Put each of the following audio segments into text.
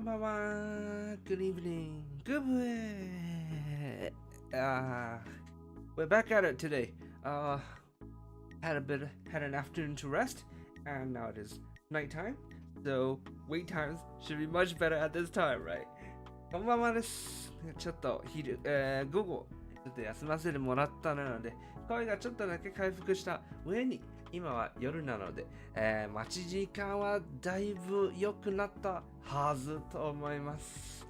Konbanwa. Good evening. Good way. We're back at it today. Had an afternoon to rest, and now it is nighttime. So wait times should be much better at this time, right? こんばんはです。ちょっと午後ちょっと休ませてもらったので、声がちょっとだけ回復した上に、今は夜なので、待ち時間はだいぶ良くなったはずと思います。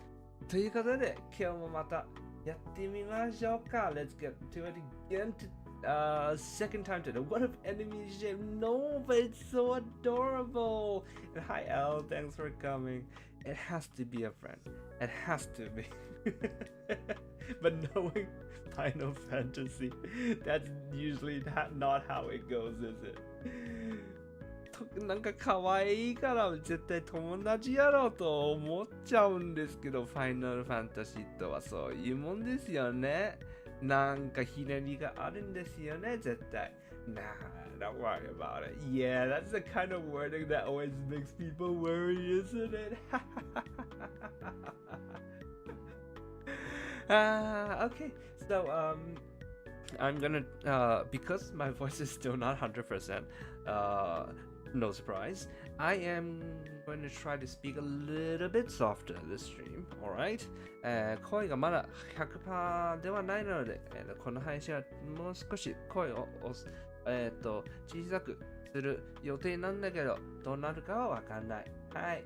ということで、今日もまたやってみましょうか。Let's get to it again. Second time today. What if enemies shame? No, but it's so adorable. And hi, Elle. Thanks for coming. It has to be a friend. It has to be. But knowing Final Fantasy, that's usually not how it goes, is it? なんか可愛いから絶対友達やろうと思っちゃうんですけど、ファイナルファンタジーとはそういうもんですよね。なんかひねりがあるんですよね、絶対。Nah, don't worry about it. Yeah, that's the kind of wording that always makes people worry, isn't it? Okay, so I'm gonna because my voice is still not 100%. No surprise. I am going to try to speak a little bit softer this stream. All right. 声がまだ 100% ではないので、この配信はもう少し声を小さくする予定なんだけど、どうなるかはわかんない。はい。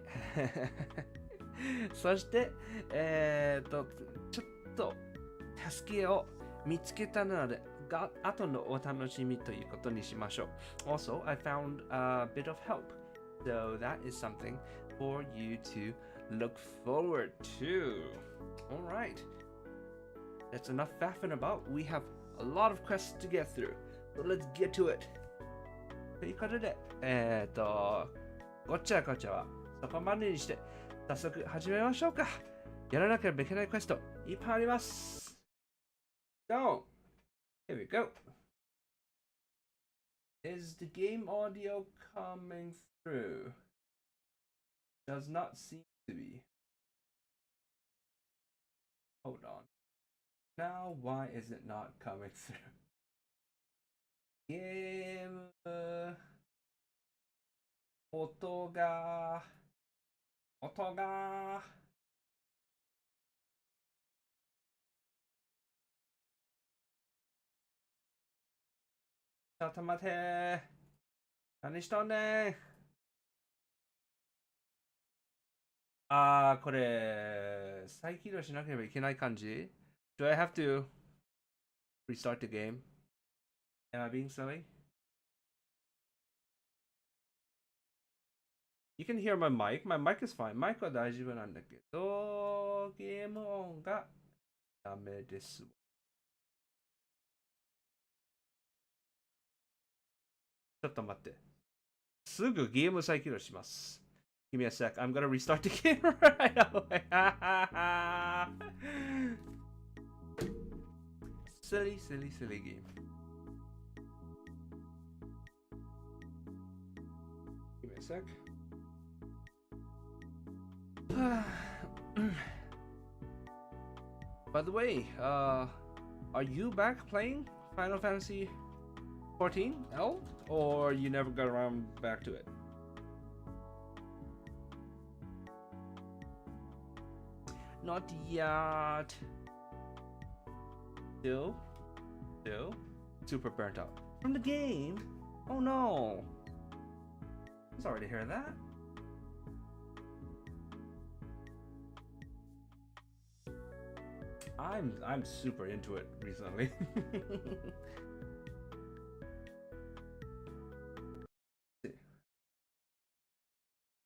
そして、ちょっと助けを見つけたので、後のお楽しみということにしましょう。Also, I found a bit of help. So that is something for you to look forward to. Alright. That's enough faffing about. We have a lot of quests to get through. So let's get to it. ということで、ごちゃごちゃはそこまでにして、早速始めましょうか。やらなければいけないクエストいっぱいあります。So, here we go. Is the game audio coming through? Does not seem to be. Hold on. Now, why is it not coming through? Game. 音が。ちょっと待て。何しとんねん。これ、再起動しなければいけない感じ ?Do I have to restart the game? Am I being silly? You can hear my mic. My mic is fine. マイクは大丈夫なんだけど、ゲーム音がダメです。ちょっと待って。すぐゲーム再起動します。Give me a sec. I'm gonna restart the game right away. Silly game. Give me a sec. By the way, are you back playing Final Fantasy XIV L, or you never got around back to it? Not yet. Still super burnt out from the game. Oh no. Sorry to hear that. I'm super into it recently.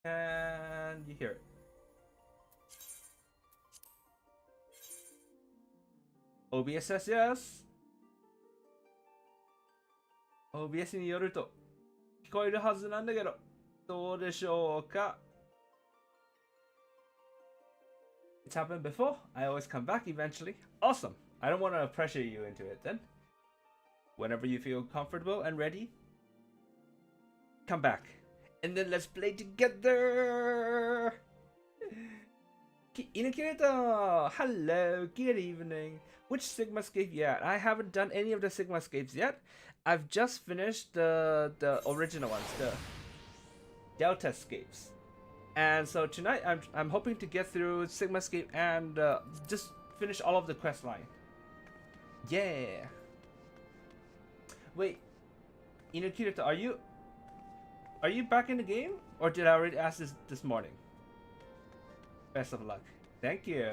And you hear it. OBS says yes. OBS によると聞こえるはずなんだけど、どうでしょうか? It's happened before. I always come back eventually. Awesome. I don't want to pressure you into it then. Whenever you feel comfortable and ready, come back. And then let's play together. Inakirato! Hello, good evening. Which Sigmascape yet? I haven't done any of the Sigmascapes yet. I've just finished the original ones, the Deltascapes. And so tonight I'm hoping to get through Sigmascape and just finish all of the quest line. Yeah. Wait, Inakirato, are you back in the game? Or did I already ask this morning? Best of luck. Thank you.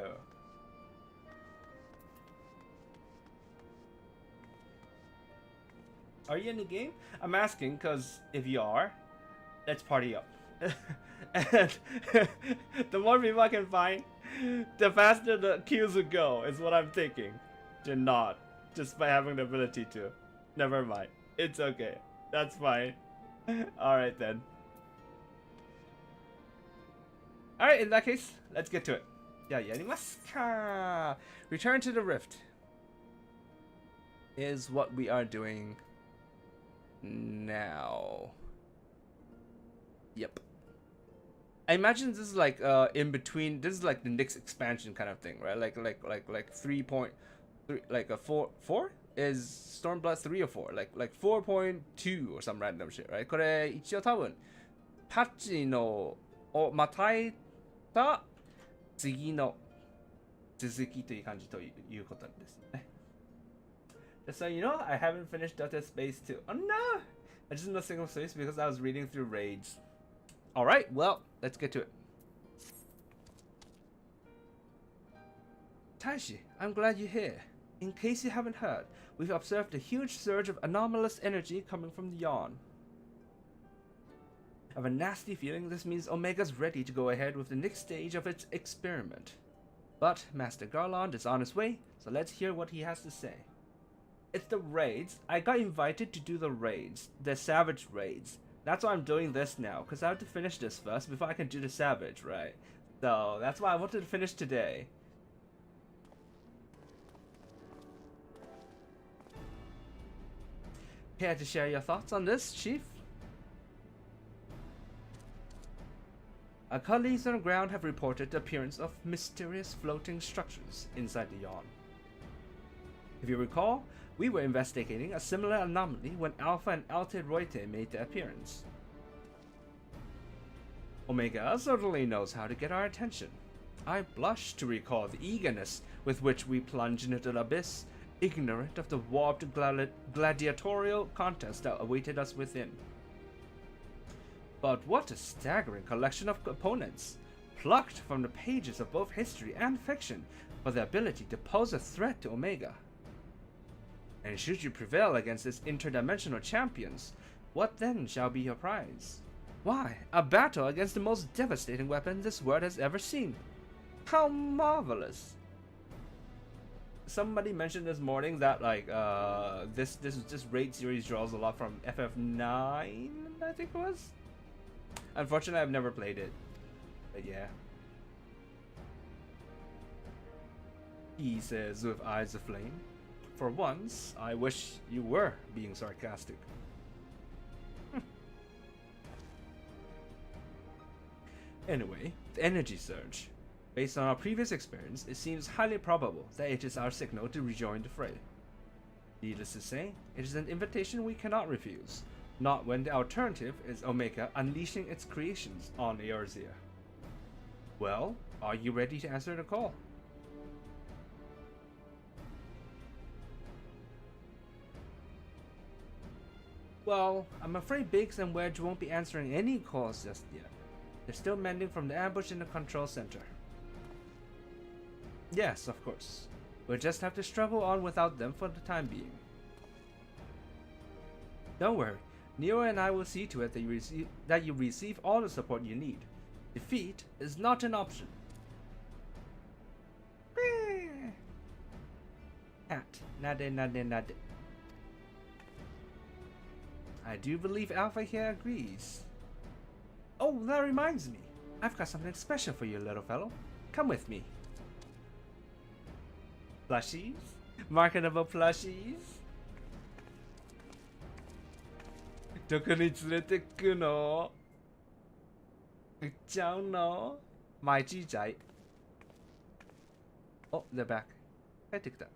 Are you in the game? I'm asking because if you are, let's party up. And the more people I can find, the faster the queues will go, is what I'm thinking. You're not. Just by having the ability to. Never mind. It's okay. That's fine. Alright then. Alright, in that case, let's get to it. Return to the Rift is what we are doing now. Yep. I imagine this is like in between. This is like the next expansion kind of thing, right? Like 3.3, like a 4 is Stormblood 3 or 4, like 4.2 or some random shit, right? これ一応多分パッチのをまたいた次の続きという感じということですね。Just so you know, I haven't finished Dota Space 2. Oh no! I just know single space because I was reading through raids. Alright, well, let's get to it. Taishi, I'm glad you're here. In case you haven't heard, we've observed a huge surge of anomalous energy coming from the yawn. I have a nasty feeling this means Omega's ready to go ahead with the next stage of its experiment. But Master Garland is on his way, so let's hear what he has to say. It's the raids. I got invited to do the raids, the Savage raids. That's why I'm doing this now, because I have to finish this first before I can do the Savage, right? So that's why I wanted to finish today. Care to share your thoughts on this, Chief? Our colleagues on the ground have reported the appearance of mysterious floating structures inside the yawn. If you recall, we were investigating a similar anomaly when Alpha and Alta Roite made their appearance. Omega certainly knows how to get our attention. I blush to recall the eagerness with which we plunged into the abyss, ignorant of the warped gladiatorial contest that awaited us within. But what a staggering collection of opponents, plucked from the pages of both history and fiction for their ability to pose a threat to Omega. And should you prevail against these interdimensional champions, what then shall be your prize? Why, a battle against the most devastating weapon this world has ever seen. How marvelous! Somebody mentioned this morning that like this raid series draws a lot from FF9, I think it was. Unfortunately, I've never played it, but yeah. He says with eyes aflame, "For once, I wish you were being sarcastic." Anyway, the energy surge. Based on our previous experience, it seems highly probable that it is our signal to rejoin the fray. Needless to say, it is an invitation we cannot refuse, not when the alternative is Omega unleashing its creations on Eorzea. Well, are you ready to answer the call? Well, I'm afraid Biggs and Wedge won't be answering any calls just yet. They're still mending from the ambush in the control center. Yes, of course. We'll just have to struggle on without them for the time being. Don't worry, Nero and I will see to it that you receive all the support you need. Defeat is not an option. Hat, nade nade nade. I do believe Alpha here agrees. Oh, that reminds me. I've got something special for you, little fellow. Come with me. Plushies? Marketable plushies? どこに連れてくの？売っちゃうの？買豬仔。Oh, they're back. 帰ってきた。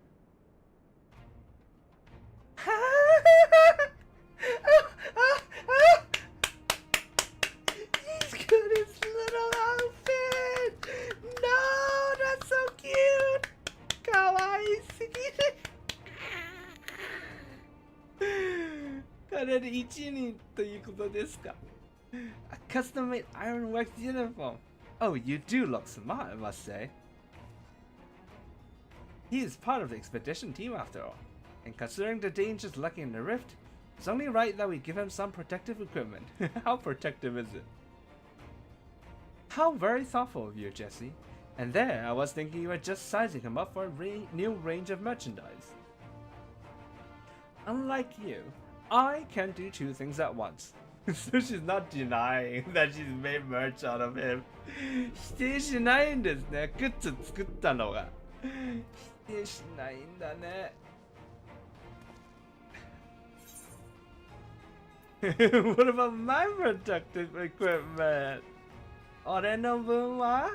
He's got his little outfit! No, that's so cute! かわいすぎるこれで1人ということですか A custom-made ironworks uniform. Oh, you do look smart, I must say. He is part of the expedition team after all. And considering the dangers lurking in the rift, it's only right that we give him some protective equipment. How protective is it? How very thoughtful of you, Jesse. And there, I was thinking you were just sizing him up for a new range of merchandise. Unlike you, I can do two things at once. So she's not denying that she's made merch out of him. 否定しないんですね。グッズ作ったのが。否定しないんだね。What about my protective equipment? 俺の分は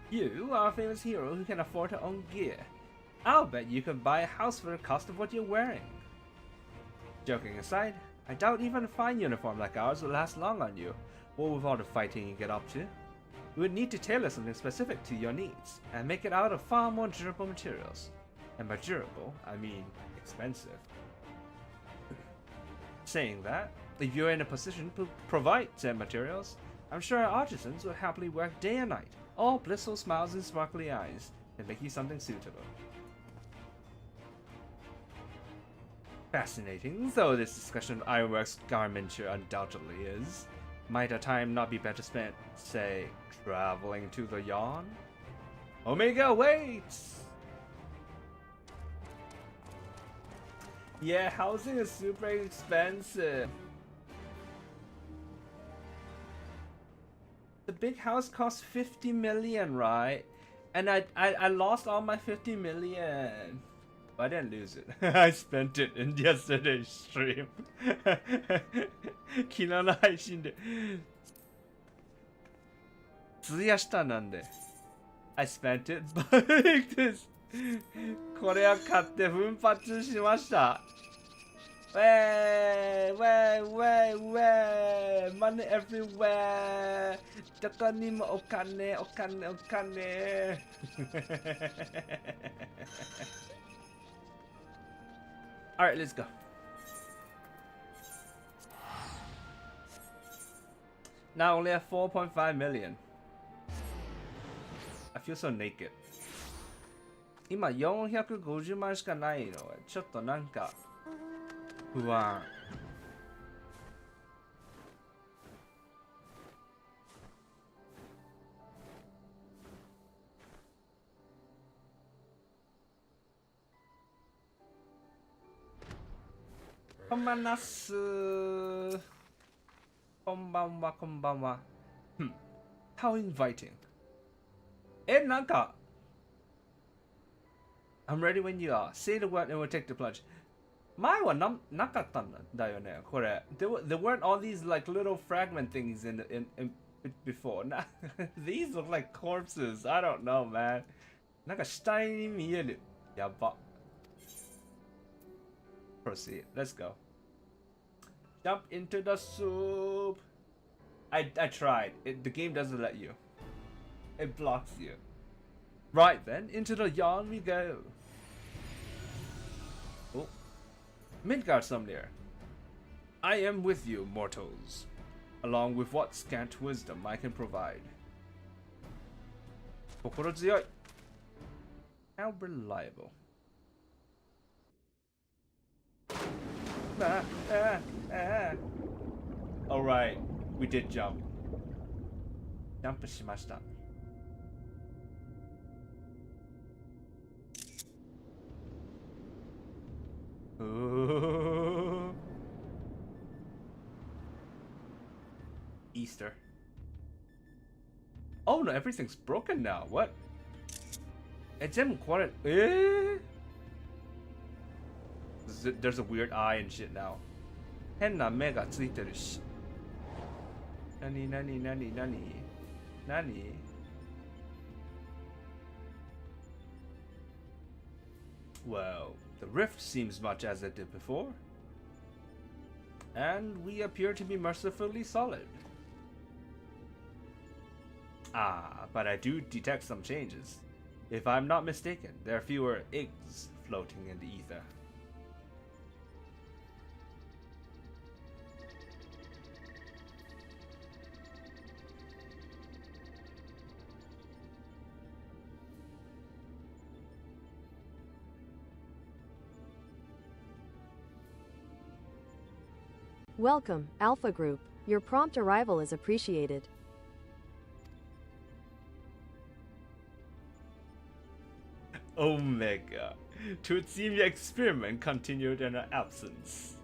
You are a famous hero who can afford to own gear. I'll bet you could buy a house for the cost of what you're wearing. Joking aside, I doubt even a fine uniform like ours will last long on you. What with all the fighting you get up to? You would need to tailor something specific to your needs, and make it out of far more durable materials. And by durable, I mean expensive. Saying that, if you're in a position to provide said materials, I'm sure our artisans will happily work day and night, all blissful smiles and sparkly eyes, and make you something suitable. Fascinating, though this discussion of Ironworks garmenture undoubtedly is. Might our time not be better spent, say, traveling to the Yawn? Omega waits! Yeah, housing is super expensive. The big house costs 50 million, right? And I lost all my 50 million. I didn't lose it. I spent it in yesterday's stream. 昨日の配信で費やしたなんで I spent it like this. これは買って奮発しました。Money everywhere. どこにもお金。Alright, let's go. Now only at 4.5 million. I feel so naked. 今450万しかないの。ちょっとなんか不安。こんばんなっす。こんばんは。How inviting. なんか I'm ready when you are. Say the word and we'll take the plunge. 前はなかったんだよね、これ。There weren't all these like little fragment things in before. These look like corpses. I don't know, man. なんか死体に見える。やば。Proceed. Let's go. Jump into the soup. I tried. The game doesn't let you. It blocks you. Right then, into the yarn we go. Oh. Midgard Sumner. I am with you, mortals, along with what scant wisdom I can provide. 心強い. How reliable. Alright, we did jump. Jump しました. Ooh. Easter. Oh no, everything's broken now. What? It's in quarantine. There's a weird eye and shit now. 変な目がついてるし。何 Well, the rift seems much as it did before. And we appear to be mercifully solid. Ah, but I do detect some changes. If I'm not mistaken, there are fewer eggs floating in the ether. Welcome, Alpha Group. Your prompt arrival is appreciated. Omega. Twould seem the experiment continued in our absence.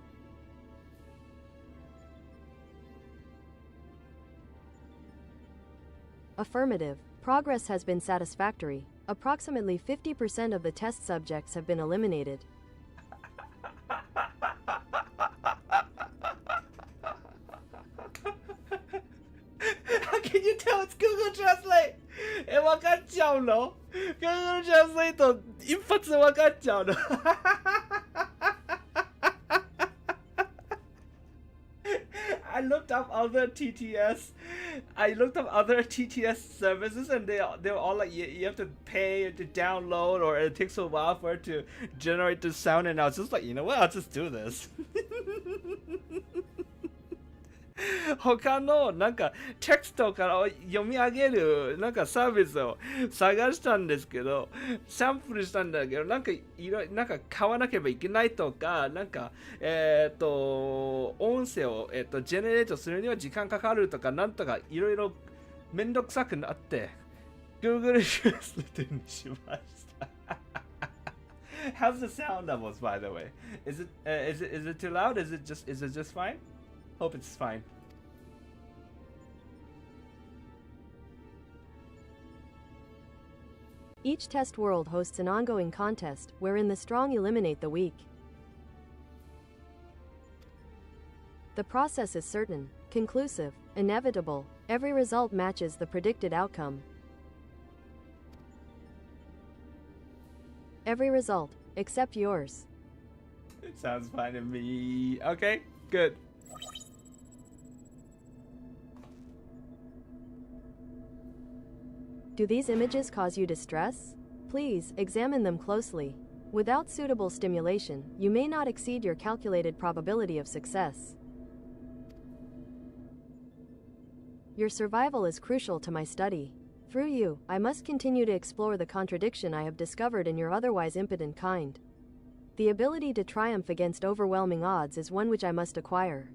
Affirmative. Progress has been satisfactory. Approximately 50% of the test subjects have been eliminated. How can you tell it's Google Translate? わかっちゃうの Google Translate 一発でわかっちゃうのI looked up other TTS. I looked up other TTS services, and they were all like you have to pay to download, or it takes a while for it to generate the sound. And I was just like, you know what? I'll just do this. 他のなんかテキストから読み上げるなんかサービスを探したんですけど、サンプルしたんだけど、なんかなんか買わなければいけないとか、なんか音声をジェネレートするには時間かかるとか、なんとかいろいろめんどくさくなって Google Translate にしました。How's the sound levels, by the way? Is it too loud? Is it just fine? Hope it's fine. Each test world hosts an ongoing contest wherein the strong eliminate the weak. The process is certain, conclusive, inevitable. Every result matches the predicted outcome. Every result, except yours. It sounds fine to me. Okay, good. Do these images cause you distress? Please examine them closely. Without suitable stimulation, you may not exceed your calculated probability of success. Your survival is crucial to my study. Through you, I must continue to explore the contradiction I have discovered in your otherwise impotent kind. The ability to triumph against overwhelming odds is one which I must acquire.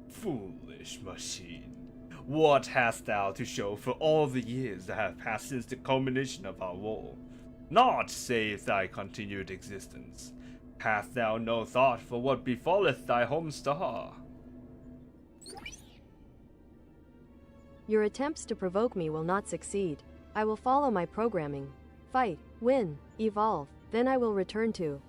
Foolish machine. What hast thou to show for all the years that have passed since the culmination of our war? Naught save thy continued existence. Hast thou no thought for what befalleth thy home star? Your attempts to provoke me will not succeed. I will follow my programming. Fight, win, evolve, then I will return to.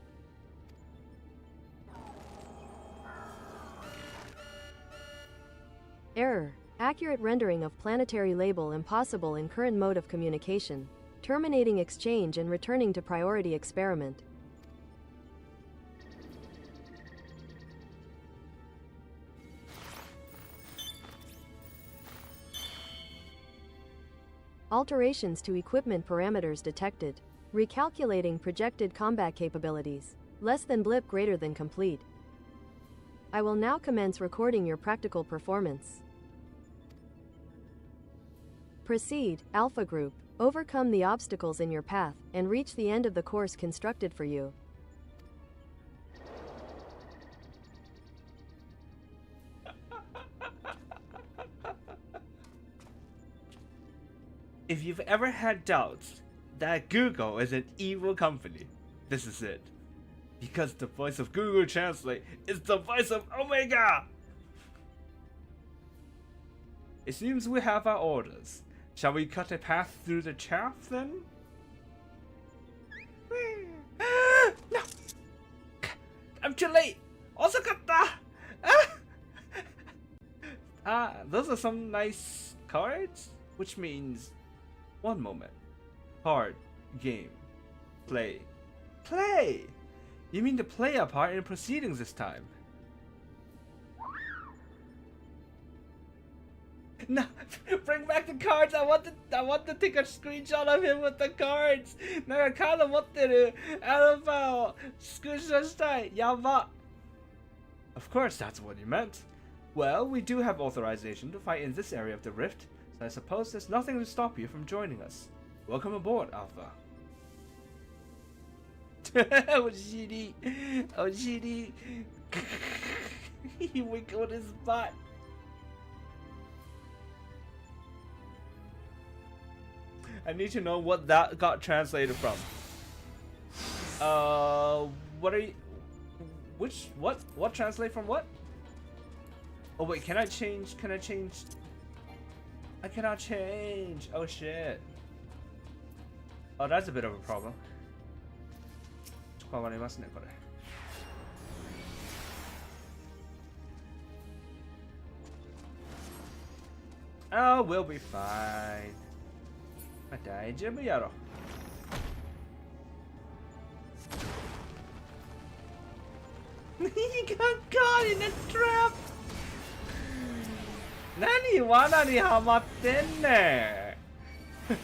Error. Accurate rendering of planetary label impossible in current mode of communication. Terminating exchange and returning to priority experiment. Alterations to equipment parameters detected. Recalculating projected combat capabilities. Less than blip, greater than complete. I will now commence recording your practical performance. Proceed, Alpha Group. Overcome the obstacles in your path and reach the end of the course constructed for you. If you've ever had doubts that Google is an evil company, this is it. Because the voice of Google Translate is the voice of Omega! It seems we have our orders. Shall we cut a path through the chaff then? No! I'm too late! Also those are some nice cards, which means One moment. Card. Game. Play. Play! You mean to play a part in proceedings this time? No, bring back the cards. I want to take a screenshot of him with the cards. なんかカード持ってるアルファをスクショしたい。やば。Of course, that's what you meant. Well, we do have authorization to fight in this area of the rift, so I suppose there's nothing to stop you from joining us. Welcome aboard, Alpha. お尻。お尻。He wiggled his butt. I need to know what that got translated from. What are you... Which... What translate from what? Oh wait, can I change? Can I change? I cannot change. Oh shit. Oh, that's a bit of a problem. 変わりますね、これ。Oh, we'll be fine. まあ、大丈夫やろ。He got caught in a trap! 何罠にはまってんねん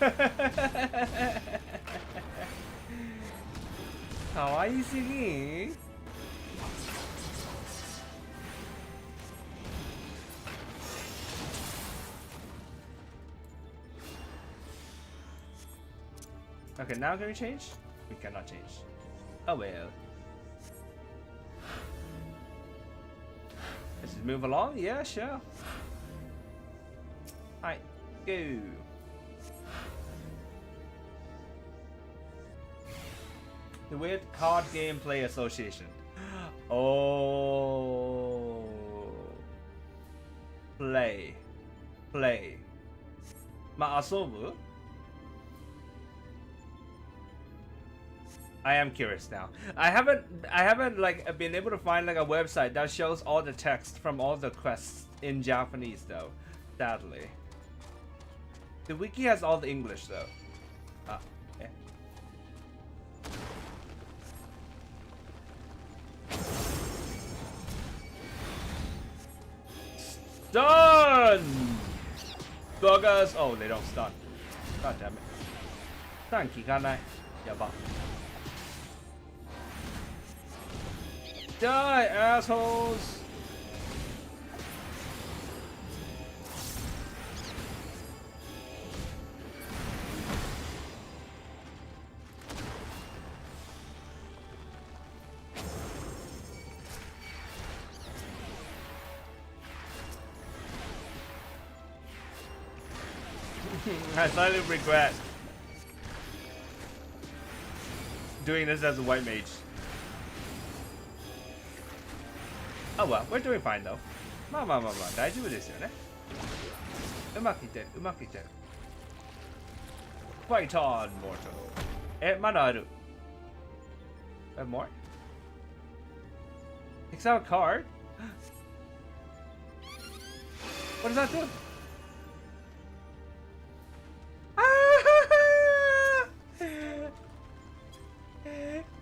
かわいすぎんOkay, now can we change? We cannot change. Oh well. Let's just move along. Yeah, sure. Alright, go. The Weird Card Game Play Association. Oh. Play. Play. まあ、遊ぶ? I am curious now. I haven't like been able to find like a website that shows all the text from all the quests in Japanese though. Sadly. The wiki has all the English though. Ah, okay. Stun! Buggers! Oh, they don't stun. God damn it. Stun 効かない。やば。Die, assholes! I slightly regret doing this as a white mage. Oh well, we're doing fine though. まあまあまあまあ大丈夫ですよね。うまくいってる、うまくいってる。Fight on, mortal. え、まだある。More? Takes out a card? What does that do?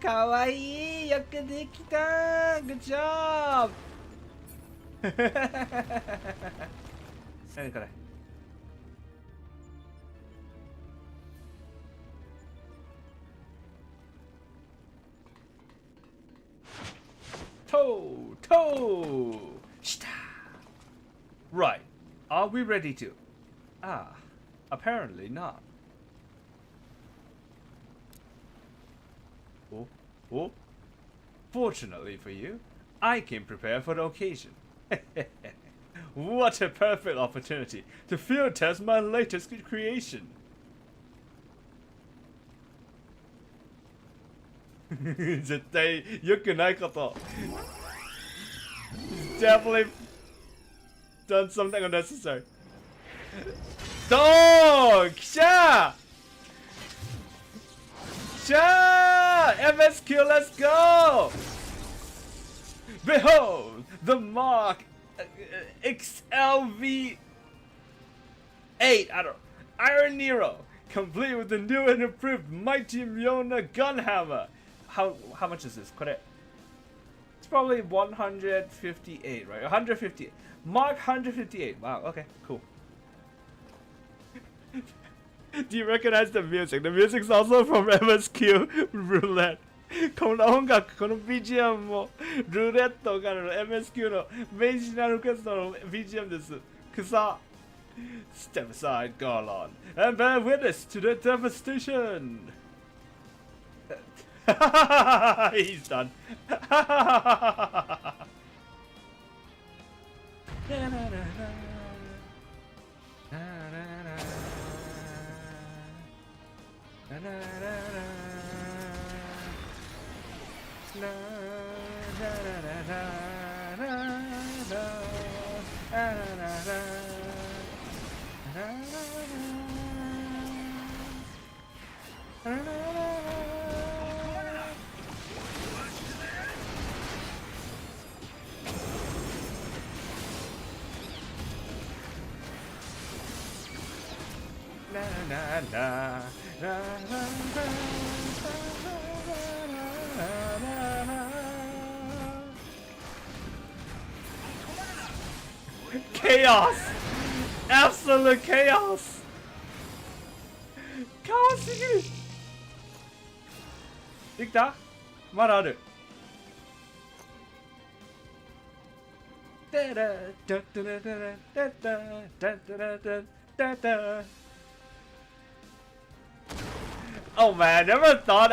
かわいいよくできた Good job 何これtoe shita Right, are we ready to? Ah, apparently not. Oh, fortunately for you, I came prepared for the occasion. What a perfect opportunity to field test my latest creation. 絶対良くないこと。He's definitely done something unnecessary. Dog! 来た! MSQ, let's go! Behold, the Mark XLV8, I don't know, Iron Nero. Complete with the new and improved Mighty Mjolnir Gunhammer. How much is this? これ It's probably 158, right? 158. Mark 158. Wow, okay, cool. Do you recognize the music? The music's also from MSQ Roulette. この音楽、この BGM もルーレットからの MSQ のメイジナルクエストの BGM です。草 Step aside, Garland, and bear witness to the devastation. He's done. Chaos! Absolute chaos! カオスすぎる。できた？まだある。Oh man, I never thought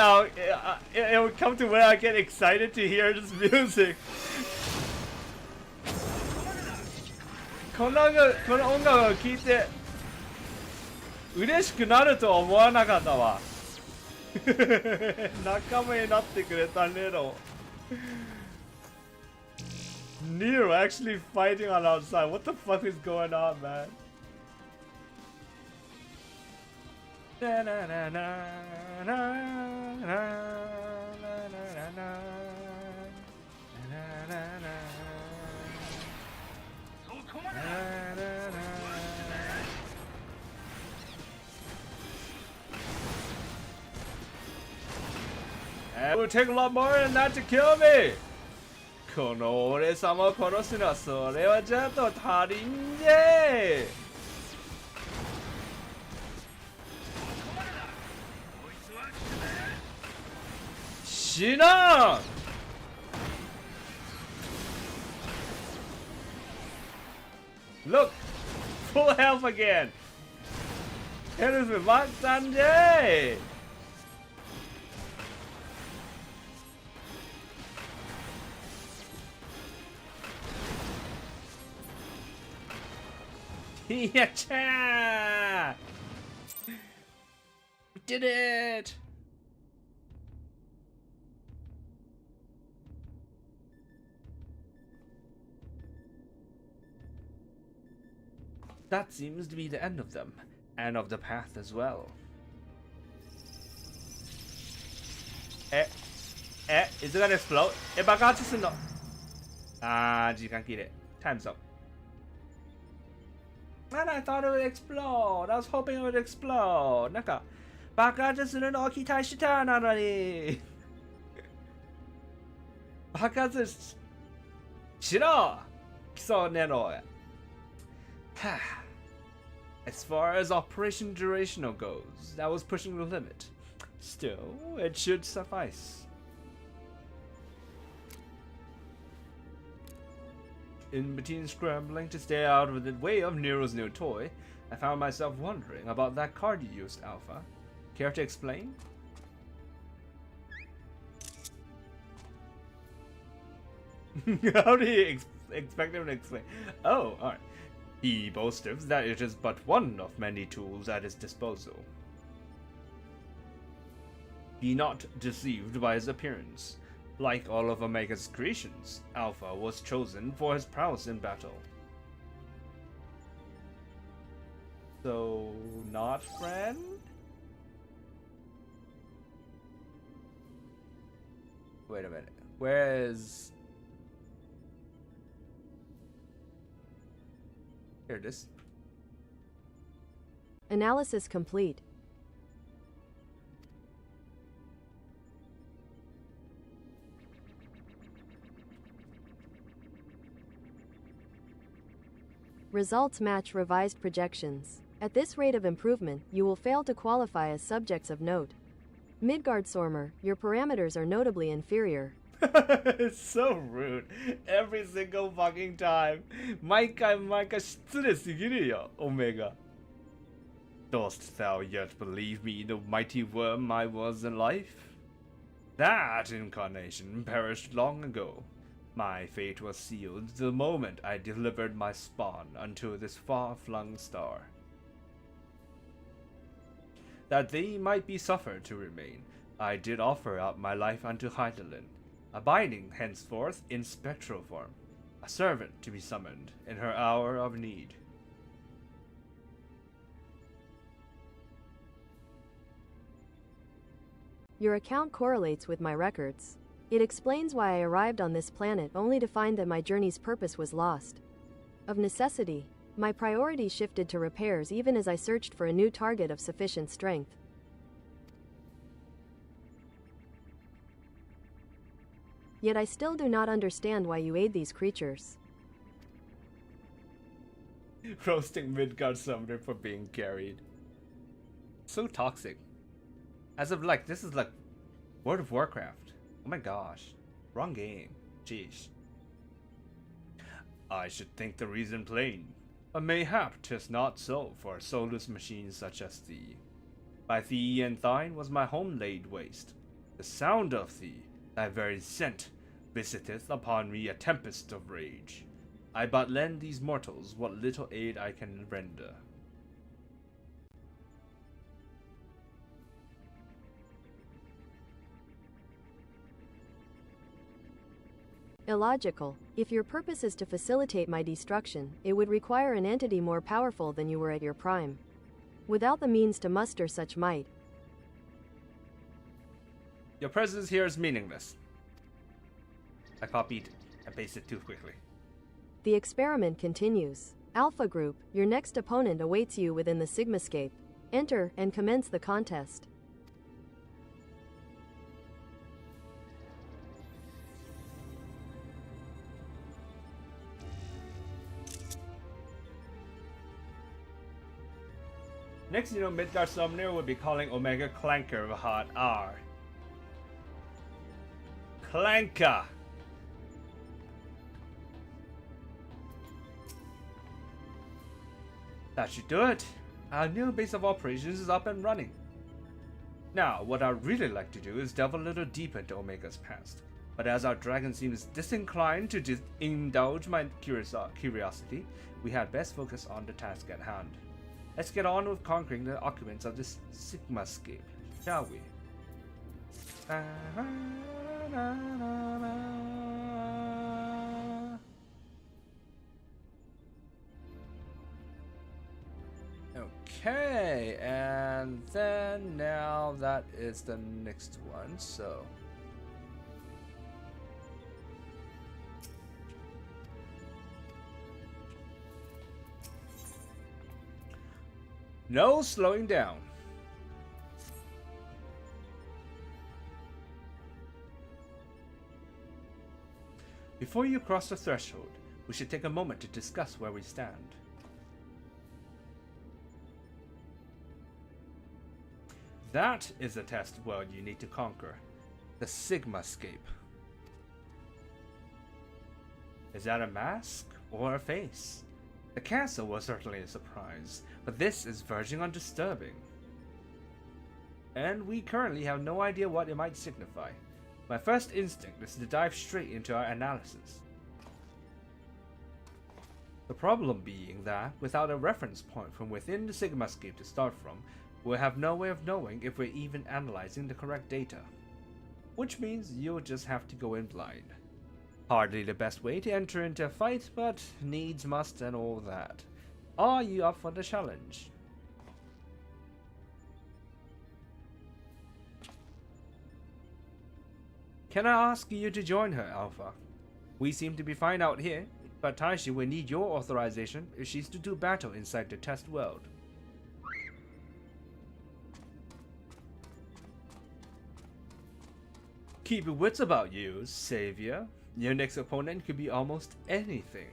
it would come to where I get excited to hear this music. この音楽を聴いて嬉しくなるとは思わなかったわ。仲間になってくれたネロ。Nero actually fighting on outside. What the fuck is going on, man? Na na na na na na It would take a lot more than that to kill me. この俺様を殺すのはそれはちょっと足りんぜ。死なん。Look, full health again. Henry Mark Sanjay. Yeah, we did it. That seems to be the end of them, and of the path as well. Is it gonna explode? 爆発すんの？時間切れ。Time's up. And I thought it would explode. I was hoping it would explode. なんか爆発するのを期待したなのに。爆発しろ。基礎ネロ。As far as operation durational goes, that was pushing the limit. Still, it should suffice. In between scrambling to stay out of the way of Nero's new toy, I found myself wondering about that card you used, Alpha. Care to explain? How do you expect him to explain? Oh, alright. He boasts that it is but one of many tools at his disposal. Be not deceived by his appearance. Like all of Omega's creations, Alpha was chosen for his prowess in battle. So, not friend? Wait a minute. Where is... Here it is. Analysis complete. Results match revised projections. At this rate of improvement, you will fail to qualify as subjects of note. Midgardsormer, your parameters are notably inferior. It's so rude. Every single fucking time. 毎回失礼すぎるよ, Omega. Dost thou yet believe me, the mighty worm I was in life? That incarnation perished long ago. My fate was sealed the moment I delivered my spawn unto this far-flung star. That they might be suffered to remain, I did offer up my life unto Heidelin, abiding henceforth in spectral form, a servant to be summoned in her hour of need. Your account correlates with my records. It explains why I arrived on this planet only to find that my journey's purpose was lost. Of necessity, my priority shifted to repairs even as I searched for a new target of sufficient strength. Yet I still do not understand why you aid these creatures. Roasting Midgard Summoner for being carried. So toxic. As of like, this is like World of Warcraft. Oh my gosh. Wrong game. Jeez. I should think the reason plain. But mayhap 'tis not so for soulless machines such as thee. By thee and thine was my home laid waste. The sound of thee, thy very scent, visiteth upon me a tempest of rage. I but lend these mortals what little aid I can render. Illogical. If your purpose is to facilitate my destruction, it would require an entity more powerful than you were at your prime. Without the means to muster such might, your presence here is meaningless. I copied and pasted too quickly. the experiment continues. Alpha Group, your next opponent awaits you within the Sigmascape. Enter and commence the contest. Next, you know, Midgard Summoner will be calling Omega Clanker of a hot R. Clanker! That should do it. Our new base of operations is up and running. Now, what I'd really like to do is delve a little deeper into Omega's past. But as our dragon seems disinclined to indulge my curiosity, we had best focus on the task at hand. Let's get on with conquering the occupants of this Sigmascape, shall we? Okay, and then now that is the next one, so... No slowing down. Before you cross the threshold, we should take a moment to discuss where we stand. That is the test world you need to conquer, the Sigmascape. Is that a mask or a face? The castle was certainly a surprise, but this is verging on disturbing. And we currently have no idea what it might signify. My first instinct is to dive straight into our analysis. The problem being that, without a reference point from within the Sigmascape to start from, we'll have no way of knowing if we're even analyzing the correct data. Which means you'll just have to go in blind. Hardly the best way to enter into a fight, but needs must and all that. Are you up for the challenge? Can I ask you to join her, Alpha? We seem to be fine out here, but Taishi will need your authorization if she's to do battle inside the test world. Keep your wits about you, Savior. Your next opponent could be almost anything.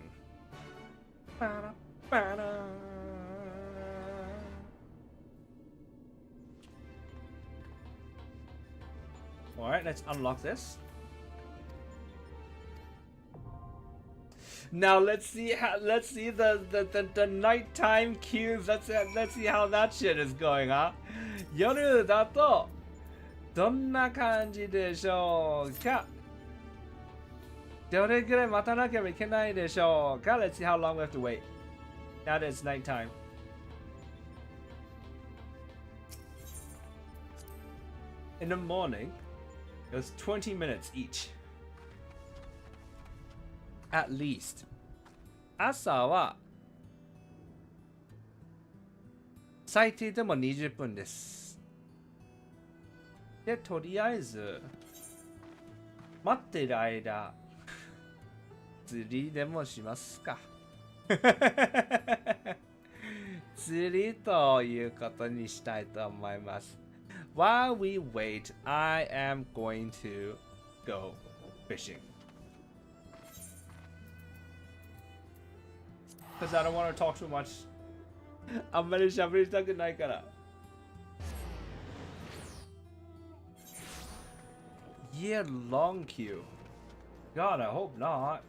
Alright, let's unlock this. Now let's see the nighttime cues. Let's see how that shit is going, huh? 夜だとどんな感じでしょうか？どれくらい待たなければいけないでしょうか？ Let's see how long we have to wait. Now that it's nighttime. In the morning, it was 20 minutes each. At least. 朝は最低でも20分です。で、とりあえず待ってる間、釣りでもしますか。釣りということにしたいと思います。While we wait, I am going to go fishing. Because I don't want to talk too much. あんまり喋りたくないから。Yeah, long queue. God, I hope not.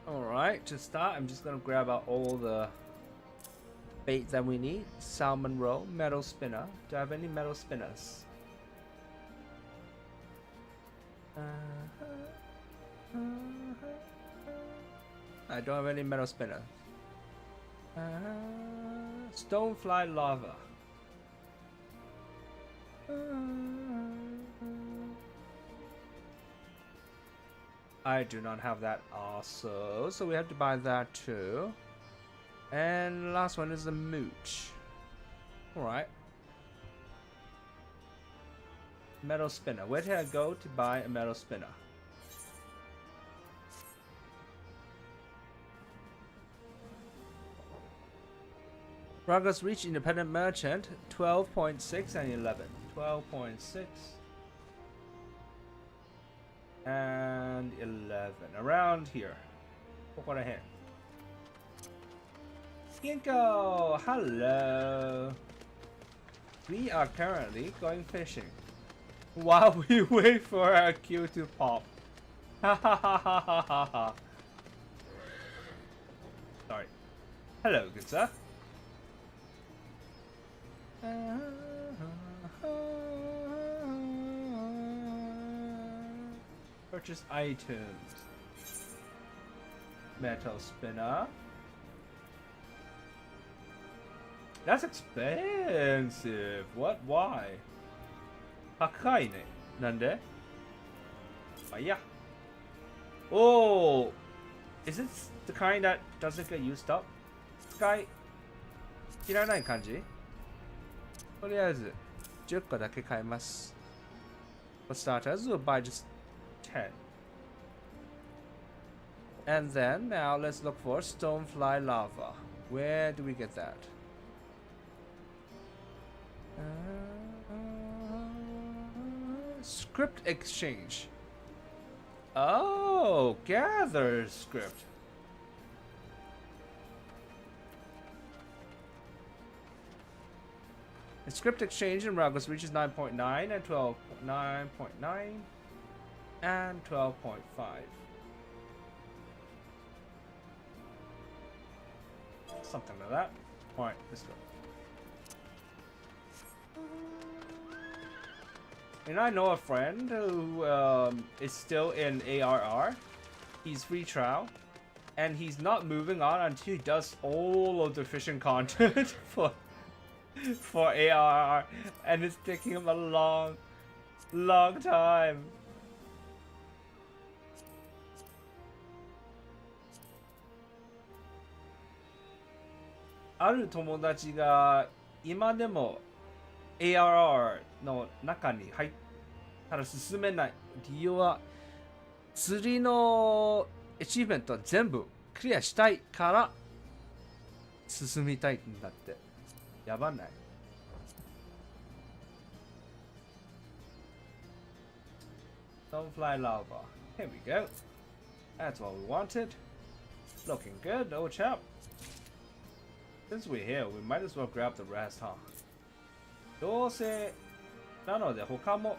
Alright, to start, I'm just gonna grab out all the bait that we need. Salmon roll, metal spinner. Do I have any metal spinners? I don't have any metal spinners. Stonefly lava. I do not have that also, so we have to buy that too. And last one is the mooch. Alright. Metal spinner. Where did I go to buy a metal spinner? Progress reach independent merchant 12.6 and 11. 12.6 and 11. Around here. ここら辺. Ginkgo! Hello! We are currently going fishing while we wait for our queue to pop. Ha ha ha ha ha ha ha. Sorry. Hello, good sir. Purchase items. Metal spinner. That's expensive. What? Why? 高いね。なんで? Oh, yeah. Oh! Is it the kind that doesn't get used up? 使い切らない感じ? とりあえず10個だけ買います。For starters, we'll buy just 10. And then, now let's look for Stonefly Lava. Where do we get that? Script exchange. Oh, gather script. The script exchange in Ragos reaches 9.9 and 12.9.9 and 12.5. Something like that. Alright, let's go. And I know a friend who is still in ARR. He's free trial. And he's not moving on until he does all of the fishing content for ARR. And it's taking him a long time. A る友達が今でも ARR の中に入ったら進めない理由は釣りのアチーブメント全部クリアしたいから進みたいんだって。やばない。Don't fly lava. Here we go. That's what we wanted. Looking good, old chap. Since we're here, we might as well grab the rest, huh? どうせなので他の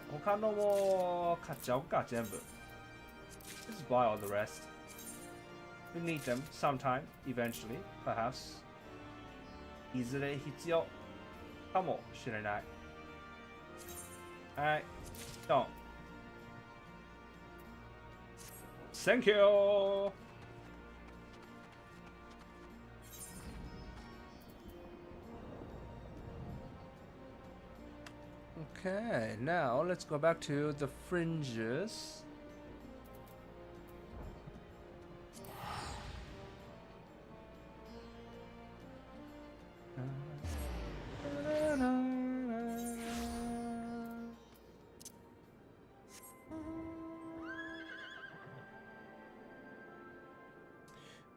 も買っちゃおうか全部。Just buy all the rest. We need them sometime, eventually, perhaps. いずれ必要かもしれない。はい、ドン。Thank you! Okay, now let's go back to the fringes.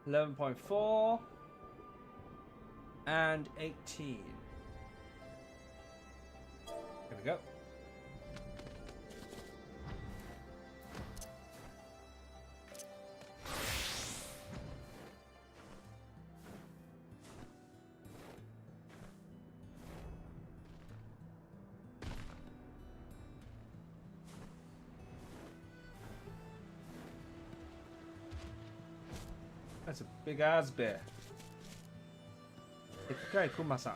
$11.4 and 18. Here we go. That's a big ass bear. でっかいクマさん。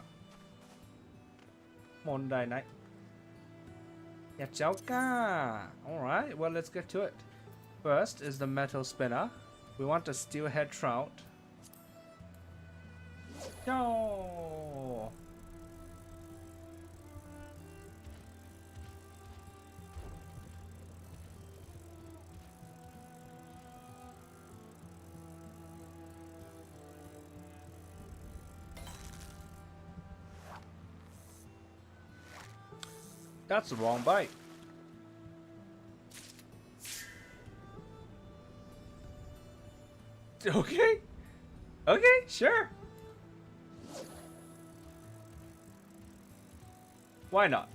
問題ない。やっちゃおうか。Alright, well let's get to it. First is the metal spinner. We want a steelhead trout. No! That's the wrong bite. Okay. Okay, sure. Why not?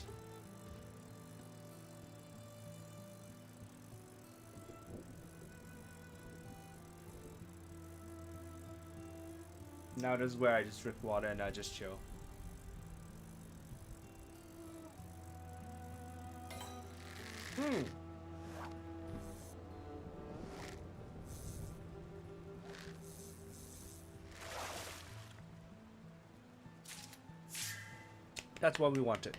Now this is where I just drink water and I just chill. That's what we wanted.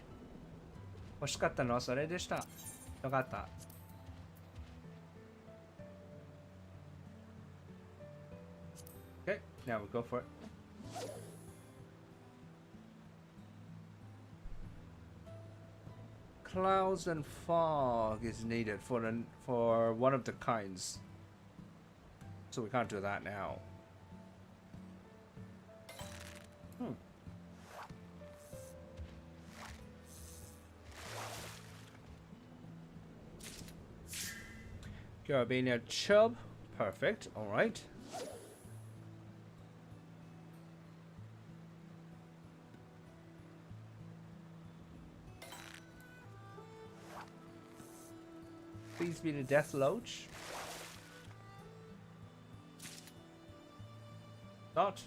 欲しかったのはそれでした。よかった。Okay, now we go for it. Clouds and fog is needed for one of the kinds. So we can't do that now. Carabiner chub. Perfect. Alright. Please be the death loach. Not.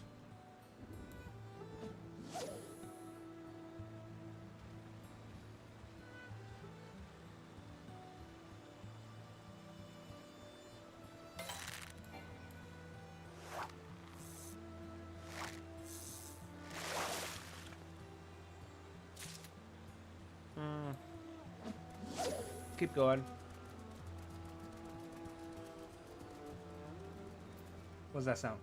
Keep going. What's that sound?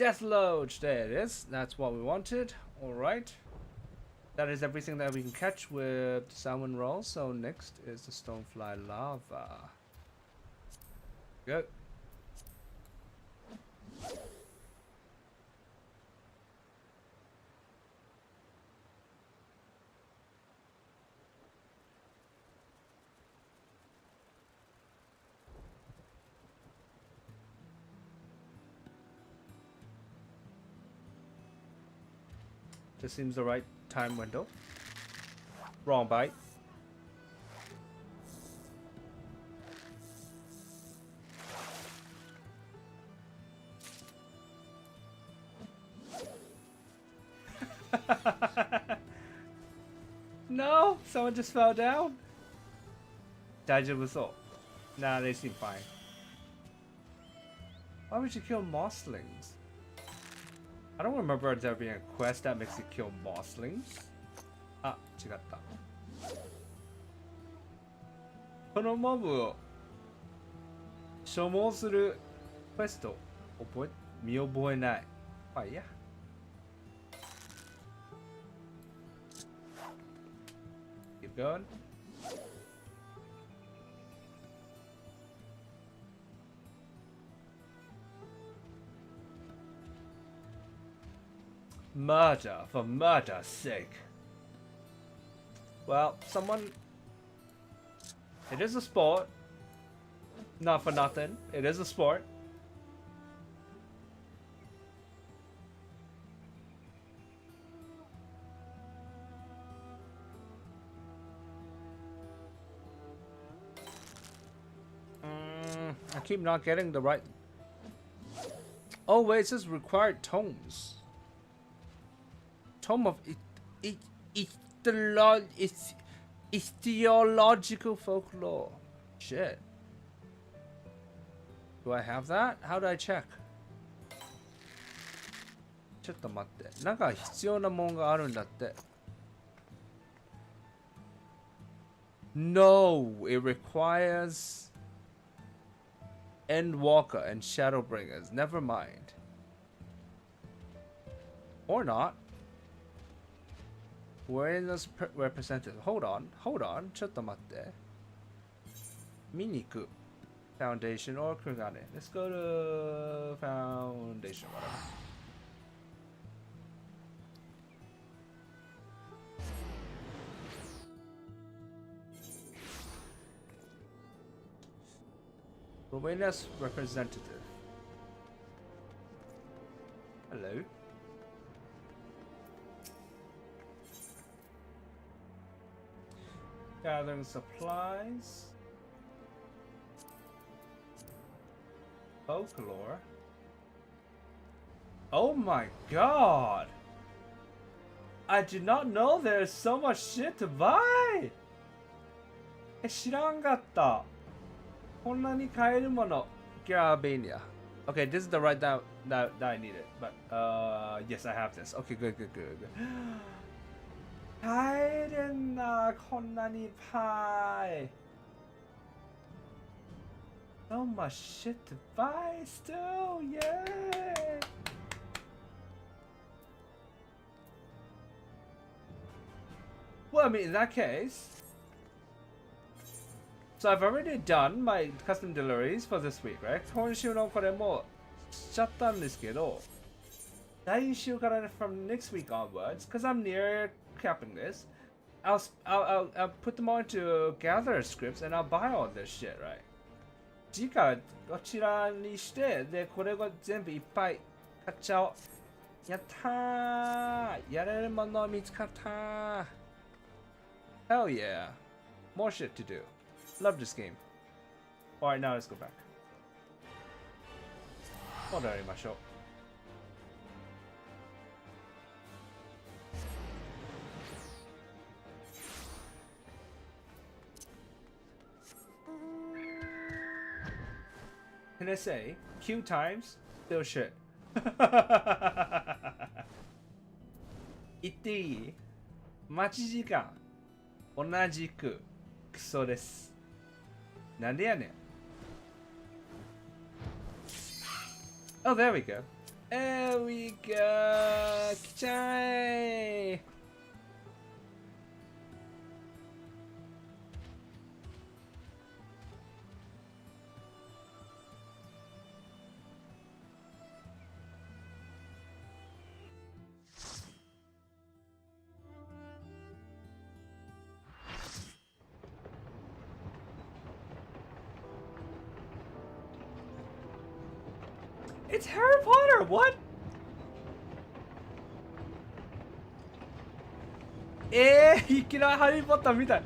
Death Lodge. There it is. That's what we wanted. Alright. That is everything that we can catch with the salmon roll. So next is the stonefly lava. Good. This seems the right time window. Wrong bite. No, someone just fell down. 大丈夫そう。Nah, they seem fine. Why would you kill mosslings? I don't remember there being a quest that makes you kill mosslings. あ、違った。このモブを消耗するクエスト見覚えない。まあいいや。Keep going. Murder for murder's sake. Well, someone... It is a sport. Not for nothing. It is a sport. I keep not getting the right... Oh wait, it says required tomes. Tome of theological folklore. Shit. Do I have that? How do I check? ちょっと待って。なんか必要なもんがあるんだって。No, it requires Endwalker and Shadowbringers. Never mind. Or not. Where is represented? Hold on. ちょっと待って。見に行く。Foundation or Kurgane. Let's go to Foundation. Whatever. Rowena's representative. Hello. Gathering supplies. Folklore. Oh my god! I did not know there's so much shit to buy! 知らんかった。こんなに買えるもの。Garabania. Okay, this is the right that I needed. But yes, I have this. Okay, good. 買えるんだ、こんなにいっぱい。So much shit to buy still, yay! Well, I mean, in that case, so I've already done my custom deliveries for this week, right? 今週のこれもしちゃったんですけど、来週から from next week onwards, because I'm near capping this, I'll put them all into gather scripts and I'll buy all this shit, right? 次回こちらにして、でこれが全部いっぱい買っちゃおう。やったー、やれるもの見つかった。Hell yeah, more shit to do. Love this game. Alright, now let's go back. 戻りましょう。Can I say, Q times, still shit. 言っていい？待ち時間、同じくクソです。なんでやねん。Oh, there we go. There we go. 来ちゃい。It's Harry Potter! What? いきなりハリーポッターみたい。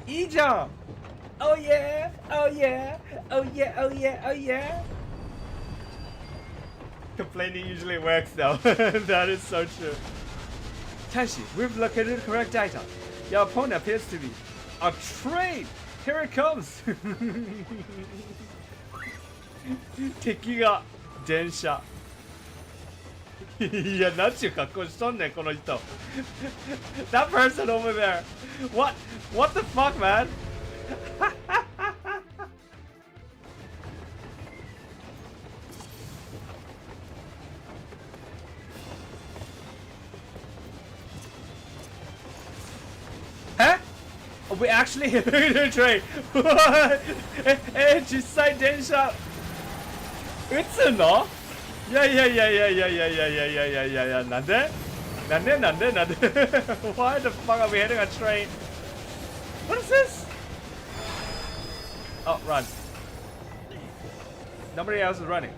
いいじゃん Oh yeah! Oh yeah! Oh yeah! Oh yeah! Oh yeah! Complaining usually works though. That is so true. Tashi, we've located the correct data. Your opponent appears to be a train! Here it comes! 敵が電車いや、なんちゅう格好しとんねん、この人 That person over there What the fuck, man? Huh? We actually hit the train. 実際電車撃つの？いやなんで Why the fuck are we hitting a train? What is this? Oh, run. Nobody else is running.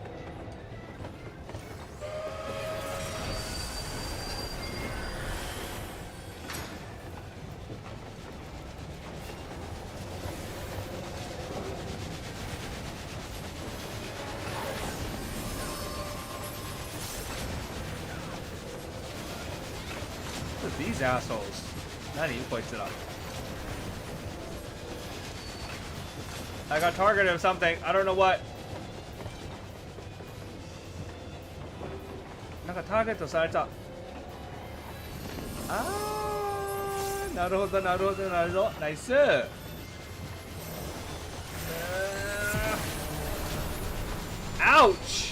These assholes. 何こいつら I got targeted of something. I don't know what. なんかターゲットされた。なるほど。ナイス。Ouch!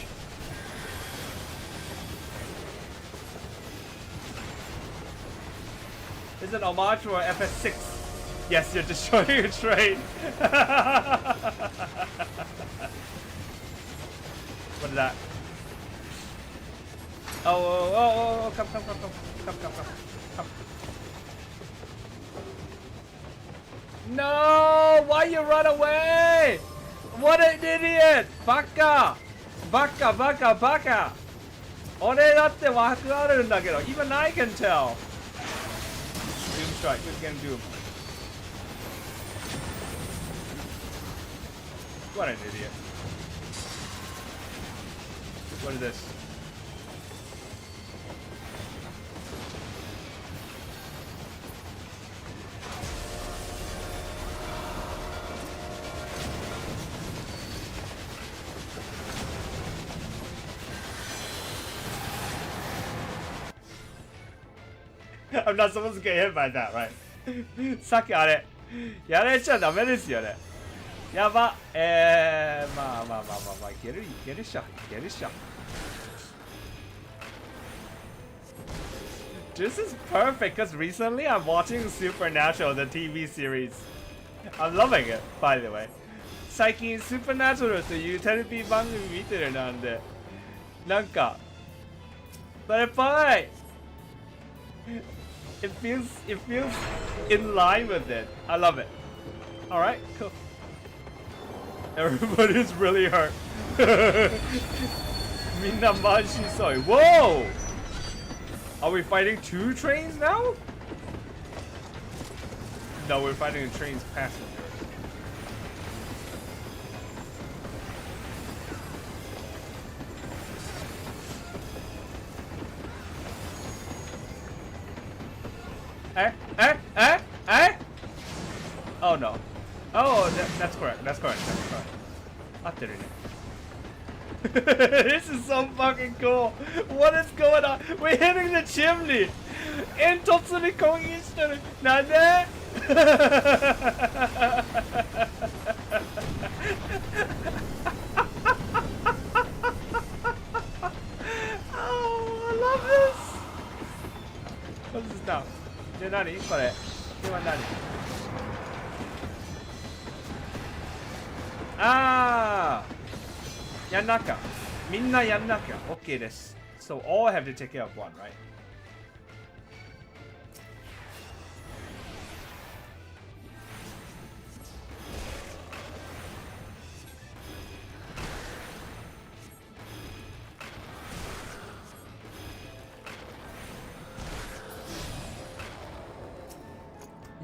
Is it an homage for FS6? Yes, you're destroying a train. What is that? Oh, come. No! Why you run away? What an idiot! Baka! 俺だって枠あるんだけど Even I can tell. Doom strike. Who's getting doom? What an idiot. What is this? I'm not supposed to get hit by that, right? さっきあれやられちゃダメですよね。やば。まあいけるっしょ。This is perfect because recently I'm watching Supernatural, the TV series. I'm loving it, by the way. 最近 Supernatural というテレビ番組見てるなんで、なんかそれっぽい。It feels in line with it. I love it. All right, cool. Everybody's really hurt. みんなマジそうい。Whoa! Are we fighting two trains now? No, we're fighting a train's passenger. Oh no. Oh, that's correct. That's correct. 合ってるね。This is so fucking cool. What is going on? We're hitting the chimney. 煙突に攻撃してる。なんでで何これ今何あーやんなきゃみんなやんなきゃ OK です So all have to take care of one, right?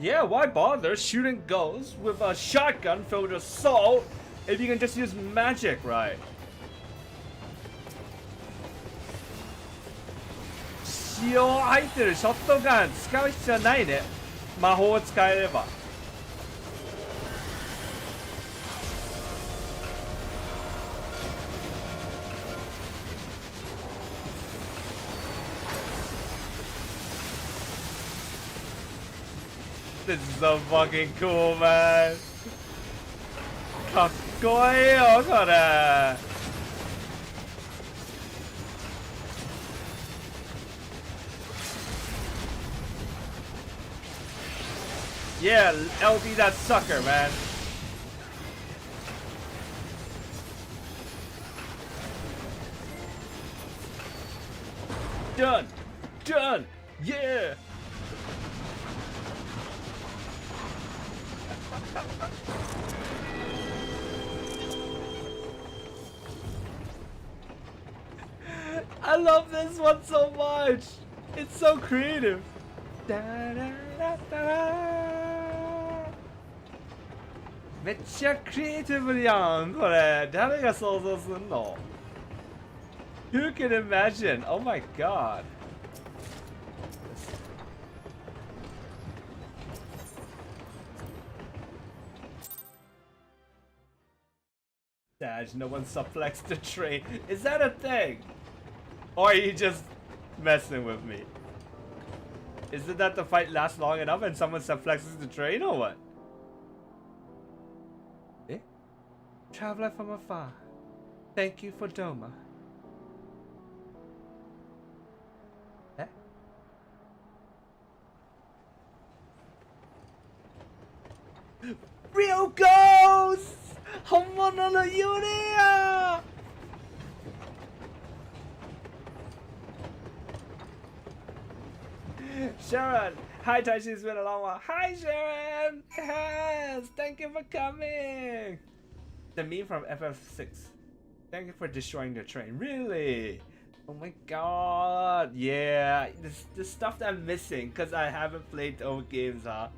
Yeah, why bother shooting ghosts with a shotgun filled with salt if you can just use magic, right? 塩入ってるショットガン使う必要ないね。魔法を使えれば。This is so fucking cool, man. かっこいいよ、これ。Yeah, LB that sucker, man. Done! Done! Yeah! I love this one so much. It's so creative. Da, da, da, da. めっちゃクリエイティブやんこれ誰が想像すんの Who can imagine? Oh my god. Sag, no one suplexed the train. Is that a thing? Or are you just messing with me? Is it that the fight lasts long enough and someone suplexes the train or what? Eh? Traveler from afar. Thank you for Doma. Eh? Real ghosts! 本物の幽霊や! Sharon! Hi Taishi, it's been a long while. Hi Sharon! Yes! Thank you for coming! The meme from FF6. Thank you for destroying the train. Really? Oh my god! Yeah, the stuff that I'm missing because I haven't played old games, huh?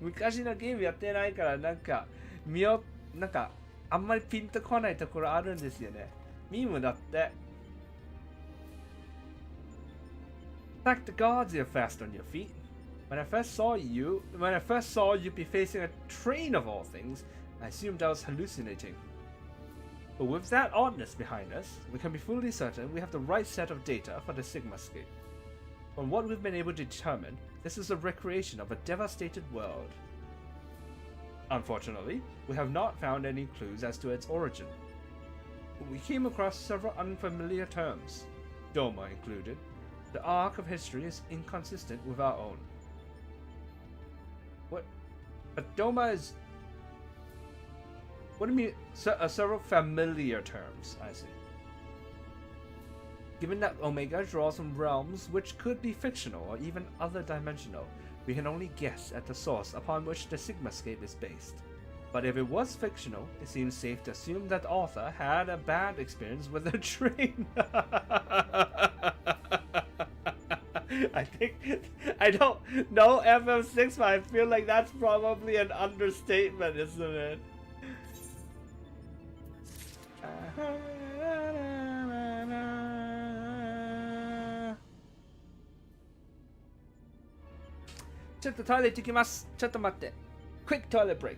昔のゲームやってないからなんかあんまりピンとこないところあるんですよね。ミームだって。Thank the gods you're fast on your feet. When I first saw you be facing a train of all things, I assumed I was hallucinating. But with that oddness behind us, we can be fully certain we have the right set of data for the Sigmascape. From what we've been able to determine, this is a recreation of a devastated world. Unfortunately, we have not found any clues as to its origin. We came across several unfamiliar terms, Doma included. The arc of history is inconsistent with our own. What? But Doma is... What do you mean? Several familiar terms, I see. Given that Omega draws from realms which could be fictional or even other dimensional, we can only guess at the source upon which the Sigmascape is based. But if it was fictional, it seems safe to assume that author had a bad experience with a train. I don't know FF6, but I feel like that's probably an understatement, isn't it? Just the toilet 行きます。ちょっと待って。Quick toilet break.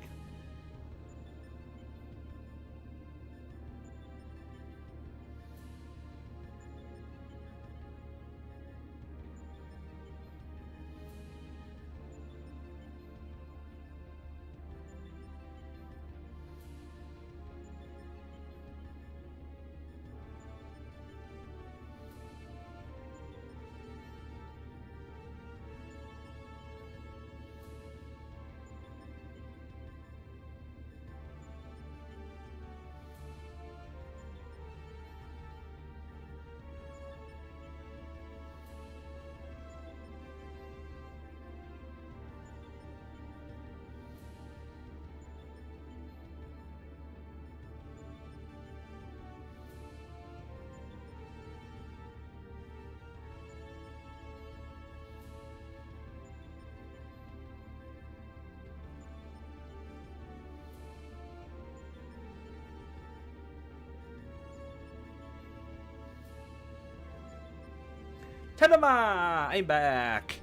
Ta-da! I'm back!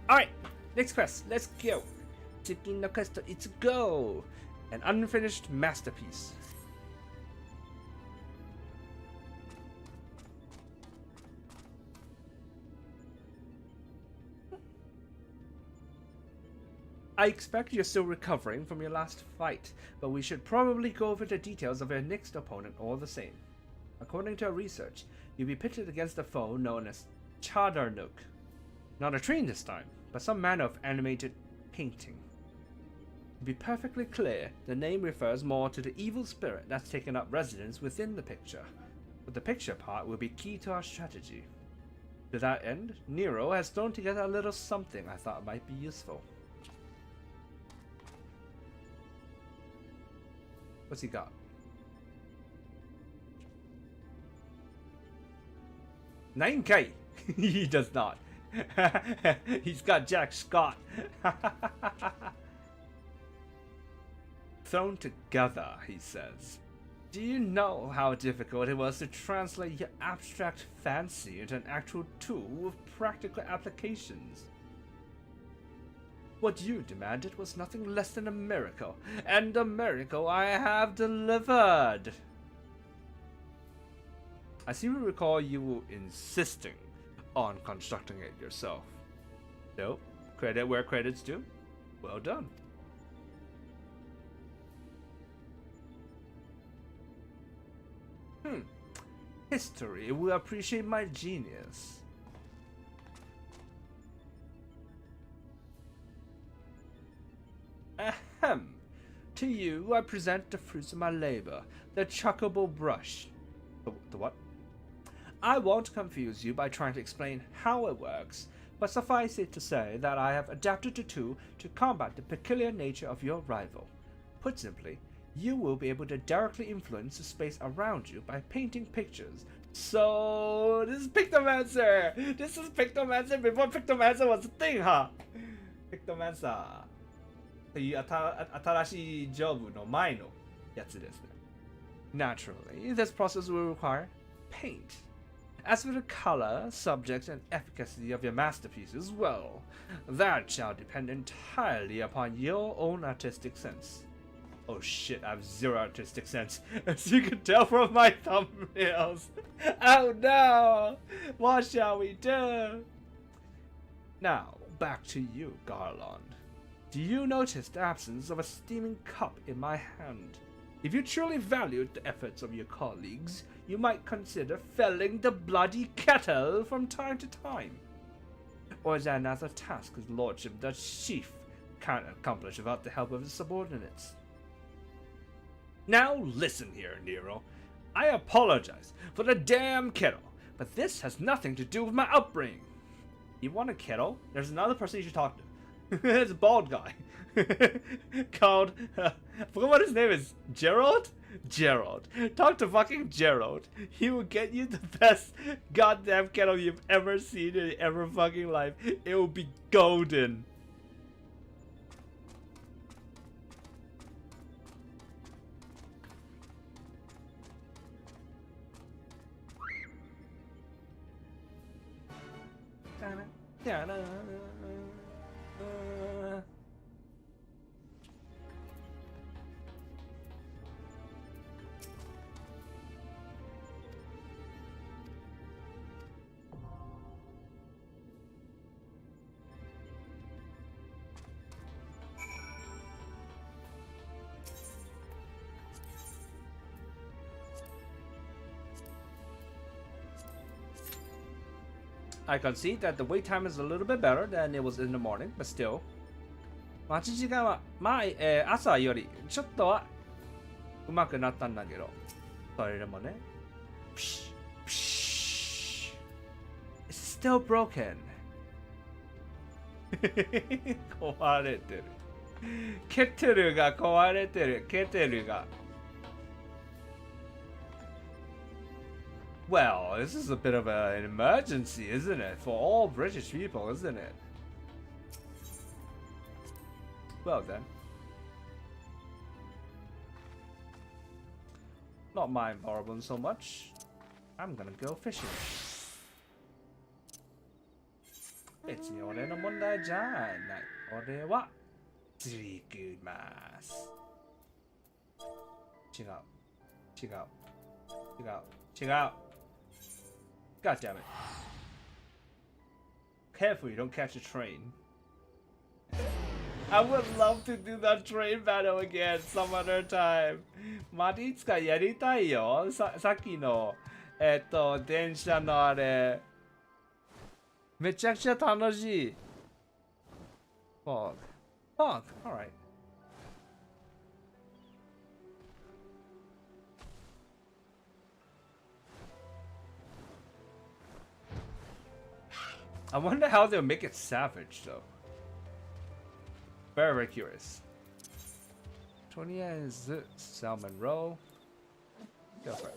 Alright, next quest, let's go! 次のクエスト、let's go! An unfinished masterpiece. I expect you're still recovering from your last fight, but we should probably go over the details of your next opponent all the same. According to our research, you'll be pitted against a foe known as Chadarnook. Not a train this time, but some manner of animated painting. To be perfectly clear, the name refers more to the evil spirit that's taken up residence within the picture, but the picture part will be key to our strategy. To that end, Nero has thrown together a little something I thought might be useful. What's he got? Nine K. He does not. He's got Jack Scott. Thrown together, he says. Do you know how difficult it was to translate your abstract fancy into an actual tool with practical applications? What you demanded was nothing less than a miracle, and a miracle I have delivered. I seem to recall you insisting on constructing it yourself. So, credit where credit's due. Well done. History will appreciate my genius. Ahem. To you, I present the fruits of my labor, the chuckable brush. The what? I won't confuse you by trying to explain how it works, but suffice it to say that I have adapted the tool to combat the peculiar nature of your rival. Put simply, you will be able to directly influence the space around you by painting pictures. So, this is Pictomancer! This is Pictomancer before Pictomancer was a thing, huh? Pictomancer. という新しいジョブの前のやつですね。Naturally, this process will require paint. As for the color, subject, and efficacy of your masterpieces, well, that shall depend entirely upon your own artistic sense. Oh shit, I have zero artistic sense, as you can tell from my thumbnails. Oh no! What shall we do? Now, back to you, Garland. Do you notice the absence of a steaming cup in my hand? If you truly valued the efforts of your colleagues, you might consider filling the bloody kettle from time to time. Or is that another task his lordship, the chief, can't accomplish without the help of his subordinates? Now listen here, Nero. I apologize for the damn kettle, but this has nothing to do with my upbringing. You want a kettle? There's another person you should talk to. It's a bald guy called I forgot what his name is. Gerald? Gerald. Talk to fucking Gerald. He will get you the best goddamn kettle you've ever seen in ever fucking life. It will be golden. I concede that the wait time is a little bit better than it was in the morning, but still. 待ち時間は朝よりちょっとは上手くなったんだけど、それでもね。Psh, psh. It's still broken. 壊れてる。ケトルが壊れてる。ケトルが。Well, this is a bit of an emergency, isn't it? For all British people, isn't it? Well then. Not my problem so much. I'm gonna go fishing. 別に俺の問題じゃない。俺は釣り行きます。違う。God damn it. Careful you don't catch a train. I would love to do that train battle again some other time. またいつかやりたいよ。さっきの、電車のあれ。めちゃくちゃ楽しい。Fog. Alright. I wonder how they'll make it savage though. Very curious. 20 is salmon roll. Go for it.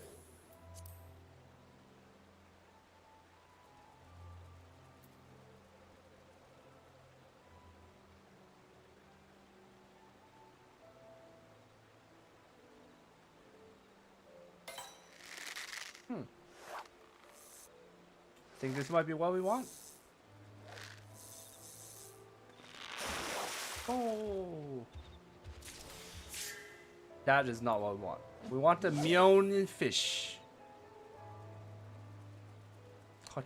Think this might be what we want? Oh, that is not what we want. We want the Myeon fish. I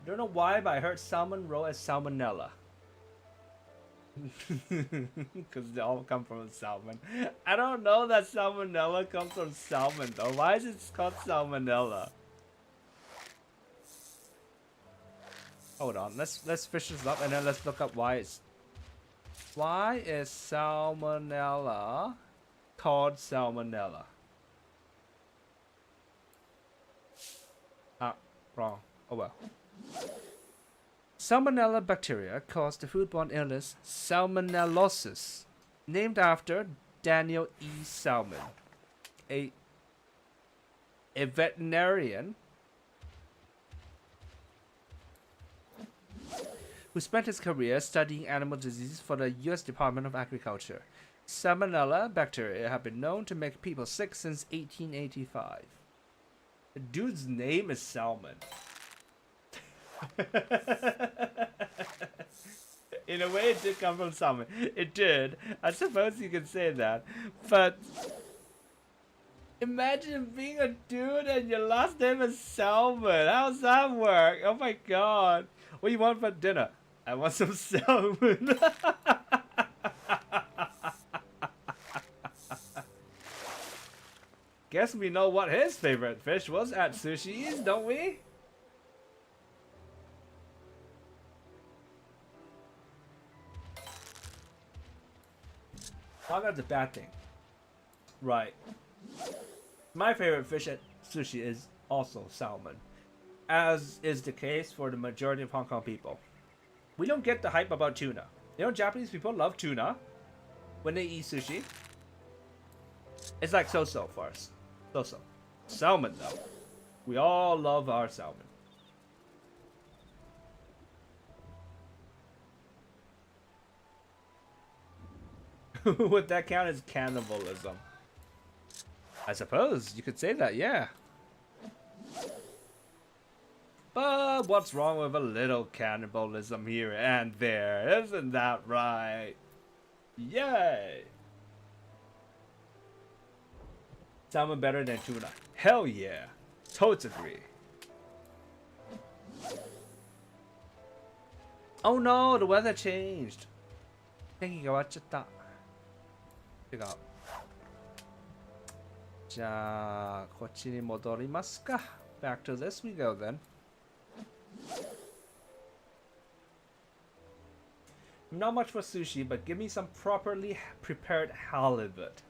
don't know why, but I heard salmon roll as salmonella. Because they all come from salmon. I don't know that salmonella comes from salmon though. Why is it called salmonella? Hold on, let's fish this up and then let's look up why is salmonella called salmonella? Ah, wrong. Oh well. Salmonella bacteria cause the foodborne illness salmonellosis, named after Daniel E. Salmon, a veterinarian who spent his career studying animal diseases for the U.S. Department of Agriculture. Salmonella bacteria have been known to make people sick since 1885. The dude's name is Salmon. In a way, it did come from salmon. It did. I suppose you could say that. But imagine being a dude and your last name is Salmon. How does that work? Oh my god. What do you want for dinner? I want some salmon. Guess we know what his favorite fish was at Sushi's, don't we? Well, that's a bad thing. Right. My favorite fish at sushi is also salmon, as is the case for the majority of Hong Kong people. We don't get the hype about tuna. You know, Japanese people love tuna when they eat sushi. It's like so-so for us. So-so. Salmon, though. We all love our salmon. Would that count as cannibalism? I suppose you could say that, yeah. But what's wrong with a little cannibalism here and there? Isn't that right? Yay! Salmon better than tuna. Hell yeah. Totes agree. Oh no, the weather changed. 天気が終わっちゃった。違う。じゃあ、こっちに戻りますか。Back to this we go then. Not much for sushi, but give me some properly prepared halibut.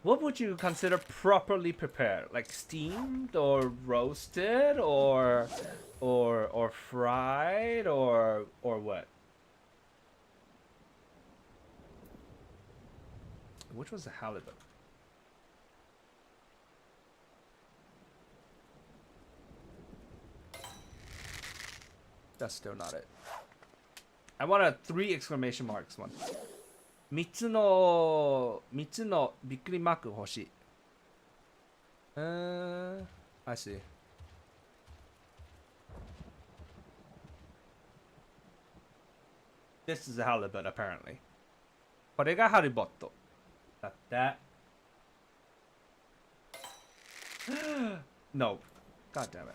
What would you consider properly prepared? Like steamed or roasted or fried or what? Which was the halibut? That's still not it. I want a 3 exclamation marks one. 3つのびっくりマーク欲しい。I see. This is a halibut, apparently. これがハリボット。だって。No. God damn it.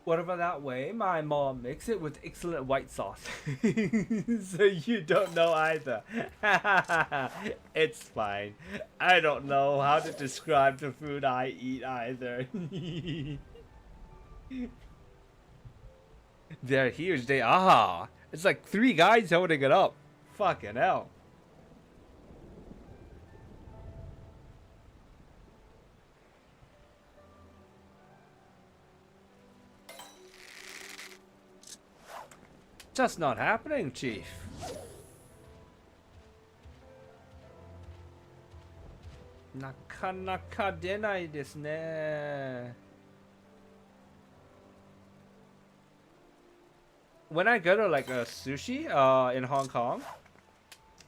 Whatever that way, my mom makes it with excellent white sauce. So you don't know either. It's fine. I don't know how to describe the food I eat either. They're huge. They are. It's like 3 guys holding it up. Fucking hell. Just not happening, Chief. Nakanaka denai desu ne. When I go to like a sushi in Hong Kong,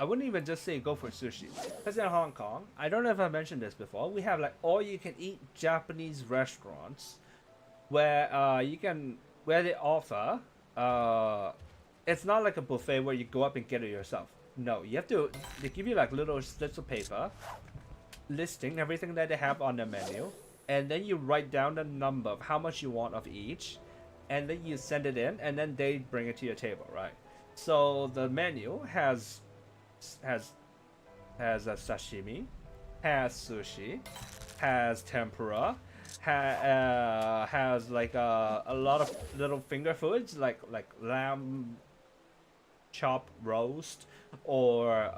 I wouldn't even just say go for sushi. Because in Hong Kong, I don't know if I mentioned this before, we have like all you can eat Japanese restaurants where where they offer it's not like a buffet where you go up and get it yourself. No, they give you like little slips of paper listing everything that they have on the menu, and then you write down the number of how much you want of each, and then you send it in, and then they bring it to your table, right? So the menu has a sashimi, has sushi, has tempura, has like a lot of little finger foods like lamb chop roast, or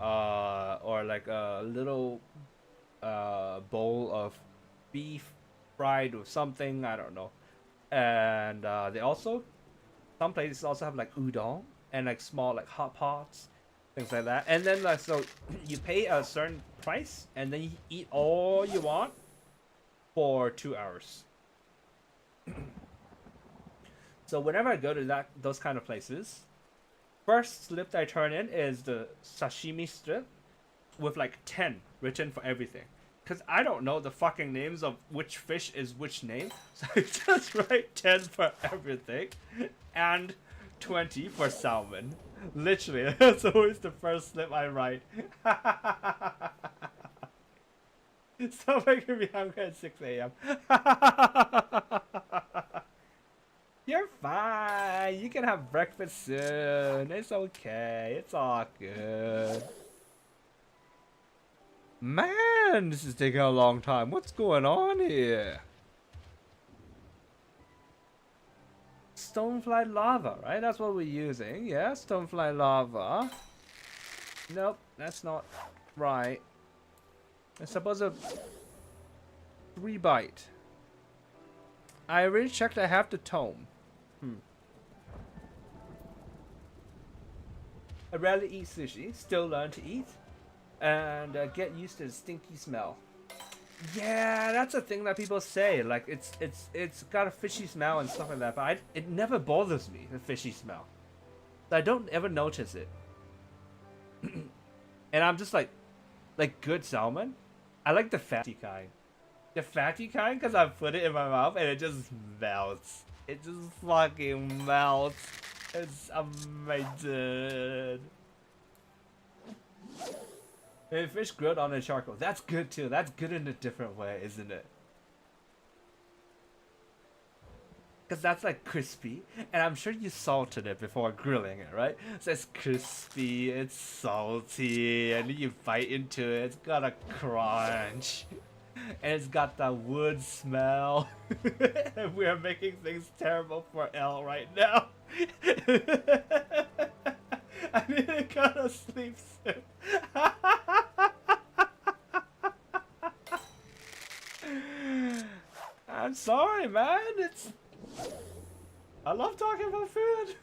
like a little bowl of beef fried with something, I don't know. And they also, some places also have like udon and like small like hot pots, things like that. And then like, so you pay a certain price and then you eat all you want for 2 hours. So whenever I go to those kind of places, first slip that I turn in is the sashimi strip with like 10 written for everything. Because I don't know the fucking names of which fish is which name. So I just write 10 for everything and 20 for salmon. Literally, that's always the first slip I write. Stop making me hungry at 6 a.m. You're fine. You can have breakfast soon. It's okay. It's all good. Man, this is taking a long time. What's going on here? Stonefly lava, right? That's what we're using. Yeah, stonefly lava. Nope, that's not right. It's supposed to 3 bite. I already checked. I have the tome. I rarely eat sushi. Still learn to eat. And get used to the stinky smell. Yeah, that's a thing that people say. Like it's got a fishy smell and stuff like that. But it never bothers me, the fishy smell. I don't ever notice it. And I'm just like good salmon. I like the fatty kind. The fatty kind, because I put it in my mouth and it just melts. It just fucking melts. It's amazing. And fish grilled on a charcoal. That's good too. That's good in a different way, isn't it? Because that's like crispy. And I'm sure you salted it before grilling it, right? So it's crispy, it's salty, and you bite into it. It's got a crunch. And it's got that wood smell. And we are making things terrible for Elle right now. I need to go to sleep soon. I'm sorry, man. I love talking about food.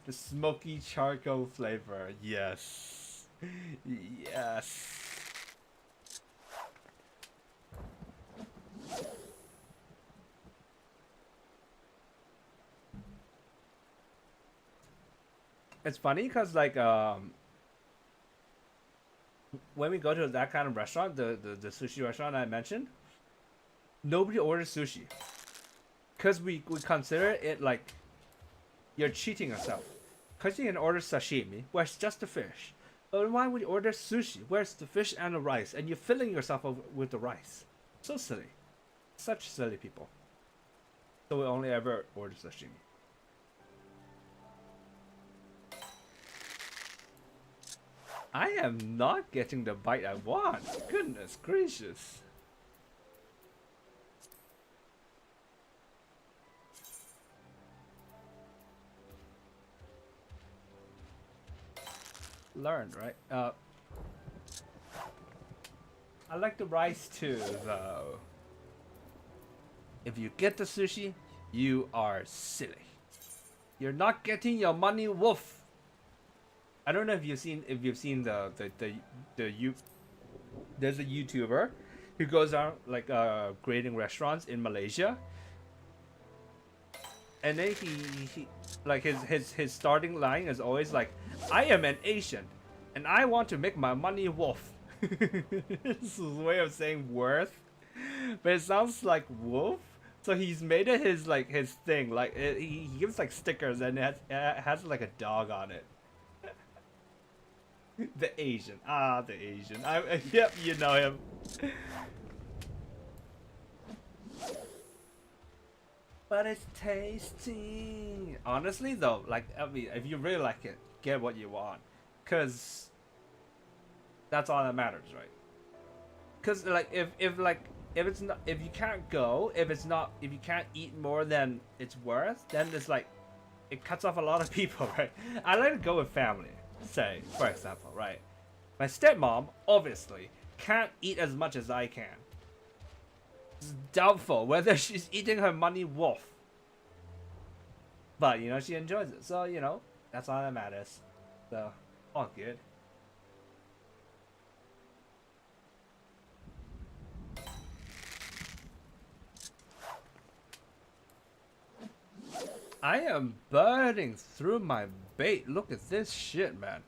The smoky charcoal flavor. Yes. Yes. It's funny because like when we go to that kind of restaurant, the sushi restaurant I mentioned, nobody orders sushi because we consider it like you're cheating yourself. Because you can order sashimi, where it's just the fish. But why would you order sushi, where it's the fish and the rice, and you're filling yourself up with the rice? So silly. Such silly people. So we only ever order sashimi. I am not getting the bite I want. Goodness gracious. Learned, right? I like the rice too, though. If you get the sushi, you are silly. You're not getting your money worth. I don't know if you've seen there's a YouTuber who goes out like grading restaurants in Malaysia, and then he like his starting line is always like, I am an Asian and I want to make my money worth. This is his way of saying worth, but it sounds like wolf. So he's made it his thing. Like he gives like stickers and it has like a dog on it. The Asian. The Asian. Yep, you know him. But it's tasty. Honestly though, like I mean, if you really like it, get what you want, cause that's all that matters, right? Cause like if you can't go, if you can't eat more than it's worth, then it's like it cuts off a lot of people, right? I like to go with family. Say, for example, right? My stepmom obviously can't eat as much as I can. It's doubtful whether she's eating her money worth. But, you know, she enjoys it. So, you know, that's all that matters. So, all good. I am burning through my bait. Look at this shit, man.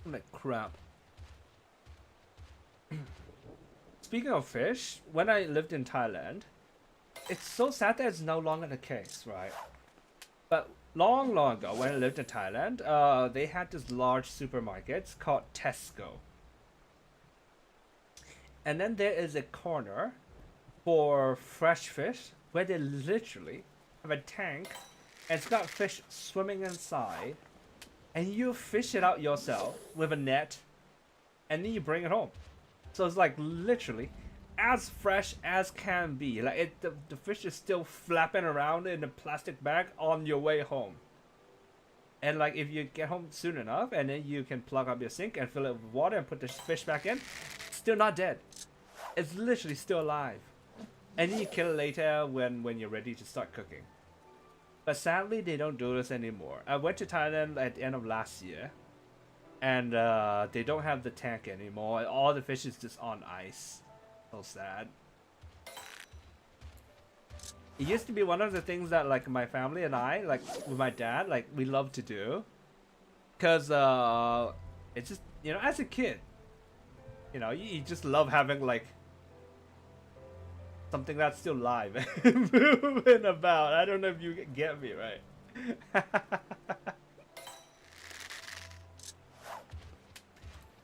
Like crap. Speaking of fish, when I lived in Thailand, it's so sad that it's no longer the case, right? But long ago, when I lived in Thailand, they had this large supermarket called Tesco. And then there is a corner for fresh fish where they literally have a tank and it's got fish swimming inside, and you fish it out yourself with a net and then you bring it home. So it's like literally as fresh as can be. Like the fish is still flapping around in a plastic bag on your way home. And like if you get home soon enough and then you can plug up your sink and fill it with water and put the fish back in, it's still not dead. It's literally still alive. And then you kill it later when you're ready to start cooking. But sadly, they don't do this anymore. I went to Thailand at the end of last year, and they don't have the tank anymore. All the fish is just on ice. So sad. It used to be one of the things that like my family and I, like with my dad, like we love to do. Cause it's just, you know, as a kid, you know, you just love having like something that's still live and moving about. I don't know if you get me, right?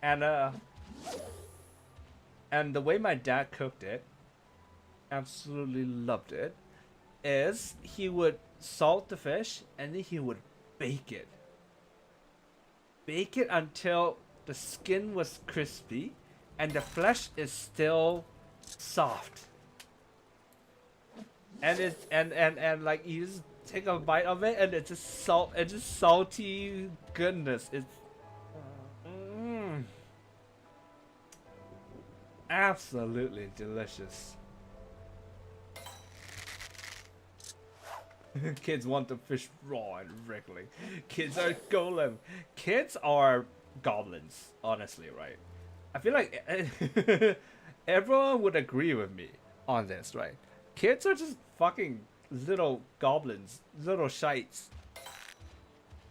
And the way my dad cooked it, absolutely loved it, is he would salt the fish and then he would bake it. Bake it until the skin was crispy and the flesh is still soft. And it's and like you just take a bite of it and it's just salty goodness. It's absolutely delicious. Kids want the fish raw and wriggling. Kids are golem. Kids are goblins, honestly, right? I feel like everyone would agree with me on this, right? Kids are just fucking little goblins, little shites.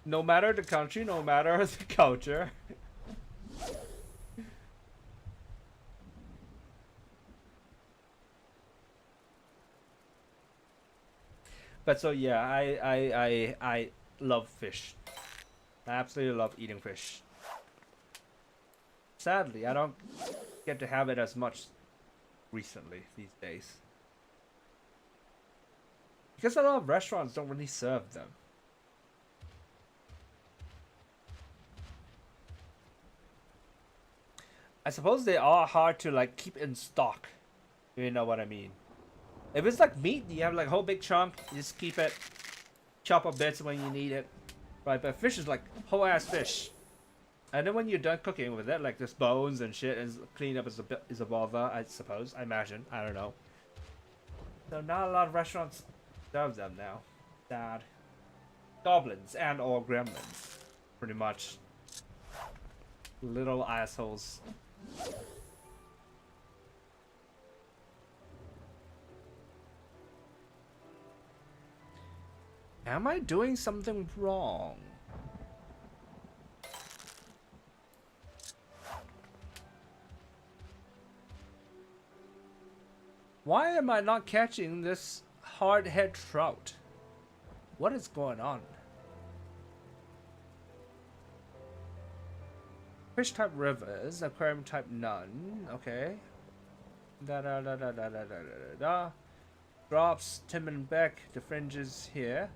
No matter the country, no matter the culture. But so yeah, I love fish. I absolutely love eating fish. Sadly, I don't get to have it as much recently these days. Because a lot of restaurants don't really serve them. I suppose they are hard to like keep in stock. You know what I mean? If it's like meat, you have like a whole big chunk, you just keep it, chop up bits when you need it. Right, but fish is like whole ass fish. And then when you're done cooking with it, like there's bones and shit, and clean up is a bother, I suppose. I imagine. I don't know. So not a lot of restaurants serve them now. Sad. Goblins and or gremlins. Pretty much. Little assholes. Am I doing something wrong? Why am I not catching this hardhead trout? What is going on? Fish type rivers, aquarium type none. Okay. Drops, Tim and Beck, the fringes here.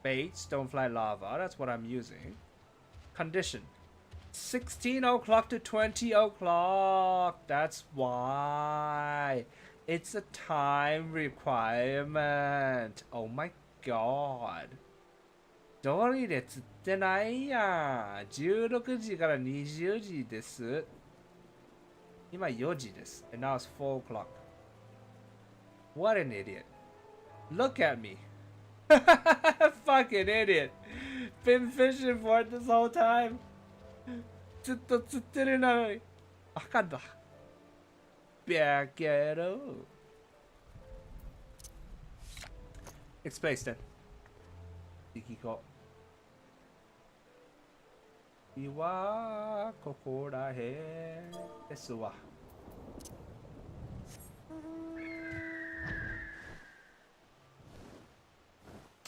Bait, stonefly lava, that's what I'm using. Condition. 16 o'clock to 20 o'clock. That's why. It's a time requirement. Oh my god. どれで釣ってないやん。16時から20時です。今4時です。And now it's 4 o'clock. What an idiot. Look at me. Fucking idiot. Been fishing for it this whole time. ずっと釣ってるのに。あかんだ。バカ野郎。Explain then. 行きこ。いはここらへんですわ。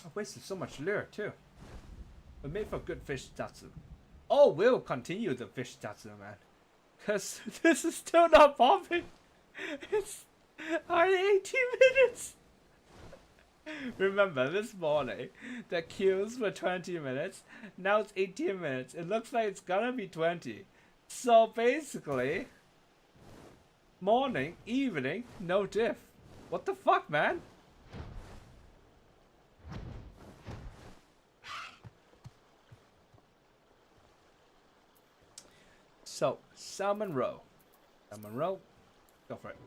I wasted so much lure too. We made for good fish tatsu. Oh, we'll continue the fish tatsu, man. Cause this is still not popping. It's already 18 minutes. Remember this morning, the queues were 20 minutes. Now it's 18 minutes. It looks like it's gonna be 20. So basically, morning, evening, no diff. What the fuck, man? So, salmon roe. Salmon roe. Go for it.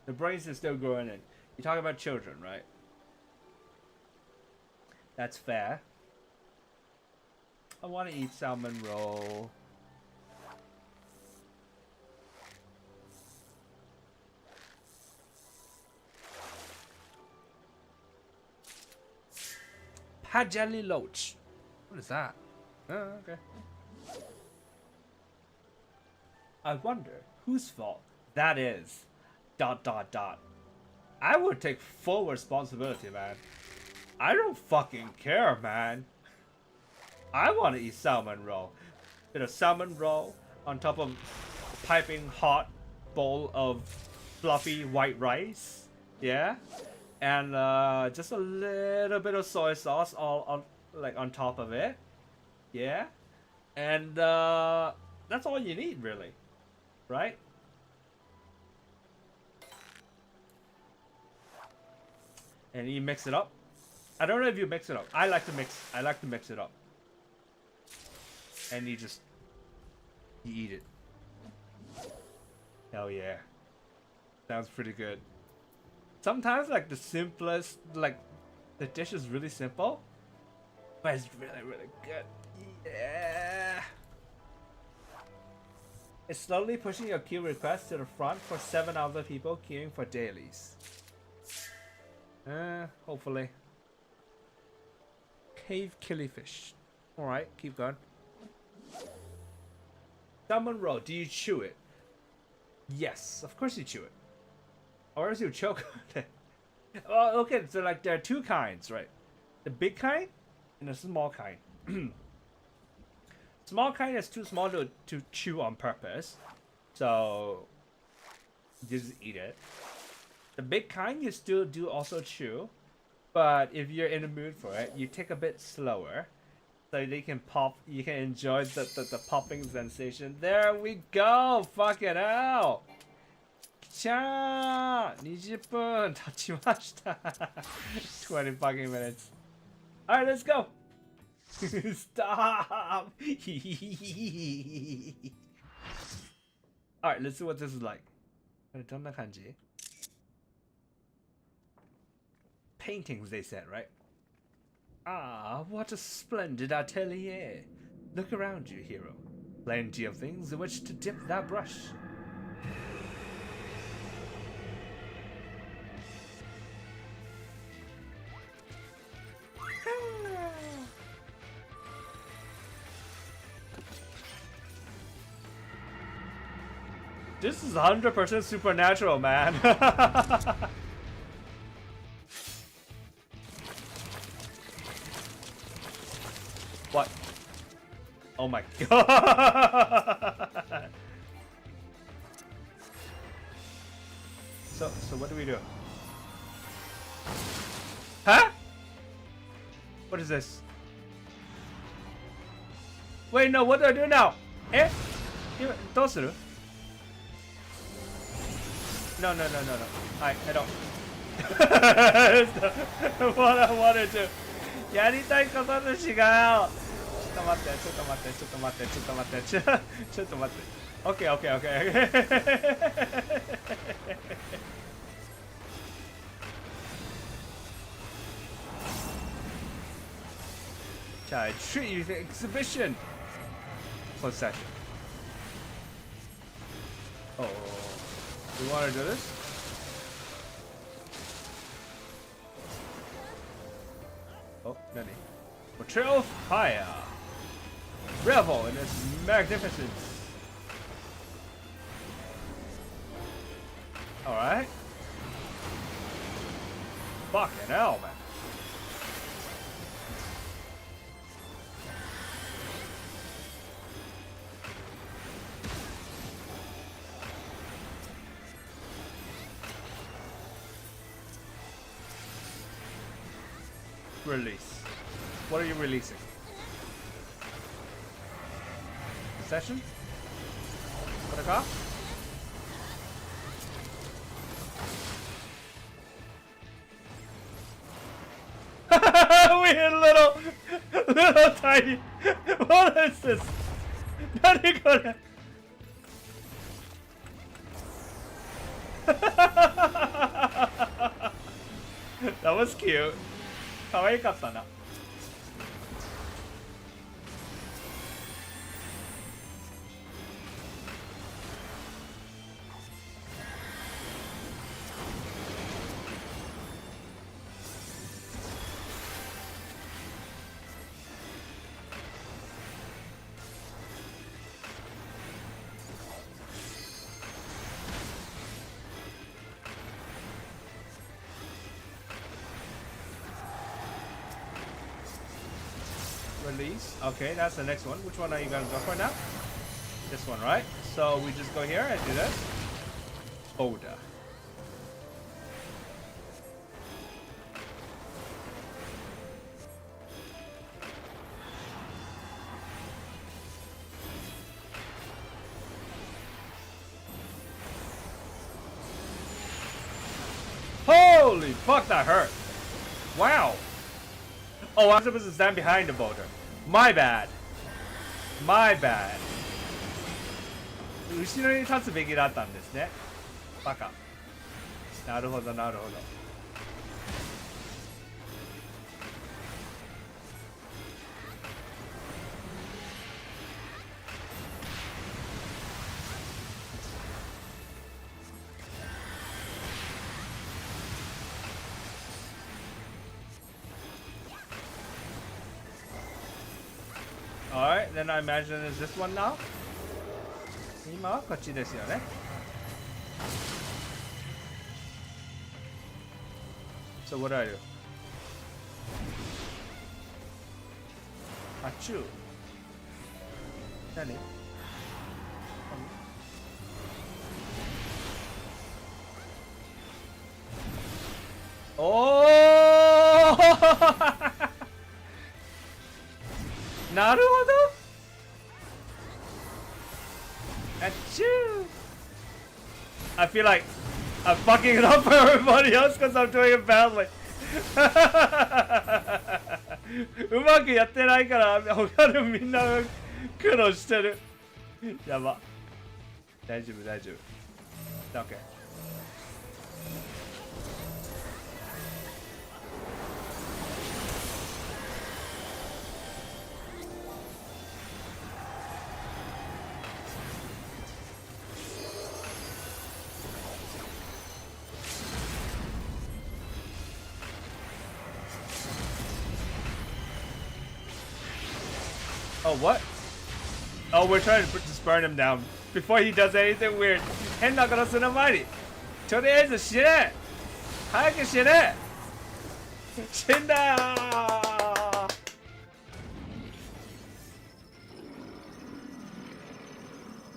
The brains is still growing in. You're talking about children, right? That's fair. I want to eat salmon roe. Pajali loach. What is that? Oh, okay. I wonder whose fault that is. ... I would take full responsibility, man. I don't fucking care, man. I want to eat salmon roe. Bit of salmon roe on top of a piping hot bowl of fluffy white rice. Yeah? And just a little bit of soy sauce all on, like on top of it. Yeah? And that's all you need, really. Right? And you mix it up. I don't know if you mix it up. I like to mix it up. And you eat it. Hell yeah. Sounds pretty good. Sometimes like the simplest, like the dish is really simple, but it's really, really good. Yeah. It's slowly pushing your queue request to the front for 7 other people queuing for dailies. Hopefully. Cave killifish. Alright, keep going. Salmon roll, do you chew it? Yes, of course you chew it. Or else you choke on it. Oh, okay, so like there are two kinds, right? The big kind and the small kind. Small kind is too small to chew on purpose. So, just eat it. The big kind you still do also chew. But if you're in the mood for it, you take a bit slower. So they can pop, you can enjoy the popping sensation. There we go! Fucking hell! きゃー !20 分経ちました20 fucking minutes. Alright, let's go! Stop! Alright, let's see what this is like. どんな感じ? Paintings, they said, right? Ah, what a splendid atelier. Look around you, hero. Plenty of things in which to dip that brush. This is 100% supernatural, man. What? Oh my god. So what do we do? Huh? What is this? Wait, no, what do I do now? Eh? どうする? No. I don't. What I wanted to. やりたいことと違う。ちょっと待って。Okay. I treat you to exhibition. Possession. Oh. You want to do this? Oh, Nani. Portrayal of fire. Revel in its magnificence. Alright. Fucking hell, man. Release. What are you releasing? Session? What a cop? We hit little tiny. What is this? That was cute. 可愛かったな。Release. Okay, that's the next one. Which one are you gonna go for now? This one, right? So we just go here and do this. Boulder. Holy fuck, that hurt. Wow. Oh, I'm supposed to stand behind the boulder. My bad. 後ろに立つべきだったんですね。バカ。なるほど。Alright, then I imagine it's this one now? 今はこっちですよね。So what do I do? あちゅう。何？おーなるほど。あちゅう。I feel like I'm fucking it up for everybody else because I'm doing it badly. うまくやってないから他のみんなが苦労してる。やば。大丈夫大丈夫。OK。Oh, what? Oh, we're trying to just burn him down before he does anything weird. 変なことする前にとりあえず死ね早く死ね死んだ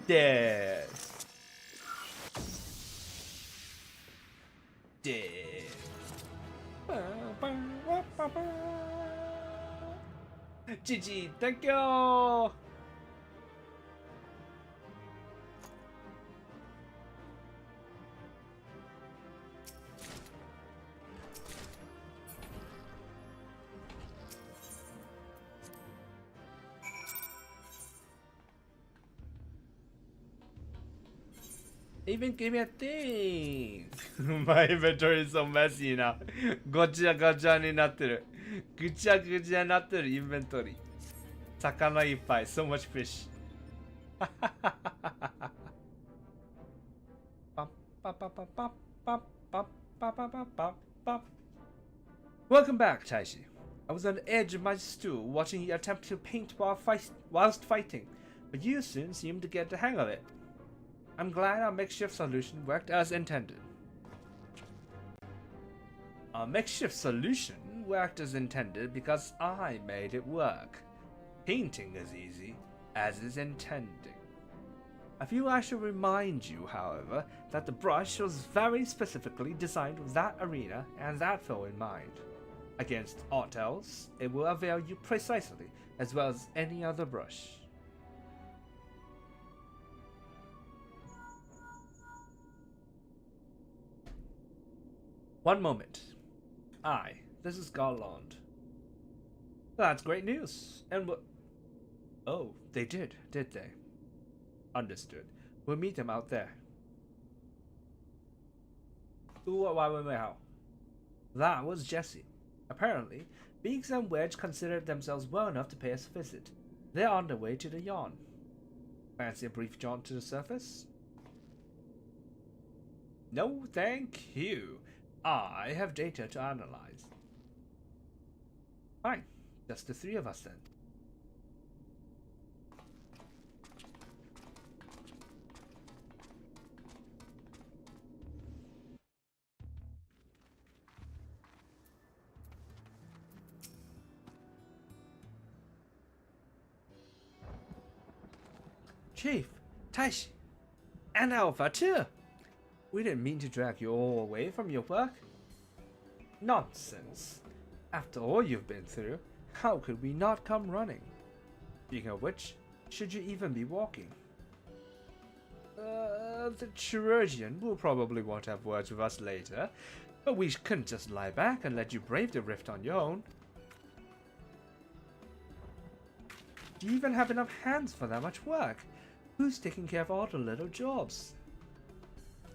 でGG, thank you! Even give me a thing! My inventory is so messy now. ごちゃごちゃになってる。ぐちゃぐちゃになってるインベントリー。魚いっぱい。So much fish. Welcome back, Taishi. I was on the edge of my stool watching you attempt to paint whilst fighting, but you soon seemed to get the hang of it. I'm glad our makeshift solution worked as intended. Our makeshift solution worked as intended because I made it work. Painting is easy, as is intending. I feel I should remind you, however, that the brush was very specifically designed with that arena and that foe in mind. Against aught else, it will avail you precisely, as well as any other brush. One moment. This is Garland. That's great news. And what? Oh, they did they? Understood. We'll meet them out there. That was Jesse. Apparently, Beaks and Wedge considered themselves well enough to pay us a visit. They're on their way to the yawn. Fancy a brief jaunt to the surface? No, thank you. I have data to analyze. Fine, just the three of us then. Chief, Taishi, and Alpha too. We didn't mean to drag you all away from your work. Nonsense. After all you've been through, how could we not come running? Speaking of which, should you even be walking? The chirurgeon will probably want to have words with us later, but we couldn't just lie back and let you brave the rift on your own. Do you even have enough hands for that much work? Who's taking care of all the little jobs?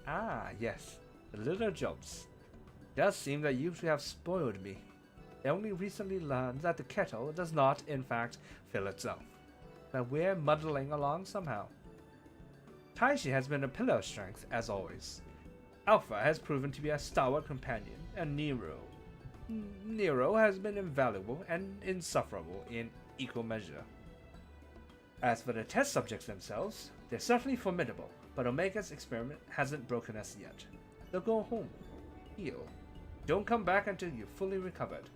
Ah, yes, the little jobs. It does seem that you two have spoiled me. I only recently learned that the kettle does not, in fact, fill itself. But we're muddling along somehow. Taishi has been a pillar of strength, as always. Alpha has proven to be a stalwart companion, and Nero has been invaluable and insufferable in equal measure. As for the test subjects themselves, they're certainly formidable, but Omega's experiment hasn't broken us yet. So go home, heal. Don't come back until you're fully recovered.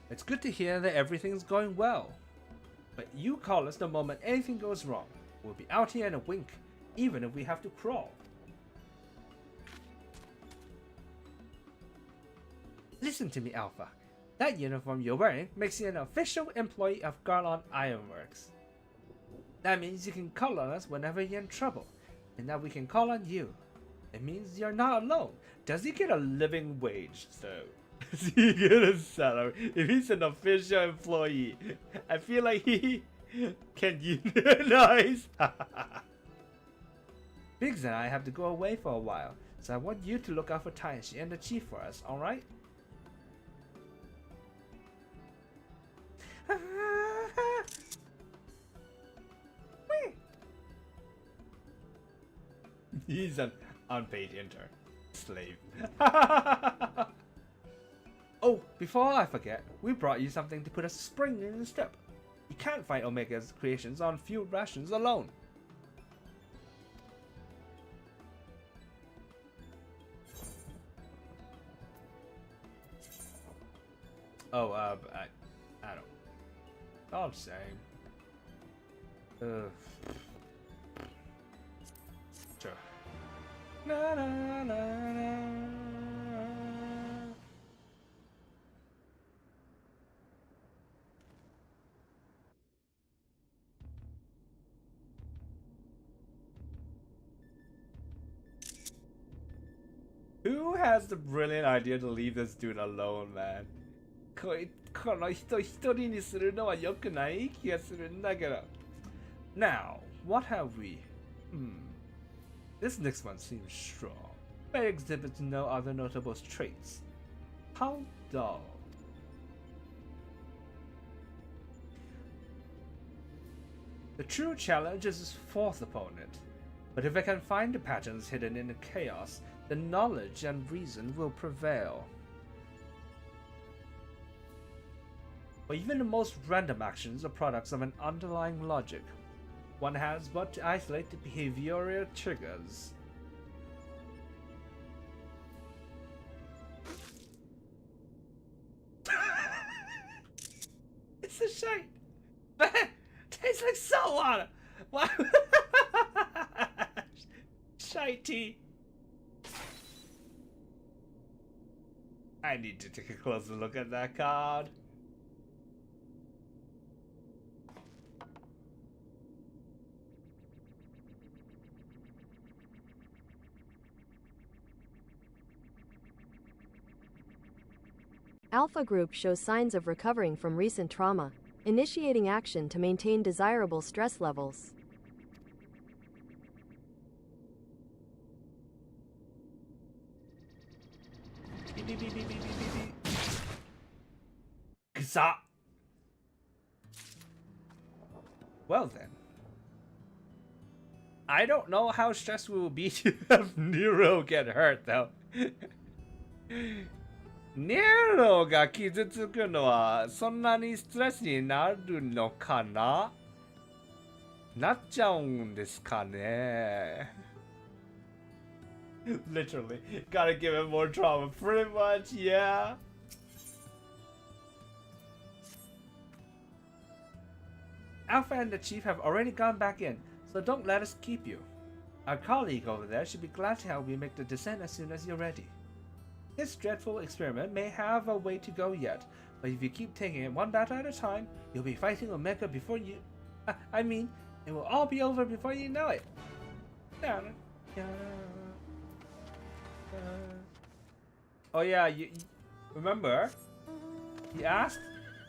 It's good to hear that everything's going well. But you call us the moment anything goes wrong. We'll be out here in a wink, even if we have to crawl. Listen to me, Alpha. That uniform you're wearing makes you an official employee of Garlon Ironworks. That means you can call on us whenever you're in trouble, and that we can call on you. It means you're not alone. Does he get a living wage, though? Does he get a salary if he's an official employee? I feel like he can unionize. Biggs and I have to go away for a while, so I want you to look out for Taishi and the chief for us, alright? He's an unpaid intern. Slave. Oh, before I forget, we brought you something to put a spring in your step. You can't fight Omega's creations on fuel rations alone. Oh, I don't. All the same. Sure. Na na na na. Who has the brilliant idea to leave this dude alone, man? この人一人にするのは良くない気がするんだけど。Now, what have we? This next one seems strong, but exhibits no other notable traits. How dull. The true challenge is his fourth opponent, but if I can find the patterns hidden in the chaos, then knowledge and reason will prevail. But even the most random actions are products of an underlying logic. One has but to isolate the behavioral triggers. It's a shite. Tastes like salt water. Why? Shitey. I need to take a closer look at that card. Alpha Group shows signs of recovering from recent trauma, initiating action to maintain desirable stress levels. Kza. Well then. I don't know how stressed we will be to have Nero get hurt though. Nero が傷つくのはそんなにストレスになるのかな？なっちゃうんですかね? Literally, gotta give him more trauma. Pretty much, yeah. Alpha and the Chief have already gone back in, so don't let us keep you. Our colleague over there should be glad to help you make the descent as soon as you're ready. This dreadful experiment may have a way to go yet, but if you keep taking it one battle at a time, you'll be fighting Omega before you... I mean, it will all be over before you know it. Oh yeah, you remember? He asked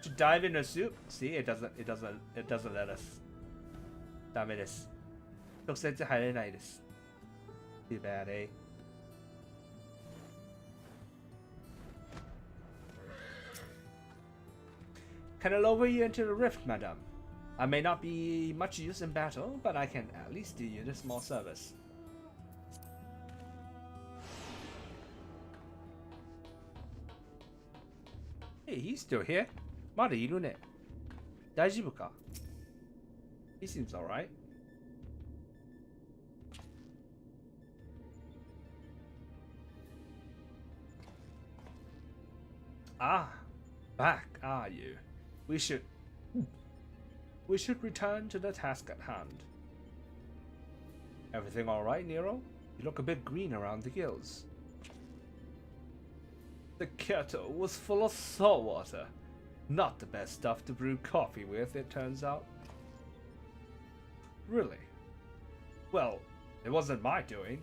to dive in a soup. See, it doesn't let us. ダメです。直接入れないです。Too bad, eh? Can I lower you into the rift, madame? I may not be much use in battle, but I can at least do you this small service. Hey, he's still here. まだいるね。大丈夫か? He seems alright. Ah, back are you? We should return to the task at hand. Everything alright, Nero? You look a bit green around the gills. The kettle was full of salt water. Not the best stuff to brew coffee with, it turns out. Really? Well, it wasn't my doing.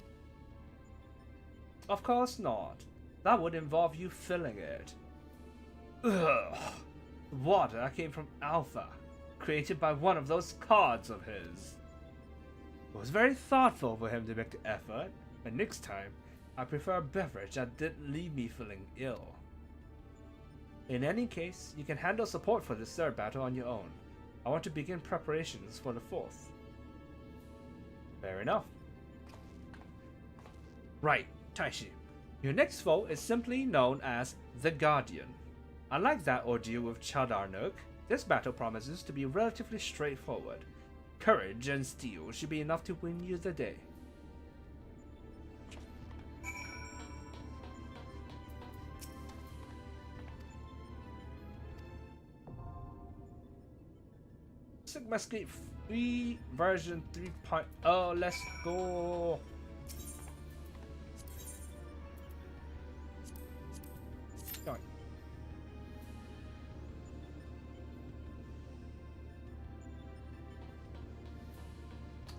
Of course not. That would involve you filling it. Ugh. Water came from Alpha, created by one of those cards of his. It was very thoughtful for him to make the effort, and next time, I prefer a beverage that didn't leave me feeling ill. In any case, you can handle support for this third battle on your own. I want to begin preparations for the fourth. Fair enough. Right, Taishi. Your next foe is simply known as the Guardian. Unlike that ordeal with Chadarnuk, this battle promises to be relatively straightforward. Courage and steel should be enough to win you the day. Sigmascape free version 3.0, let's go. Going.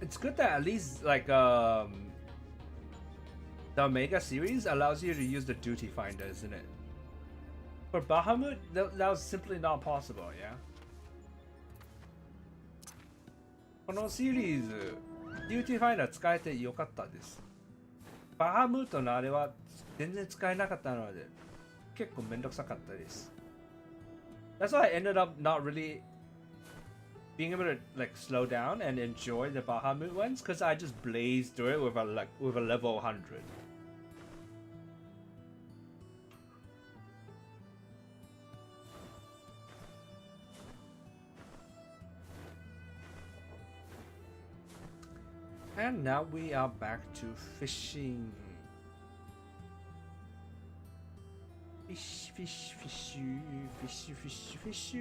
It's good that at least like the Omega series allows you to use the duty finder, isn't it? For Bahamut, that was simply not possible, yeah? このシリーズ、デューティファイナー使えてよかったです。バハムートのあれは全然使えなかったので、結構めんどくさかったです。That's why I ended up not really being able to like slow down and enjoy the Bahamut ones, because I just blazed through it with a level 100. And now we are back to fishing. Fish, fish, fish, fish, fish, fish.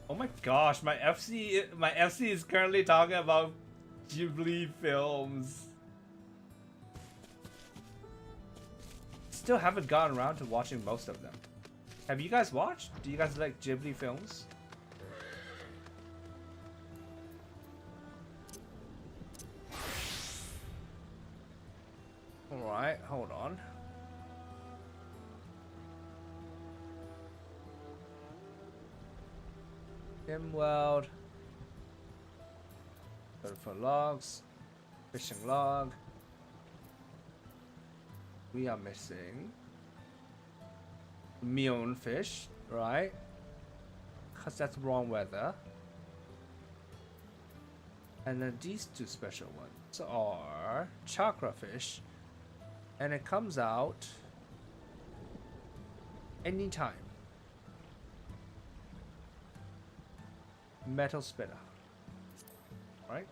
Oh my gosh, my FC is currently talking about Ghibli films. Still haven't gotten around to watching most of them. Have you guys watched? Do you guys like Ghibli films? Alright, hold on. Game world. Go for logs. Fishing log. We are missing Mion fish, right? Because that's wrong weather. And then these two special ones are chakra fish. And it comes out anytime. Metal spinner. Right?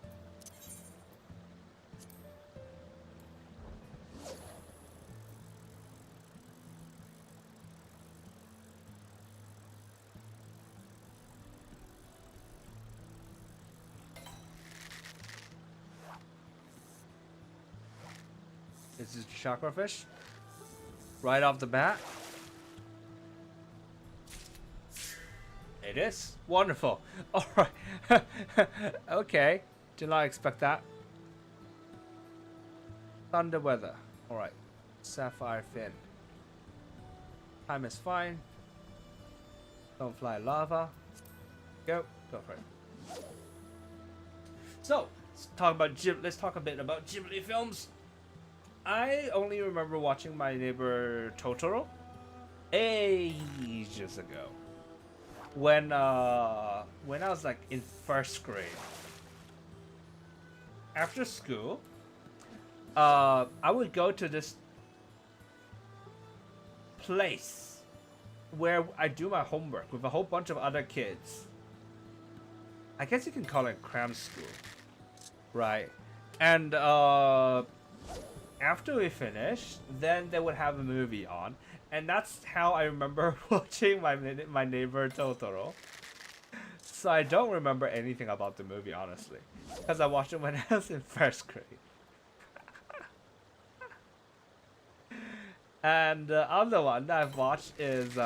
This is chakra fish. Right off the bat. It is. Wonderful. Alright. Okay. Did not expect that. Thunder weather. Alright. Sapphire fin. Time is fine. Don't fly lava. Go. Go for it. So, let's talk a bit about Ghibli films. I only remember watching My Neighbor Totoro ages ago. when I was like in first grade. After school, I would go to this place where I do my homework with a whole bunch of other kids. I guess you can call it cram school, right? And after we finished, then they would have a movie on, and that's how I remember watching my neighbor Totoro. So I don't remember anything about the movie, honestly, because I watched it when I was in first grade. And the other one that I've watched is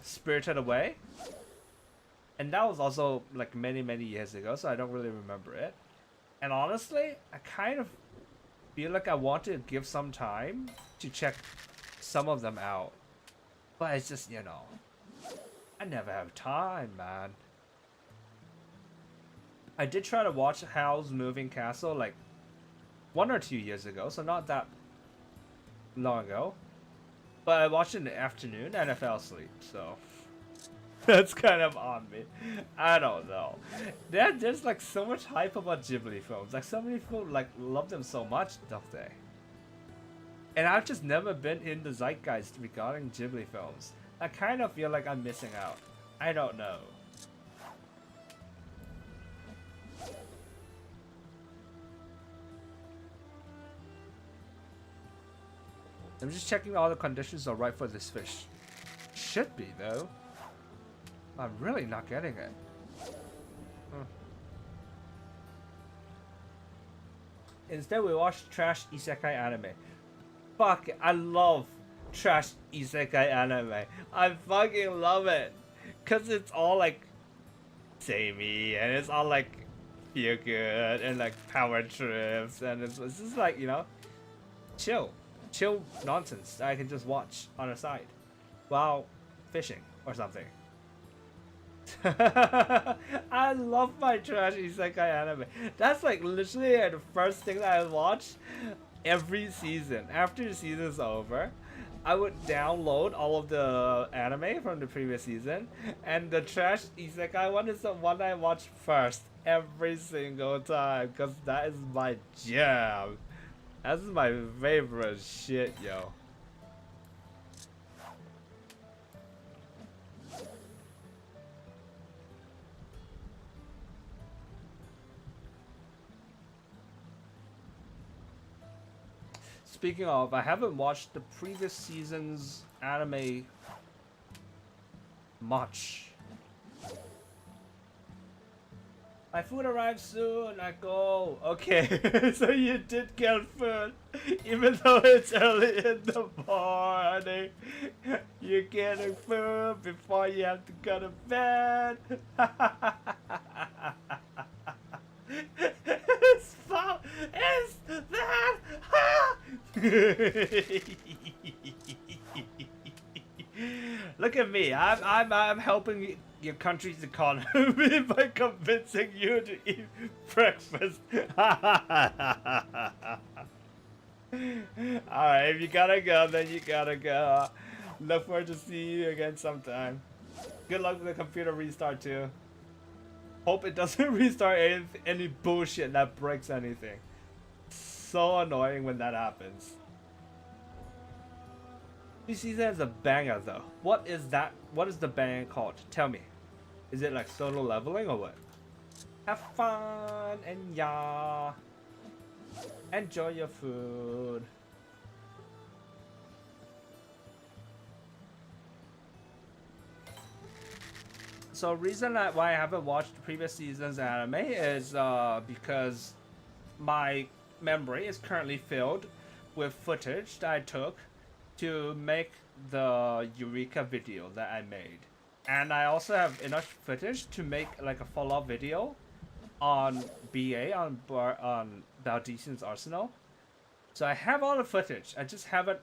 Spirited Away. And that was also like many years ago, so I don't really remember it. And honestly, I kind of feel like I want to give some time to check some of them out. But it's just, you know, I never have time, man. I did try to watch Howl's Moving Castle like 1 or 2 years ago, so not that long ago. But I watched it in the afternoon and I fell asleep, so that's kind of on me. I don't know. There's like so much hype about Ghibli films. Like so many people like love them so much, don't they? And I've just never been in the zeitgeist regarding Ghibli films. I kind of feel like I'm missing out. I don't know. I'm just checking all the conditions are right for this fish. Should be though. I'm really not getting it. Instead we watch trash isekai anime. Fuck, I love trash isekai anime. I fucking love it. Cause it's all like samey and it's all like feel good and like power trips and it's just like, you know, chill nonsense that I can just watch on the side while fishing or something. I love my trash isekai anime. That's like literally the first thing that I watch every season. After the season's over, I would download all of the anime from the previous season, and the trash isekai one is the one I watch first every single time because that is my jam. That's my favorite shit, yo. Speaking of, I haven't watched the previous season's anime much. My food arrives soon, I go. Okay, so you did get food, even though it's early in the morning. You're getting food before you have to go to bed. Is that? Look at me. I'm helping your country's economy by convincing you to eat breakfast. Alright, if you gotta go, then you gotta go. Look forward to seeing you again sometime. Good luck with the computer restart too. Hope it doesn't restart any bullshit that breaks anything. So annoying when that happens. This season is a banger though. What is that? What is the banger called? Tell me. Is it like solo leveling or what? Have fun and yeah. Enjoy your food. So reason why I haven't watched the previous season's anime is because my memory is currently filled with footage that I took to make the Eureka video that I made. And I also have enough footage to make like a follow-up video on BA, on Baldesion's Arsenal. So I have all the footage, I just haven't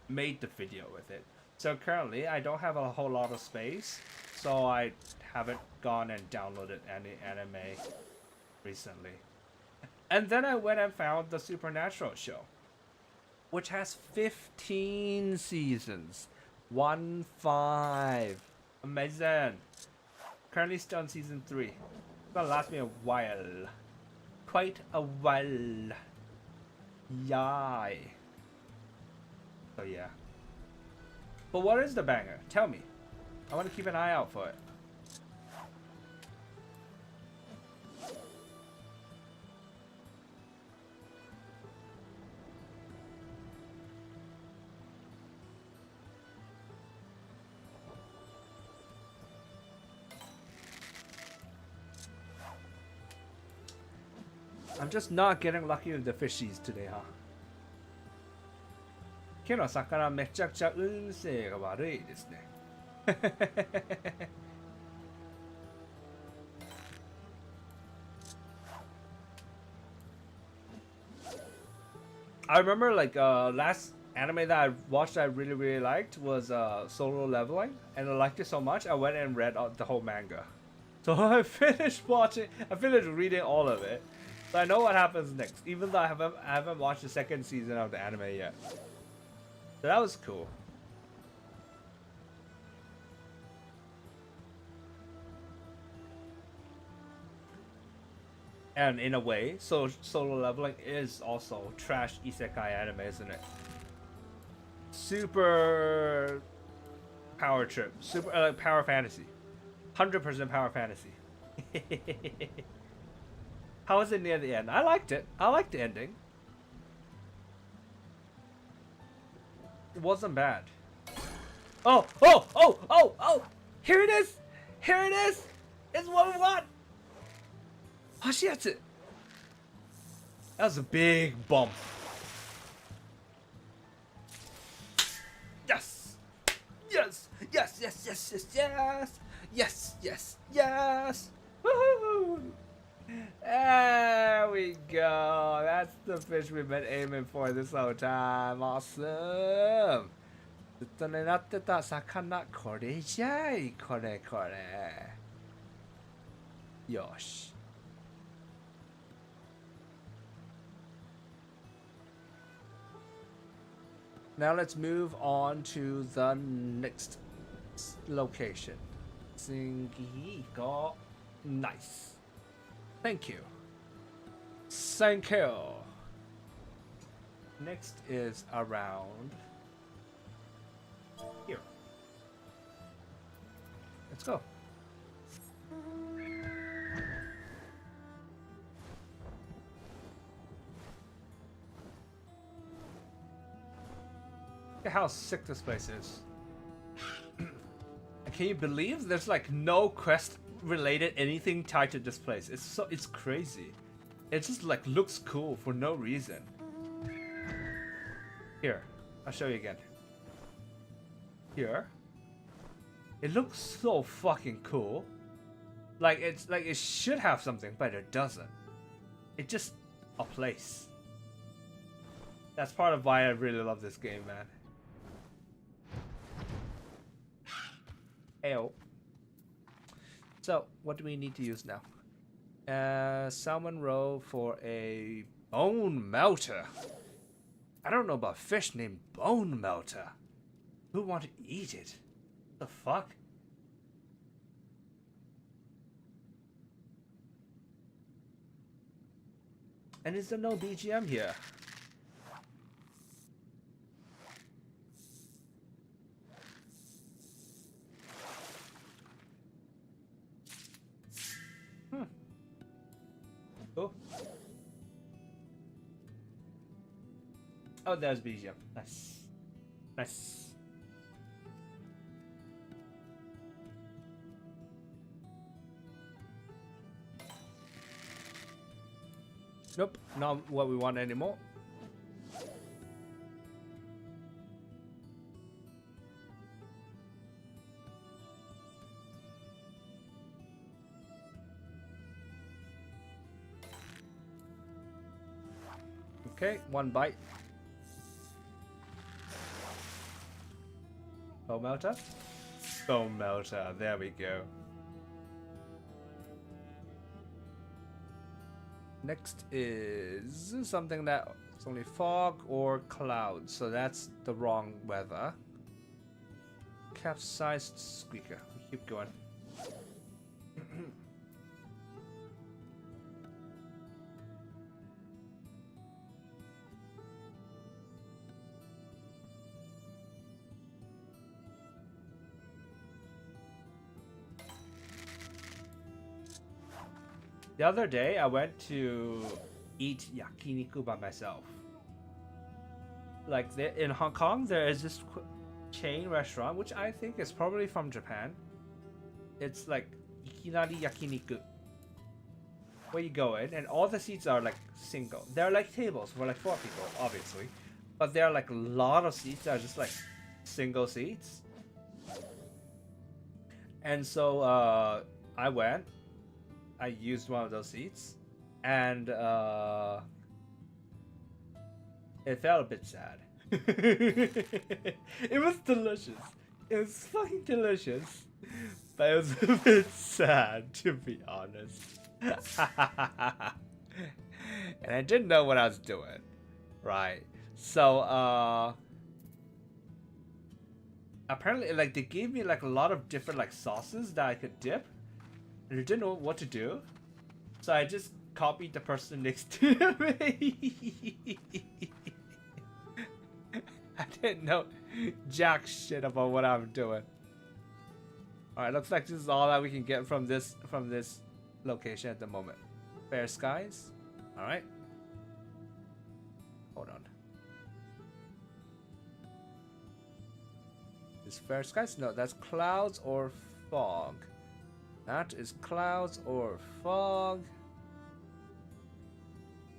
made the video with it. So currently I don't have a whole lot of space, so I haven't gone and downloaded any anime recently. And then I went and found the Supernatural show, which has 15 seasons. 1-5. Amazing. Currently still on season 3. It's gonna last me a while. Quite a while. Yay. So yeah. But what is the banger? Tell me. I want to keep an eye out for it. I'm just not getting lucky with the fishies today, huh? 今日の魚めちゃくちゃ運勢が悪いですね。I remember like last anime that I watched that I really liked was Solo Leveling, and I liked it so much I went and read the whole manga. So I finished reading all of it. So I know what happens next, even though I haven't watched the second season of the anime yet. So that was cool. And in a way, Solo Leveling is also trash isekai anime, isn't it? Super power trip, super power fantasy, 100% power fantasy. How was it near the end? I liked it. I liked the ending. It wasn't bad. Oh! Here it is! Here it is! It's what we want! Hashiatsu! That was a big bump. Yes! Yes! Yes, yes, yes, yes, yes! Yes, yes, yes! Woohoo! There we go. That's the fish we've been aiming for this whole time. Awesome. ずっと狙ってた魚、これじゃい。これ。よし。Now let's move on to the next location. Singigo. Nice. Thank you. Thank you. Next is around here. Let's go. Look at how sick this place is. Can you believe there's like no quest related anything tied to this place? It's crazy. It just like looks cool for no reason. Here, I'll show you again. Here. It looks so fucking cool. Like it should have something, but it doesn't. It's just a place. That's part of why I really love this game, man. Ayo. So, what do we need to use now? Salmon roe for a bone melter. I don't know about fish named bone melter. Who want to eat it? The fuck? And is there no BGM here? Oh. Oh, there's BGM. Nice. Nice. Nope, not what we want anymore. Okay, one bite. Bone melter? Bone melter, there we go. Next is something that's only fog or clouds, so that's the wrong weather. capsized squeaker. We keep going. The other day, I went to eat yakiniku by myself. Like in Hong Kong, there is this chain restaurant, which I think is probably from Japan. It's like Ikinari Yakiniku, where you go in, and all the seats are like single. They're like tables for like 4 people, obviously, but there are like a lot of seats that are just like single seats. And so I went. I used one of those seats, and it felt a bit sad. It was delicious. It was fucking delicious, but it was a bit sad, to be honest. And I didn't know what I was doing, right? So apparently, like, they gave me like a lot of different like sauces that I could dip. And I didn't know what to do, so I just copied the person next to me. I didn't know jack shit about what I'm doing. Alright, looks like this is all that we can get from this location at the moment. Fair skies. Alright. Hold on. Is fair skies? No, that's clouds or fog. That is clouds or fog.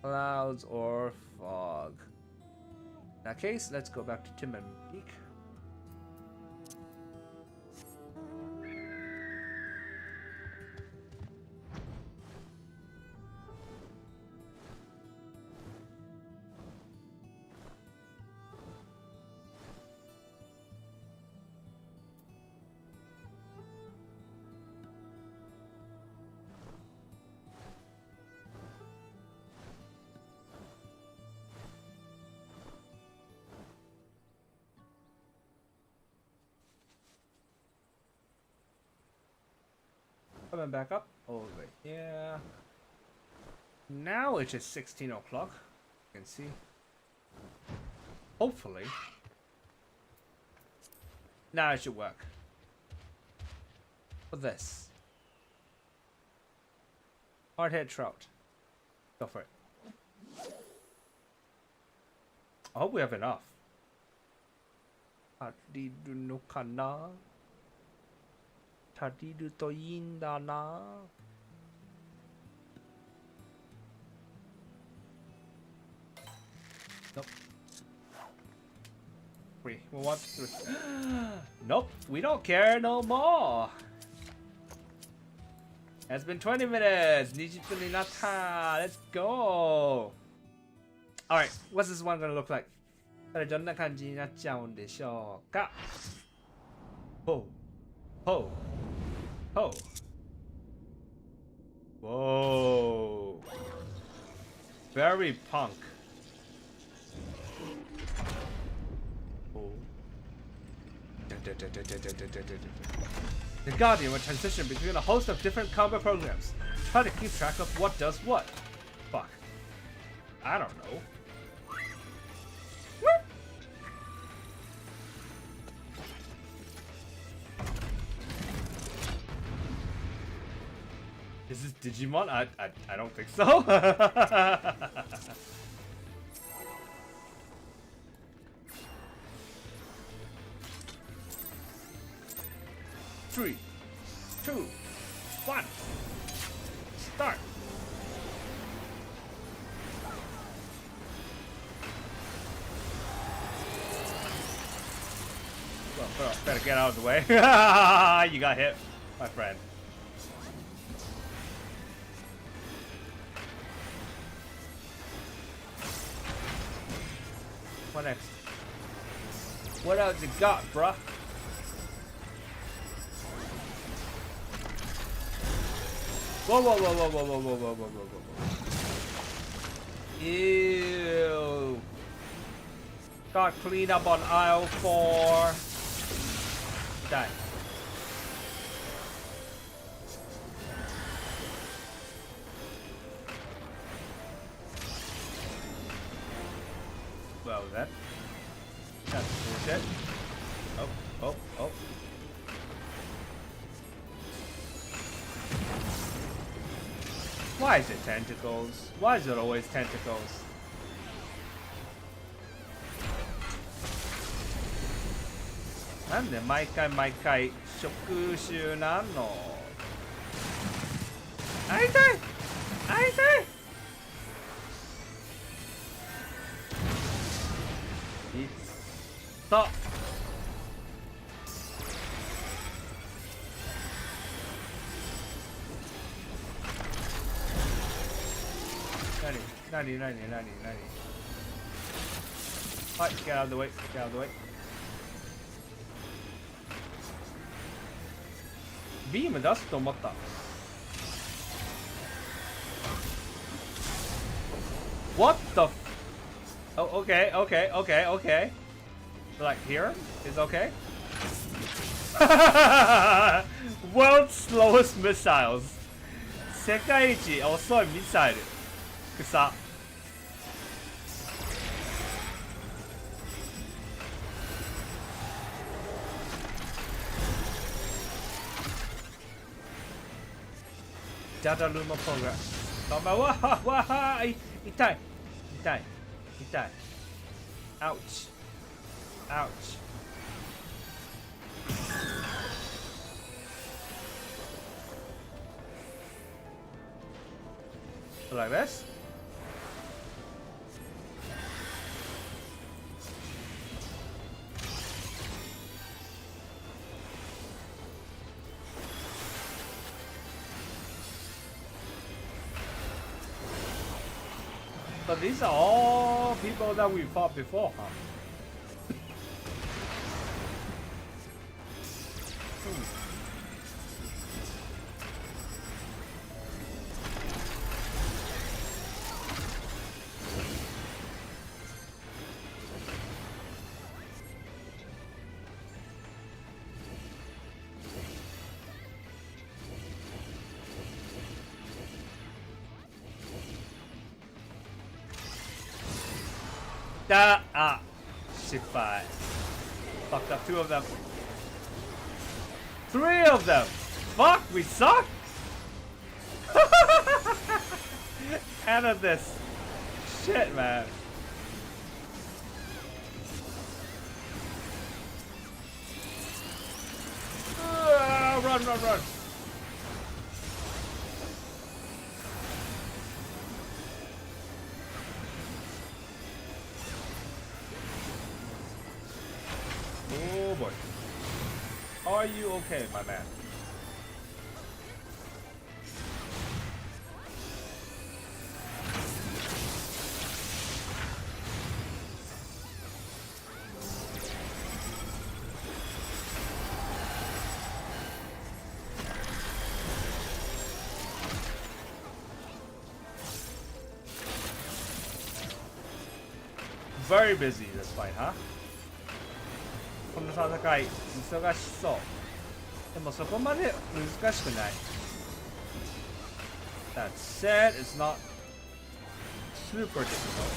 Clouds or fog. In that case, let's go back to Tim and Peak. Coming back up over here. Now it's just 16 o'clock. You can see. Hopefully. Now it should work. For this. Hardhead trout. Go for it. I hope we have enough. Ariru no kana? Tariru to iiんだな. Nope. 3. We want 3. Nope. We don't care no more. It's been 20 minutes. 20分になった. Let's go. Alright. What's this one gonna look like? これどんな感じになっちゃうんでしょうか? Oh. Oh. Oh. Whoa. Very punk. Oh. The Guardian will transition between a host of different combat programs. Try to keep track of what does what. Fuck. I don't know. Is this Digimon? I don't think so. 3, 2, 1. Start. Well, better get out of the way. You got hit, my friend. What next? What else you got, bruh? Whoa, whoa, whoa, whoa, whoa, whoa, whoa, whoa, whoa, whoa, whoa. Ew. Got clean up on aisle 4. 痛い。Well, that's bullshit. Oh. Why is it tentacles? Why is it always tentacles? And then, 毎回触手なんの。会いたい。いった。何はい、get out of the way.ビーム出すと思った。What the f... Oh, okay. Like here is okay. World's slowest missiles. 世界一遅いミサイル。草。ダダルーマプログラム。頑張る。わは痛い。Ouch. Like this. But these are all people that we fought before, huh? Shit, bye. Fucked up 2 of them. 3 of them. Fuck, we suck. Out of this. Shit, man. Run. Oh boy. Are you okay, my man? Very busy this fight, huh? この戦い忙しそう。でもそこまで難しくない。That said, it's not super difficult.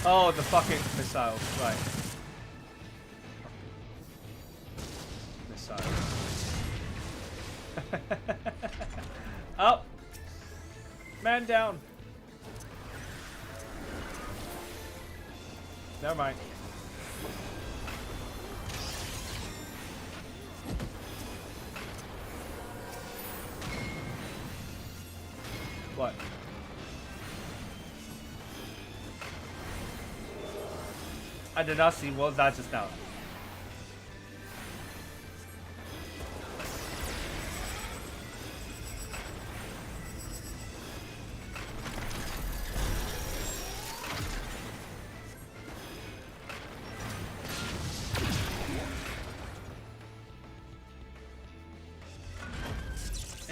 Oh, the fucking missiles, right. Missiles. Oh! Man down! Never mind. What? I did not see. What was that just now?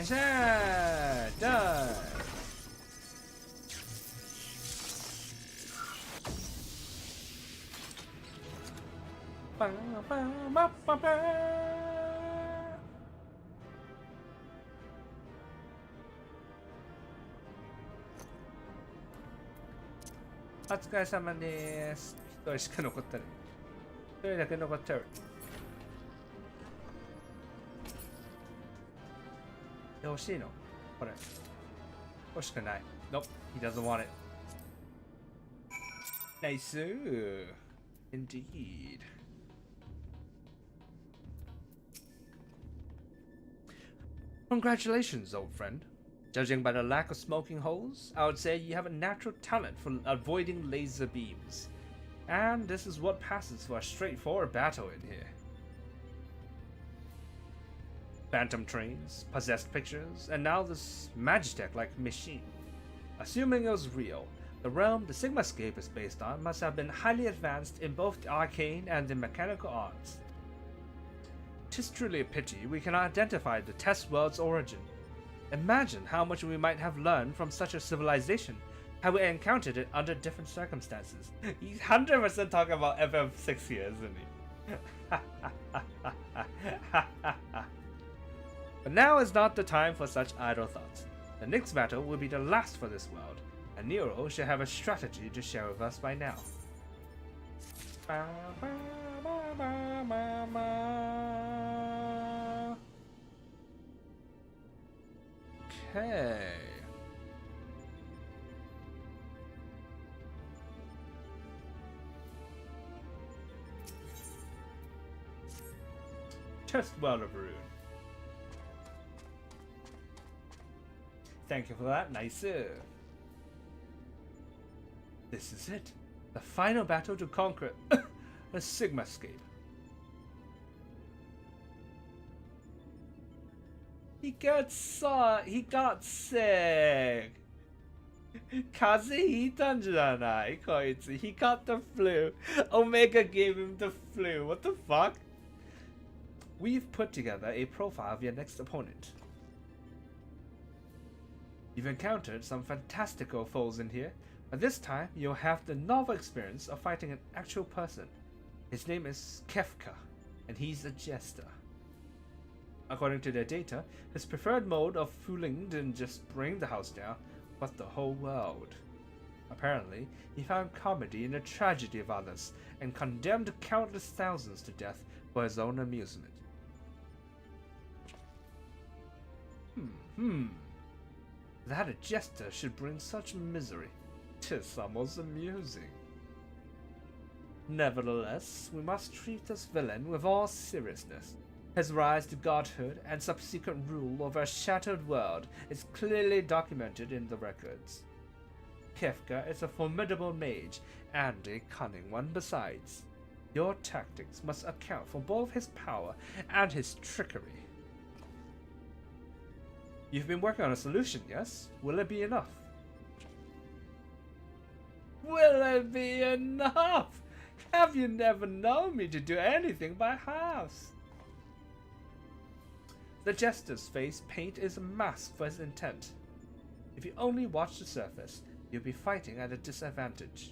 よっしゃー、ダイ。パンパンパンパンパン。お疲れ様です。一人しか残ってない。一人だけ残ってる。欲しいのこれ。欲しくない。Nope, he doesn't want it. Nice. Indeed. Congratulations, old friend. Judging by the lack of smoking holes, I would say you have a natural talent for avoiding laser beams. And this is what passes for a straightforward battle in here. Phantom trains, possessed pictures, and now this Magitech-like machine. Assuming it was real, the realm the Sigmascape is based on must have been highly advanced in both the arcane and the mechanical arts. 'Tis truly a pity we cannot identify the test world's origin. Imagine how much we might have learned from such a civilization had we encountered it under different circumstances. He's 100% talking about FF6 here, isn't he? But now is not the time for such idle thoughts. The next battle will be the last for this world, and Nero should have a strategy to share with us by now. Okay. Test World of Rune. Thank you for that, nice. This is it. The final battle to conquer the Sigmascape. He got sick. 風邪ひいたんじゃないこいつ He got the flu. Omega gave him the flu. What the fuck? We've put together a profile of your next opponent. You've encountered some fantastical foes in here, but this time you'll have the novel experience of fighting an actual person. His name is Kefka, and he's a jester. According to their data, his preferred mode of fooling didn't just bring the house down, but the whole world. Apparently, he found comedy in the tragedy of others, and condemned countless thousands to death for his own amusement. That a jester should bring such misery. 'Tis almost amusing. Nevertheless, we must treat this villain with all seriousness. His rise to godhood and subsequent rule over a shattered world is clearly documented in the records. Kefka is a formidable mage and a cunning one besides. Your tactics must account for both his power and his trickery. You've been working on a solution, yes? Will it be enough? Will it be enough? Have you never known me to do anything by halves? The jester's face paint is a mask for his intent. If you only watch the surface, you'll be fighting at a disadvantage.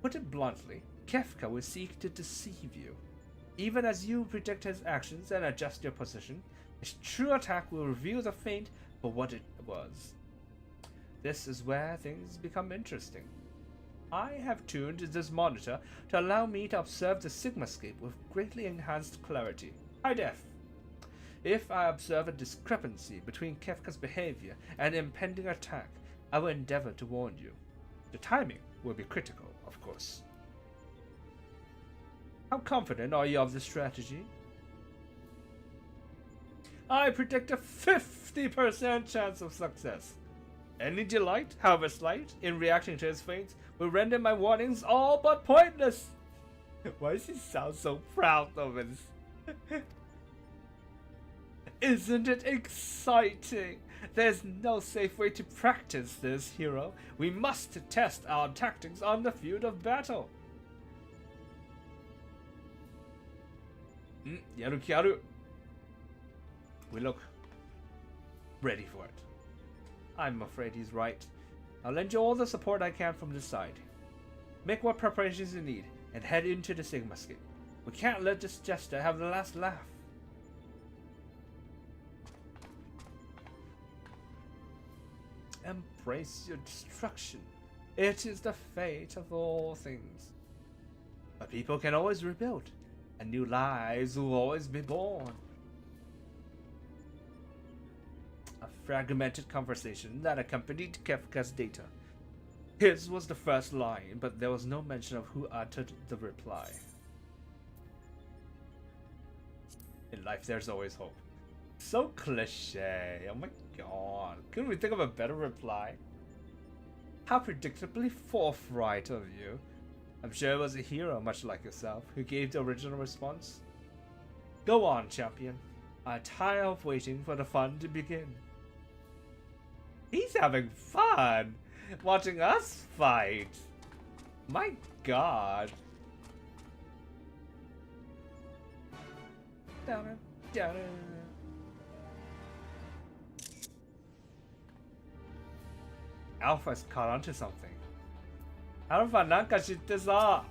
Put it bluntly, Kefka will seek to deceive you. Even as you predict his actions and adjust your position, his true attack will reveal the feint for what it was. This is where things become interesting. I have tuned this monitor to allow me to observe the Sigmascape with greatly enhanced clarity. High def. If I observe a discrepancy between Kefka's behavior and impending attack, I will endeavor to warn you. The timing will be critical, of course. How confident are you of this strategy? I predict a 50% chance of success. Any delight, however slight, in reacting to his feints will render my warnings all but pointless. Why does he sound so proud of it? Isn't it exciting? There's no safe way to practice this, hero. We must test our tactics on the field of battle. やる気ある。We look. ready for it. I'm afraid he's right. I'll lend you all the support I can from this side. Make what preparations you need, and head into the Sigmascape. We can't let this jester have the last laugh. Embrace your destruction. It is the fate of all things. But people can always rebuild, and new lives will always be born. A fragmented conversation that accompanied Kefka's data. His was the first line, but there was no mention of who uttered the reply. In life, there's always hope. So cliche. Oh my god. Couldn't we think of a better reply? How predictably forthright of you. I'm sure it was a hero, much like yourself, who gave the original response. Go on, champion. I tire of waiting for the fun to begin. He's having fun watching us fight. My god. Alpha's caught onto something. Alpha なんか知ってさ。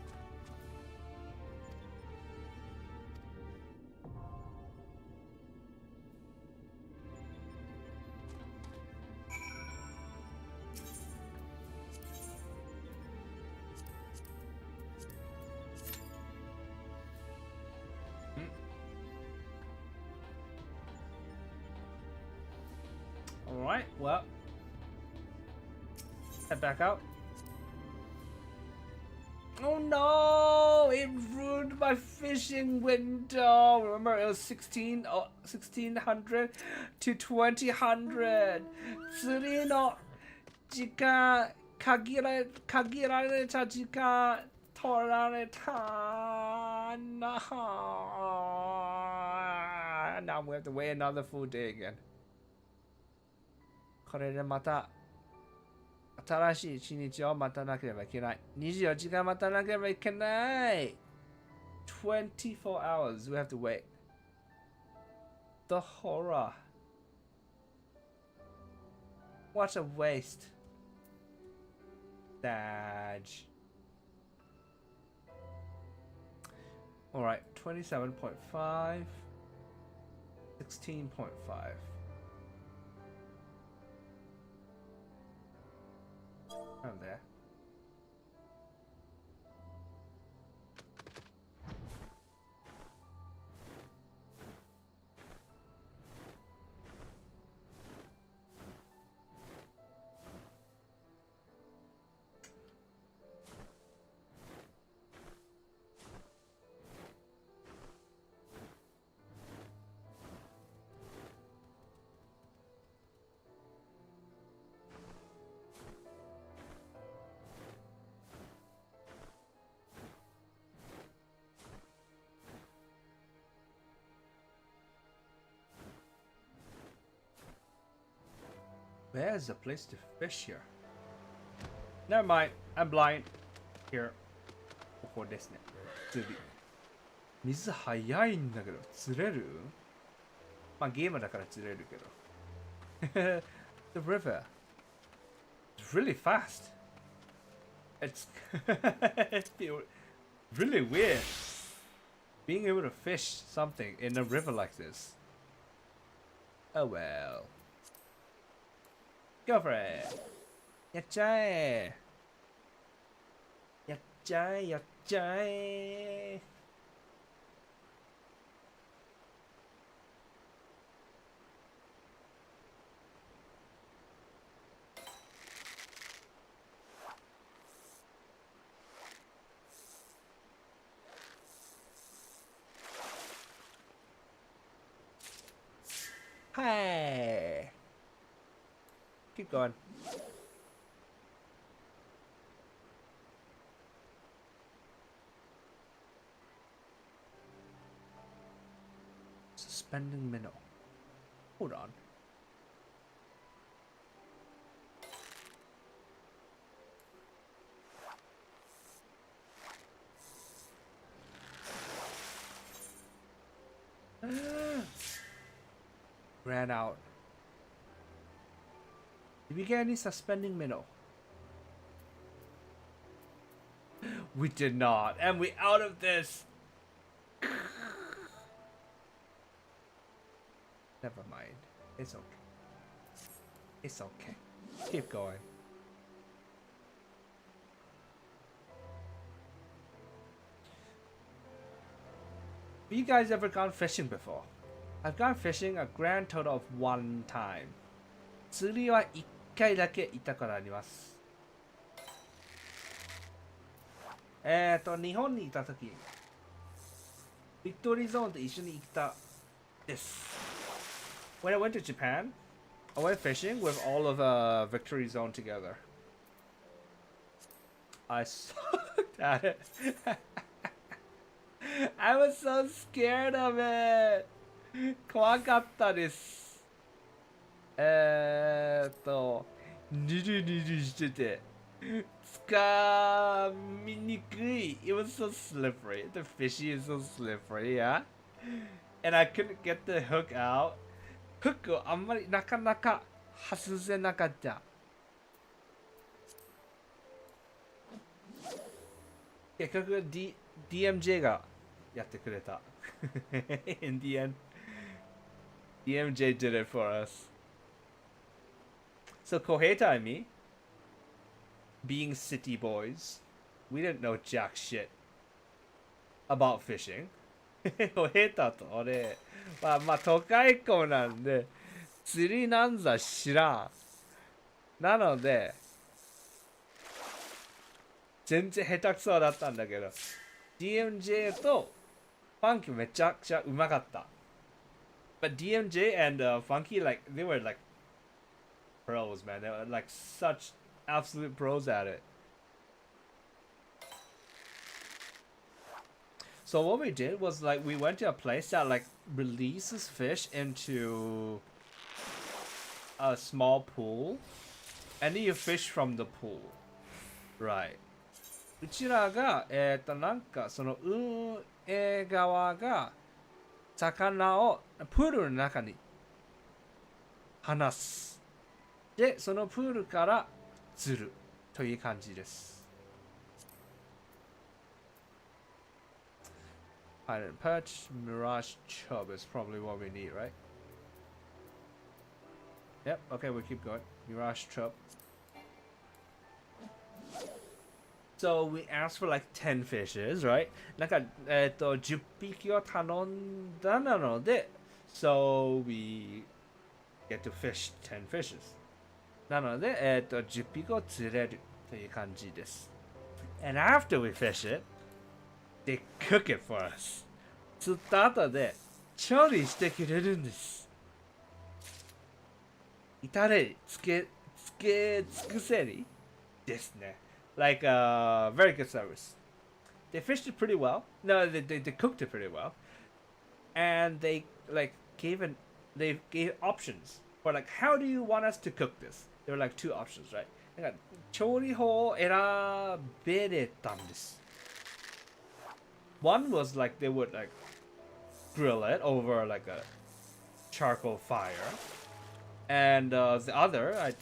Alright, well. Head back out. Oh no! It ruined my fishing window! Remember, it was 1600 to 2000. 釣りの時間、限られた時間取られたな。Now we have to wait another full day again. これでまた新しい一日を待たなければいけない。24時間待たなければいけない。24 hours we have to wait. The horror. What a waste. Dodge. Alright, 27.5. 16.5. Around there. Where's the place to fish here? Never mind, I'm blind. Here. ここですね。釣り。水早いんだけど、釣れる？まあゲームだから釣れるけど。The river. It's really fast. It's really weird. Being able to fish something in a river like this. Oh well. Go for it. やっちゃえ。やっちゃえ、やっちゃえ。はい。Keep going. Suspending minnow. Hold on. Ran out. Did we get any suspending minnow? We did not, and we out of this. Never mind. It's okay. It's okay. Keep going. Have you guys ever gone fishing before? I've gone fishing a grand total of 1 time. 釣りは1回だけ行ったことあります。日本にいたとき、ビクトリーゾーンと一緒に行ったです。When I went to Japan, I went fishing with all of Victory Zone together. I sucked at it. I was so scared of it. 怖かったです。ぬるぬるしてて、掴みにくい。It was so slippery. The fishy is so slippery, yeah? And I couldn't get the hook out. フックをあんまりなかなか外せなかった。結局、DMJ がやってくれた。In the end, DMJ did it for us. So Koheta and me, being city boys, we didn't know jack shit about fishing. コヘタと俺、まあ都会っ子なんで釣りなんざ知らん。なので全然下手くそだったんだけど、DMJ とファンキーめちゃくちゃうまかった。But DMJ and Funky, like they were like pros, man. They were like such absolute pros at it. So what we did was like we went to a place that like releases fish into a small pool, and then you fish from the pool, right? うちらがなんかその運営側が魚をプールの中に放す。で、そのプールから釣るという感じです。Hide and perch, mirage chub is probably what we need, right? Yep, okay, we'll keep going. Mirage chub. So we asked for like 10 fishes, right? なんか、10匹を頼んだなので、so we get to fish 10 fishes. なので、10匹を釣れるという感じです。And after we fish it, they cook it for us. 釣った後で調理してくれるんです。至れり、つけ尽くせりですね。Like very good service. They fished it pretty well. No, they cooked it pretty well, and they gave options for like how do you want us to cook this? There were like 2 options, right? なんか調理法を選べれたんです。One was like they would like grill it over like a charcoal fire, and the other I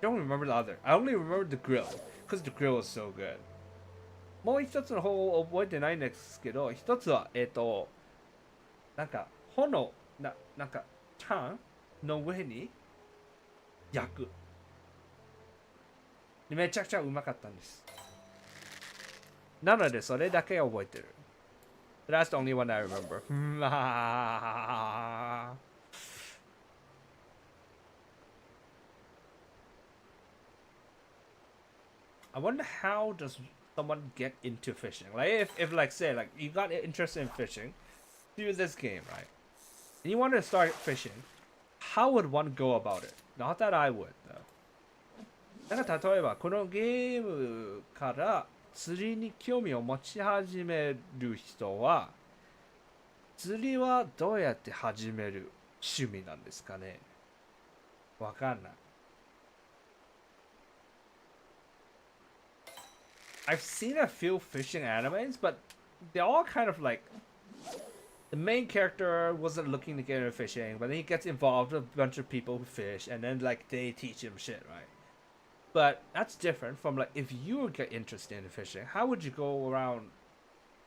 don't remember the other. I only remember the grill. Because the grill was so good. もう一つの方を覚えてないんですけど、一つはなんか炎なんかチャンの上に焼く。めちゃくちゃうまかったんです。なのでそれだけ覚えてる。That's the only one I remember. I wonder how does someone get into fishing? Like if like say like you got interested in fishing, do this game, right? And you want to start fishing, how would one go about it? Not that I would though. なんか例えばこのゲームから釣りに興味を持ち始める人は釣りはどうやって始める趣味なんですかね？わかんない。I've seen a few fishing animes, but they're all kind of like the main character wasn't looking to get into fishing, but then he gets involved with a bunch of people who fish, and then like they teach him shit, right? But that's different from like if you get interested in fishing, how would you go around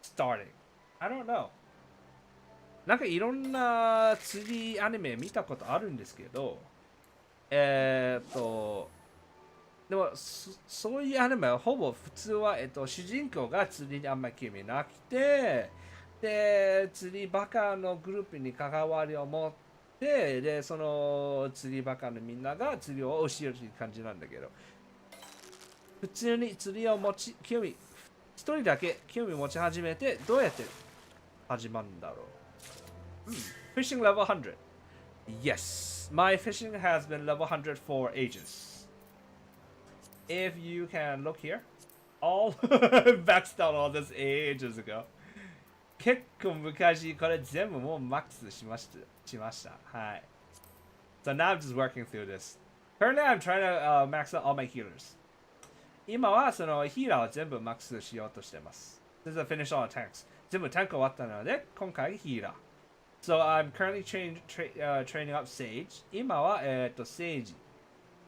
starting? I don't know. なんかいろんな釣りアニメ見たことあるんですけど、でもそういうアニメはほぼ普通は、主人公が釣りにあんまり興味なくて、で、釣りバカのグループに関わりを持って、で、その釣りバカのみんなが釣りを教えるという感じなんだけど、普通に釣りを一人だけ興味持ち始めて、どうやって始まるんだろう。Fishing level 100. Yes, my fishing has been level 100 for ages. If you can look here, all maxed out all this ages ago. 結構昔これ全部もうマックスしました。はい。So now I'm just working through this. Currently I'm trying to max out all my healers. 今はそのヒーラーを全部マックスしようとしてます。This is a finish all tanks. 全部タンク終わったので今回ヒーラー。So I'm currently training up Sage. 今はSage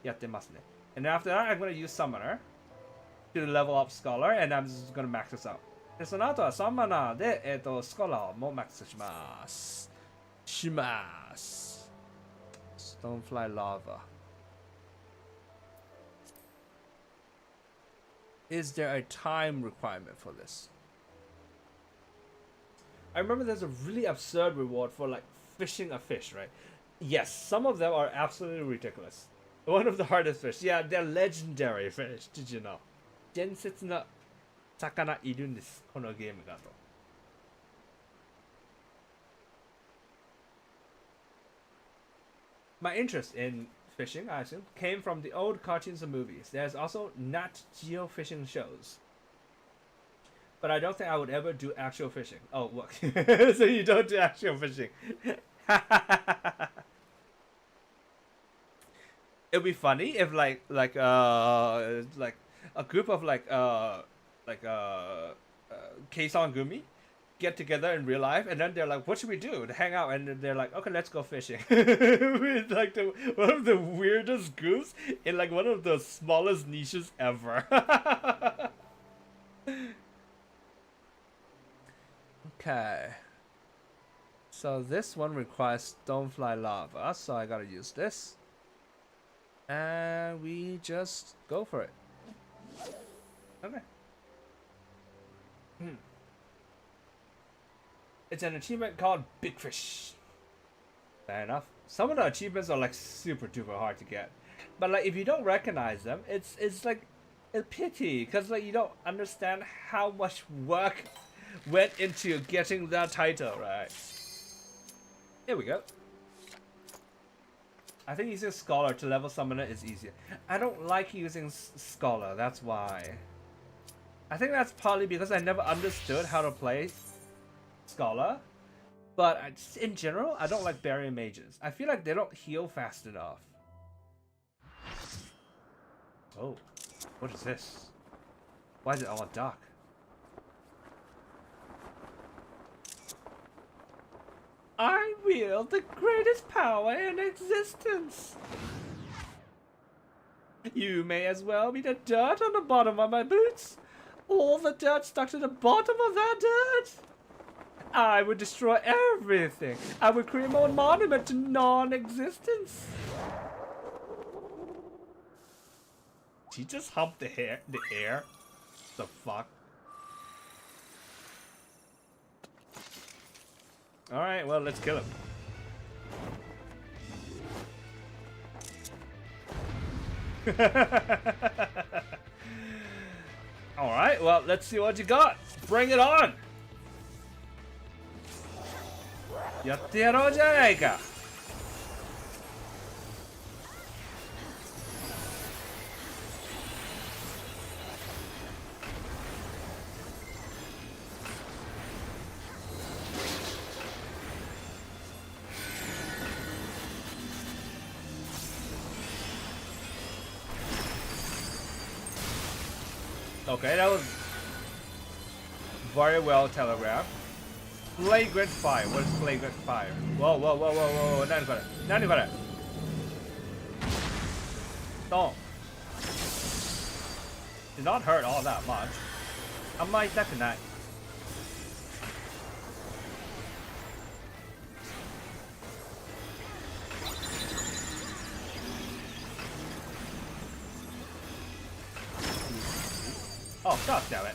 やってますね。And after that, I'm going to use Summoner to level up Scholar, and I'm just going to max this out. で、その後は Summoner で、Scholar もマックスします。Stonefly Lava. Is there a time requirement for this? I remember there's a really absurd reward for like fishing a fish, right? Yes, some of them are absolutely ridiculous. One of the hardest fish. Yeah, they're legendary fish. Did you know? 伝説の魚いるんです。このゲームだと。My interest in fishing, I assume, came from the old cartoons and movies. There's also Nat Geo fishing shows. But I don't think I would ever do actual fishing. Oh, look. So you don't do actual fishing. It'd be funny if like a group of Keisan Gumi get together in real life, and then they're like, what should we do to hang out? And they're like, okay, let's go fishing. With like one of the weirdest groups in like one of the smallest niches ever. Okay. So this one requires Stonefly Lava, so I gotta use this. And we just go for it. Okay. It's an achievement called Big Fish. Fair enough. Some of the achievements are like super duper hard to get. But like if you don't recognize them, it's like a pity, because like you don't understand how much work went into getting that title, right? Here we go. I think using Scholar to level Summoner is easier. I don't like using Scholar, that's why. I think that's partly because I never understood how to play Scholar. But in general, I don't like Barrier Mages. I feel like they don't heal fast enough. Oh, what is this? Why is it all dark? I wield the greatest power in existence. You may as well be the dirt on the bottom of my boots. All the dirt stuck to the bottom of that dirt. I would destroy everything. I would create my own monument to non-existence. She just humped the air. The fuck? Alright, well, let's kill him. Alright, well, let's see what you got. Bring it on! やってやろうじゃないか。Okay, that was very well telegraphed. Flagrant fire. What is flagrant fire? Whoa, whoa, whoa, whoa, whoa, whoa. 何これ何これDon't. Did not hurt all that much. あんま痛くない。Oh, god damn it.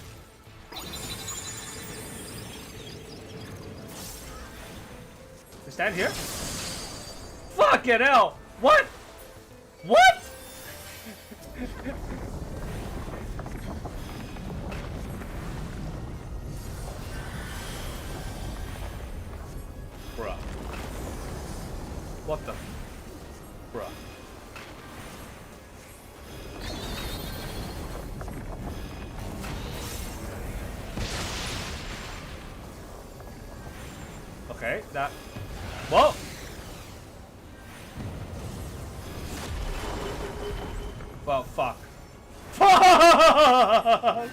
Stand here? Fucking hell! What? What? Bruh. What the? Bruh. Okay, that. Whoa! Well, fuck. Fuck!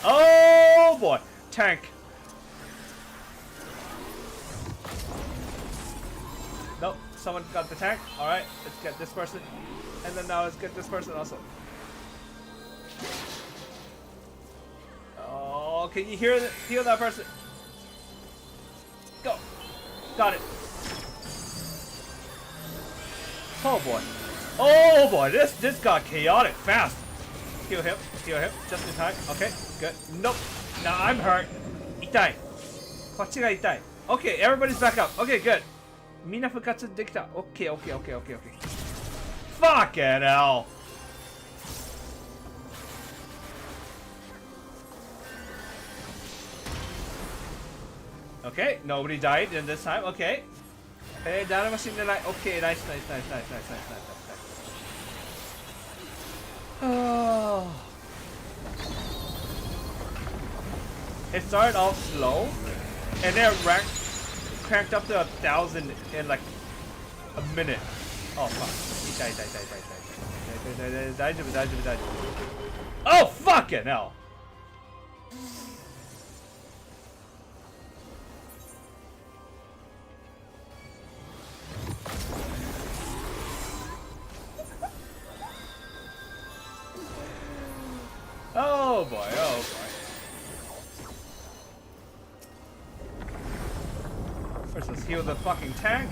Oh boy. Tank. Nope, someone got the tank. Alright, let's get this person. And then now let's get this person also. Oh, can you hear that person? Go. Got it. Oh boy. Oh boy, this got chaotic fast. Heal him, just in time. Okay, good. Nope. Now I'm hurt. 痛い。こっちが痛い。Okay, everybody's back up. Okay, good. みんな復活できた。Okay, okay, okay, okay, okay. Fucking hell. Okay, nobody died in this time. Okay. Hey, 誰も死んでない。Okay, nice, nice, nice, nice, nice, nice, nice, nice. Oh. It started off slow, and then it cranked up to 1,000 in like a minute. Oh fuck. 痛い痛い痛い痛い痛い痛い。大丈夫大丈夫大丈夫。Oh fucking hell. Oh boy, oh boy. First, let's heal the fucking tank.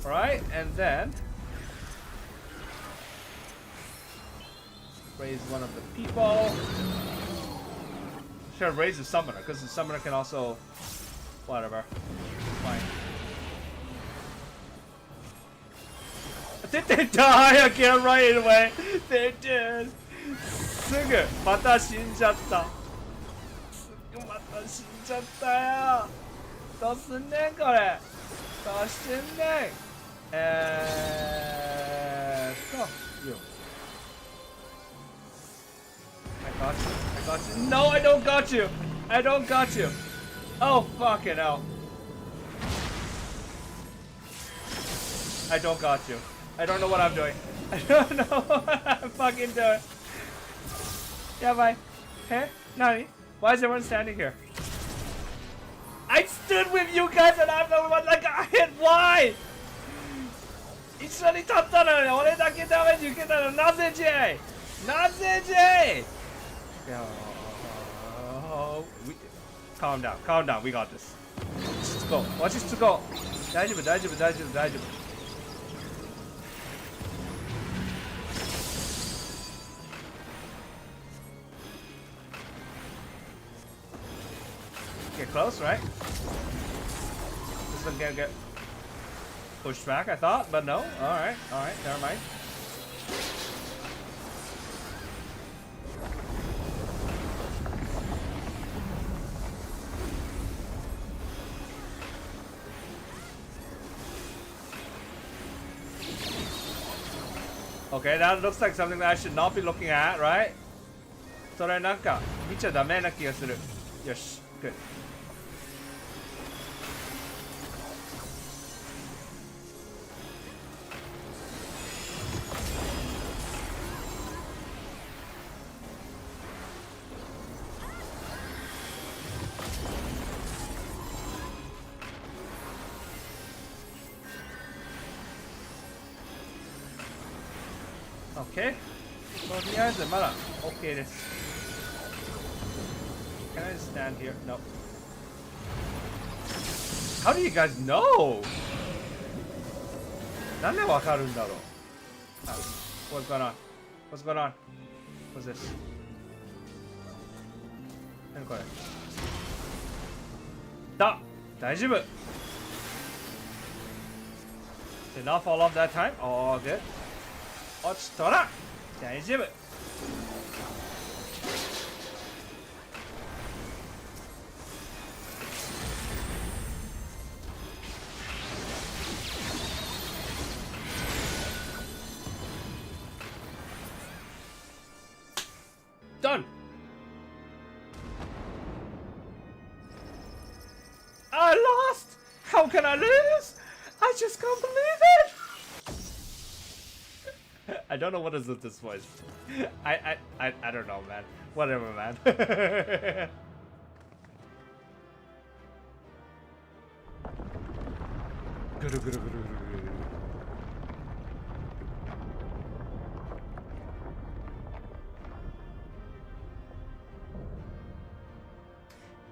Alright, and then raise one of the people. Should have raised the summoner, because the summoner can also. Whatever. Fine. Did they die again right away? They did. すぐまた死んじゃった。すぐまた死んじゃったよ。どうすんねんこれ。どうしてんねん。You. I got you. I got you. No, I don't got you. I don't got you. Oh fucking hell. I don't got you. I don't know what I'm doing. I don't know what I'm fucking doing. Yeah, bye. Hey, Nani? Why is everyone standing here? I stood with you guys and I'm the one that got hit. Why? 一緒に立ったのに俺だけダメージ受けたのなぜ J? なぜ J? Calm down, calm down. We got this. Just go. Watch us to go. 大丈夫大丈夫大丈夫大丈夫。Get close, right? This one's gonna get pushed back, I thought, but no. Alright, never mind. Okay, that looks like something that I should not be looking at, right? それなんか見ちゃダメな気がする。よし、good. OK? とりあえずまだ OK です。Can I stand here? No. How do you guys know? なんでわかるんだろう。What's going on? What's going on? What's this? 何これ。大丈夫。Did not fall off that time. All good. 落ちとら大丈夫。Done. I lost. How can I lose? I just can't believe it. I don't know what is with this voice. I don't know, man. Whatever, man.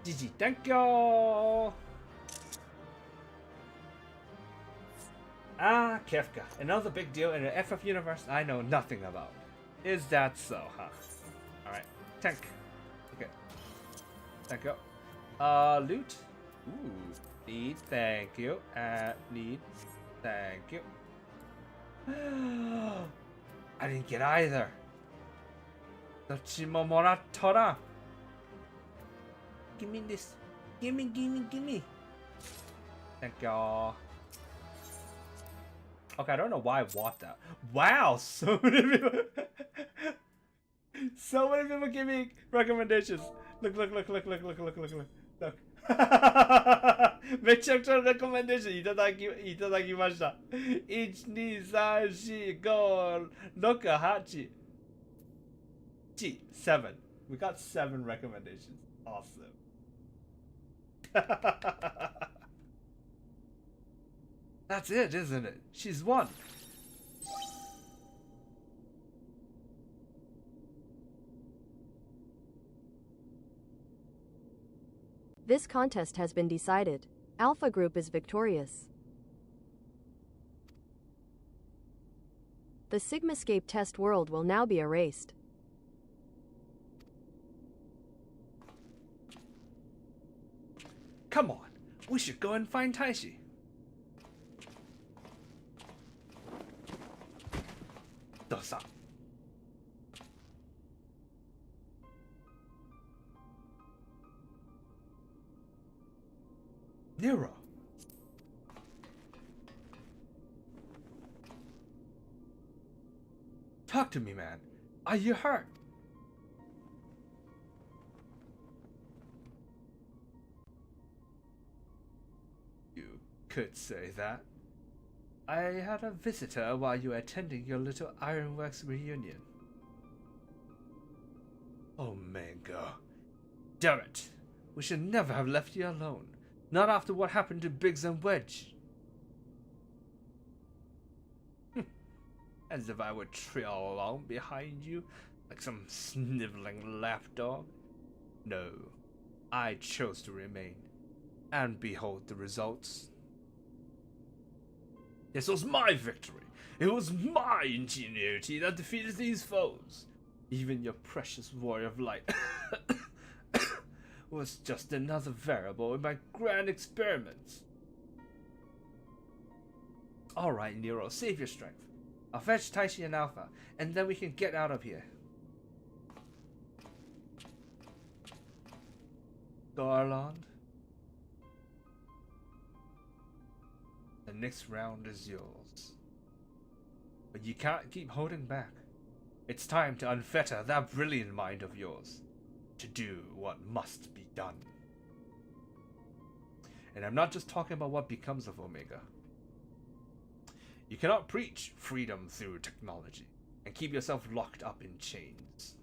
GG, thank you. Ah, Kefka, another big deal in the FF universe I know nothing about. Is that so, huh? Alright, tank. Okay. Thank you. Loot. Ooh, need, thank you. Need, thank you. I didn't get either. どっちももらっとらん。Give me this. Gimme. Thank you. Okay, I don't know why I want that. Wow, so many people. So many people give me recommendations. Look. めちゃくちゃレコメンデーションいただきました。1、2、3、4、5、6、8、7. We got 7 recommendations. Awesome. That's it, isn't it? She's won. This contest has been decided. Alpha Group is victorious. The Sigmascape test world will now be erased. Come on, we should go and find Taishi. Dosa. Nero. Talk to me, man. Are you hurt? You could say that. I had a visitor while you were attending your little Ironworks reunion. Oh, Mango. Damn it. We should never have left you alone. Not after what happened to Biggs and Wedge. As if I would trail along behind you like some sniveling lapdog. No, I chose to remain. And behold the results. This was my victory. It was my ingenuity that defeated these foes. Even your precious warrior of light was just another variable in my grand experiments. Alright, Nero, save your strength. I'll fetch Taishi and Alpha, and then we can get out of here. Garland. The next round is yours. But you can't keep holding back. It's time to unfetter that brilliant mind of yours. To do what must be done. And I'm not just talking about what becomes of Omega. You cannot preach freedom through technology and keep yourself locked up in chains.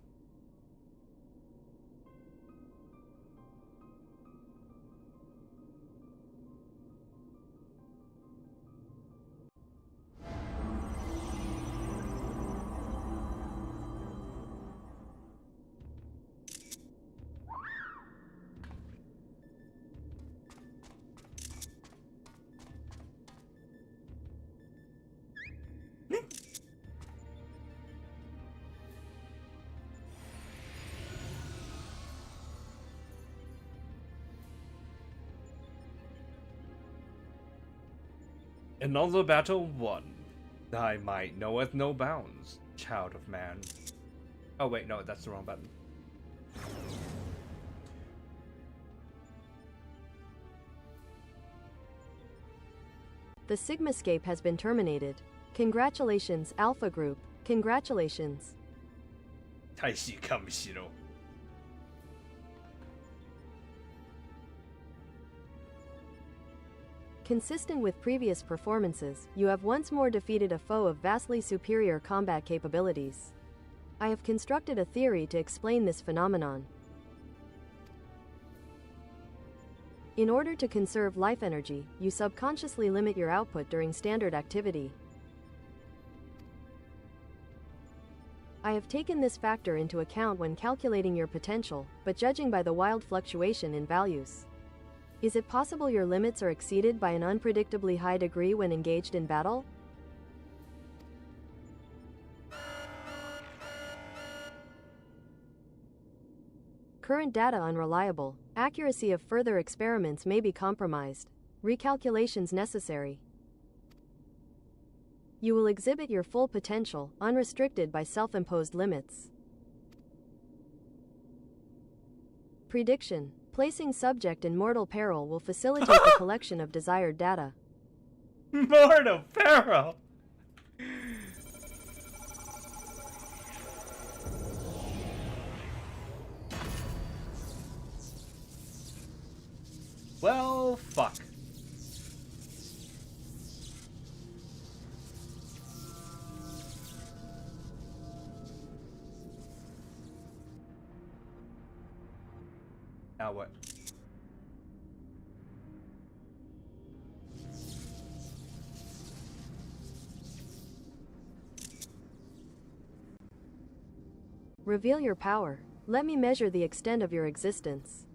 Another battle won. Thy might knoweth no bounds, child of man. Oh wait, no, that's the wrong button. The Sigmascape has been terminated. Congratulations, Alpha Group. Congratulations. 大使かもしろ。Consistent with previous performances, you have once more defeated a foe of vastly superior combat capabilities. I have constructed a theory to explain this phenomenon. In order to conserve life energy, you subconsciously limit your output during standard activity. I have taken this factor into account when calculating your potential, but judging by the wild fluctuation in values. Is it possible your limits are exceeded by an unpredictably high degree when engaged in battle? Current data unreliable. Accuracy of further experiments may be compromised. Recalculations necessary. You will exhibit your full potential, unrestricted by self-imposed limits. Prediction. Placing subject in mortal peril will facilitate the collection of desired data. Mortal peril! Well, fuck. Now what? Reveal your power. Let me measure the extent of your existence.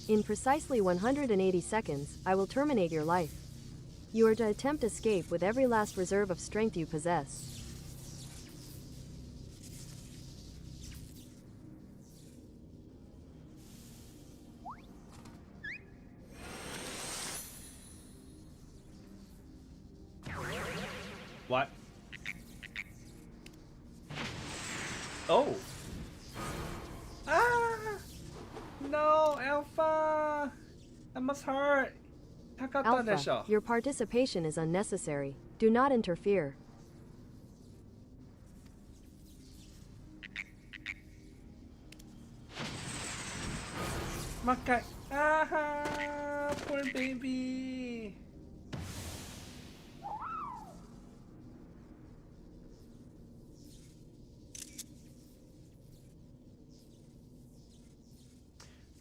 In precisely 180 seconds, I will terminate your life. You are to attempt escape with every last reserve of strength you possess. What? Oh! Ah! No, Alpha! That must hurt! Alpha, your participation is unnecessary. Do not interfere. Makai! Ah! Poor baby!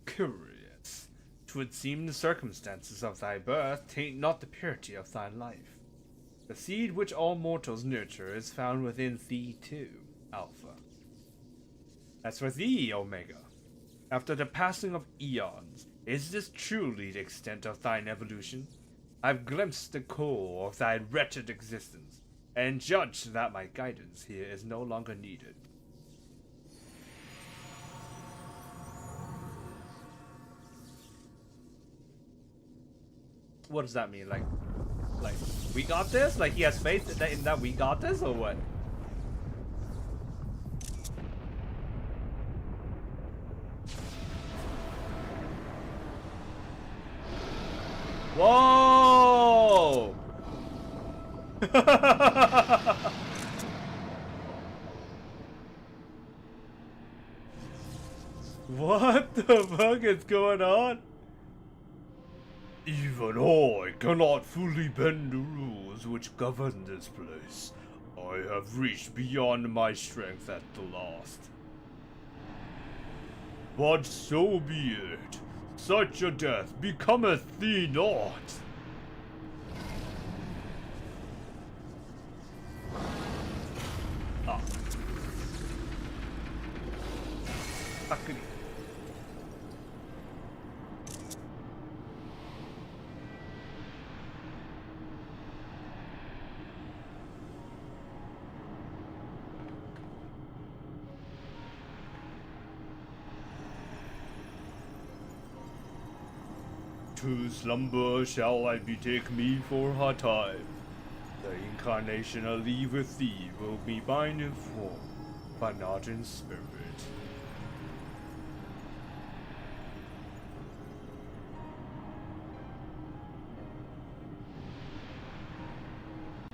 Curious. 'Twould seem the circumstances of thy birth taint not the purity of thy life. The seed which all mortals nurture is found within thee too, Alpha. As for thee, Omega, after the passing of eons, is this truly the extent of thine evolution? I've glimpsed the core of thy wretched existence, and judged that my guidance here is no longer needed. What does that mean? Like, we got this? Like, he has faith in that we got this, or what? Whoa! What the fuck is going on? Even I cannot fully bend the rules which govern this place. I have reached beyond my strength at the last. But so be it. Such a death becometh thee not. Ah. Akuri. To slumber shall I betake me for her time. The incarnation I leave with thee will be mine in form, but not in spirit.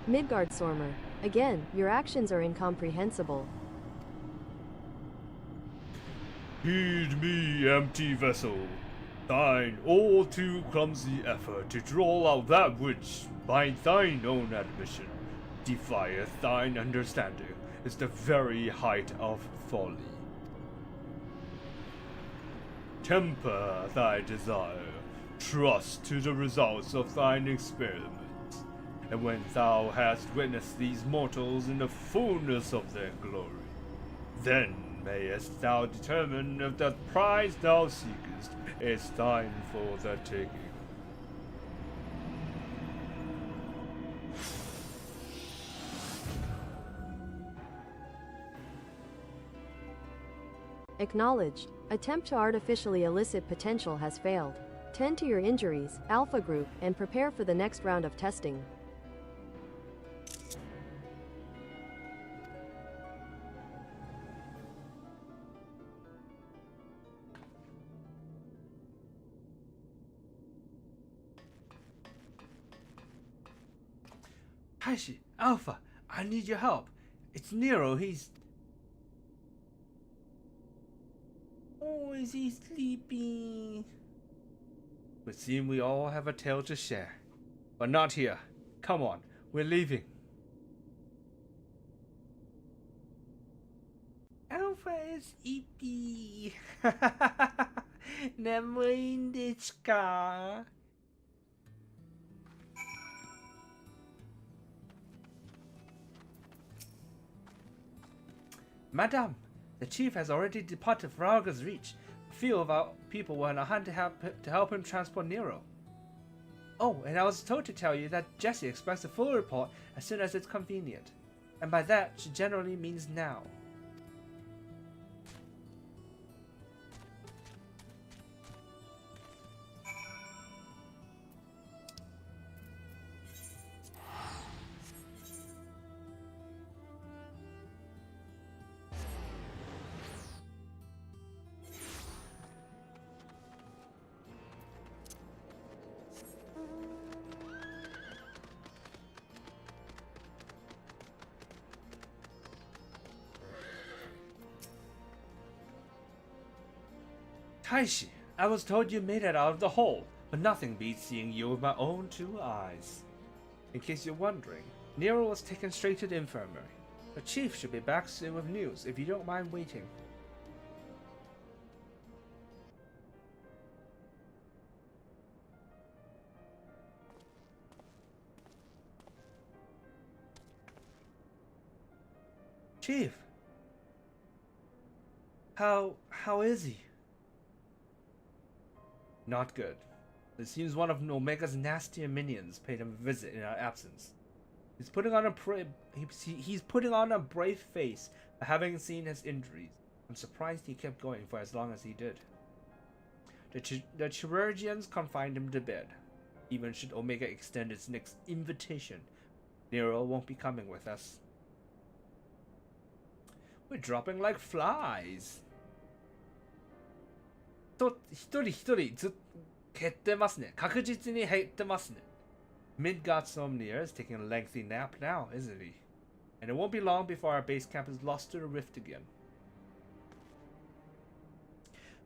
Midgard Sormer. Again, your actions are incomprehensible. Heed me, empty vessel. Thine all too clumsy effort to draw out that which, by thine own admission, defieth thine understanding, is the very height of folly. Temper thy desire, trust to the results of thine experiments, and when thou hast witnessed these mortals in the fullness of their glory, then mayest thou determine if the prize thou seekest is thine for the taking. Acknowledged. Attempt to artificially elicit potential has failed. Tend to your injuries, Alpha Group, and prepare for the next round of testing. Heishi, Alpha, I need your help. It's Nero, he's... Oh, is he sleeping? Would seem we all have a tale to share. But not here. Come on, we're leaving. Alpha is sleepy. 眠いんですか? Madame, the chief has already departed for Arga's Reach. A few of our people were on a hunt to help him transport Nero. Oh, and I was told to tell you that Jessie expects a full report as soon as it's convenient. And by that, she generally means now. Taishi, I was told you made it out of the hole, but nothing beats seeing you with my own two eyes. In case you're wondering, Nero was taken straight to the infirmary. The chief should be back soon with news if you don't mind waiting. Chief, how is he? Not good. It seems one of Omega's nastier minions paid him a visit in our absence. He's putting on a brave face, having seen his injuries. I'm surprised he kept going for as long as he did. The chirurgeons confined him to bed. Even should Omega extend its next invitation, Nero won't be coming with us. We're dropping like flies. 一人減ってますね。確実に減ってますね。Midgard Somnier is taking a lengthy nap now, isn't he? And it won't be long before our base camp is lost to the rift again.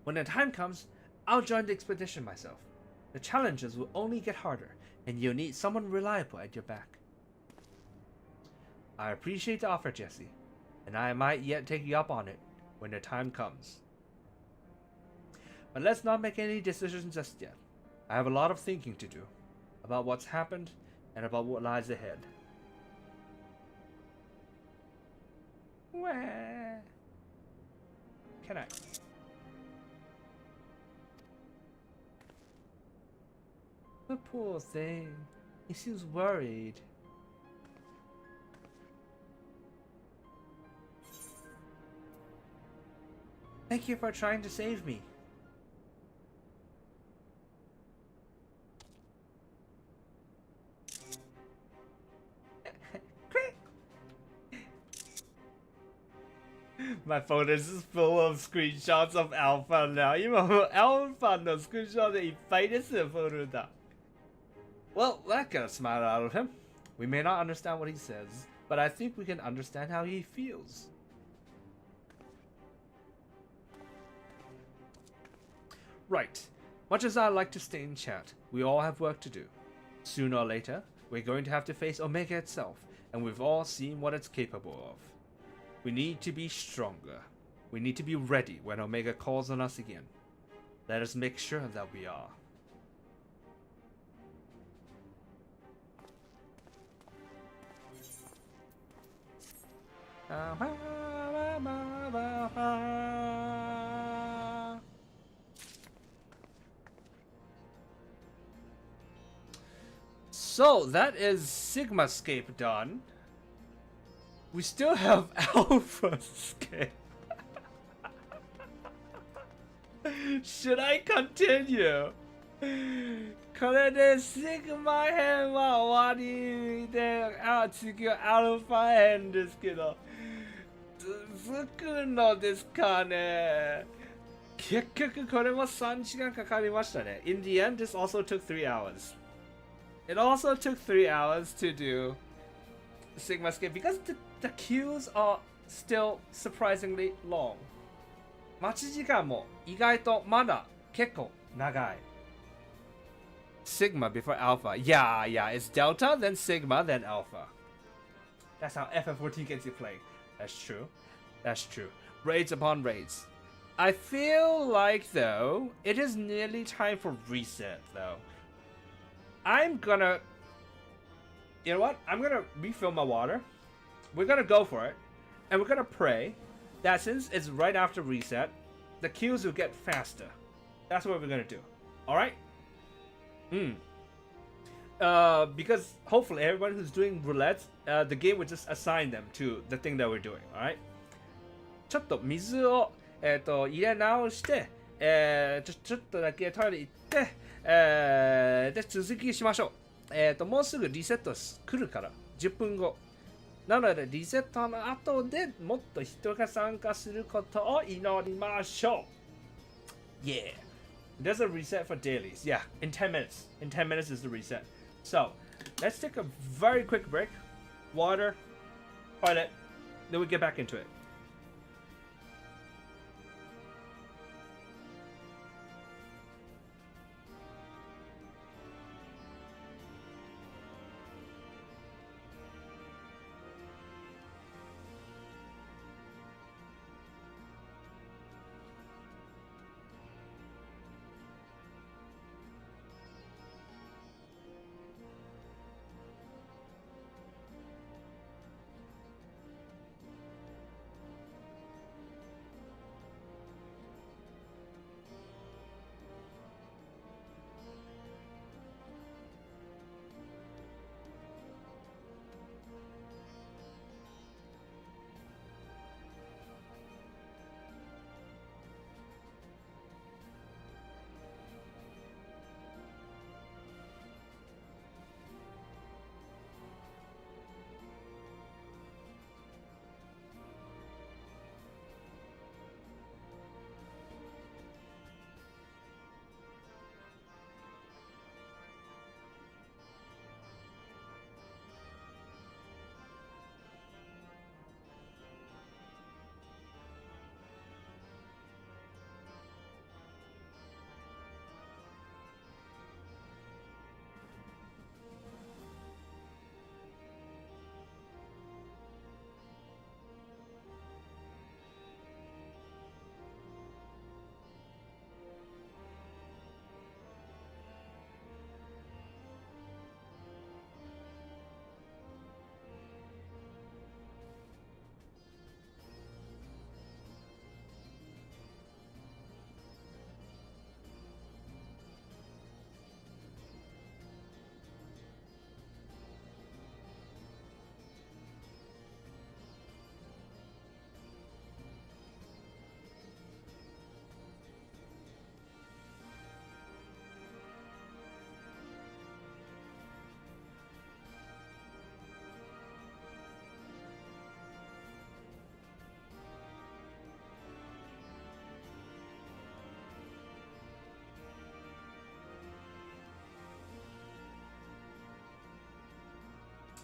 When the time comes, I'll join the expedition myself. The challenges will only get harder, and you'll need someone reliable at your back. I appreciate the offer, Jesse, and I might yet take you up on it when the time comes. But let's not make any decisions just yet. I have a lot of thinking to do about what's happened and about what lies ahead. Where can I? The poor thing. He seems worried. Thank you for trying to save me. My phone is full of screenshots of Alpha now. 今もう Alpha のスクリーンショットでいっぱいですよ、フォルダ。Well, that got a smile out of him. We may not understand what he says, but I think we can understand how he feels. Right. Much as I like to stay in chat, we all have work to do. Sooner or later, we're going to have to face Omega itself, and we've all seen what it's capable of. We need to be stronger. We need to be ready when Omega calls on us again. Let us make sure that we are. So that is Sigmascape done. We still have Alphascape. Should I continue? これでシグマ編は終わりで、次はアルファ編ですけど、続くのですかね。結局これも3時間かかりましたね。In the end, this also took 3 hours. It also took 3 hours to do Sigmascape because the queues are still surprisingly long. 待ち時間も意外とまだ結構長い。Sigma before Alpha. Yeah, it's Delta, then Sigma, then Alpha. That's how FF14 gets you playing. That's true. Raids upon raids. I feel like, though, it is nearly time for reset, though. I'm gonna... You know what? I'm gonna refill my water. We're gonna go for it. And we're gonna pray that since it's right after reset, the queues will get faster. That's what we're gonna do. Alright? Because hopefully everyone who's doing roulette, the game will just assign them to the thing that we're doing. Alright? ちょっと水を、入れ直して、ちょっとだけトイレ行って、で続きしましょう。もうすぐリセット来るから10分後。なのでリセットの後でもっと人が参加することを祈りましょう。Yeah. There's a reset for dailies. Yeah, in 10 minutes. In 10 minutes is the reset. So, let's take a very quick break. Water, toilet, then we get back into it.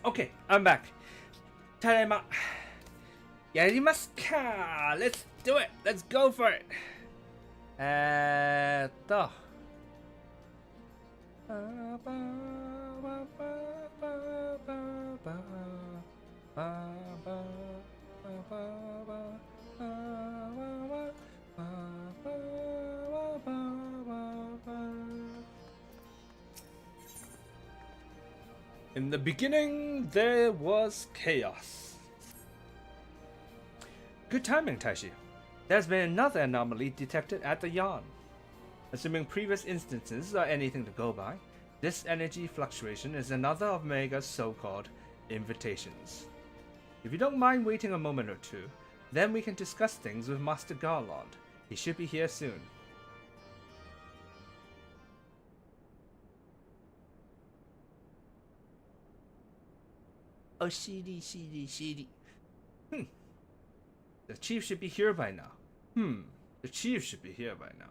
Okay, I'm back. Tadaima. Yarimasu Let's do it. Let's go for it. 'In the beginning, there was chaos.' Good timing, Taishi. There's been another anomaly detected at the yarn. Assuming previous instances are anything to go by, this energy fluctuation is another of Mega's so-called invitations. If you don't mind waiting a moment or two, then we can discuss things with Master Garland. He should be here soon. Oh, CD. The chief should be here by now. The chief should be here by now.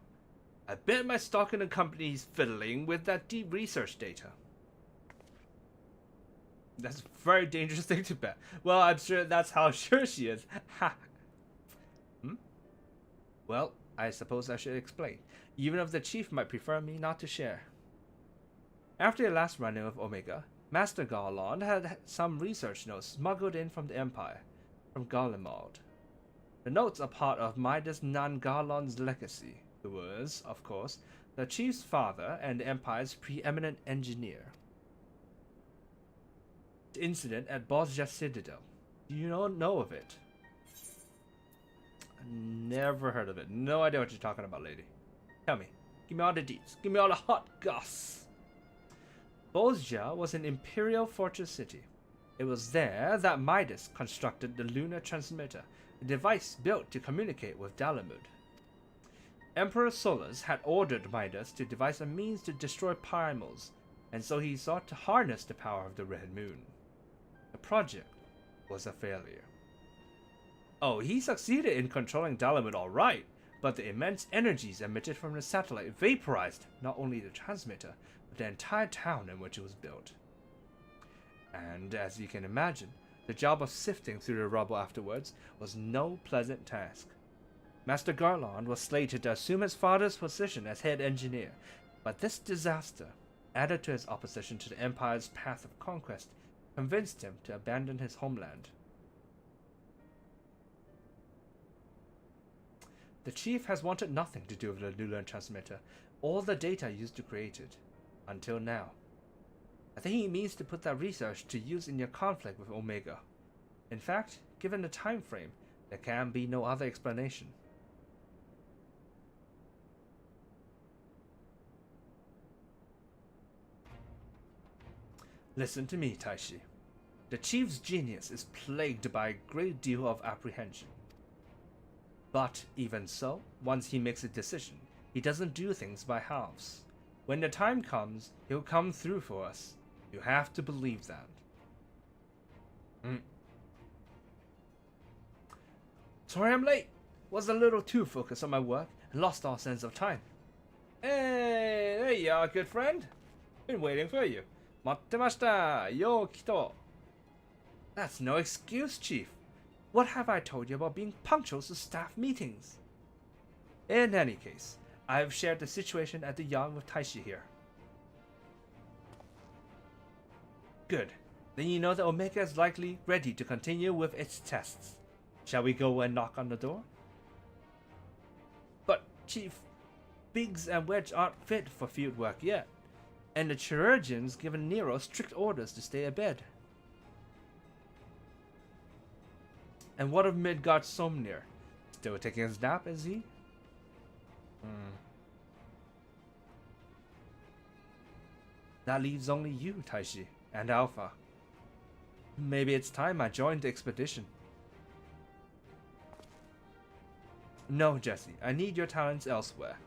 I bet my stock in the company's fiddling with that deep research data. That's a very dangerous thing to bet. Well, I'm sure that's how sure she is. Ha. Well, I suppose I should explain, even if the chief might prefer me not to share. After your last run-in with Omega, Master Garland had some research notes smuggled in from the Empire, from Garlemald. The notes are part of Midas Nan Garland's legacy, who was, of course, the chief's father and the Empire's preeminent engineer. The incident at Bosja Citadel. Do you know of it? Never heard of it. No idea what you're talking about, lady. Tell me. Give me all the deets. Give me all the hot goss. Bosja was an imperial fortress city. It was there that Midas constructed the lunar transmitter, a device built to communicate with Dalamud. Emperor Solus had ordered Midas to devise a means to destroy primals, and so he sought to harness the power of the Red Moon. The project was a failure. Oh, he succeeded in controlling Dalamud all right, but the immense energies emitted from the satellite vaporized not only the transmitter, but the entire town in which it was built. And as you can imagine, the job of sifting through the rubble afterwards was no pleasant task. Master Garland was slated to assume his father's position as head engineer, but this disaster, added to his opposition to the Empire's path of conquest, convinced him to abandon his homeland. The chief has wanted nothing to do with the lunar transmitter or the data used to create it, until now. I think he means to put that research to use in your conflict with Omega. In fact, given the time frame, there can be no other explanation. Listen to me, Taishi. The chief's genius is plagued by a great deal of apprehension. But even so, once he makes a decision, he doesn't do things by halves. When the time comes, he'll come through for us. You have to believe that. Sorry I'm late. Was a little too focused on my work and lost all sense of time. Hey, there you are, good friend. Been waiting for you. Mattemashita, yo kito. That's no excuse, Chief. What have I told you about being punctual to staff meetings? In any case, I have shared the situation at the yarn with Taishi here. Good. Then you know that Omega is likely ready to continue with its tests. Shall we go and knock on the door? But, Chief, Biggs and Wedge aren't fit for field work yet, and the chirurgeon's given Nero strict orders to stay abed. And what of Midgard Somnir? Still taking his nap, is he? That leaves only you, Taishi, and Alpha. Maybe it's time I joined the expedition. No, Jesse, I need your talents elsewhere.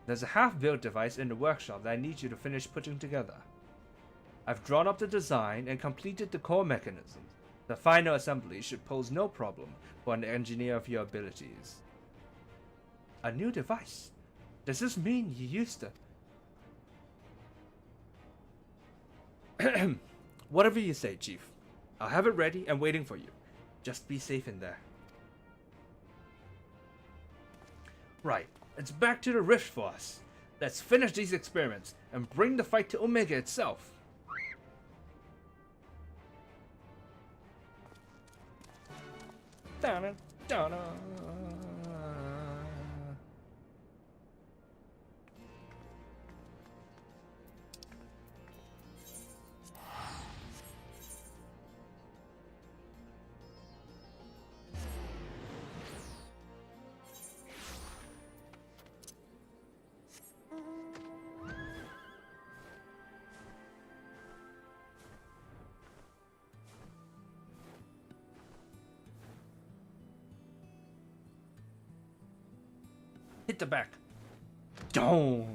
There's a half-built device in the workshop that I need you to finish putting together. I've drawn up the design and completed the core mechanisms. The final assembly should pose no problem for an engineer of your abilities. A new device? Does this mean you used to... Whatever you say, Chief. I'll have it ready and waiting for you. Just be safe in there. Right, it's back to the rift for us. Let's finish these experiments and bring the fight to Omega itself. Da-da, da-da. Hit the back. Don't.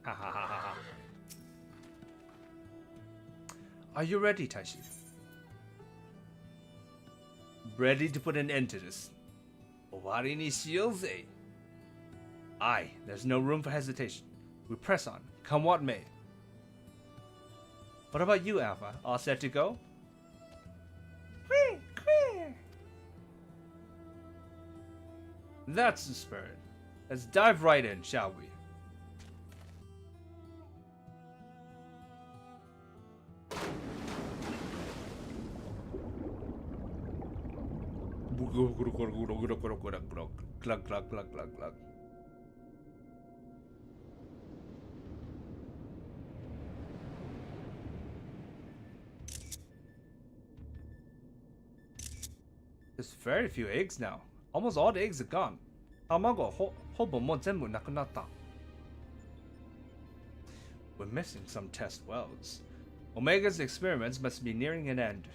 Ha ha ha ha. Are you ready, Taishi? Ready to put an end to this? Owari ni shiyouze. Aye, there's no room for hesitation. We press on, come what may. What about you, Alpha? All set to go? That's the spirit. Let's dive right in, shall we? Glug, glug, glug, glug, glug. There's very few eggs now. Almost all the eggs are gone. We're missing some test wells. Omega's experiments must be nearing an end.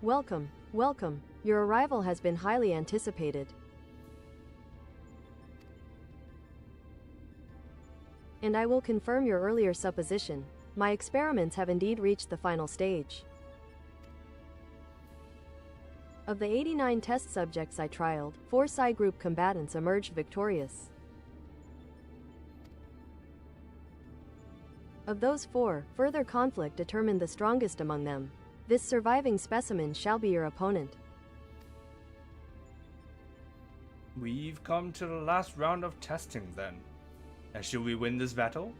Welcome, welcome. Your arrival has been highly anticipated. And I will confirm your earlier supposition. My experiments have indeed reached the final stage. Of the 89 test subjects I trialed, 4 Psi group combatants emerged victorious. Of those 4, further conflict determined the strongest among them. This surviving specimen shall be your opponent. We've come to the last round of testing then. And should we win this battle?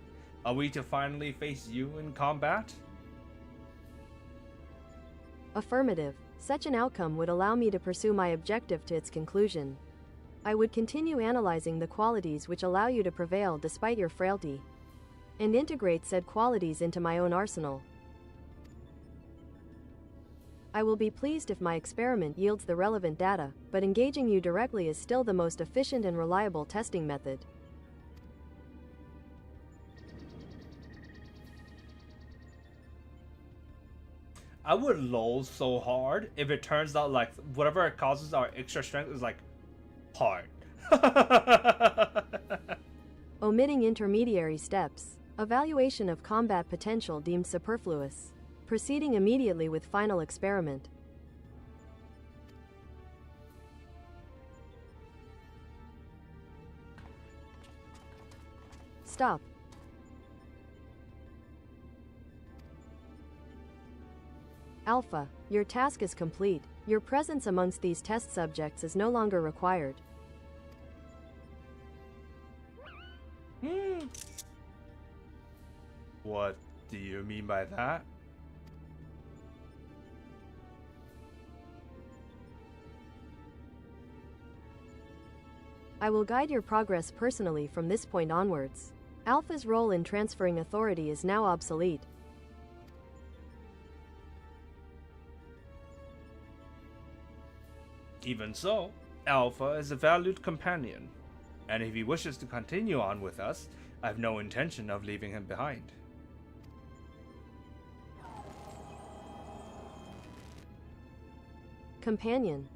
Are we to finally face you in combat? Affirmative. Such an outcome would allow me to pursue my objective to its conclusion. I would continue analyzing the qualities which allow you to prevail despite your frailty, and integrate said qualities into my own arsenal. I will be pleased if my experiment yields the relevant data, but engaging you directly is still the most efficient and reliable testing method. I would lol so hard if it turns out like whatever it causes our extra strength is like hard. Omitting intermediary steps. Evaluation of combat potential deemed superfluous. Proceeding immediately with final experiment. Stop. Alpha, your task is complete. Your presence amongst these test subjects is no longer required. What do you mean by that? I will guide your progress personally from this point onwards. Alpha's role in transferring authority is now obsolete. Even so, Alpha is a valued companion, and if he wishes to continue on with us, I have no intention of leaving him behind. Companion.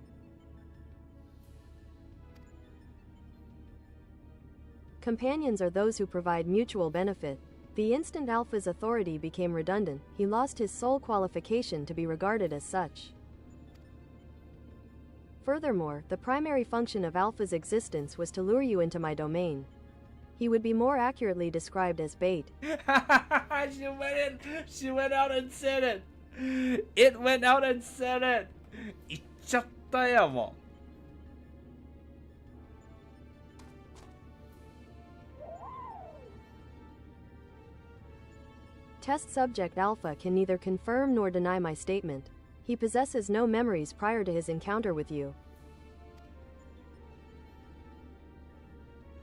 Companions are those who provide mutual benefit. The instant Alpha's authority became redundant, he lost his sole qualification to be regarded as such. Furthermore, the primary function of Alpha's existence was to lure you into my domain. He would be more accurately described as bait. She went out and said it. It went out and said it. 言っちゃったよ、もう。Test subject Alpha can neither confirm nor deny my statement. He possesses no memories prior to his encounter with you.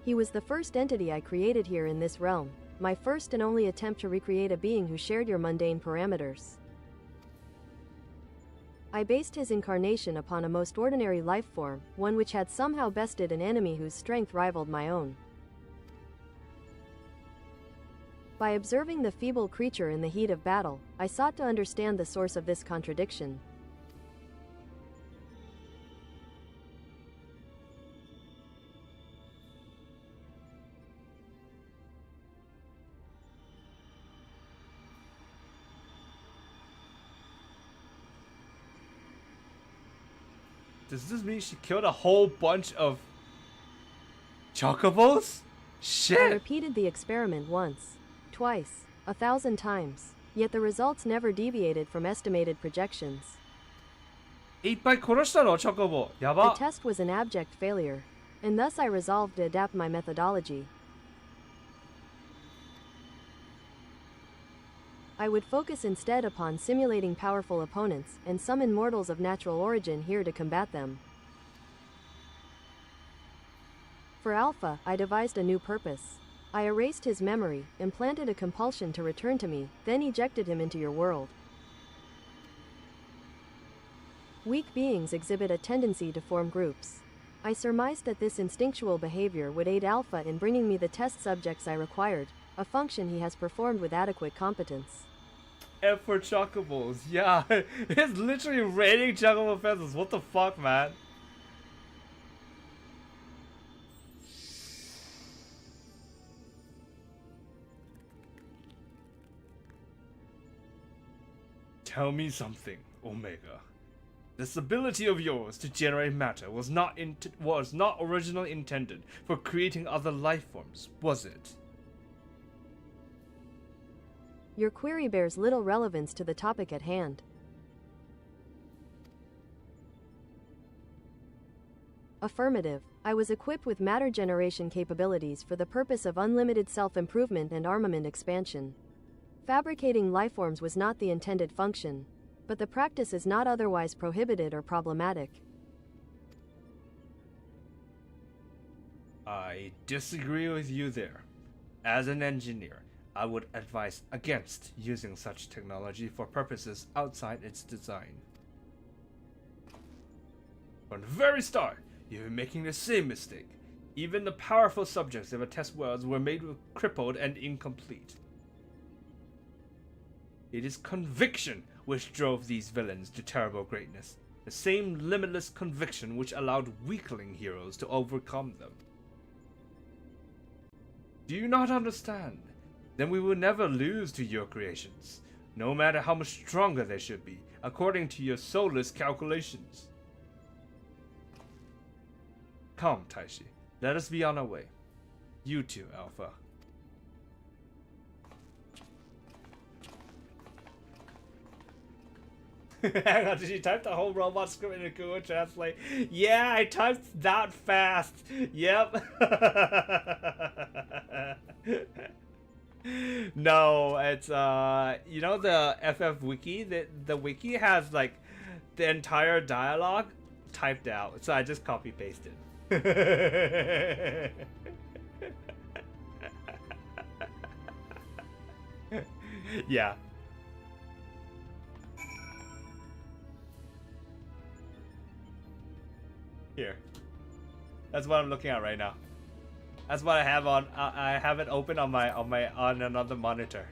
He was the first entity I created here in this realm, my first and only attempt to recreate a being who shared your mundane parameters. I based his incarnation upon a most ordinary life form, one which had somehow bested an enemy whose strength rivaled my own. By observing the feeble creature in the heat of battle, I sought to understand the source of this contradiction. Does this mean she killed a whole bunch of chocobos? Shit! I repeated the experiment once, twice, 1,000 times, yet the results never deviated from estimated projections. いっぱい殺したの、チョコボ。や The ば。 test was an abject failure, and thus I resolved to adapt my methodology. I would focus instead upon simulating powerful opponents and summon mortals of natural origin here to combat them. For Alpha, I devised a new purpose. I erased his memory, implanted a compulsion to return to me, then ejected him into your world. Weak beings exhibit a tendency to form groups. I surmised that this instinctual behavior would aid Alpha in bringing me the test subjects I required, a function he has performed with adequate competence. F for chocobos. Yeah, it's literally raining chocobo feathers. What the fuck, man? Tell me something, Omega. This ability of yours to generate matter was not originally intended for creating other life forms, was it? Your query bears little relevance to the topic at hand. Affirmative. I was equipped with matter generation capabilities for the purpose of unlimited self-improvement and armament expansion. Fabricating lifeforms was not the intended function, but the practice is not otherwise prohibited or problematic. I disagree with you there. As an engineer, I would advise against using such technology for purposes outside its design. From the very start, you've been making the same mistake. Even the powerful subjects of a test worlds were made crippled and incomplete. It is conviction which drove these villains to terrible greatness. The same limitless conviction which allowed weakling heroes to overcome them. Do you not understand? Then we will never lose to your creations, no matter how much stronger they should be, according to your soulless calculations. Come, Taishi, let us be on our way. You too, Alpha. Hang on, did you type the whole robot script into Google Translate? Yeah, I typed that fast. Yep. No, it's you know the FF wiki, the wiki has like the entire dialogue typed out, so I just copy pasted. Yeah. Here. That's what I'm looking at right now. That's what I have on. I have it open on another monitor.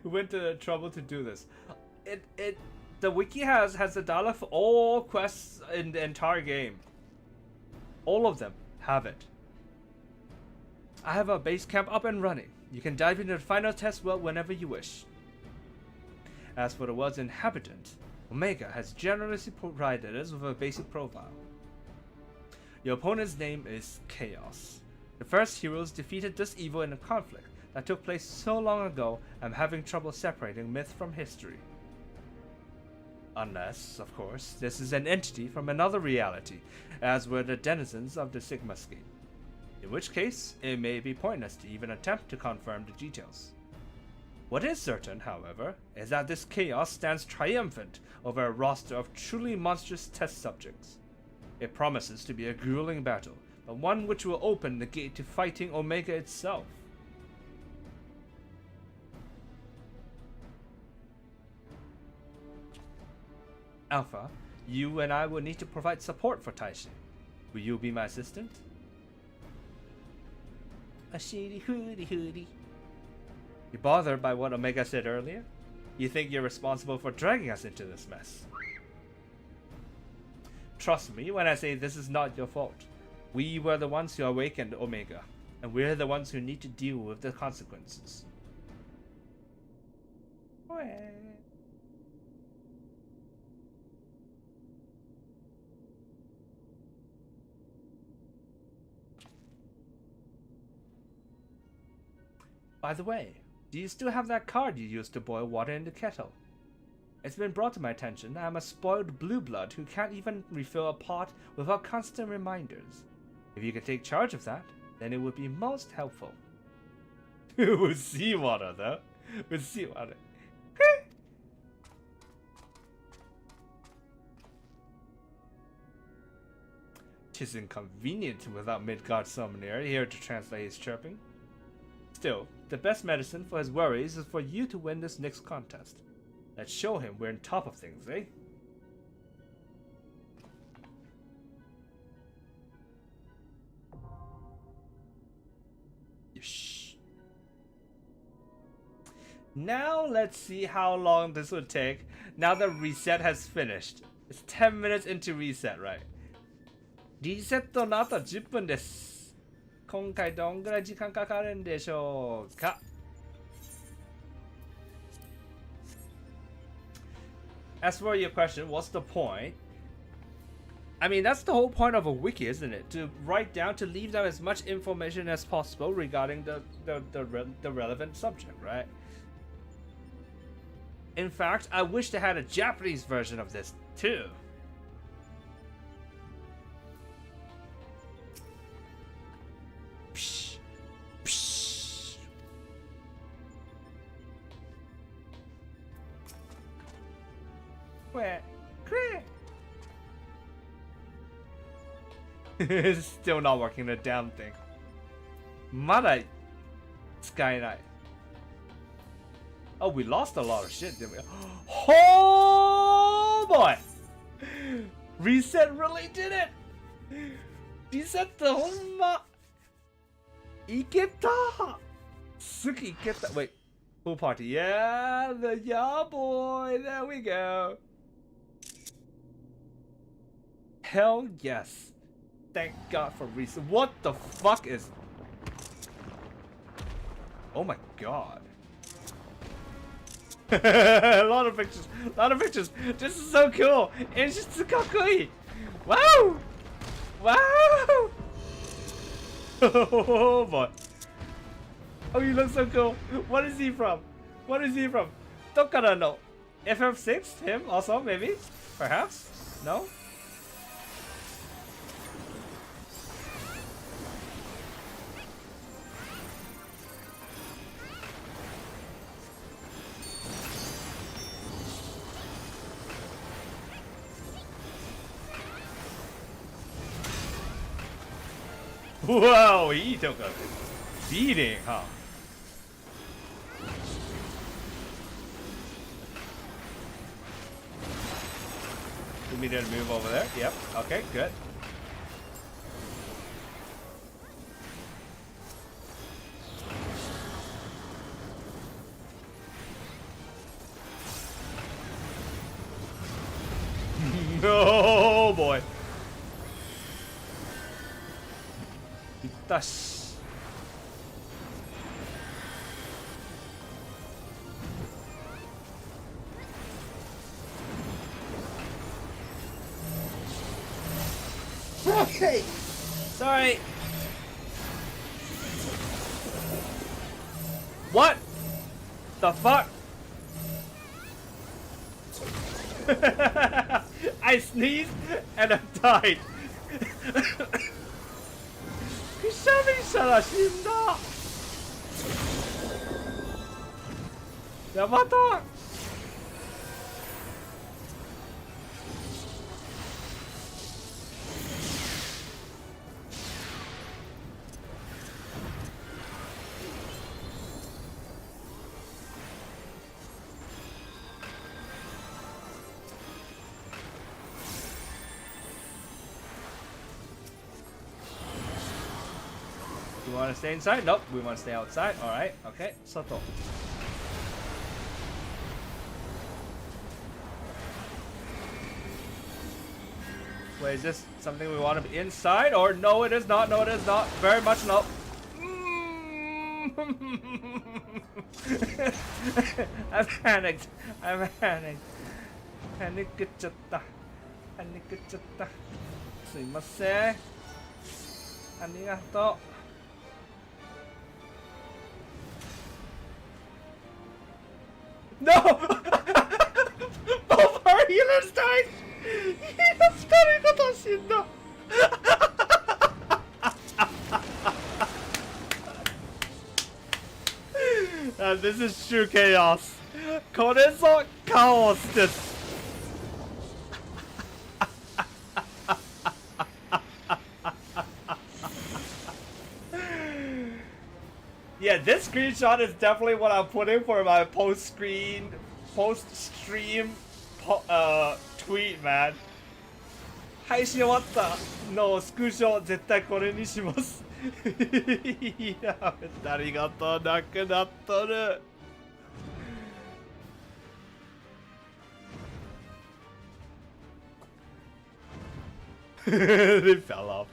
Who went to the trouble to do this? The wiki has the dialogue for all quests in the entire game. All of them have it. I have a base camp up and running. You can dive into the final test world whenever you wish. As for the world's inhabitant, Omega has generously provided us with a basic profile. Your opponent's name is Chaos. The first heroes defeated this evil in a conflict that took place so long ago I'm having trouble separating myth from history. Unless, of course, this is an entity from another reality, as were the denizens of the Sigmascape. In which case, it may be pointless to even attempt to confirm the details. What is certain, however, is that this chaos stands triumphant over a roster of truly monstrous test subjects. It promises to be a grueling battle, but one which will open the gate to fighting Omega itself. Alpha, you and I will need to provide support for Taishin. Will you be my assistant? A shitty hooty. You bothered by what Omega said earlier? You think you're responsible for dragging us into this mess? Trust me when I say this is not your fault. We were the ones who awakened Omega, and we're the ones who need to deal with the consequences. By the way, do you still have that card you used to boil water in the kettle? It's been brought to my attention that I'm a spoiled blue blood who can't even refill a pot without constant reminders. If you could take charge of that, then it would be most helpful. With seawater though. With seawater. Tis inconvenient without Midgard Summoner here to translate his chirping. Still, the best medicine for his worries is for you to win this next contest. Let's show him we're on top of things, eh? Yeesh. Now let's see how long this would take now the reset has finished. It's 10 minutes into reset, right? リセットの後は10分です。今回どんぐらい時間かかるんでしょうか? As for your question, what's the point? I mean, that's the whole point of a wiki, isn't it? To write down, to leave down as much information as possible regarding the relevant subject, right? In fact, I wish they had a Japanese version of this too. It's still not working, the damn thing. Mada Skylight. Oh, we lost a lot of shit, didn't we? Oh boy! Reset really did it! Reset the homma! Iketa! Suki iketa. Wait, pool party. Yeah, boy. There we go. Hell yes. Thank God for reset. What the fuck is... Oh my god. A lot of pictures. A lot of pictures. This is so cool. It's just so kakkoi. Wow. Wow. Oh boy. Oh, you look so cool. What is he from? What is he from? Dokara no. FF6? Him also, maybe? Perhaps? No? Whoa, he took a beating, huh? Do we need to move over there? Yep. Okay, good. Oh boy. Okay. Sorry. What the fuck? I sneezed and I died. くしゃみしたら死んだ。やばた。You want to stay inside? Nope, we want to stay outside. Alright, okay, Soto. Wait, is this something we want to be inside? Or no, it is not. No, it is not. Very much no. I'm panicked. I'm panicked. Panicっちゃった。Panicっちゃった。すいません。ありがとう。No! Both our healers died! Healers 2人ごと死んだ。This is true chaos. これぞカオスです。Yeah, this screenshot is definitely what I'm putting for my post-stream tweet, man. 配信終わったのスクショ絶対これにします。いや、ありがとう、なくなっとる。They fell off.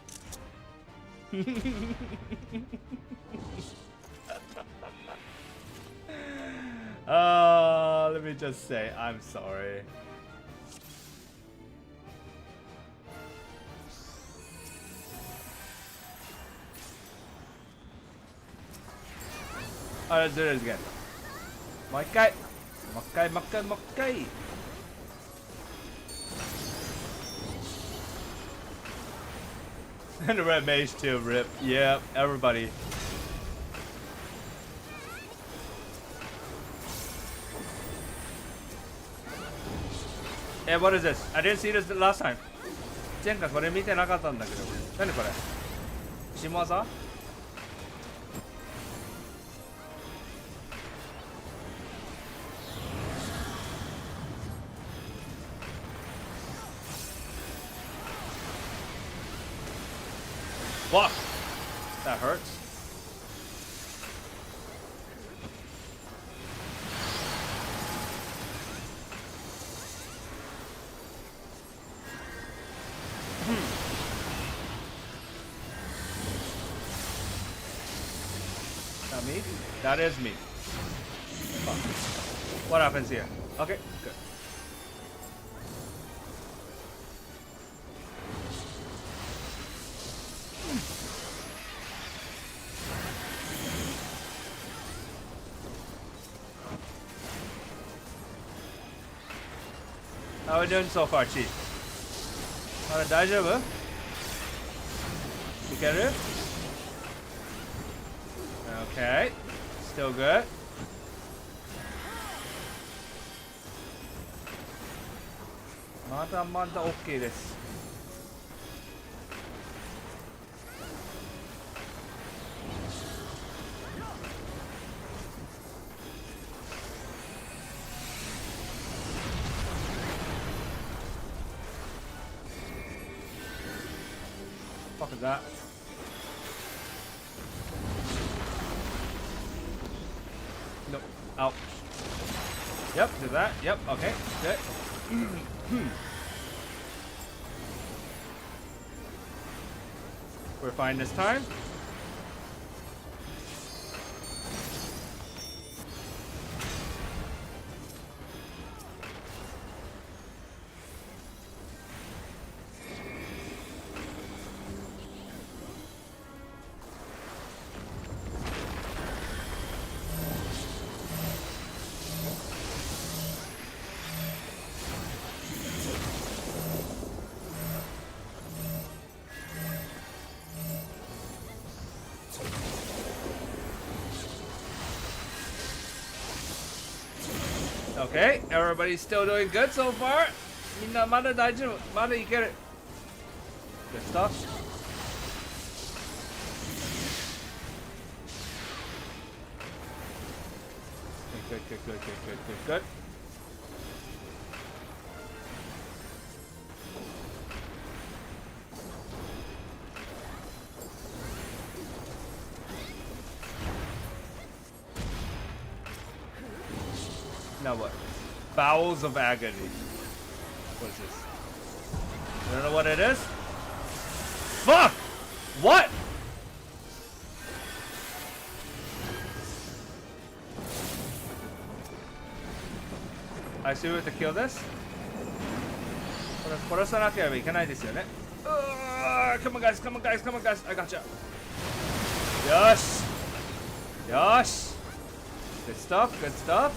Let me just say, I'm sorry. Alright, let's do this again. もう一回。もう一回、もう一回、もう一回。And the red mage too, rip. Yeah, everybody. Hey, what is this? I didn't see this last time. 前回これ見てなかったんだけど。何これ？新技？ Fuck! That hurts. That me? That is me. Fuck. What happens here? Okay, good. How are we doing so far, Chief? あれ大丈夫？いける？ Okay, still good. まだまだ OK です。Fuck is that? Nope. Ouch. Yep, do that. Yep, okay. Good. We're fine this time. Okay, everybody's still doing good so far. みんなまだ大丈夫。まだいける。Good stuff. Good, good, good, good, good, good, good. Now what? Bowels of agony. What is this? I don't know what it is. Fuck! What? I assume we have to kill this? これ殺さなければいけないですよね。Come on guys, come on guys, come on guys. I gotcha. よしよし Good stuff, good stuff.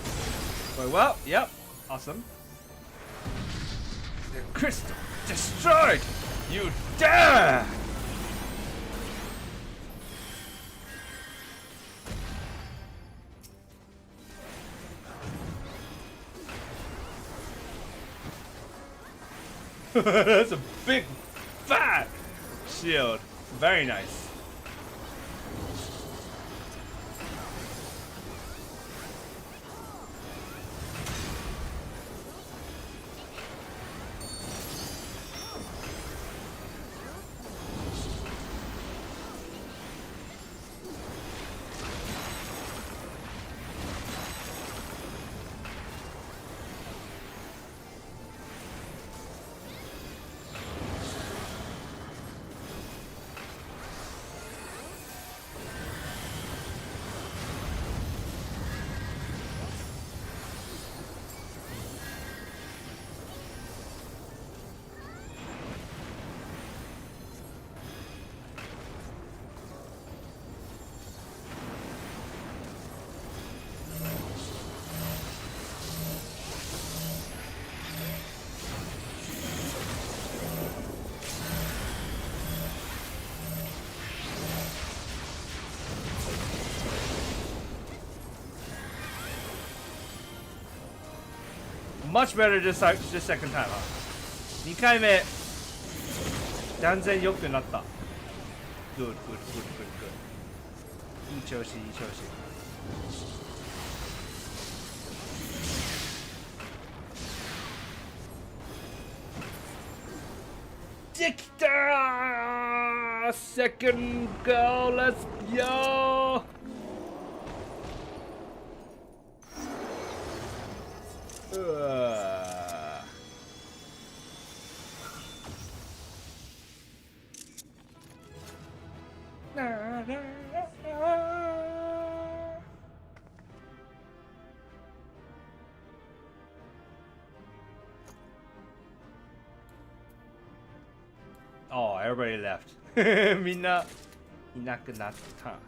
Going well, yep, awesome. The crystal destroyed! You dare! That's a big, fat shield. Very nice. Much better this second time, huh? 2回目断然良くなった。Good, good, good, good, good. いい調子、いい調子。できたー Second go, let's go! Oh, everybody left. みんないなくなった。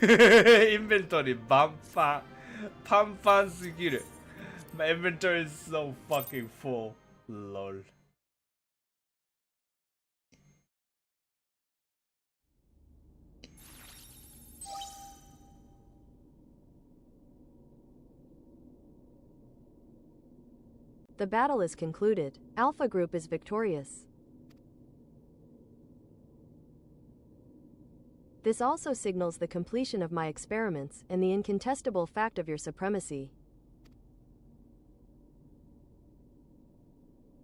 インベントリーパンパンすぎる。My inventory is so fucking full. Lol. The battle is concluded. Alpha Group is victorious. This also signals the completion of my experiments and the incontestable fact of your supremacy.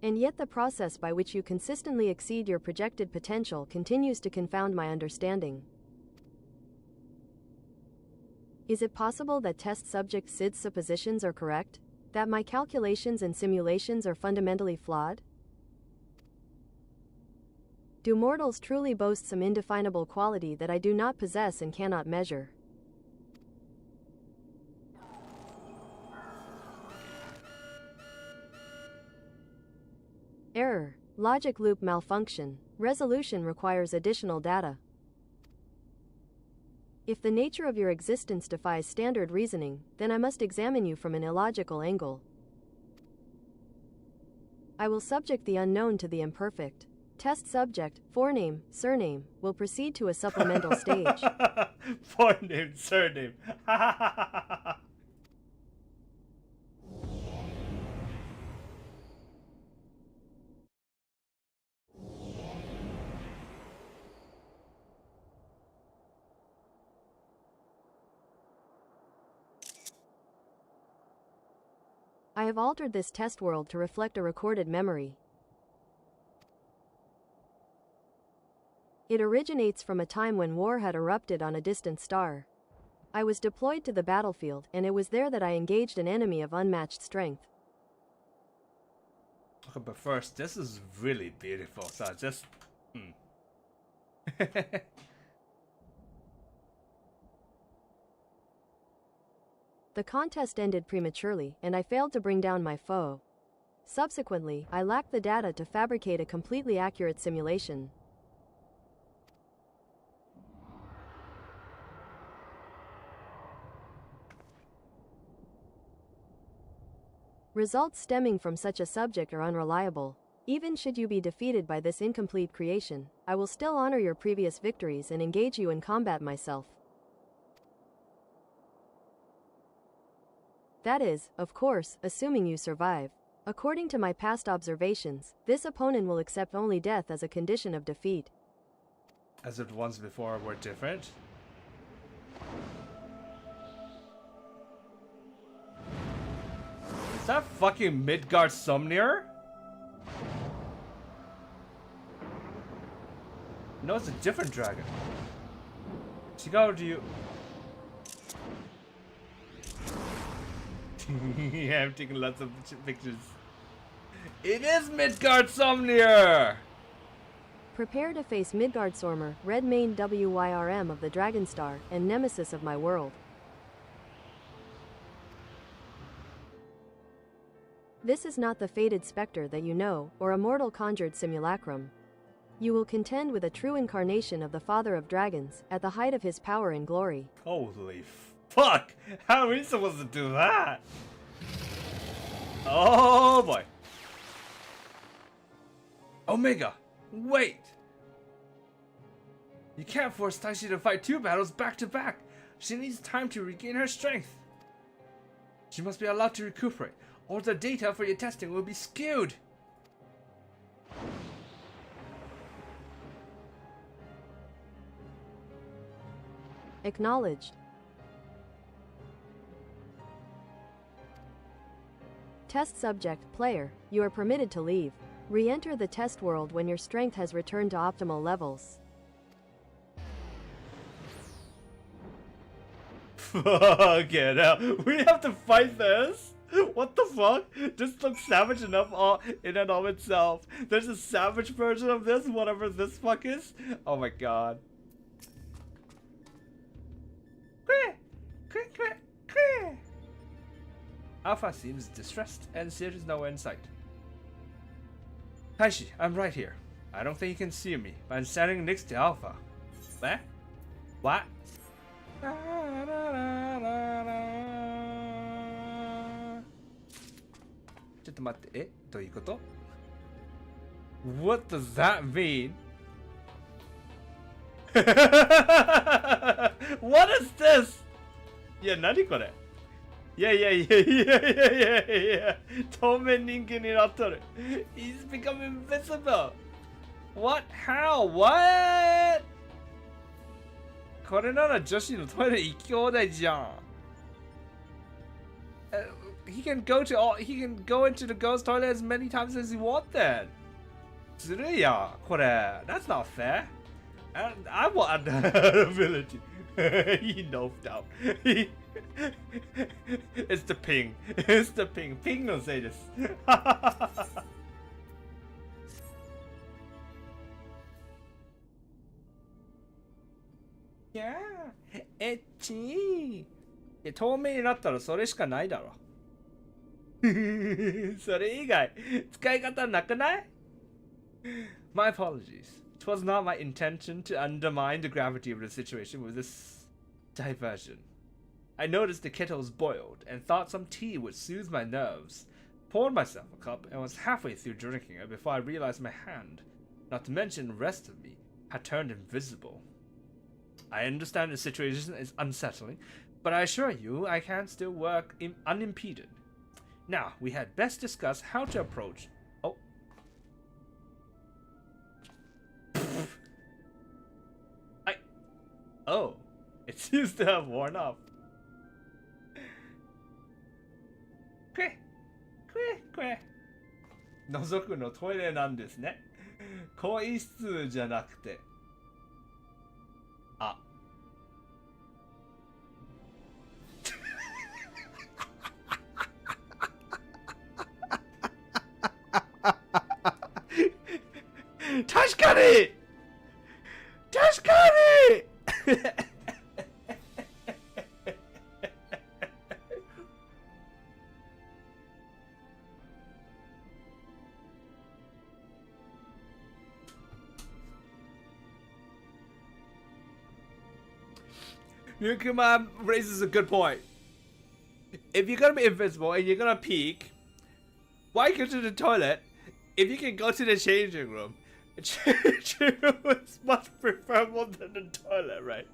And yet the process by which you consistently exceed your projected potential continues to confound my understanding. Is it possible that test subject Sid's suppositions are correct? That my calculations and simulations are fundamentally flawed? Do mortals truly boast some indefinable quality that I do not possess and cannot measure? Error. Logic loop malfunction. Resolution requires additional data. If the nature of your existence defies standard reasoning, then I must examine you from an illogical angle. I will subject the unknown to the imperfect. Test subject, forename, surname, will proceed to a supplemental stage. Forename, surname. have altered this test world to reflect a recorded memory. It originates from a time when war had erupted on a distant star. I was deployed to the battlefield, and it was there that I engaged an enemy of unmatched strength. Okay, but first, this is really beautiful, so I just... The contest ended prematurely, and I failed to bring down my foe. Subsequently, I lacked the data to fabricate a completely accurate simulation. Results stemming from such a subject are unreliable. Even should you be defeated by this incomplete creation, I will still honor your previous victories and engage you in combat myself. That is, of course, assuming you survive. According to my past observations, this opponent will accept only death as a condition of defeat. As if ones before were different? Is that fucking Midgard Sumner? No, it's a different dragon. Chicago, do you... Yeah, I'm taking lots of pictures. It is Midgard Sumner! Prepare to face Midgard Sormer, Red Mane WYRM of the Dragon Star, and nemesis of my world. This is not the fated specter that you know, or a mortal conjured simulacrum. You will contend with a true incarnation of the Father of Dragons, at the height of his power and glory. Holy fuck! How are we supposed to do that? Oh boy. Omega, wait! You can't force Taishi to fight 2 battles back to back. She needs time to regain her strength. She must be allowed to recuperate, or the data for your testing will be skewed. Acknowledged. Test subject, player, you are permitted to leave. Re-enter the test world when your strength has returned to optimal levels. Fuck it out. We have to fight this? What the fuck? This looks savage enough all in and of itself. There's a savage version of this, whatever this fuck is. Oh my god. Alpha seems distressed and Seer is nowhere in sight. Taishi, I'm right here. I don't think you can see me, but I'm standing next to Alpha. Eh? What? What does that mean? What is this? Yeah, nani kore? Yeah. Toumen ningen ni nattoru. He's become invisible. What? How? What? これなら女子のトイレ行き放題じゃん。He can go into the girls' toilet as many times as he wants then. ずるいやん、これ。That's not fair. I want that ability. He noped out. It's the ping. It's the ping. Ping のせいです。いやー、エッチー。透明になったらそれしかないだろ。それ以外、使い方なくない？ My apologies. It was not my intention to undermine the gravity of the situation with this diversion. I noticed the kettles boiled and thought some tea would soothe my nerves. Poured myself a cup and was halfway through drinking it before I realized my hand, not to mention the rest of me, had turned invisible. I understand the situation is unsettling, but I assure you I can still work unimpeded. Now, we had best discuss how to approach... Oh. Oh. It seems to have worn off. Okay. 覗くのトイレなんですね。更衣室じゃなくて。あ。確かに確かにYukuma raises a good point. If you're gonna be invisible and you're gonna peek, why go to the toilet if you can go to the changing room? The changing room is much preferable than the toilet, right?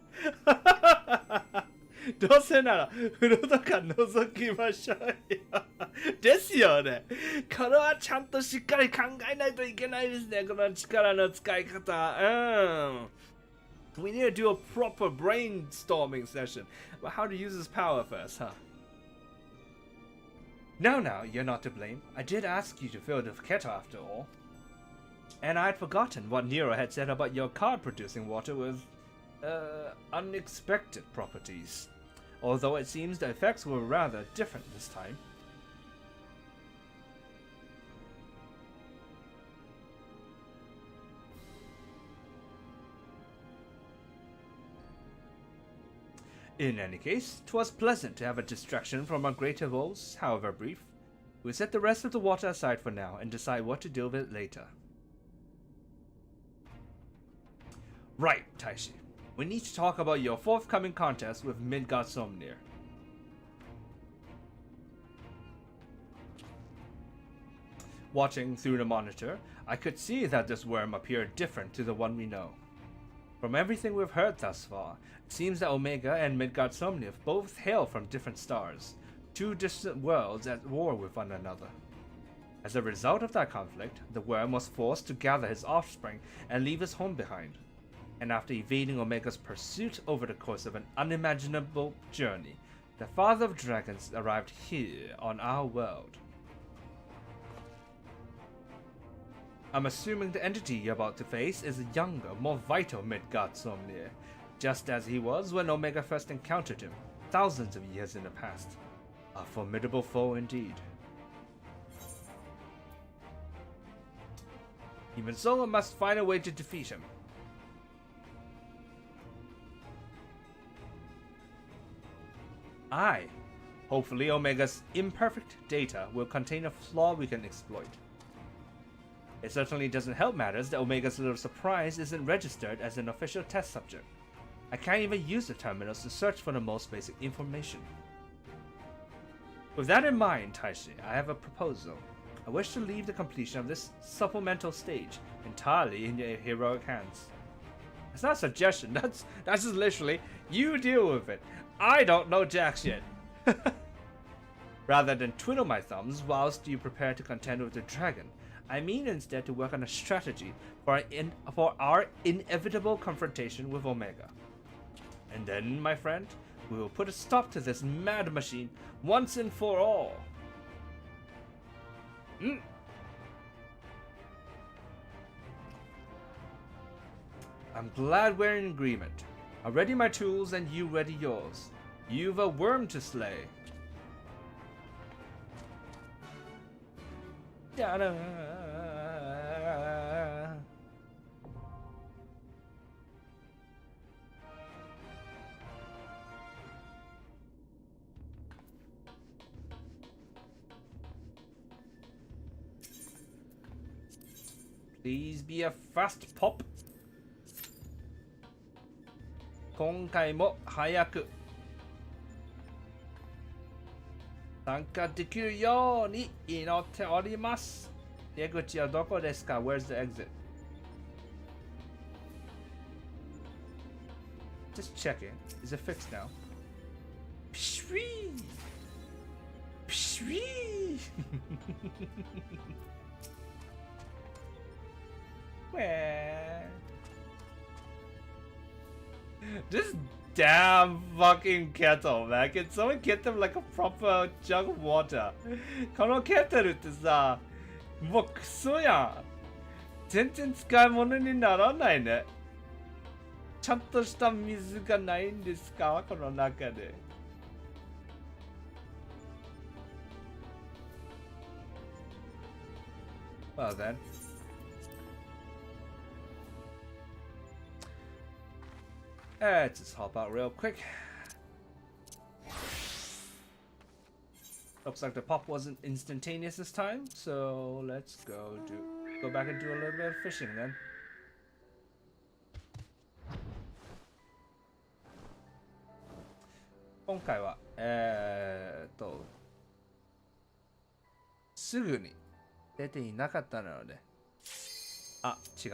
どうせなら風呂とか覗きましょうよ。ですよね。これはちゃんとしっかり考えないといけないですね。この力の使い方。We need to do a proper brainstorming session about how to use this power first, huh? No, you're not to blame. I did ask you to fill the kettle after all. And I'd forgotten what Nero had said about your card producing water with, unexpected properties. Although it seems the effects were rather different this time. In any case, 'twas pleasant to have a distraction from our greater woes, however brief. We'll set the rest of the water aside for now and decide what to do with it later. Right, Taishi. We need to talk about your forthcoming contest with Midgard Somnir. Watching through the monitor, I could see that this worm appeared different to the one we know. From everything we've heard thus far, it seems that Omega and Midgard Somnir both hail from different stars, two distant worlds at war with one another. As a result of that conflict, the worm was forced to gather his offspring and leave his home behind. And after evading Omega's pursuit over the course of an unimaginable journey, the Father of Dragons arrived here on our world. I'm assuming the entity you're about to face is a younger, more vital Midgard Somnir, just as he was when Omega first encountered him, thousands of years in the past. A formidable foe indeed. Even so, I must find a way to defeat him. Aye. Hopefully Omega's imperfect data will contain a flaw we can exploit. It certainly doesn't help matters that Omega's little surprise isn't registered as an official test subject. I can't even use the terminals to search for the most basic information. With that in mind, Taishi, I have a proposal. I wish to leave the completion of this supplemental stage entirely in your heroic hands. It's not a suggestion, that's just literally, you deal with it. I don't know jack shit. Rather than twiddle my thumbs whilst you prepare to contend with the dragon, I mean instead to work on a strategy for our inevitable confrontation with Omega. And then, my friend, we will put a stop to this mad machine once and for all. I'm glad we're in agreement. I ready my tools and you ready yours. You've a worm to slay. Da-da. Please be a fast pop. 今回も早く参加できるように祈っております。出口はどこですか? Where's the exit? Just checking. Is it fixed now? Pshwee! Pshwee! Where? This damn fucking kettle, man. Can someone get them like a proper jug of water? このケトルってさ、もうクソやん。全然使い物にならないね。ちゃんとした水がないんですかこの中で。Well then. Let's just hop out real quick. Looks like the pop wasn't instantaneous this time, so let's go back and do a little bit of fishing then. Today, すぐに出ていなかったので。あ、違う。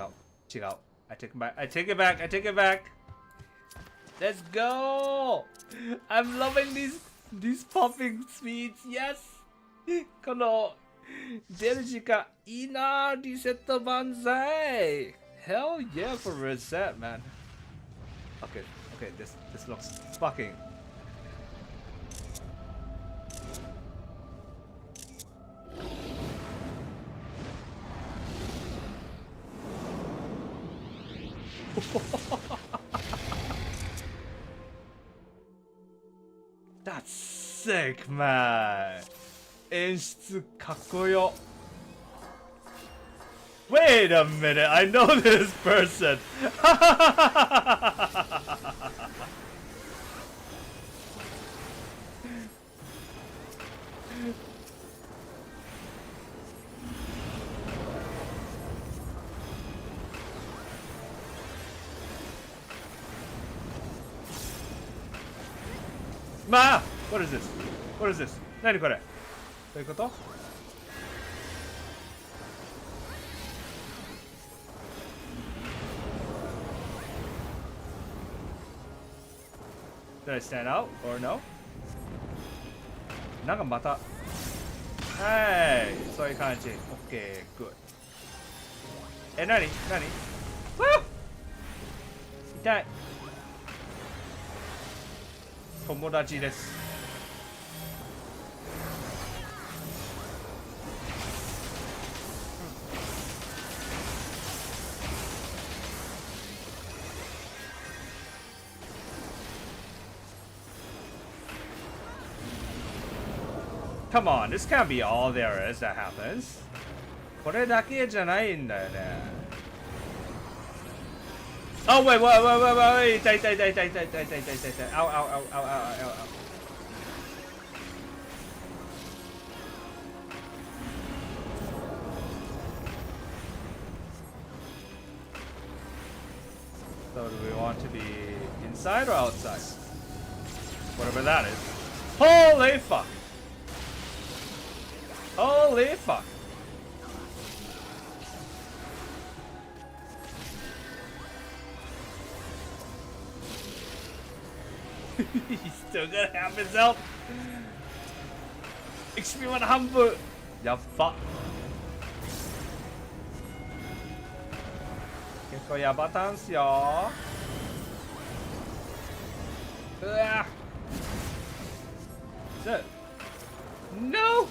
I take it back. Let's go! I'm loving these popping speeds. Yes! この出る時間いいな。リセット万歳 Hell yeah for reset, man. Okay, this looks fucking That's sick, man. 演出かっこよ。Wait a minute, I know this person. What is this? 何これ？どういうこと？ Did I stand out or no? なんかまた。はい、そういう感じ。OK, good. 何？痛い。友達です。Come on, this can't be all there is that happens. これだけじゃないんだよね。Oh, wait. 痛い。Ow. So do we want to be inside or outside? Whatever that is. Holy fuck! He's still gonna have his health. XP は半分。やっば。結構やばたんすよ。うわ。No!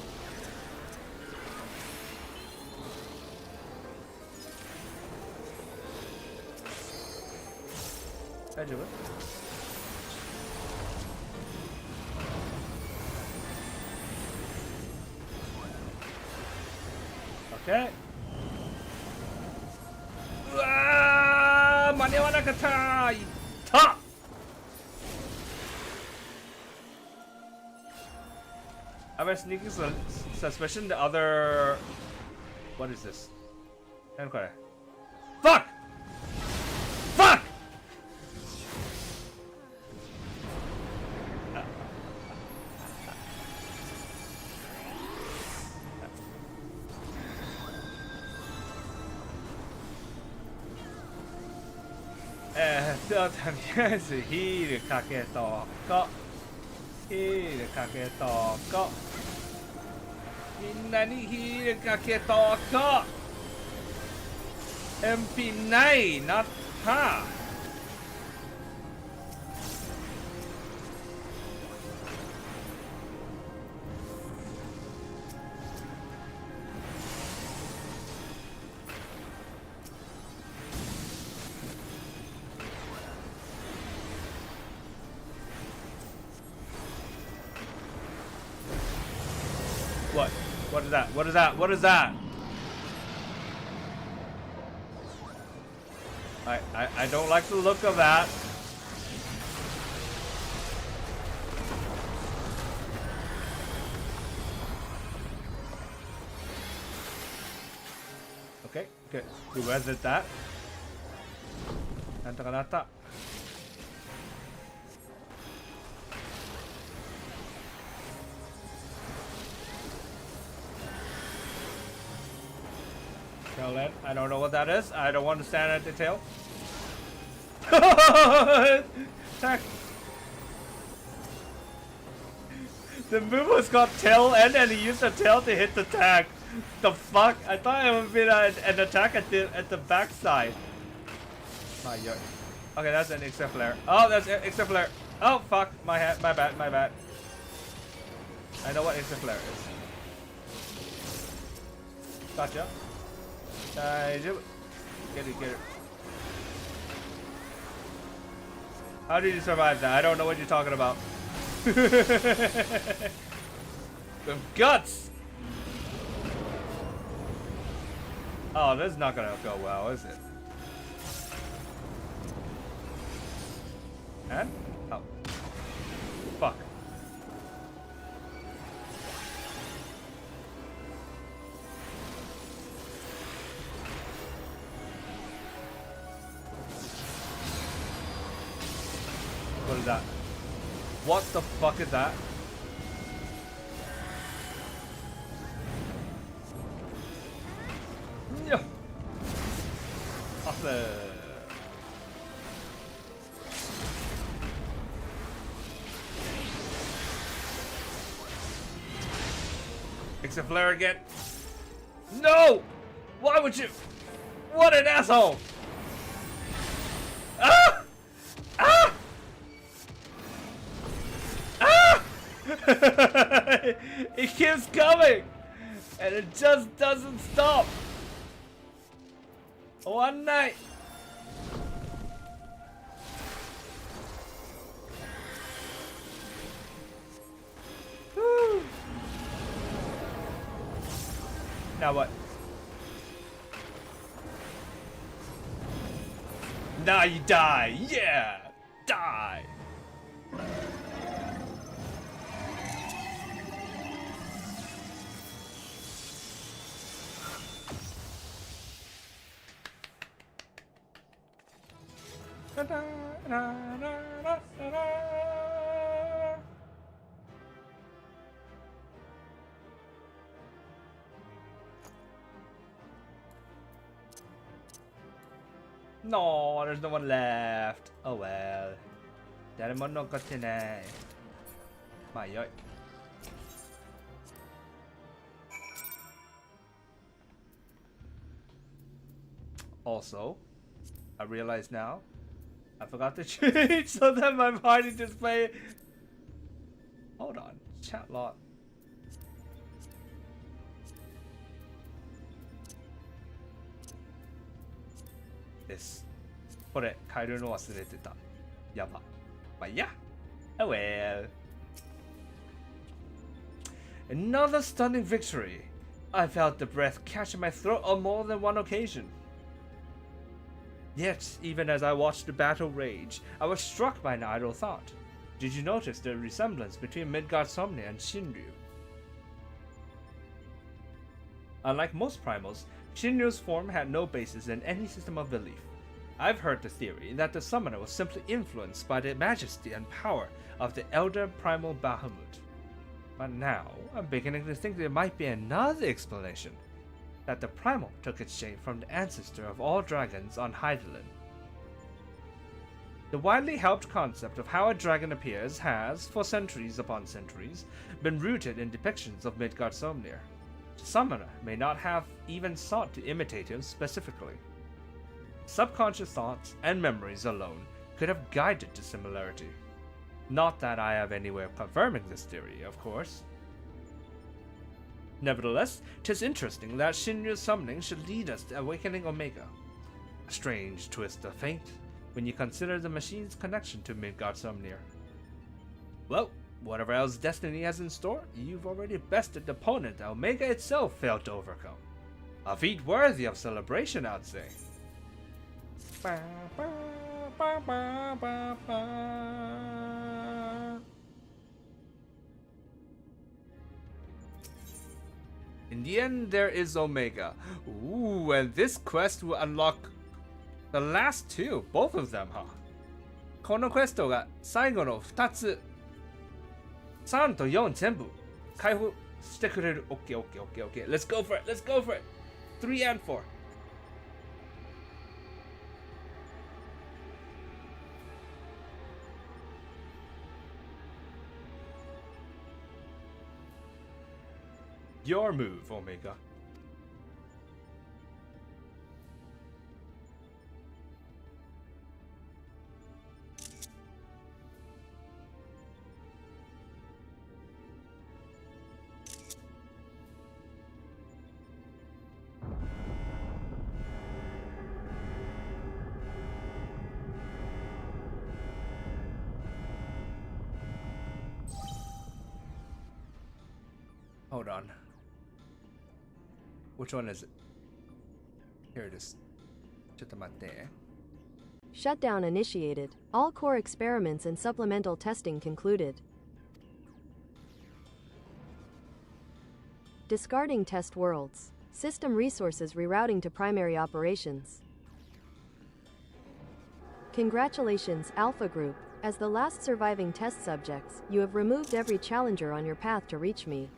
大丈夫？ Okay. うわー、間に合わなかった。いった。I have a sneaking suspicion the other. What is this? 何これ？ Fuck! Fuck! とりあえずヒールかけとこみんなにヒールかけとこ返品ないなった What is that? What is that? What is that? I don't like the look of that. Okay, good. We resisted that. なんとかなった。Tail end. I don't know what that is. I don't want to stand at the tail. Attack. The move was called tail end and he used the tail to hit the tag. The fuck? I thought it would be an attack at the backside. My god. Okay, that's an extra flare. Oh, that's an extra flare. Oh fuck, my bad. I know what extra flare is. Gotcha. Get it. How did you survive that? I don't know what you're talking about. With guts! Oh, this is not gonna go well, is it? And? Oh. Fuck. What is that? What the fuck is that? Yeah. Awesome. Extra flare again. No! Why would you? What an asshole! Ah! Ah! Ah! It keeps coming! And it just doesn't stop! One night! Woo. Now what? Now you die! Yeah! Die! No, there's no one left. Oh well. 誰も残ってない。まあよい。Also, I realize now, I forgot to change so that my party display. Hold on, chat log. This. これ変えるの忘れてた。やば。まあいいや。Oh well. Another stunning victory. I felt the breath catch in my throat on more than one occasion. Yet, even as I watched the battle rage, I was struck by an idle thought. Did you notice the resemblance between Midgard Somnia and Shinryu? Unlike most primals, Shinryu's form had no basis in any system of belief. I've heard the theory that the summoner was simply influenced by the majesty and power of the elder primal Bahamut. But now, I'm beginning to think there might be another explanation. That the primal took its shape from the ancestor of all dragons on Hydaelyn. The widely held concept of how a dragon appears has, for centuries upon centuries, been rooted in depictions of Midgard Somnir. The summoner may not have even sought to imitate him specifically. Subconscious thoughts and memories alone could have guided the similarity. Not that I have any way of confirming this theory, of course. Nevertheless, 'tis interesting that Shinryu's summoning should lead us to awakening Omega. A strange twist of fate when you consider the machine's connection to Midgard Somnir. Well, whatever else destiny has in store, you've already bested the opponent Omega itself failed to overcome. A feat worthy of celebration, I'd say. In the end, there is Omega. Ooh, and this quest will unlock the last two, both of them, huh? このクエストが最後の2つ、3と4全部開封してくれる。OK, OK, OK, OK. Let's go for it. Let's go for it. 3 and 4. Your move, Omega. Hold on. Which one is it? Here it is. ちょっと待って。 Shutdown initiated. All core experiments and supplemental testing concluded. Discarding test worlds. System resources rerouting to primary operations. Congratulations, Alpha Group. As the last surviving test subjects, you have removed every challenger on your path to reach me.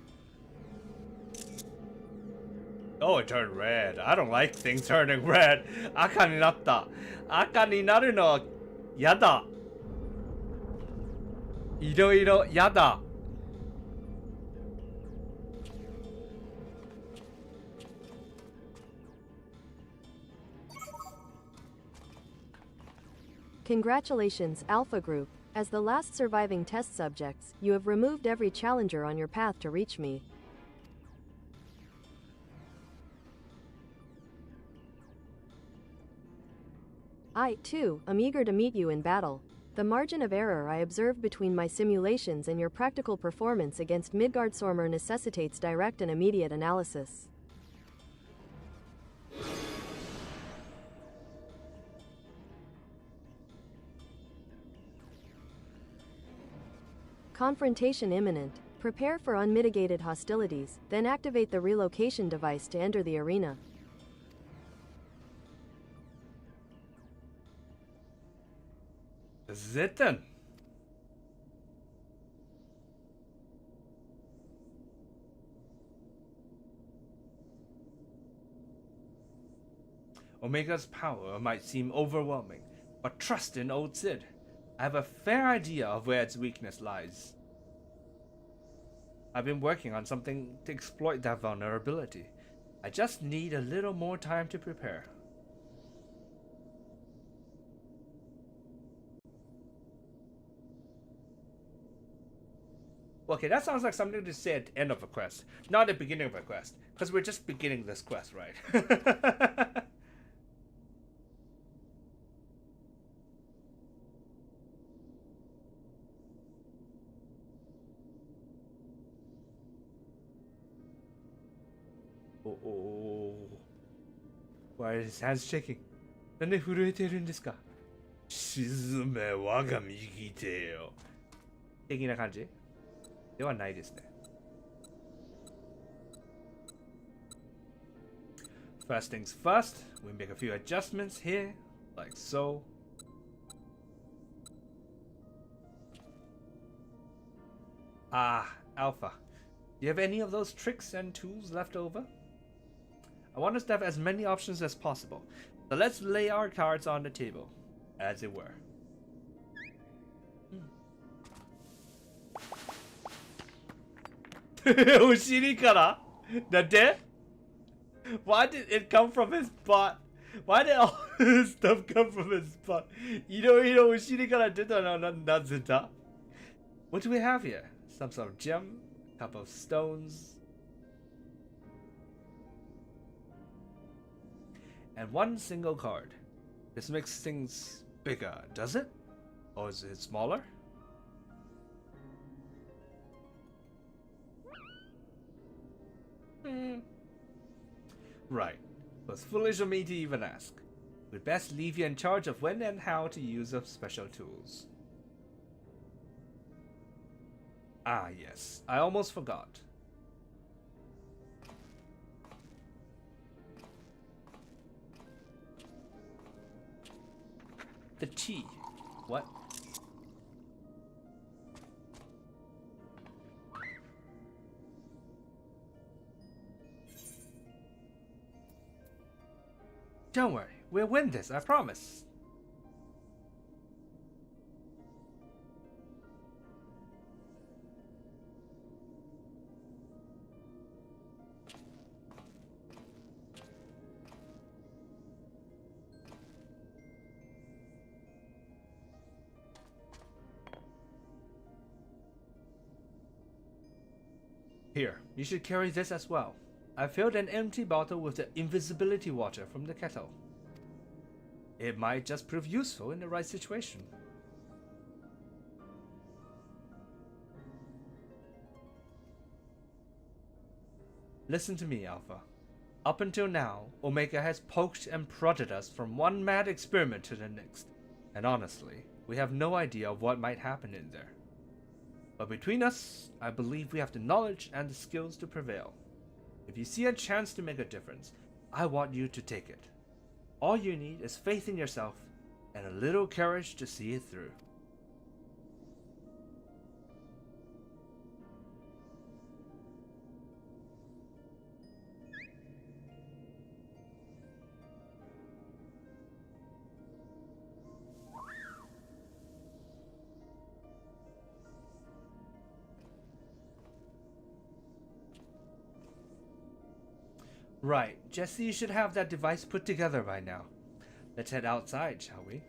Oh, it turned red. I don't like things turning red. 赤になった。赤になるのはやだ。いろいろやだ。Congratulations, Alpha Group. As the last surviving test subjects, you have removed every challenger on your path to reach me. I, too, am eager to meet you in battle. The margin of error I observe between my simulations and your practical performance against Midgardsormr necessitates direct and immediate analysis. Confrontation imminent. Prepare for unmitigated hostilities, then activate the relocation device to enter the arena. Zitten. Omega's power might seem overwhelming, but trust in old Sid. I have a fair idea of where its weakness lies. I've been working on something to exploit that vulnerability. I just need a little more time to prepare. Okay, that sounds like something to say at the end of a quest, not at the beginning of a quest, because we're just beginning this quest, right? Oh. Why is his hands shaking? なんで震えてるんですか? 沈め我が右手よ。的な感じではないですね。First things first, we make a few adjustments here, like so. Ah, Alpha. Do you have any of those tricks and tools left over? I want us to have as many options as possible, so let's lay our cards on the table, as it were. Why did it come from his butt? Why did all this stuff come from his butt? What do we have here? Some sort of gem? A couple of stones? And one single card. This makes things bigger, does it? Or is it smaller? Right. It was foolish of me to even ask. We'd best leave you in charge of when and how to use the special tools. Ah, yes. I almost forgot. The tea. What? Don't worry, we'll win this, I promise. Here, you should carry this as well. I filled an empty bottle with the invisibility water from the kettle. It might just prove useful in the right situation. Listen to me, Alpha. Up until now, Omega has poked and prodded us from one mad experiment to the next, and honestly, we have no idea of what might happen in there. But between us, I believe we have the knowledge and the skills to prevail. If you see a chance to make a difference, I want you to take it. All you need is faith in yourself and a little courage to see it through. Right, Jesse should have that device put together by now. Let's head outside, shall we?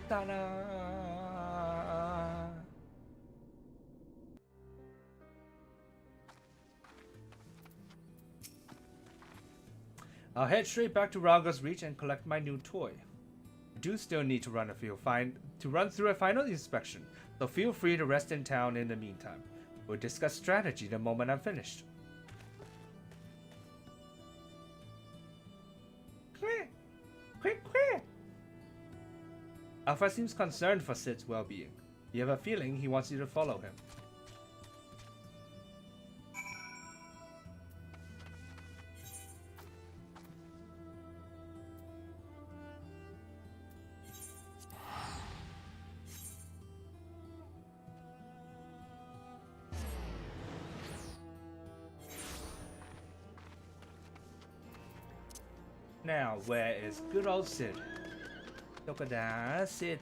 Ta-da! I'll head straight back to Raga's Reach and collect my new toy. I do still need to run through a final inspection, so feel free to rest in town in the meantime. We'll discuss strategy the moment I'm finished. Quick! Alpha seems concerned for Sid's well-being. You have a feeling he wants you to follow him. Now, where is good old Sid? Dokada, Sid.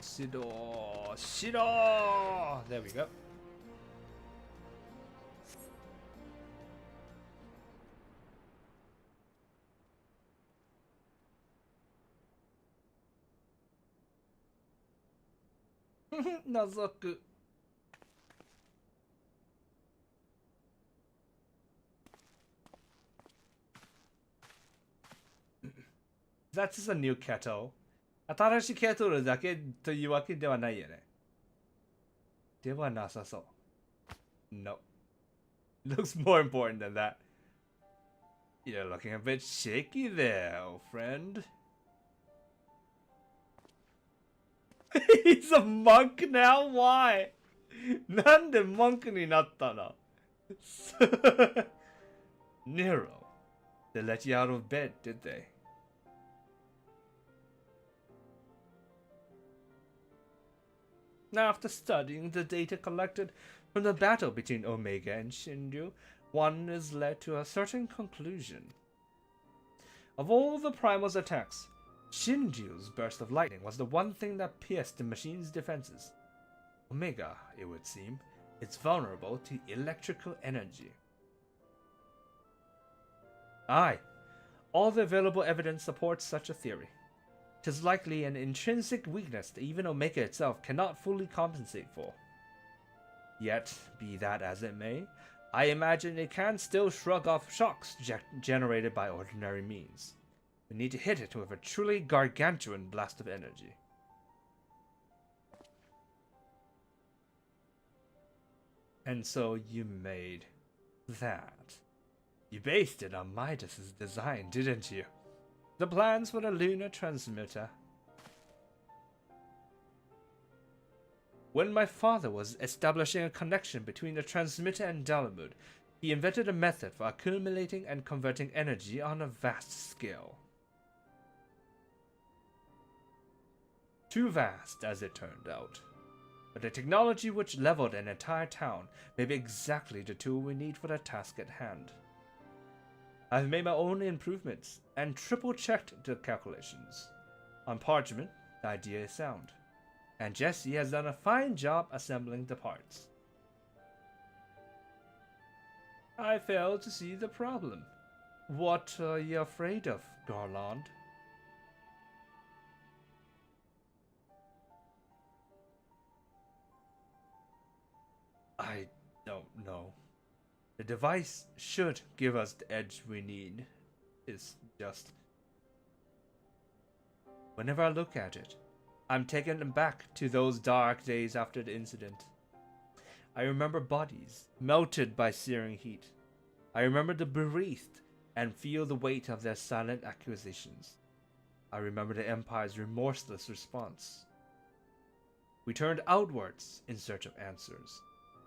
Shido! There we go. Nazoku. That's just a new kettle. 新しいケトルだけというわけではないよね。ではなさそう。No. Looks more important than that. You're looking a bit shaky there, old friend. He's a monk now? Why? なんでmonkになったの? Nero. They let you out of bed, did they? After studying the data collected from the battle between Omega and Shinju, one is led to a certain conclusion. Of all the Primal's attacks, Shinju's burst of lightning was the one thing that pierced the machine's defenses. Omega, it would seem, is vulnerable to electrical energy. Aye, all the available evidence supports such a theory. 'Tis likely an intrinsic weakness that even Omega itself cannot fully compensate for. Yet, be that as it may, I imagine it can still shrug off shocks generated by ordinary means. We need to hit it with a truly gargantuan blast of energy. And so you made that. You based it on Midas's design, didn't you? The plans for the lunar transmitter. When my father was establishing a connection between the transmitter and Dalamud, he invented a method for accumulating and converting energy on a vast scale. Too vast, as it turned out. But the technology which leveled an entire town may be exactly the tool we need for the task at hand. I've made my own improvements and triple-checked the calculations. On parchment, the idea is sound, and Jesse has done a fine job assembling the parts. I fail to see the problem. What are you afraid of, Garland? I don't know. The device should give us the edge we need. It's just... Whenever I look at it, I'm taken back to those dark days after the incident. I remember bodies melted by searing heat. I remember the bereaved and feel the weight of their silent accusations. I remember the Empire's remorseless response. We turned outwards in search of answers.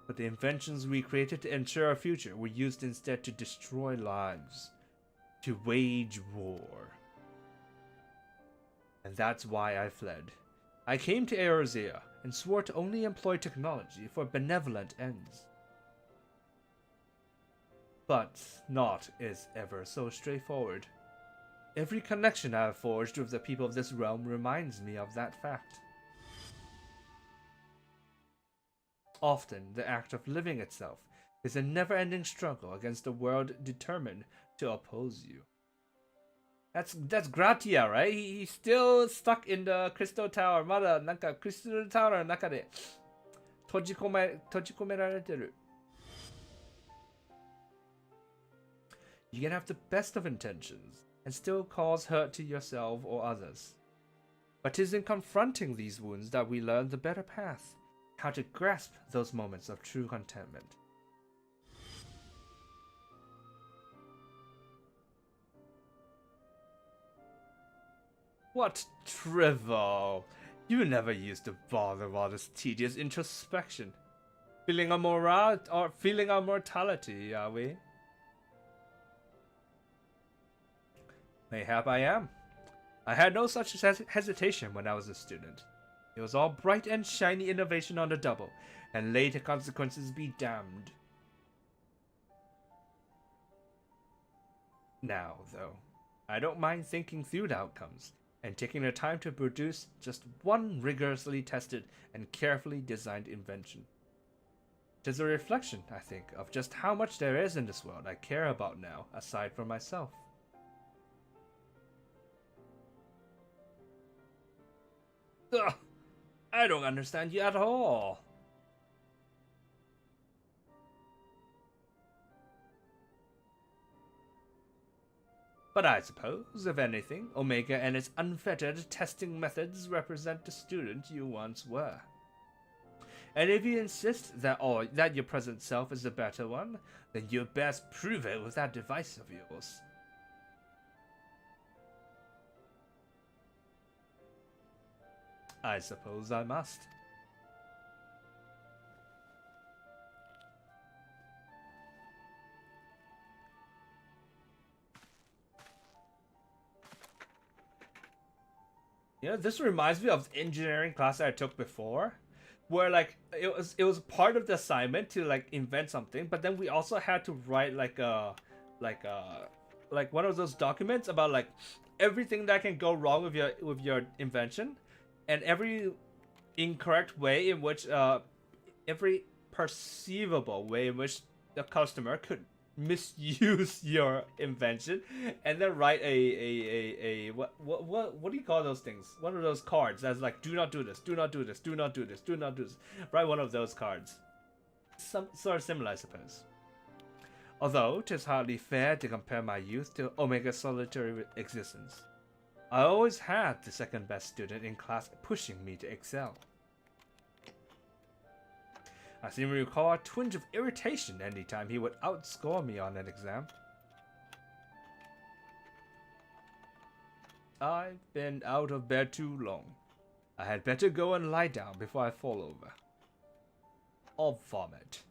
But the inventions we created to ensure our future were used instead to destroy lives, to wage war. And that's why I fled. I came to Erosea and swore to only employ technology for benevolent ends. But naught is ever so straightforward. Every connection I have forged with the people of this realm reminds me of that fact. Often, the act of living itself is a never-ending struggle against a world determined to oppose you. That's Gratia, right? He's still stuck in the Crystal Tower. まだなんか Crystal Tower の中で閉じ込められてる。You can have the best of intentions and still cause hurt to yourself or others. But 'tis in confronting these wounds that we learn the better path. How to grasp those moments of true contentment. What drivel! You never used to bother all this tedious introspection. Feeling our mortality, are we? Mayhap I am. I had no such hesitation when I was a student. It was all bright and shiny innovation on the double, and later consequences be damned. Now, though, I don't mind thinking through the outcomes, and taking the time to produce just one rigorously tested and carefully designed invention. It is a reflection, I think, of just how much there is in this world I care about now, aside from myself. Ugh! I don't understand you at all. But I suppose, if anything, Omega and its unfettered testing methods represent the student you once were. And if you insist that your present self is the better one, then you best prove it with that device of yours. I suppose I must. You know, this reminds me of the engineering class that I took before, where like it was part of the assignment to like invent something, but then we also had to write like one of those documents about like everything that can go wrong with your invention, and every incorrect way in which every perceivable way in which the customer could misuse your invention, and then write what do you call those things? One of those cards that's like, do not do this, do not do this, do not do this, do not do this. Write one of those cards. some sort of similar, I suppose. Although, 'tis hardly fair to compare my youth to Omega's solitary existence. I always had the second best student in class pushing me to excel. I seem to recall a twinge of irritation anytime he would outscore me on an exam. I've been out of bed too long. I had better go and lie down before I fall over. Or vomit.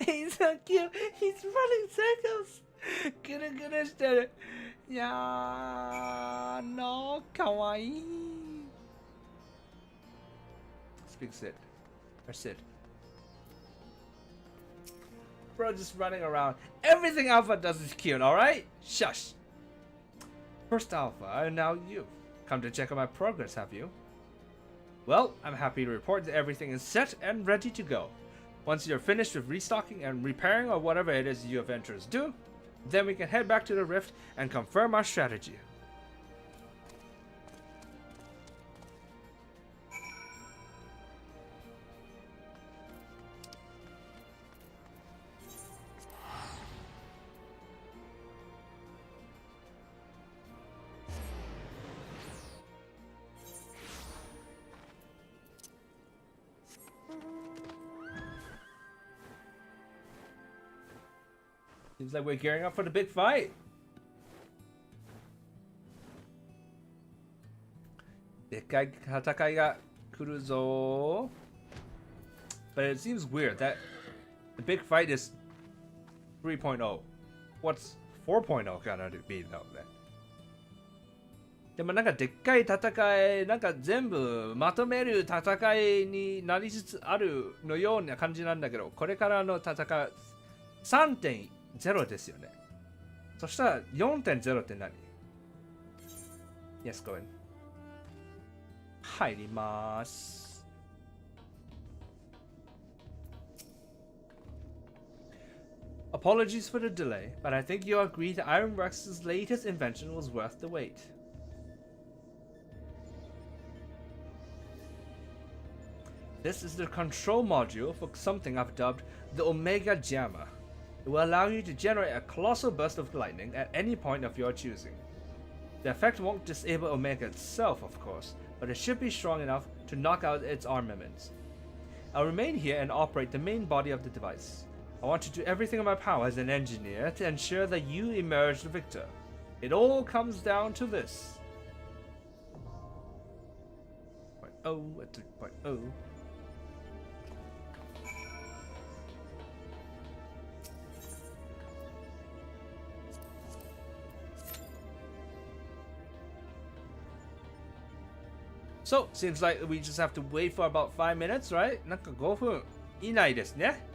He's so cute. He's running circles. Guruしてる。いやー、no, かわいい。Speak Sid. Or Sid. Bro, just running around. Everything Alpha does is cute, alright? Shush. First Alpha, and now you. Come to check on my progress, have you? Well, I'm happy to report that everything is set and ready to go. Once you're finished with restocking and repairing or whatever it is you adventurers do, then we can head back to the Rift and confirm our strategy. Seems like we're gearing up for the big fight. But it seems weird that the big fight is 3.0. What's 4.0 gonna be though then? でもなんかでっかい戦い、なんか全部まとめる戦いになりつつあるのような感じなんだけど、これからの戦い 3.0 ですよね。そしたら 4.0 って何？ Yes, go in. 入ります。Apologies for the delay, but I think you'll agree that Ironworks' latest invention was worth the wait. This is the control module for something I've dubbed the Omega Jammer. It will allow you to generate a colossal burst of lightning at any point of your choosing. The effect won't disable Omega itself, of course, but it should be strong enough to knock out its armaments. I'll remain here and operate the main body of the device. I want to do everything in my power as an engineer to ensure that you emerge the victor. It all comes down to this. 0.0 at 3.0. So, seems like we just have to wait for about 5 minutes, right? なんか5分以内ですね。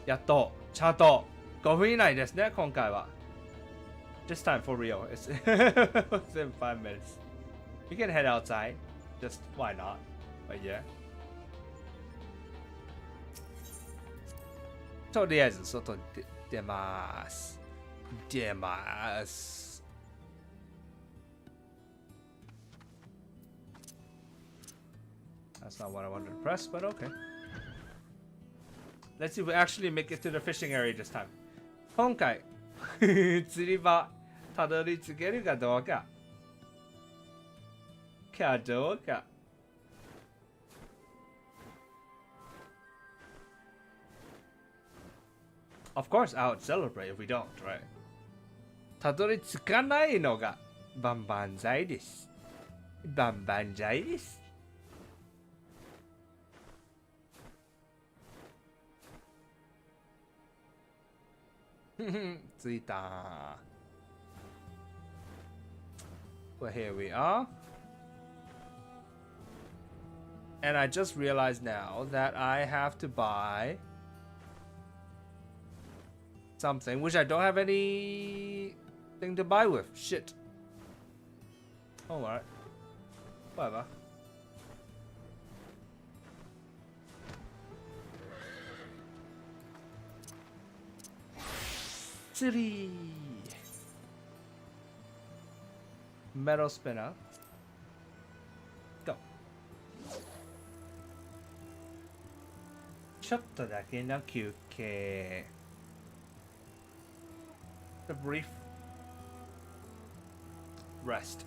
やっと、ちゃんと5分以内ですね、今回は。This time for real. It's within 5 minutes. We can head outside. Just why not? But yeah. とりあえず外に出ます。出ます。That's not what I wanted to press, but okay. Let's see if we actually make it to the fishing area this time. 今回、釣り場、たどり着けるかどうか。かどうか。Of course, I would celebrate if we don't, right? たどり着かないのが、万々歳です。万々歳です。着いた。Well, here we are. And I just realized now that I have to buy something which I don't have anything to buy with. Shit. Oh, alright. Whatever. City. metal spinner. Go. ちょっとだけの休憩。A brief rest.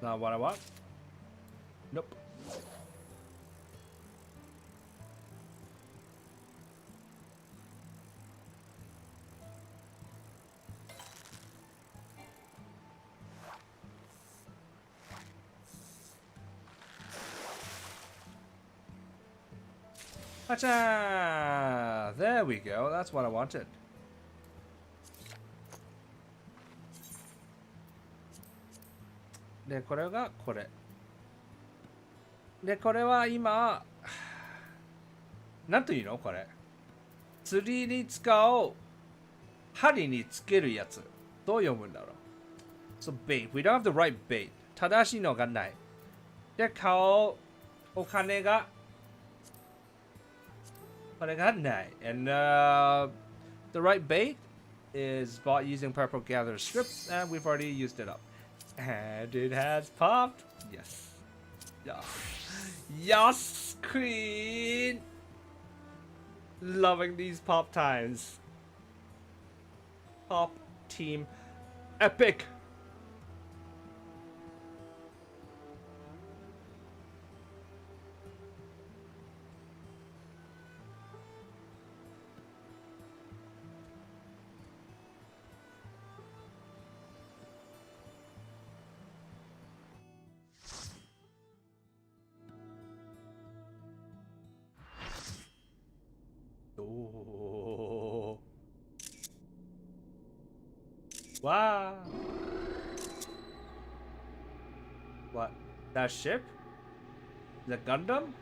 Not what I want. Nope. Acha! There we go. That's what I wanted. De, これがこれ。で、これは今、なんというのこれ。釣りに使う針につけるやつ。どう読むんだろう ?So bait. We don't have the right bait. 正しいのがない。で、買うお金がこれがない。And the right bait is bought using Purple Gather scripts, and we've already used it up. And it has popped. Yes. Yes. Yes, Queen. Loving these pop times. Pop team epic. Oh. Wow. What? That ship? The Gundam?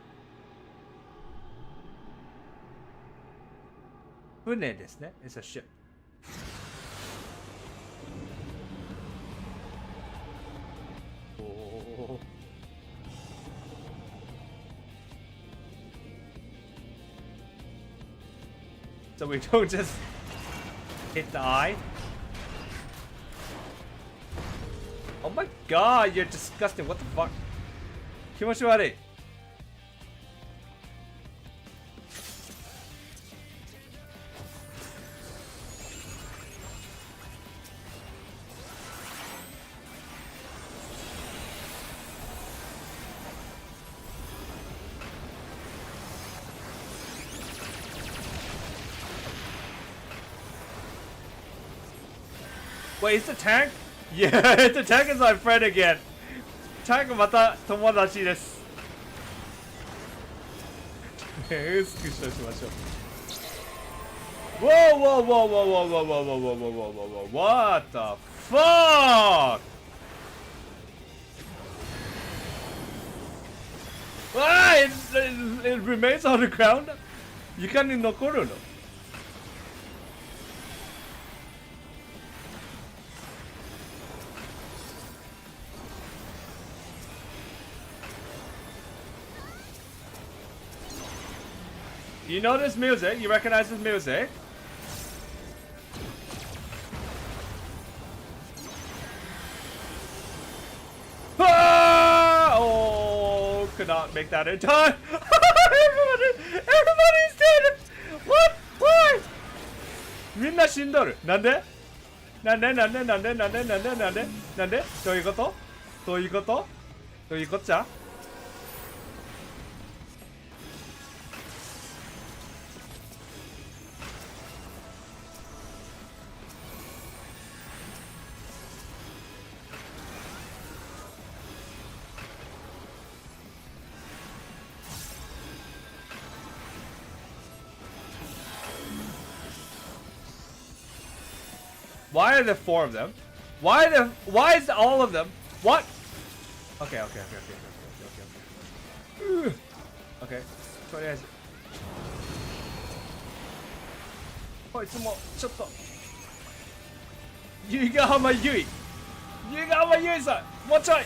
船ですね。It's a ship. Oh. So we don't just hit the eye. Oh my god, you're disgusting. What the fuck? 気持ち悪い。Wait, is the tank? Yeah, the tank is my friend again. Tank また友達です。スクショしましょう。Whoa, whoa, whoa, whoa, whoa, whoa, whoa, whoa, whoa, whoa, whoa, whoa, what the fuck? Ah, it remains on the ground? 床に残るのYou know this music? You recognize this music? Ah! Oh, could not make that in time. Everybody's dead. What? Why? みんな死んどる。なんで？なんで？なんで？なんで？なんで？なんで？なんで？なんで？どういうこと？どういうこと？どういうこっちゃWhy are there 4 of them? Why is all of them? What? Okay. Okay. とりあえず。こいつもちょっと。ゆいがはまゆい。You got my user. More time.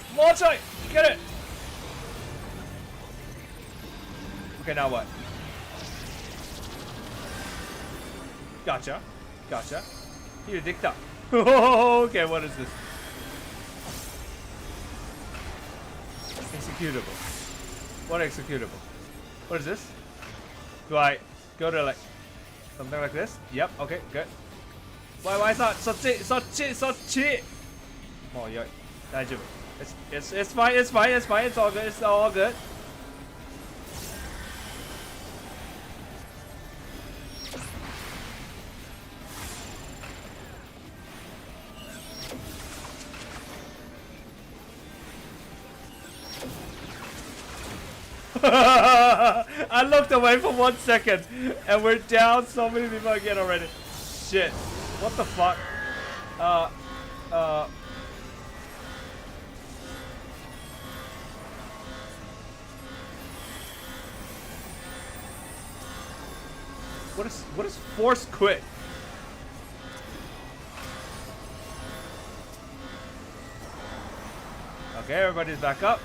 Get it. Okay, now what? Gotcha. Here, dicta. Okay, what is this? Executable. What executable? What is this? Do I go to like something like this? Yep. Okay. Good. Why is that? そっち. Oh yeah. 大丈夫. It's fine. It's all good. It's all good. I looked away for 1 second and we're down so many people again already. Shit. What the fuck? What is forced quit? Okay, everybody's back up.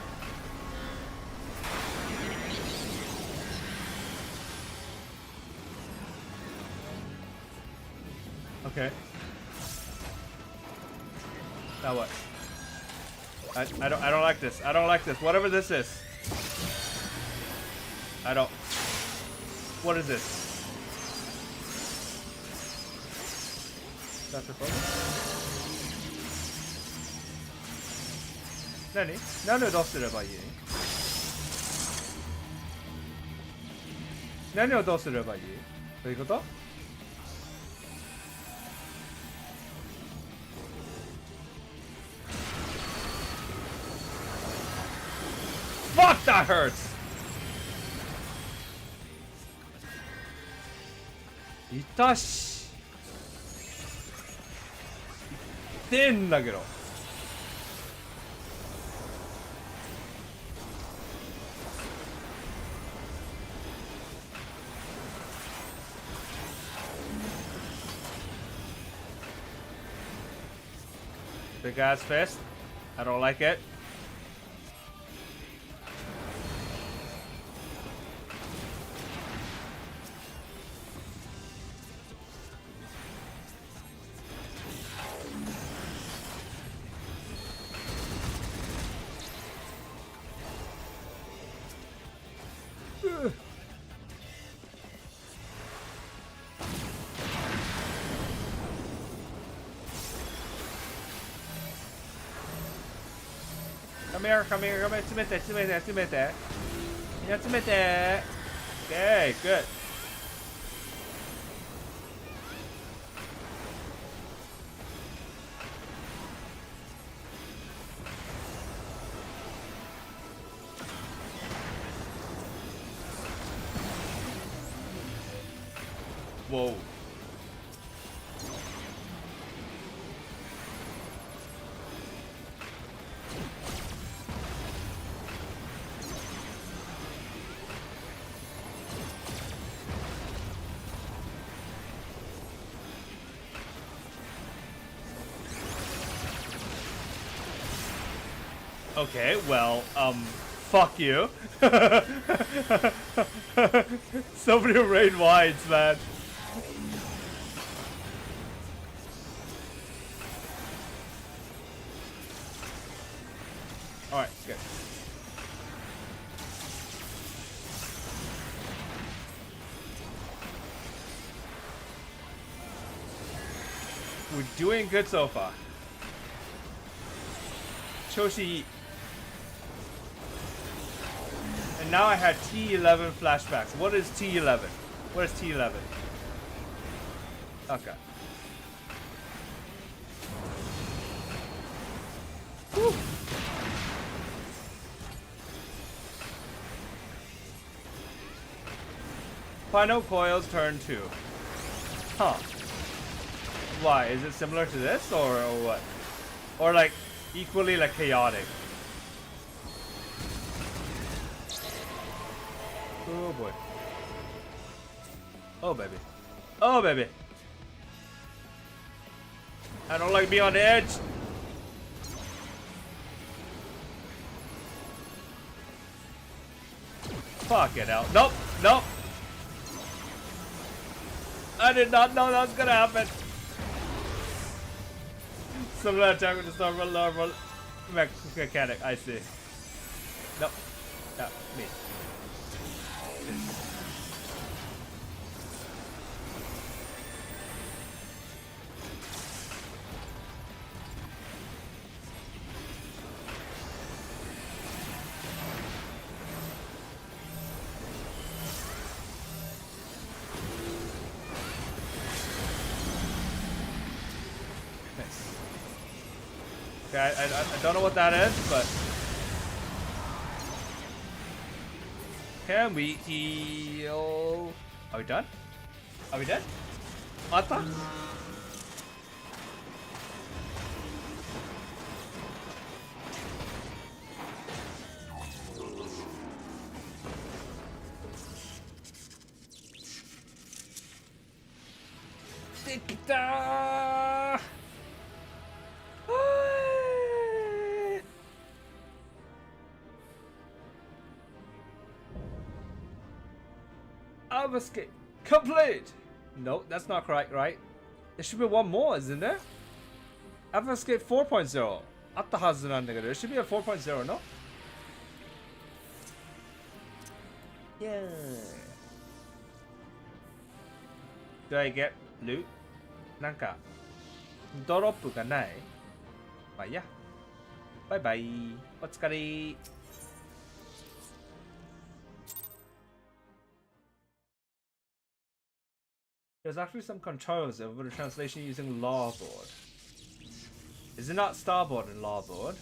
Okay. Now what? I don't like this. I don't like this. Whatever this is. I don't. What is this? That's a problem. Nani? 何をどうすればいい？何をどうすればいい？どういうこと？ Fuck, that hurts! 痛し痛んだけど Big ass fist. I don't like it. Come here. 詰めて。みんな詰めて。Okay, good. Whoa. Okay, well, fuck you. So many raid wides, man. Alright, good. We're doing good so far. 調子いい. And now I had T11 flashbacks. What is T11? What is T11? Okay. Whew. Final coils turn 2. Huh. Why? Is it similar to this or what? Or like equally like chaotic? Oh boy. Oh baby. Oh baby. I don't like being on the edge. Fuck it out. Nope. Nope. I did not know that was gonna happen. Similar attack with the Stormblood mechanic. I see. Nope. No, me. Okay, I don't know what that is, but can we heal? Are we done? Are we done? Ata? Tikita! Sigmascape complete. No, that's not correct, right? There should be one more, isn't there? Sigmascape 4.0. あったはずなんだけど there should be a 4.0, no? Yeah. Do I get loot? なんかドロップがない。まあいいや。バイバイ。お疲れ。There's actually some controls over the translation using lawboard. Is it not starboard and lawboard?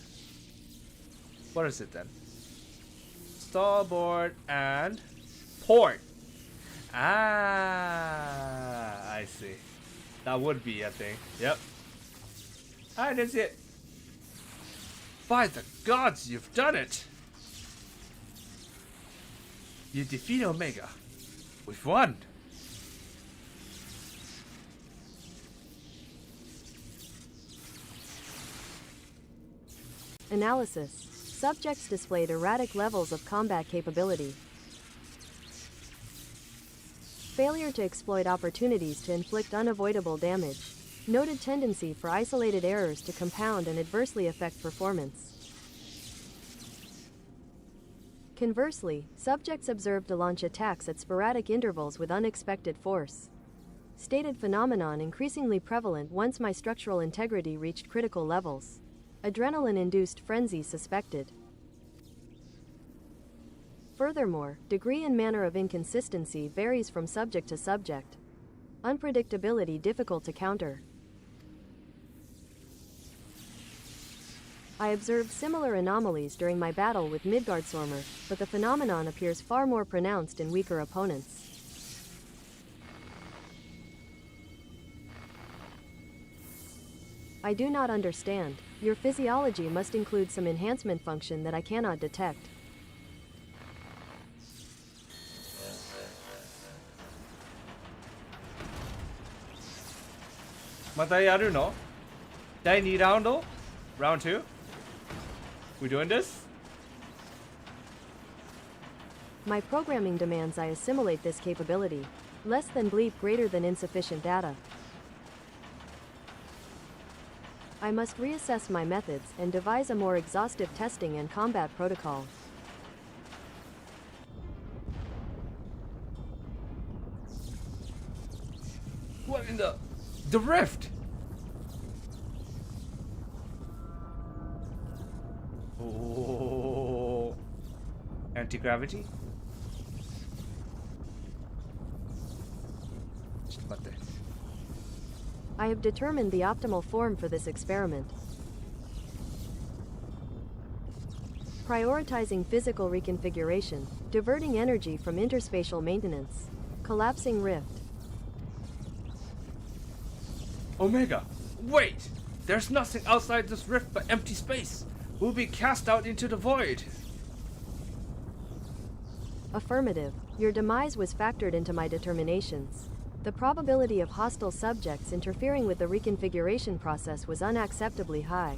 What is it then? Starboard and port. Ah, I see. That would be a thing. Yep. I didn't see it. By the gods, you've done it! You defeat Omega. We've won. Analysis. Subjects displayed erratic levels of combat capability. Failure to exploit opportunities to inflict unavoidable damage. Noted tendency for isolated errors to compound and adversely affect performance. Conversely, subjects observed to launch attacks at sporadic intervals with unexpected force. Stated phenomenon increasingly prevalent once my structural integrity reached critical levels. Adrenaline-induced frenzy suspected. Furthermore, degree and manner of inconsistency varies from subject to subject. Unpredictability difficult to counter. I observed similar anomalies during my battle with Midgardstormer, but the phenomenon appears far more pronounced in weaker opponents. I do not understand. Your physiology must include some enhancement function that I cannot detect. Mata yaru no? Dai 2 round? Round 2? We doing this? My programming demands I assimilate this capability. Less than bleep, greater than insufficient data. I must reassess my methods and devise a more exhaustive testing and combat protocol. What in the rift? Oh, anti-gravity? ちょっと待って。 I have determined the optimal form for this experiment. Prioritizing physical reconfiguration, diverting energy from interspatial maintenance, collapsing rift. Omega, wait! There's nothing outside this rift but empty space. We'll be cast out into the void. Affirmative. Your demise was factored into my determinations. The probability of hostile subjects interfering with the reconfiguration process was unacceptably high.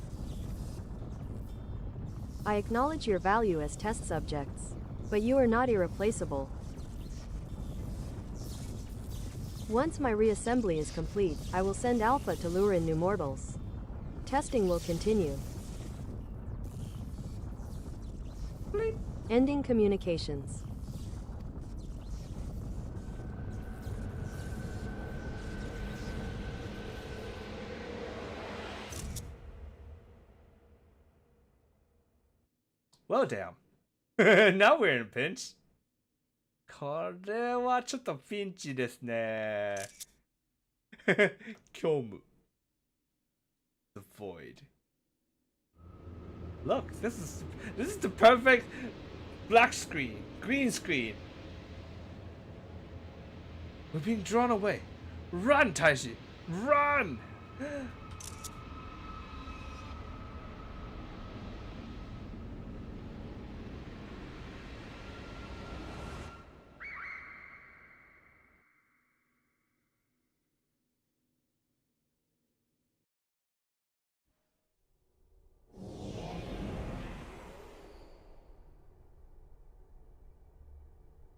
I acknowledge your value as test subjects. But you are not irreplaceable. Once my reassembly is complete, I will send Alpha to lure in new mortals. Testing will continue. Ending communications. Well, damn. Now we're in a pinch. これはちょっとピンチですね。虚無。The void. Look, this is the perfect black screen, green screen. We're being drawn away. Run, Taishi! Run!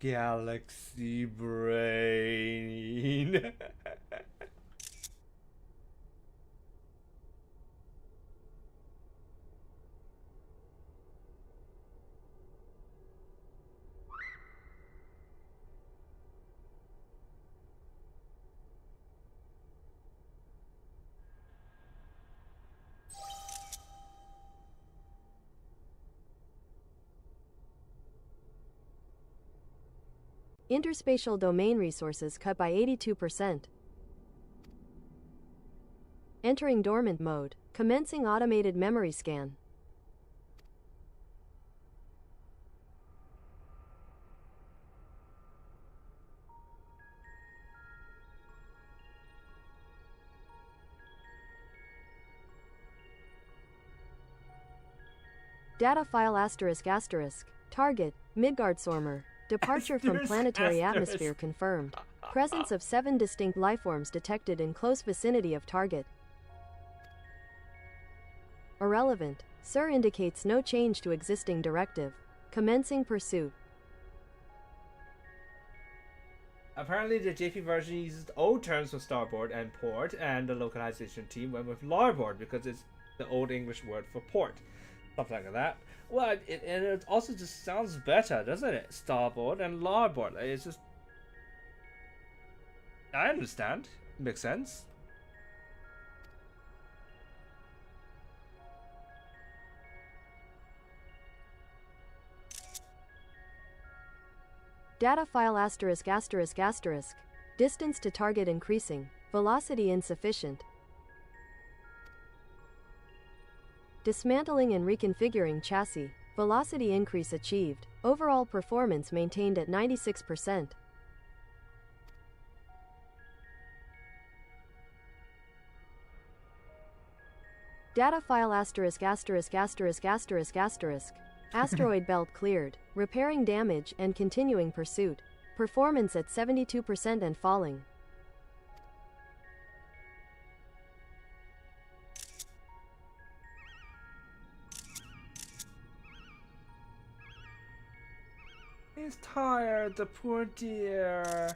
Galaxy brain. Interspatial domain resources cut by 82%. Entering dormant mode. Commencing automated memory scan. Data file asterisk asterisk. Target, Midgard Sormer. Departure from planetary atmosphere confirmed. Presence of 7 distinct lifeforms detected in close vicinity of target. Irrelevant. Sir indicates no change to existing directive. Commencing pursuit. Apparently the JP version uses old terms for starboard and port, and the localization team went with larboard because it's the old English word for port. Something like that. Well, it also just sounds better, doesn't it? Starboard and larboard. It's just... I understand. Makes sense. Data file asterisk asterisk asterisk. Distance to target increasing. Velocity insufficient. Dismantling and reconfiguring chassis. Velocity increase achieved. Overall performance maintained at 96%. Data file asterisk asterisk asterisk asterisk asterisk. Asteroid belt cleared. Repairing damage and continuing pursuit. Performance at 72% and falling. He's tired, the poor dear.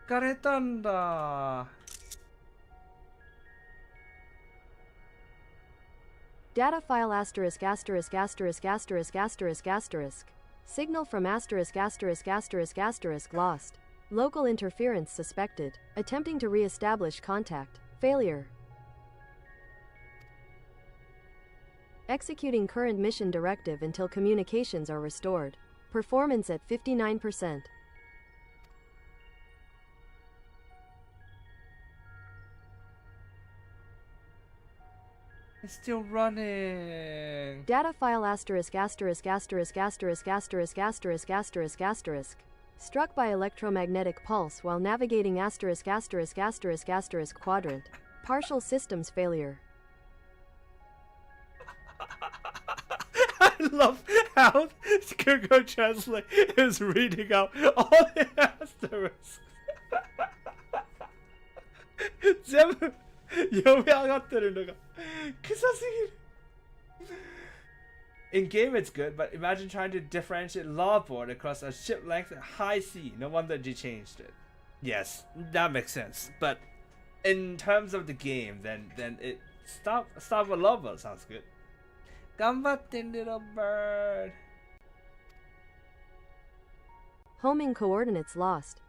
疲れたんだ. Data file asterisk asterisk asterisk asterisk asterisk asterisk. Signal from asterisk asterisk asterisk asterisk lost. Local interference suspected. Attempting to re-establish contact. Failure. Executing current mission directive until communications are restored. Performance at 59%. It's still running. Data file asterisk asterisk asterisk asterisk asterisk asterisk asterisk asterisk. Struck by electromagnetic pulse while navigating asterisk asterisk asterisk asterisk quadrant. Partial systems failure. I love how Google Translate is reading out all the asterisks. 全部読み上がってるのが臭すぎる。In game it's good, but imagine trying to differentiate lawboard across a ship length at high sea. No wonder they changed it. Yes, that makes sense. But in terms of the game, then it stop with lawboard sounds good. Gambatte, little bird. Homing coordinates lost.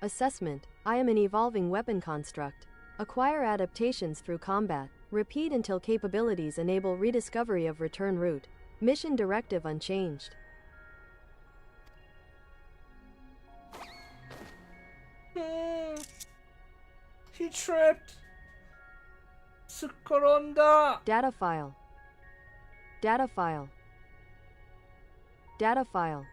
Assessment. I am an evolving weapon construct. Acquire adaptations through combat. Repeat until capabilities enable rediscovery of return route. Mission directive unchanged. He tripped. Sukoronda. Data file. Data file. Data file.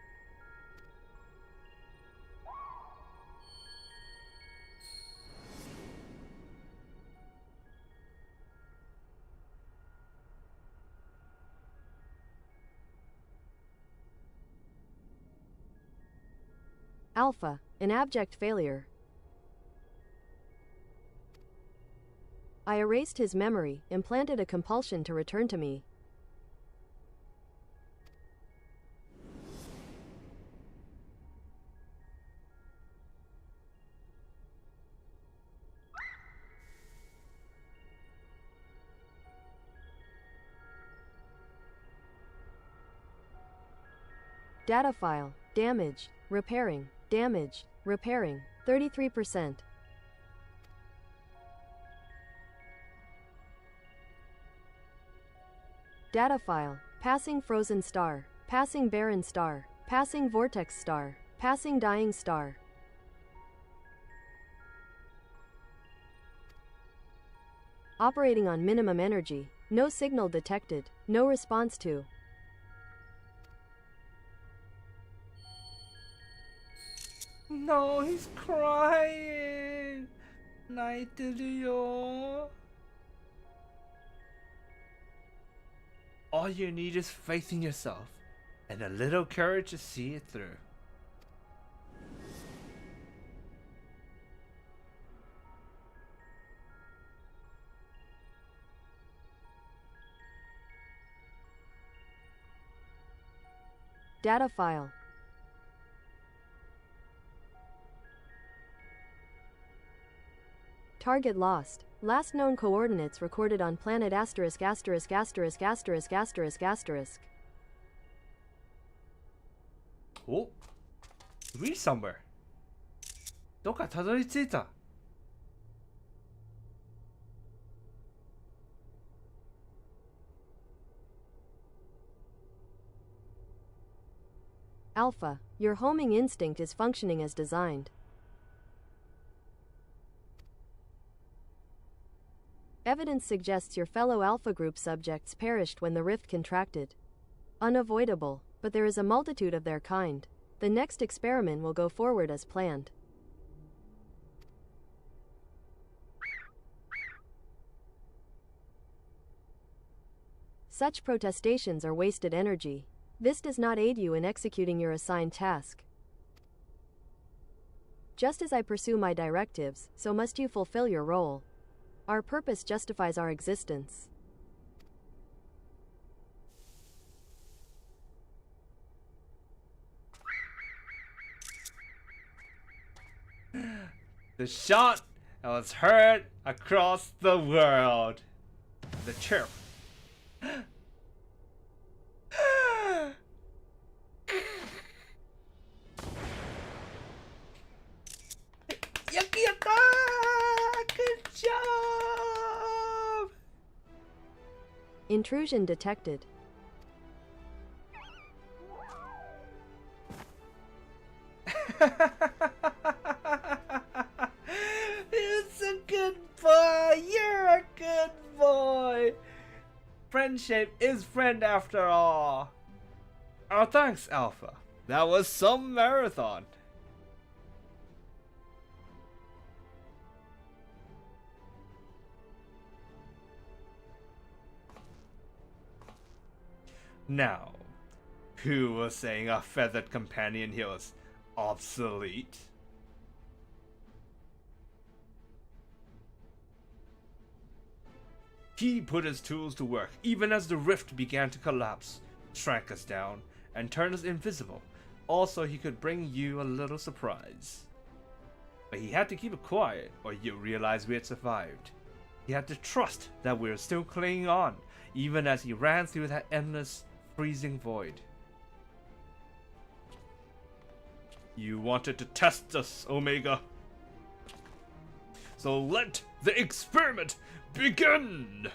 Alpha, an abject failure. I erased his memory, implanted a compulsion to return to me. Data file, damage, repairing, damage, repairing, 33%. Data file, passing frozen star, passing barren star, passing vortex star, passing dying star. Operating on minimum energy, no signal detected, no response to. No, he's crying. Naiteruyo. All you need is faith in yourself and a little courage to see it through. Data file. Target lost. Last known coordinates recorded on planet asterisk asterisk asterisk asterisk asterisk asterisk. Oh, read somewhere. どっかたどり着いた. Alpha, your homing instinct is functioning as designed. Evidence suggests your fellow Alpha Group subjects perished when the rift contracted. Unavoidable, but there is a multitude of their kind. The next experiment will go forward as planned. Such protestations are wasted energy. This does not aid you in executing your assigned task. Just as I pursue my directives, so must you fulfill your role. Our purpose justifies our existence. The shot was heard across the world. The chirp. Yakiyatta! Good job! Intrusion detected. It's a good boy. You're a good boy. Friendship is friend after all. Oh, thanks, Alpha. That was some marathon. Now, who was saying a feathered companion here was obsolete? He put his tools to work, even as the rift began to collapse, shrank us down, and turned us invisible. Also, he could bring you a little surprise. But he had to keep it quiet, or you'd realize we had survived. He had to trust that we were still clinging on, even as he ran through that endless, freezing void. You wanted to test us, Omega. So let the experiment begin!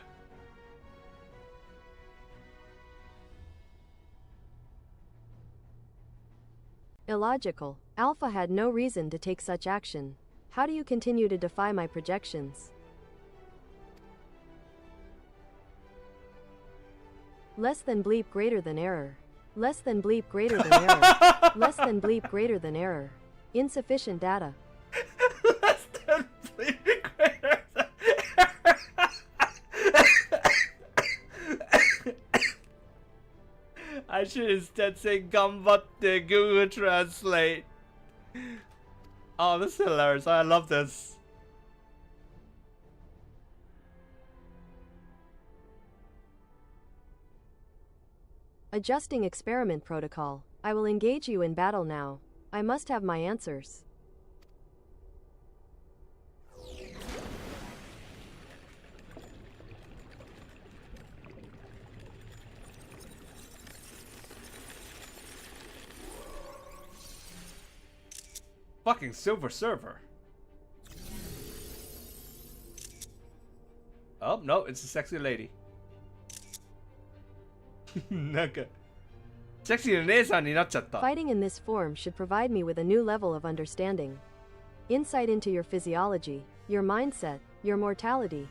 Illogical. Alpha had no reason to take such action. How do you continue to defy my projections? Less than bleep greater than error. Less than bleep greater than error. Less than bleep greater than error. Insufficient data. Less than bleep greater than I should instead say ganbatte Google Translate. Oh, this is hilarious. I love this. Adjusting experiment protocol. I will engage you in battle now. I must have my answers. Fucking Silver Server. Oh, no, it's a sexy lady. なんかセクシーな姉さんになっちゃった。 Fighting in this form should provide me with a new level of understanding. Insight into your physiology, your mindset, your mortality.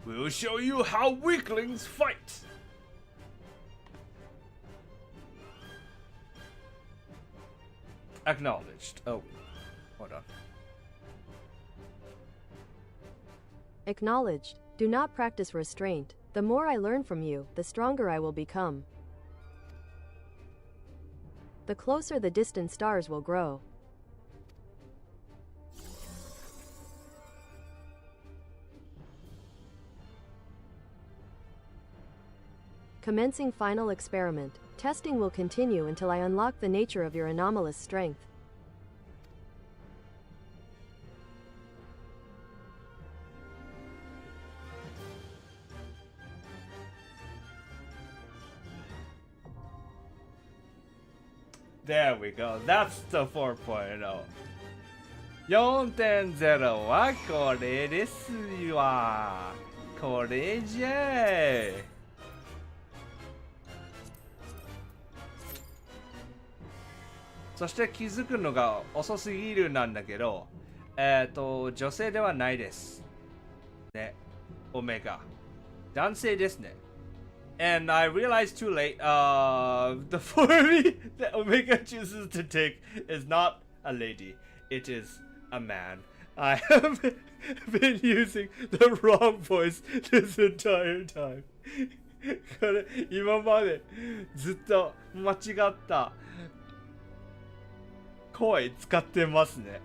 We'll show you how weaklings fight. Acknowledged. Oh, hold on. Acknowledged. Do not practice restraint. The more I learn from you, the stronger I will become. The closer the distant stars will grow. Commencing final experiment. Testing will continue until I unlock the nature of your anomalous strength. There we go. That's the 4.0. 4.0 はこれですわ。これじゃい。そして気づくのが遅すぎるなんだけど、女性ではないです。ね、オメガ。男性ですね。And I realized too late, the form that Omega chooses to take is not a lady. It is a man. I have been using the wrong voice this entire time. これ、今までずっと間違った声使ってますね。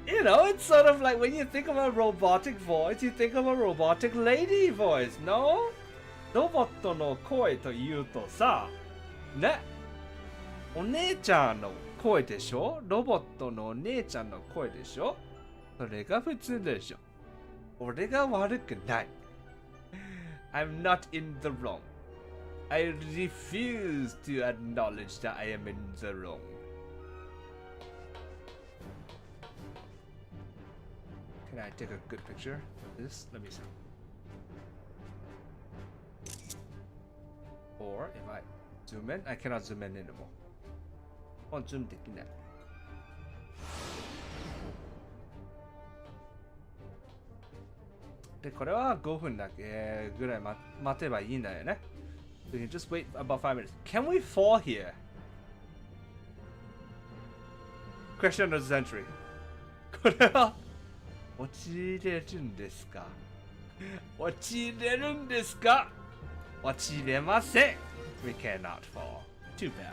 You know, it's sort of like when you think of a robotic voice, you think of a robotic lady voice, no? ロボットの声というとさ、ね、お姉ちゃんの声でしょ？ロボットのお姉ちゃんの声でしょ？それが普通でしょ。俺が悪くない。I'm not in the wrong. I refuse to acknowledge that I am in the wrong. Can I take a good picture of this? Let me see. Or if I zoom in, I cannot zoom in anymore. Oh, zoom できない。で、これは5分だけぐらい待てばいいんだよね。We can just wait about 5 minutes. Can we fall here? Question of the century. これは落ちれるんですか？落ちれるんですか？落ちれません。We cannot fall. Too bad.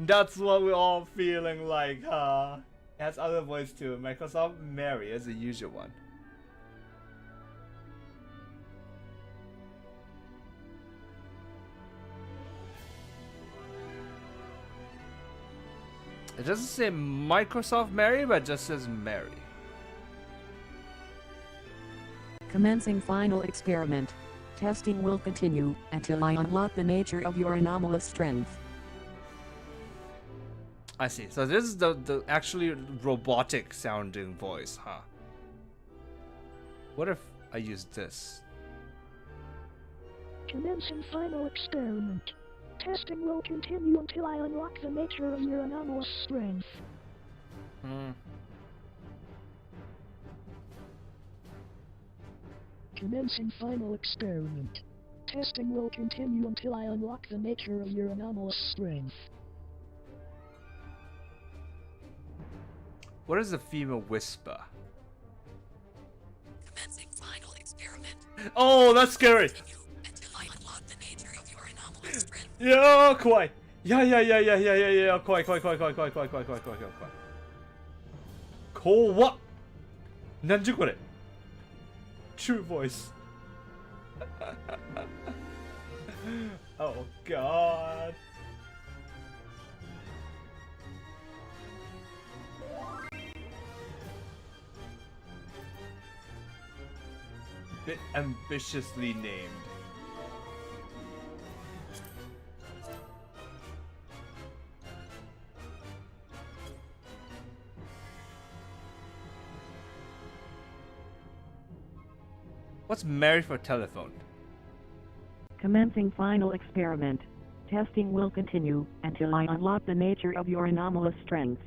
That's what we're all feeling like, huh? It has other voice too. Microsoft Mary is the usual one. It doesn't say Microsoft Mary, but it just says Mary. Commencing final experiment. Testing will continue until I unlock the nature of your anomalous strength. I see. So this is the actually robotic sounding voice, huh? What if I use this? Commencing final experiment. Testing will continue until I unlock the nature of your anomalous strength. Commencing final experiment. Testing will continue until I unlock the nature of your anomalous strength. What is a female whisper? Commencing final experiment. Oh, that's scary. Until I unlock the nature of your anomalous strength. Yeah, quiet. Yeah. Quiet. What? Nanju kore? True voice. Oh god. Bit ambitiously named. What's Mary for telephone? Commencing final experiment. Testing will continue until I unlock the nature of your anomalous strength.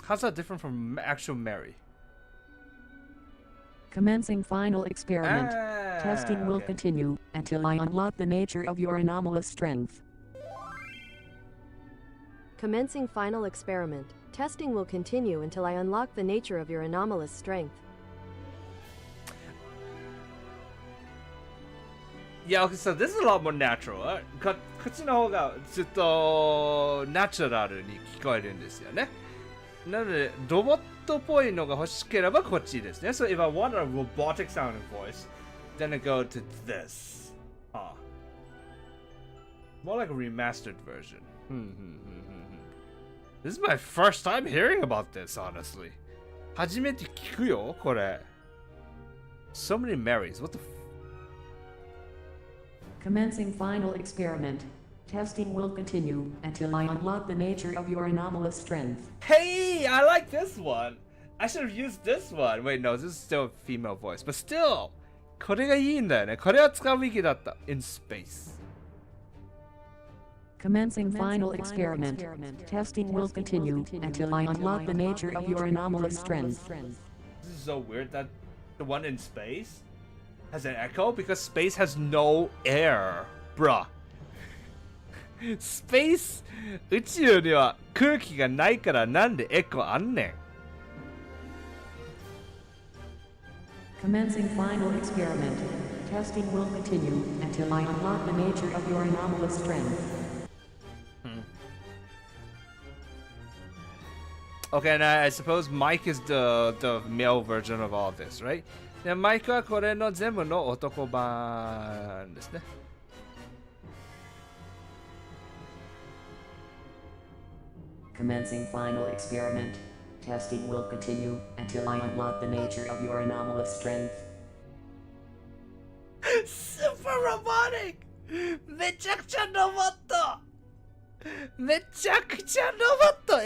How's that different from actual Mary? Commencing final experiment. Testing will continue until I unlock the nature of your anomalous strength. Commencing final experiment. Testing will continue until I unlock the nature of your anomalous strength. Yeah, okay, so this is a lot more natural. こっちの方がちょっとナチュラルに聞こえるんですよね。なので、ロボットっぽいのが欲しければこっちですね。So if I want a robotic sounding voice, then I go to this. More like a remastered version. This is my first time hearing about this, honestly. 初めて聞くよ、これ。So many Marys. What the Commencing final experiment. Testing will continue until I unlock the nature of your anomalous strength. Hey, I like this one. I should have used this one. Wait, no, this is still a female voice. But still, これがいいんだよね。これは使うべきだった。In space. Commencing final experiment. Testing will continue until I unlock the nature of your anomalous strength. This is so weird that the one in space has an echo because space has no air, bruh. Space 宇宙には空気がないからなんでエコーあんねん。Commencing final experiment. Testing will continue until I unlock the nature of your anomalous strength. Okay, and I suppose Mike is the male version of all this, right? で、マイクはこれの全部の男版ですね。Commencing final experiment. Testing will continue until I unlock the nature of your anomalous strength. Super robotic! めちゃくちゃロボットめちゃくちゃロボット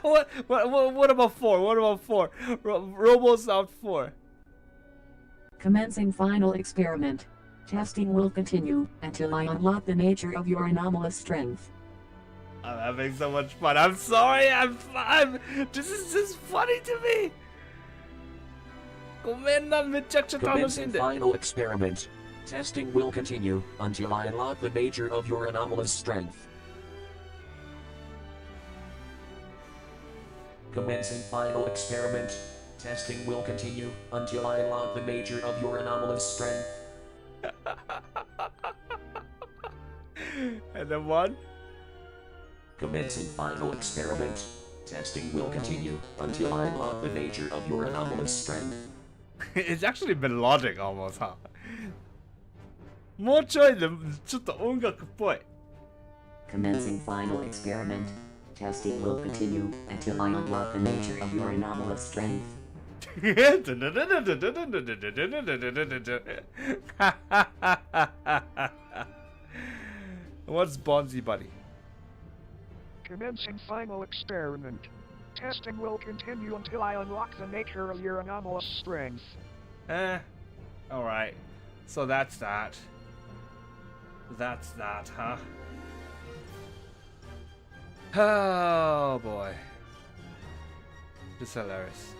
what about 4? What about 4? RoboSound 4. Commencing final experiment. Testing will continue until I unlock the nature of your anomalous strength. I'm having so much fun. I'm sorry. This is just funny to me. ごめんな、めちゃくちゃ楽しん Commencing で。 final experiment. Testing will continue until I unlock the nature of your anomalous strength. Commencing final experiment. Testing will continue until I unlock the nature of your anomalous strength. And then one. Commencing final experiment. Testing will continue until I unlock the nature of your anomalous strength. It's actually melodic almost, huh? もうちょいでちょっと音楽っぽい。Commencing final experiment. Testing will continue until I unlock the nature of your anomalous strength. What's Bonzi Buddy? Commencing final experiment. Testing will continue until I unlock the nature of your anomalous strength. Alright. So that's that. That's that, huh? Oh boy. This is hilarious.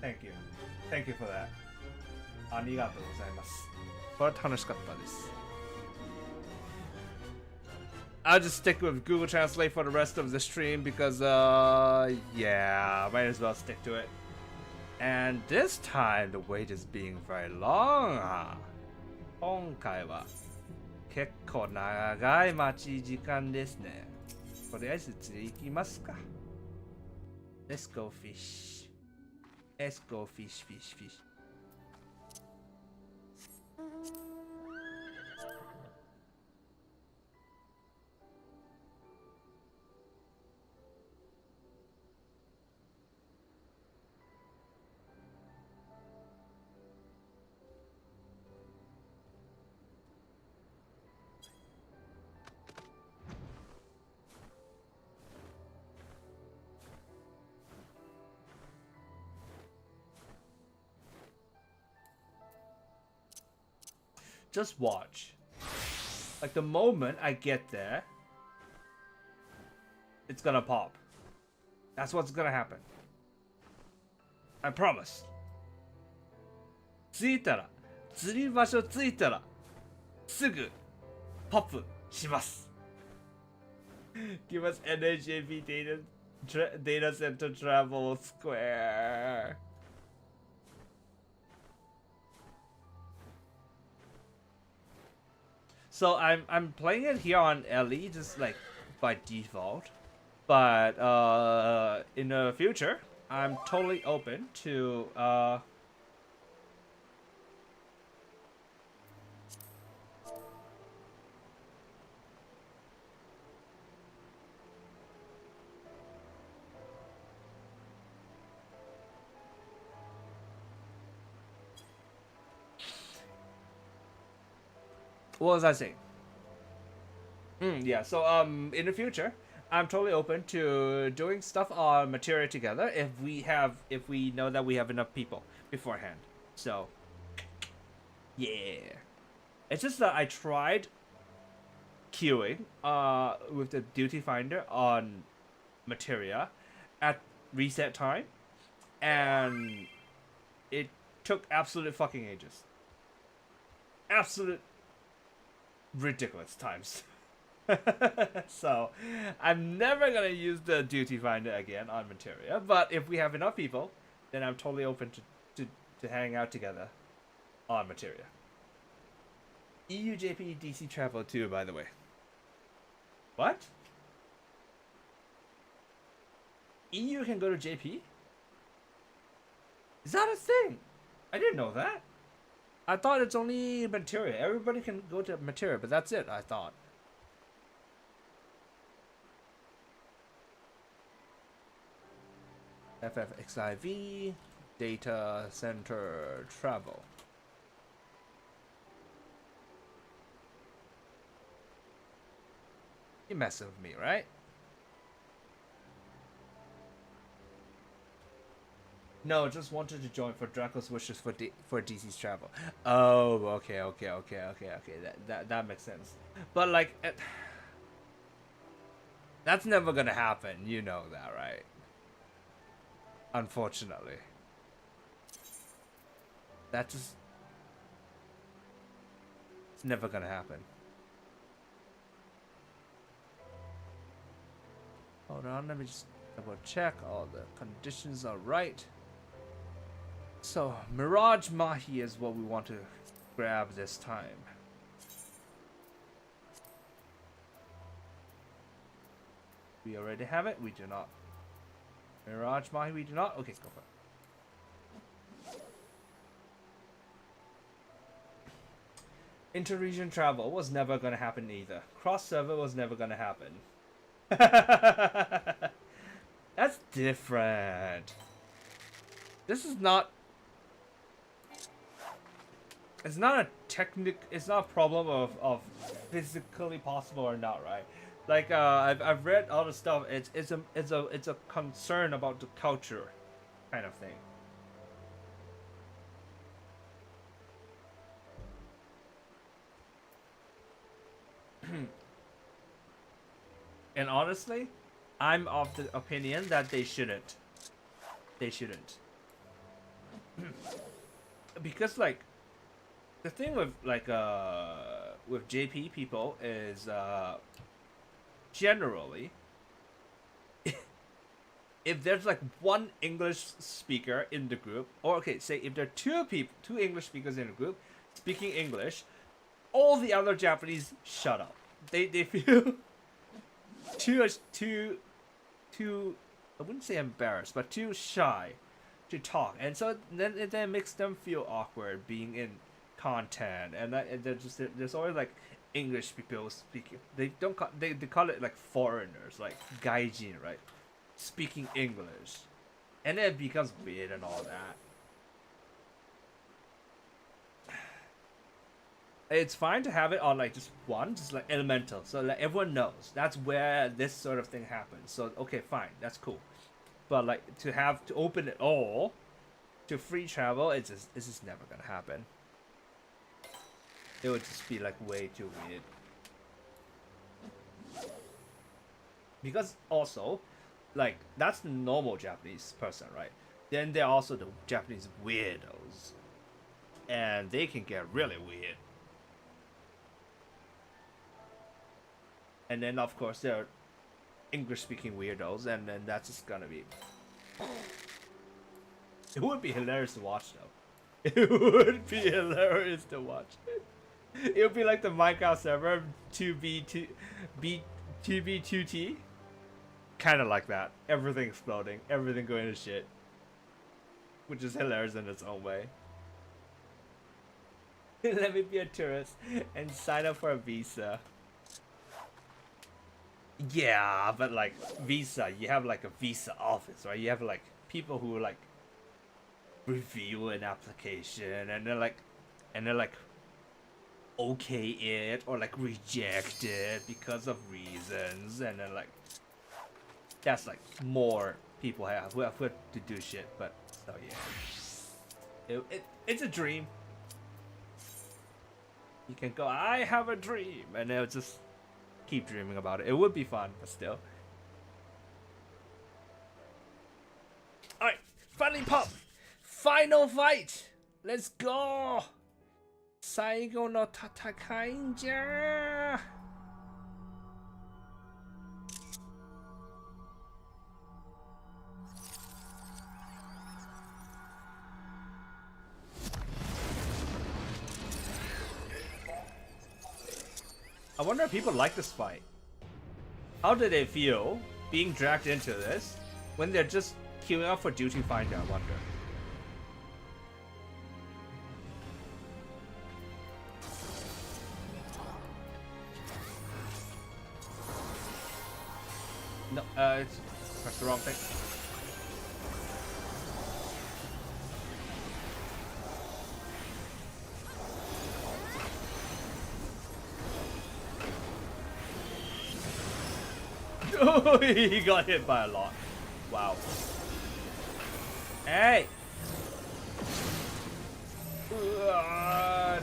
Thank you. Thank you for that. ありがとうございます。これ楽しかったです。I'll just stick with Google Translate for the rest of the stream because, yeah, might as well stick to it. And this time, the wait is being very long, huh? 今回は結構長い待ち時間ですね。とりあえず次行きますか。Let's go fish. Let's go fish, fish, fish. Just watch. Like the moment I get there, it's gonna pop. That's what's gonna happen. I promise. 着いたら、釣り場所着いたら、すぐポップします。Give us NHAP data center travel square. So I'm playing it here on LE just like by default, but in the future I'm totally open to what was I saying? Yeah, so in the future, I'm totally open to doing stuff on Materia together if we know that we have enough people beforehand. So yeah. It's just that I tried queuing with the duty finder on Materia at reset time, and it took absolute fucking ages. Absolute ridiculous times. So I'm never gonna use the duty finder again on Materia, but if we have enough people, then I'm totally open to hang out together on Materia. EU JP DC travel too, by the way. What? EU can go to JP? Is that a thing? I didn't know that. I thought it's only Materia. Everybody can go to Materia, but that's it, I thought. FFXIV, data center travel. You're messing with me, right? No, just wanted to join for Draco's wishes for DC's travel. Oh, okay. That makes sense. But like, that's never gonna happen. You know that, right? Unfortunately, it's never gonna happen. Hold on, let me just double check all the conditions are right. So, Mirage Mahi is what we want to grab this time. We already have it. We do not. Mirage Mahi, we do not. Okay, go for it. Inter-region travel was never gonna happen either. Cross-server was never gonna happen. That's different. This is not... It's not a it's not a problem of physically possible or not, right? Like I've read all the stuff. It's a concern about the culture, kind of thing. And honestly, I'm of the opinion that they shouldn't. They shouldn't. Because like, the thing with like with JP people is generally, if there's like one English speaker in the group, or okay, say if there are two English speakers in a group speaking English, all the other Japanese shut up. They feel too I wouldn't say embarrassed, but too shy to talk, and so then it makes them feel awkward being in content, and there's always like English people speaking. They call it like foreigners, like gaijin, right? Speaking English, and then it becomes weird and all that. It's fine to have it on like just like elemental, so like everyone knows that's where this sort of thing happens. So okay, fine, that's cool. But like to open it all to free travel, it's just never gonna happen. It would just be like way too weird. Because also, like that's the normal Japanese person, right? Then there are also the Japanese weirdos, and they can get really weird. And then of course there are English-speaking weirdos, and then that's just gonna be... It would be hilarious to watch though. It would be hilarious to watch. It would be like the Minecraft server 2B2T. Kind of like that. Everything exploding, everything going to shit. Which is hilarious in its own way. Let me be a tourist and sign up for a visa. Yeah, but like visa, you have like a visa office, right? You have like people who like review an application, and they're like okay it or like reject it because of reasons, and then like that's like more people who have to do shit. But so yeah, it's a dream. You can go, I have a dream, and they'll just keep dreaming about it. It would be fun, but still. Alright, finally pop! Final fight! Let's go! 最後の戦いんじゃ! I wonder if people like this fight. How do they feel being dragged into this when they're just queuing up for Duty Finder, I wonder. No, press the wrong thing. Oh, he got hit by a lot. Wow. Hey!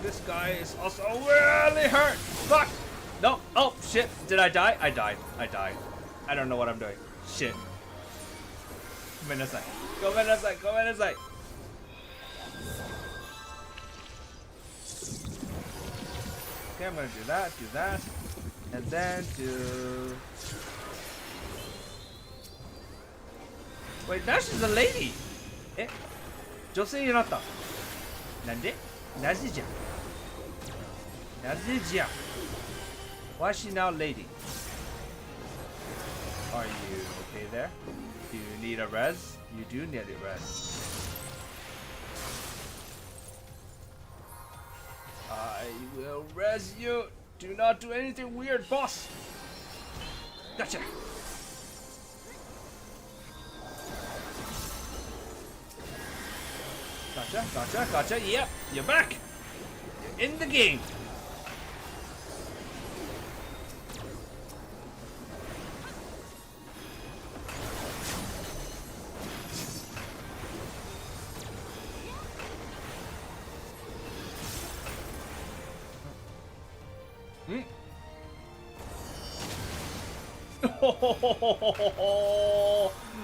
This guy is also really hurt. Fuck! No! Oh, shit. Did I die? I died. I don't know what I'm doing. Shit. Go inside. Okay, I'm gonna do that. And then do... Wait, now she's a lady! え? 女性になった。なんで? なぜじゃ? Why is she now lady? Are you okay there? Do you need a res? You do need a res. I will res you. Do not do anything weird, boss. Gotcha. Gotcha. Yep, you're back. You're in the game.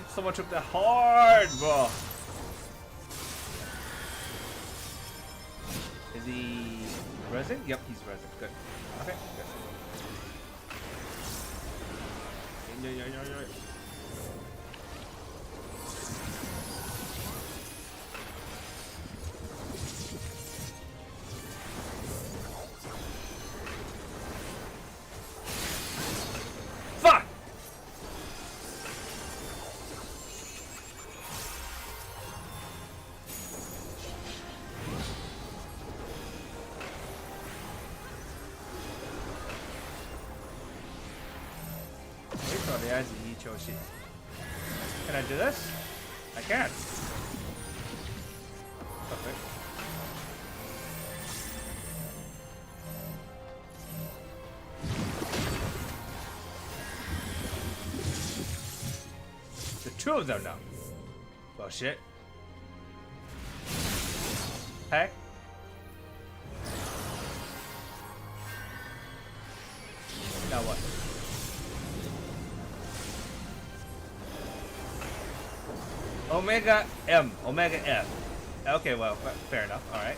Someone took that hard, bro. Is he resin? Yep, he's resin. Good. Okay, good. Yeah. Fuck! Can I do this? I can. Perfect. The two of them now. Oh shit. Heck. Now what? Omega M. Omega F. Okay, well, fair enough. Alright.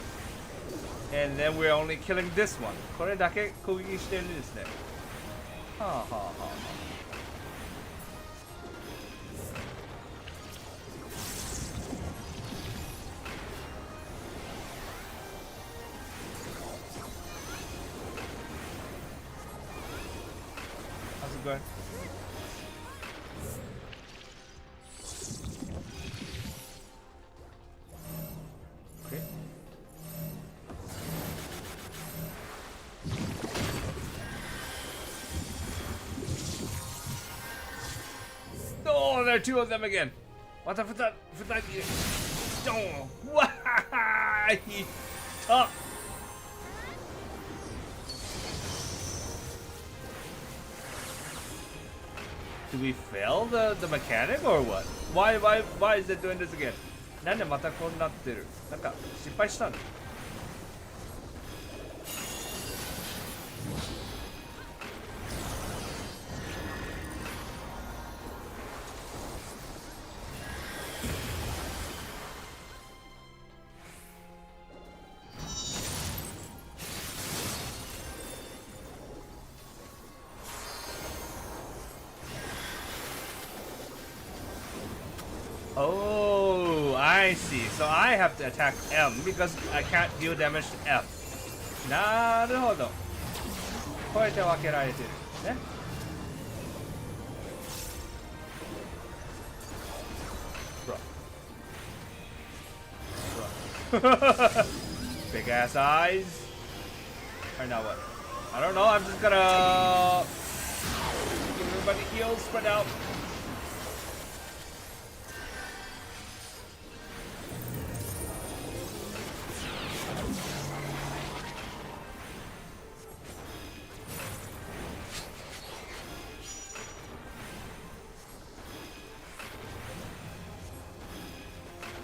And then we're only killing this one. これだけ攻撃してるんですね。はあはあはあ。How's it going? Okay. Oh, there are two of them again. What the fuck? Oh, why? Tough. Do we fail the mechanic or what? Why is it doing this again? なんでまたこうなってる? なんか失敗したんだ. Oh, I see. So I have to attack M because I can't deal damage to F. なるほど。こうやって分けられてるね。Bro. Big ass eyes. Or now what? I don't know. I'm just gonna give everybody heals, spread out.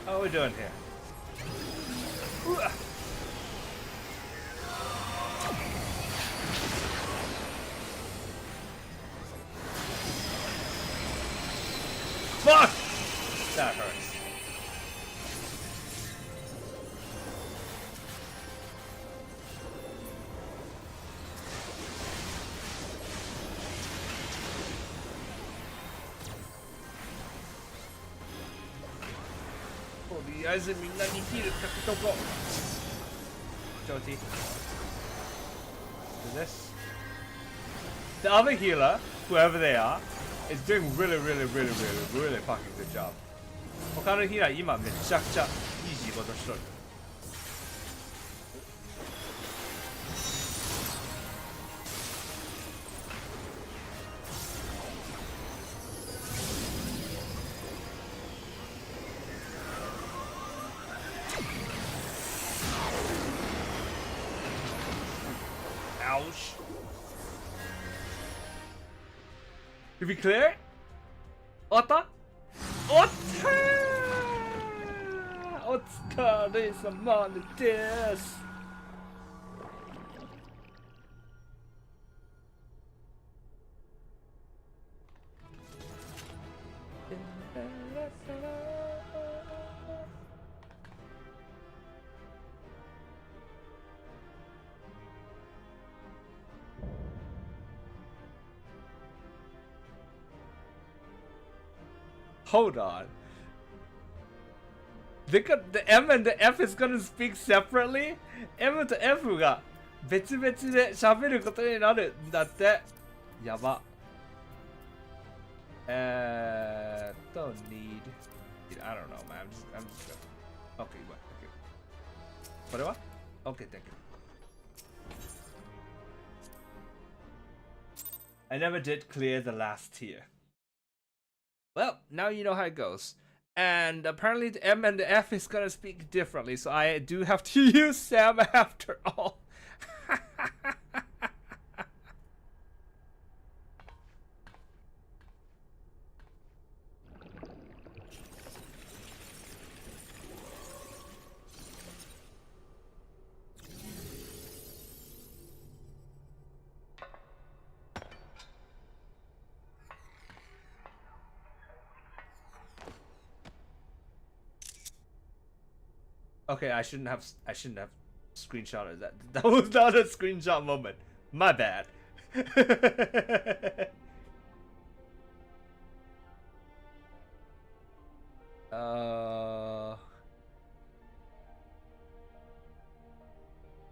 How are we doing here? Fuck! That hurts. The eyes of me, not heal it. Joti. Do this. The other healer, whoever they are, It's doing really fucking good job. 他のヒーラー今めちゃくちゃいい仕事しとる。Ouch. Did we clear? 終わった？終わったー！お疲れ様です。Hold on. The M and the F is gonna speak separately? M と F が別々で喋ることになるんだって。やば。need. I don't know, man. I'm just gonna. Okay, what? Okay. これは Okay, thank you. I never did clear the last tier. Well, now you know how it goes. And apparently the M and the F is gonna speak differently, so I do have to use Sam after all. Okay, I shouldn't have screenshotted that. That was not a screenshot moment. My bad.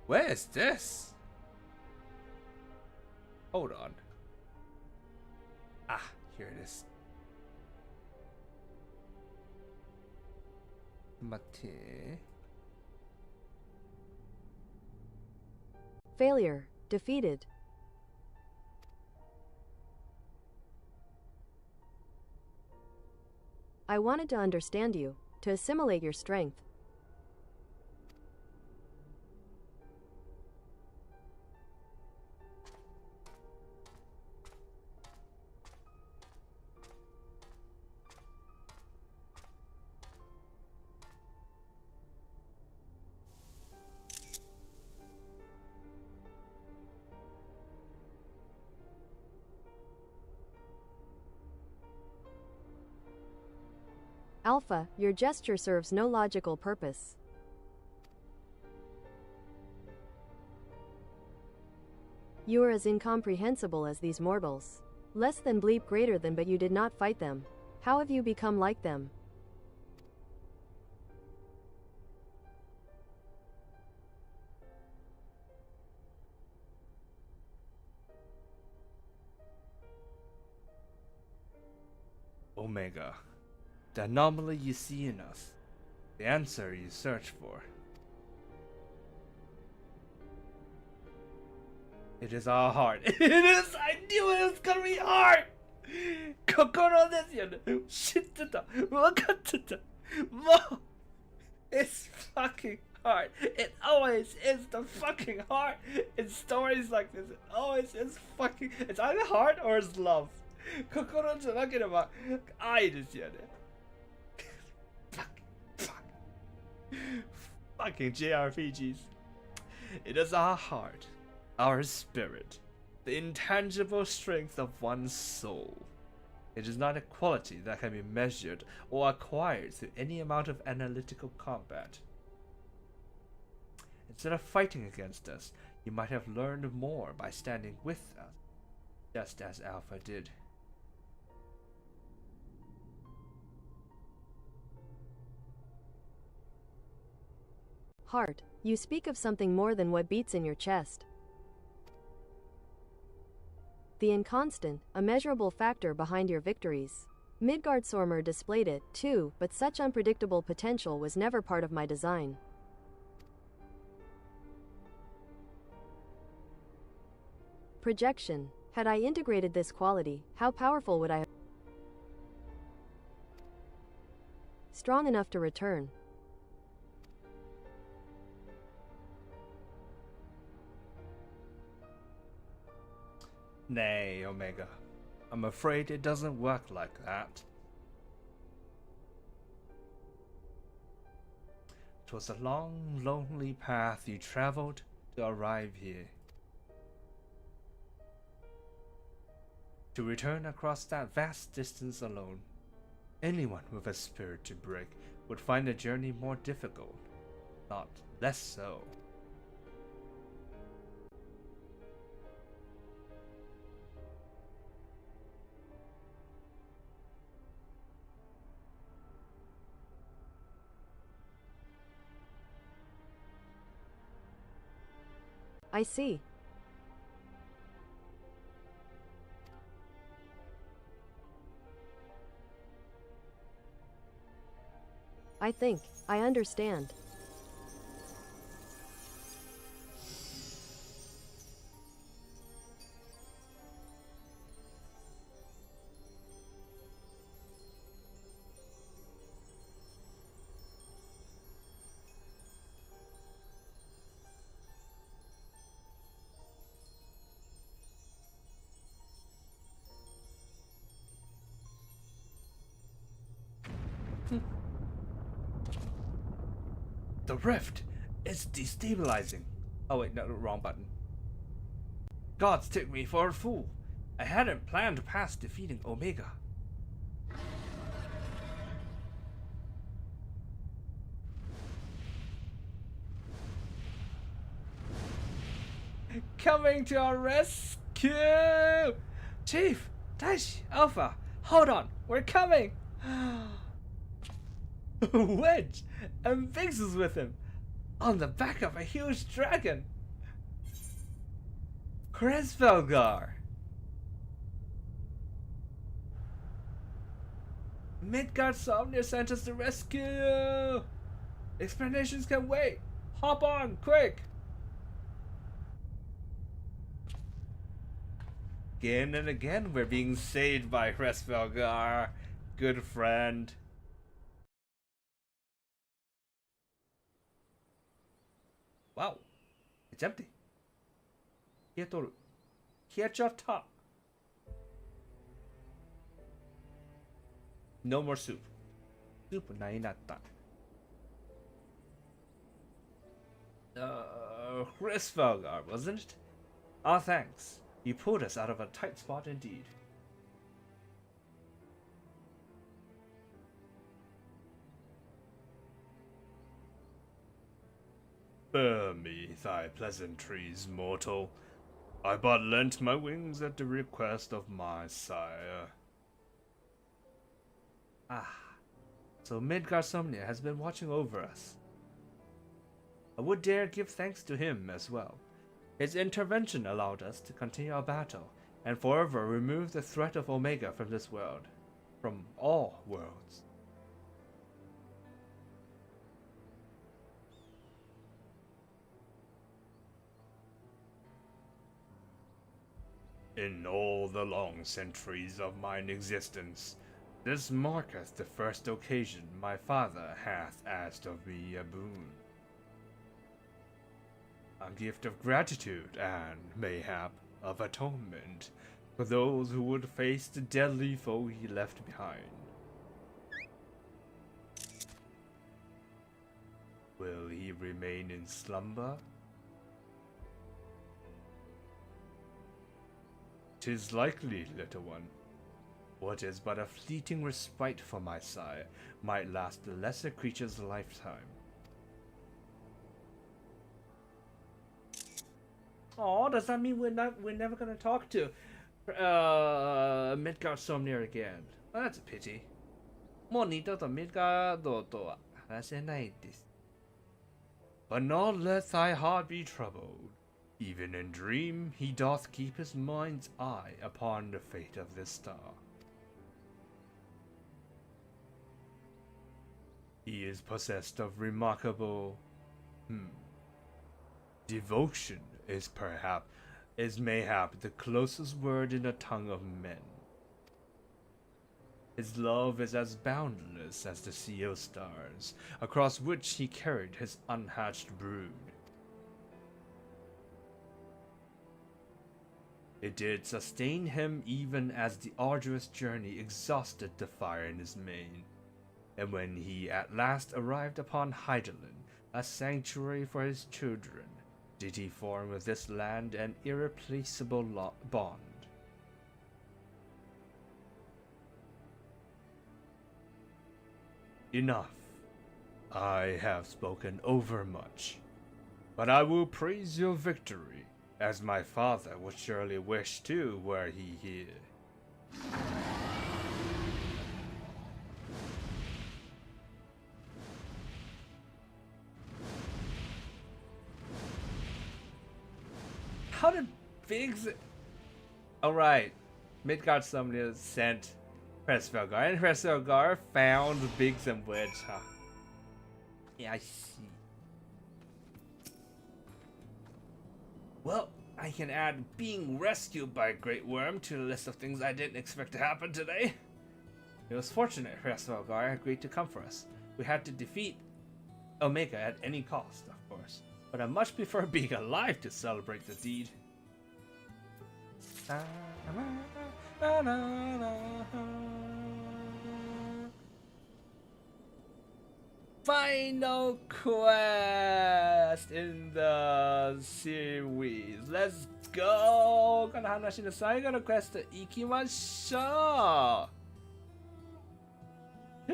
Where is this? Hold on. Ah, here it is. Mate. Failure. Defeated. I wanted to understand you, to assimilate your strength. Alpha, your gesture serves no logical purpose. You are as incomprehensible as these mortals. Less than bleep greater than, but you did not fight them. How have you become like them? Omega. The anomaly you see in us. The answer you search for. It is our heart. It is! I knew it was gonna be hard! 心ですよね。知ってた。分かってた。もう It's fucking hard. It always is the fucking heart. In stories like this, it always is fucking... It's either heart or it's love. 心じゃなければ愛ですよね。Fucking JRPGs. It is our heart, our spirit, the intangible strength of one's soul. It is not a quality that can be measured or acquired through any amount of analytical combat. Instead of fighting against us, you might have learned more by standing with us, just as Alpha did. Heart, you speak of something more than what beats in your chest. the inconstant, immeasurable factor behind your victories. Midgardsormr displayed it, too, but such unpredictable potential was never part of my design. Projection. Had I integrated this quality, how powerful would I have been? Strong enough to return. Nay, Omega. I'm afraid it doesn't work like that. 'Twas a long, lonely path you traveled to arrive here. To return across that vast distance alone, anyone with a spirit to break would find the journey more difficult, not less so. I see. I think I understand. The rift is destabilizing. Oh wait, no, wrong button. Gods took me for a fool. I hadn't planned past defeating Omega. Coming to our rescue! Chief, Dash, Alpha, hold on, we're coming! Wedge and Vix is with him, on the back of a huge dragon. Kresvelgar. Midgardsormr sent us to rescue. Explanations can wait. Hop on, quick. Again and again, we're being saved by Kresvelgar. Good friend. Wow, it's empty. Hietoru. Hiechata. No more soup. Soup nainatta. Kresvelgar, wasn't it? Ah, thanks. You pulled us out of a tight spot indeed. Spare me thy pleasantries, mortal. I but lent my wings at the request of my sire. Ah, so Midgardsormr has been watching over us. I would dare give thanks to him as well. His intervention allowed us to continue our battle, and forever remove the threat of Omega from this world. From all worlds. In all the long centuries of mine existence, this marketh the first occasion my father hath asked of me a boon. A gift of gratitude and, mayhap, of atonement for those who would face the deadly foe he left behind. Will he remain in slumber? 'Tis likely, little one. What is but a fleeting respite for my sire might last the lesser creature's lifetime. Oh, does that mean we're never gonna talk to Midgardsormr again? Well, that's a pity. もう二度とミッドガードとは話せないです。But not let thy heart be troubled. Even in dream, he doth keep his mind's eye upon the fate of this star. He is possessed of remarkable, devotion is mayhap the closest word in the tongue of men. His love is as boundless as the sea of stars, across which he carried his unhatched brood. It did sustain him even as the arduous journey exhausted the fire in his mane, and when he at last arrived upon Heidelin, a sanctuary for his children, did he form with this land an irreplaceable bond. Enough. I have spoken overmuch, but I will praise your victory, as my father would surely wish too were he here. How did Biggs... Alright, Midgard Summoner sent Hresvelgar, and Hresvelgar found Biggs and Wedge, huh? Yeah, I see. Well, I can add being rescued by a great worm to the list of things I didn't expect to happen today. It was fortunate Hresvelgar agreed to come for us. We had to defeat Omega at any cost, of course, but I much prefer being alive to celebrate the deed. Final quest in the series. Let's go! この話の最後のクエスト行きましょう!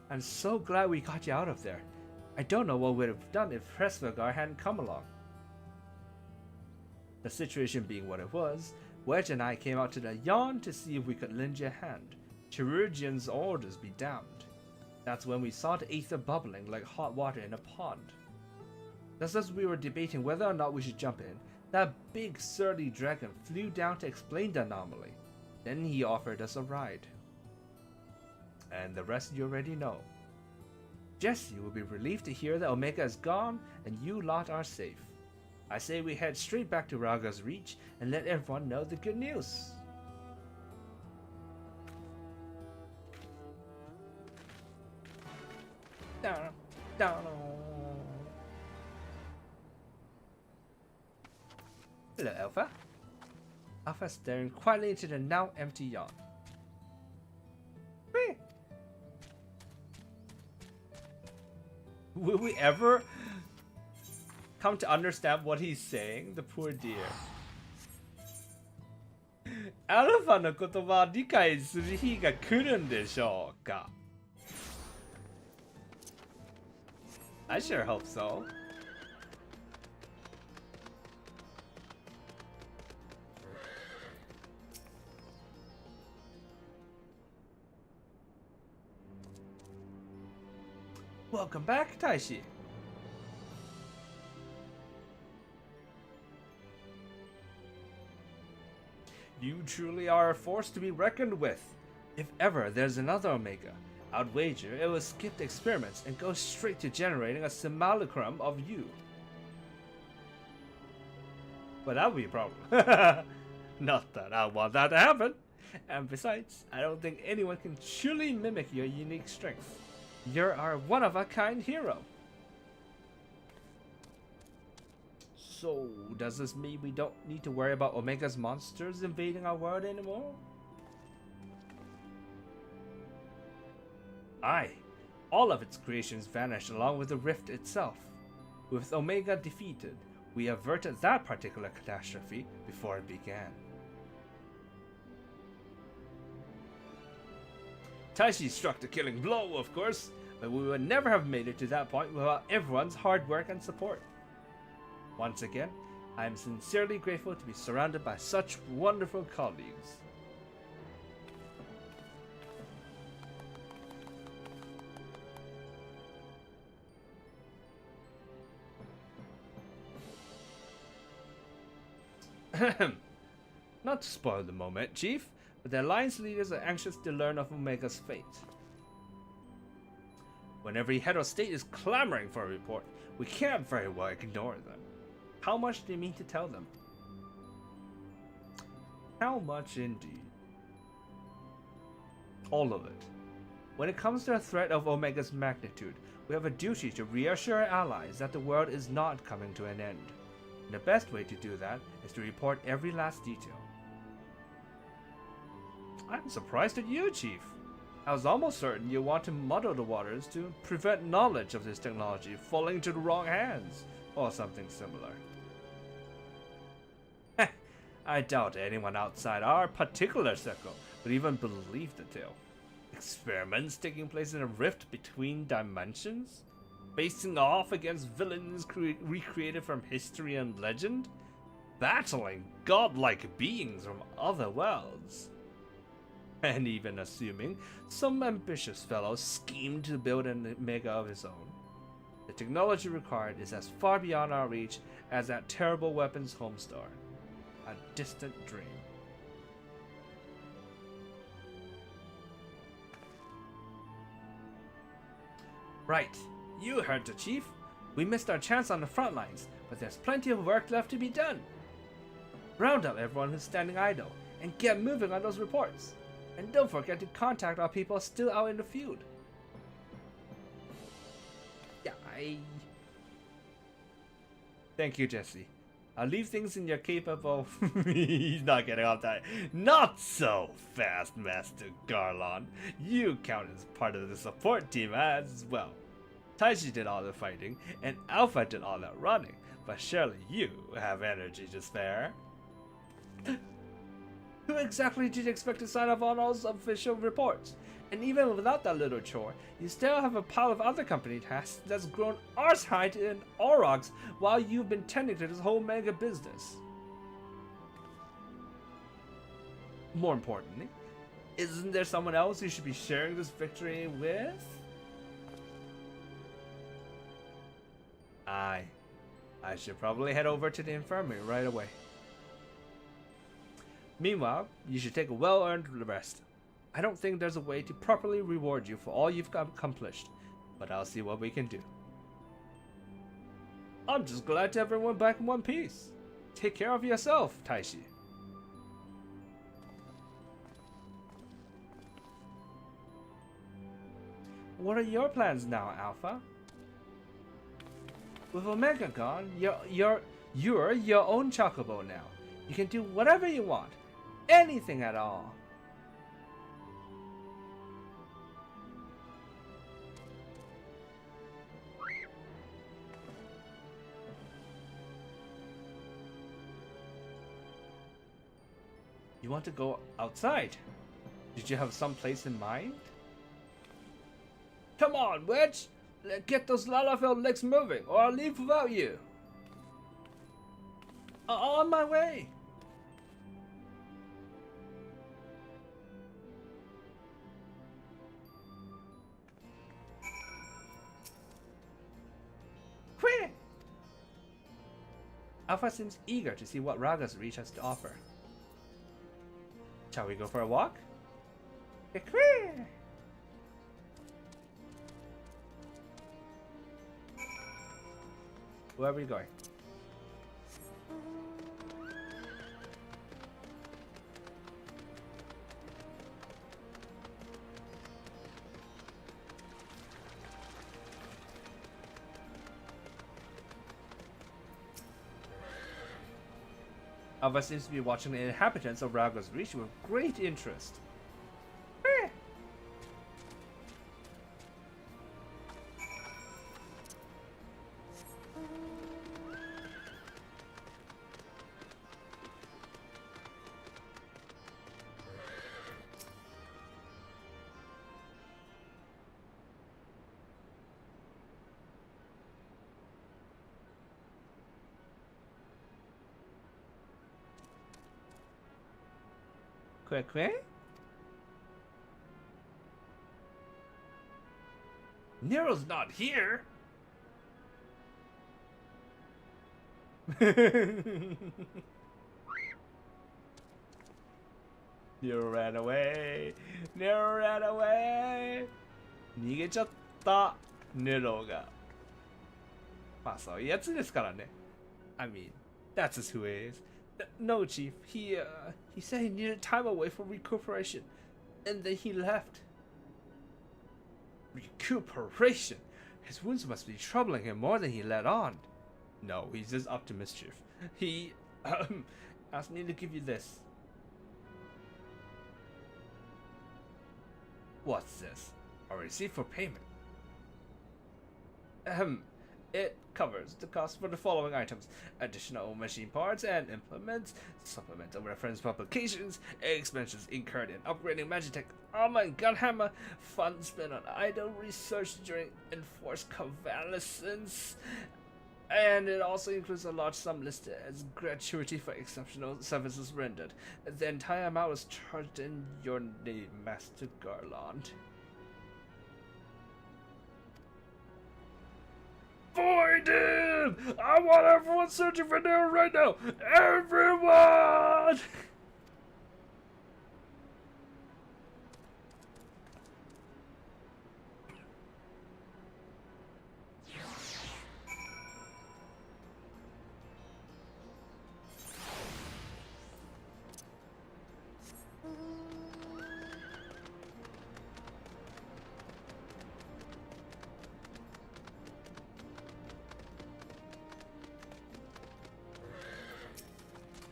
I'm so glad we got you out of there. I don't know what we'd have done if Hresvelgar hadn't come along. The situation being what it was, Wedge and I came out to the yawn to see if we could lend you a hand. Chirurgeon's orders be damned. That's when we saw the aether bubbling like hot water in a pond. Just as we were debating whether or not we should jump in, that big surly dragon flew down to explain the anomaly. Then he offered us a ride. And the rest you already know. Jesse will be relieved to hear that Omega is gone and you lot are safe. I say we head straight back to Raga's Reach and let everyone know the good news. Hello, Alpha. Alpha staring quietly into the now empty yawn. Will we ever come to understand what he's saying? The poor dear. Alpha の言葉を理解する日が来るんでしょうか? I sure hope so. Welcome back, Taishi. You truly are a force to be reckoned with. If ever there's another Omega, I'd wager it will skip the experiments and go straight to generating a simulacrum of you. But that would be a problem. Not that I want that to happen. And besides, I don't think anyone can truly mimic your unique strength. You're our one-of-a-kind hero. So, does this mean we don't need to worry about Omega's monsters invading our world anymore? Aye, all of its creations vanished along with the rift itself. With Omega defeated, we averted that particular catastrophe before it began. Taishi struck the killing blow, of course, but we would never have made it to that point without everyone's hard work and support. Once again, I am sincerely grateful to be surrounded by such wonderful colleagues. Not to spoil the moment, Chief, but the Alliance leaders are anxious to learn of Omega's fate. When every head of state is clamoring for a report, we can't very well ignore them. How much do you mean to tell them? How much indeed? All of it. When it comes to a threat of Omega's magnitude, we have a duty to reassure our allies that the world is not coming to an end. And the best way to do that is to report every last detail. I'm surprised at you, Chief. I was almost certain you want to muddle the waters to prevent knowledge of this technology falling into the wrong hands, or something similar. I doubt anyone outside our particular circle would even believe the tale. Experiments taking place in a rift between dimensions? Facing off against villains recreated from history and legend? Battling godlike beings from other worlds? And even assuming some ambitious fellow schemed to build an Omega of his own. The technology required is as far beyond our reach as that terrible weapon's homestar. A distant dream. Right, you heard the Chief. We missed our chance on the front lines, but there's plenty of work left to be done. Round up everyone who's standing idle, and get moving on those reports. And don't forget to contact our people still out in the field. Yeah, Thank you, Jesse. I'll leave things in your capable... He's not getting off that. Not so fast, Master Garlon. You count as part of the support team as well. Taishi did all the fighting, and Alpha did all that running, but surely you have energy to spare. Who exactly did you expect to sign off on all those official reports? And even without that little chore, you still have a pile of other company tasks that's grown arse-high in Aurochs while you've been tending to this whole mega business. More importantly, isn't there someone else you should be sharing this victory with? I should probably head over to the infirmary right away. Meanwhile, you should take a well-earned rest. I don't think there's a way to properly reward you for all you've accomplished, but I'll see what we can do. I'm just glad to have everyone back in one piece. Take care of yourself, Taishi. What are your plans now, Alpha? With Omega gone, you're your own chocobo now. You can do whatever you want. Anything at all. You want to go outside? Did you have some place in mind? Come on, Wedge! Get those Lalafell legs moving, or I'll leave without you. On my way. Quick! Alpha seems eager to see what Raga's Reach has to offer. Shall we go for a walk? Where are we going? Alpha seems to be watching the inhabitants of Raga's Reach with great interest. Quick. Nero's not here. You ran away. You ran away. 逃げちゃったネロが。まあそういうやつですからね。I mean, that's just who he is. No, Chief. He said he needed time away for recuperation, and then he left. Recuperation? His wounds must be troubling him more than he let on. No, he's just up to mischief. He asked me to give you this. What's this? A receipt for payment. It covers the cost for the following items: additional machine parts and implements, supplemental reference publications, expenses incurred in upgrading Magitech armor and gunhammer, funds spent on idle research during enforced convalescence, and it also includes a large sum listed as gratuity for exceptional services rendered. The entire amount was charged in your name, Master Garland. Find him! I want everyone searching for him right now! Everyone!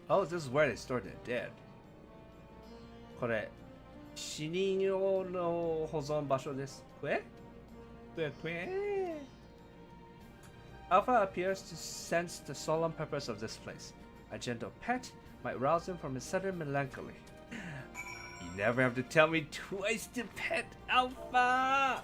Oh, this is where they store their dead. これ、死人用の保存場所です。Alpha appears to sense the solemn purpose of this place. A gentle pet might rouse him from his sudden melancholy. You never have to tell me twice to pet Alpha!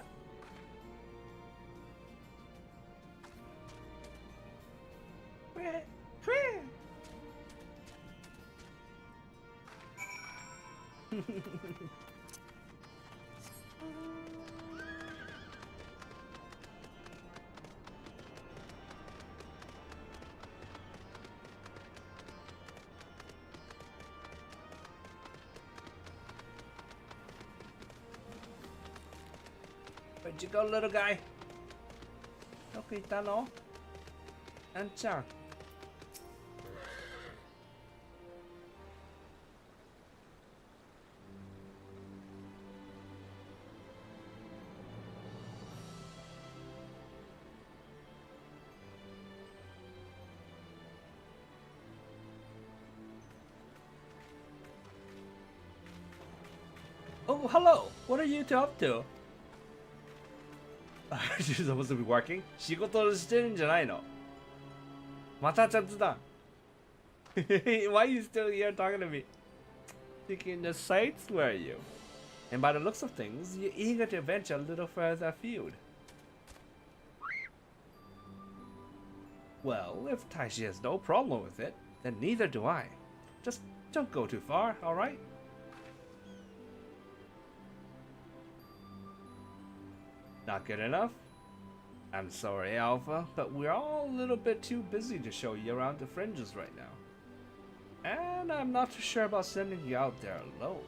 Where'd you go, little guy? どこ行ったの？あんちゃん。Oh, hello! What are you two up to? You're supposed to be working? 仕事してるんじゃないの？また雑談。Why are you still here talking to me? Thinking the sights, were you? And by the looks of things, you're eager to venture a little further afield. Well, if Taishi has no problem with it, then neither do I. Just don't go too far, alright? Not good enough? I'm sorry, Alpha, but we're all a little bit too busy to show you around the fringes right now. And I'm not too sure about sending you out there alone.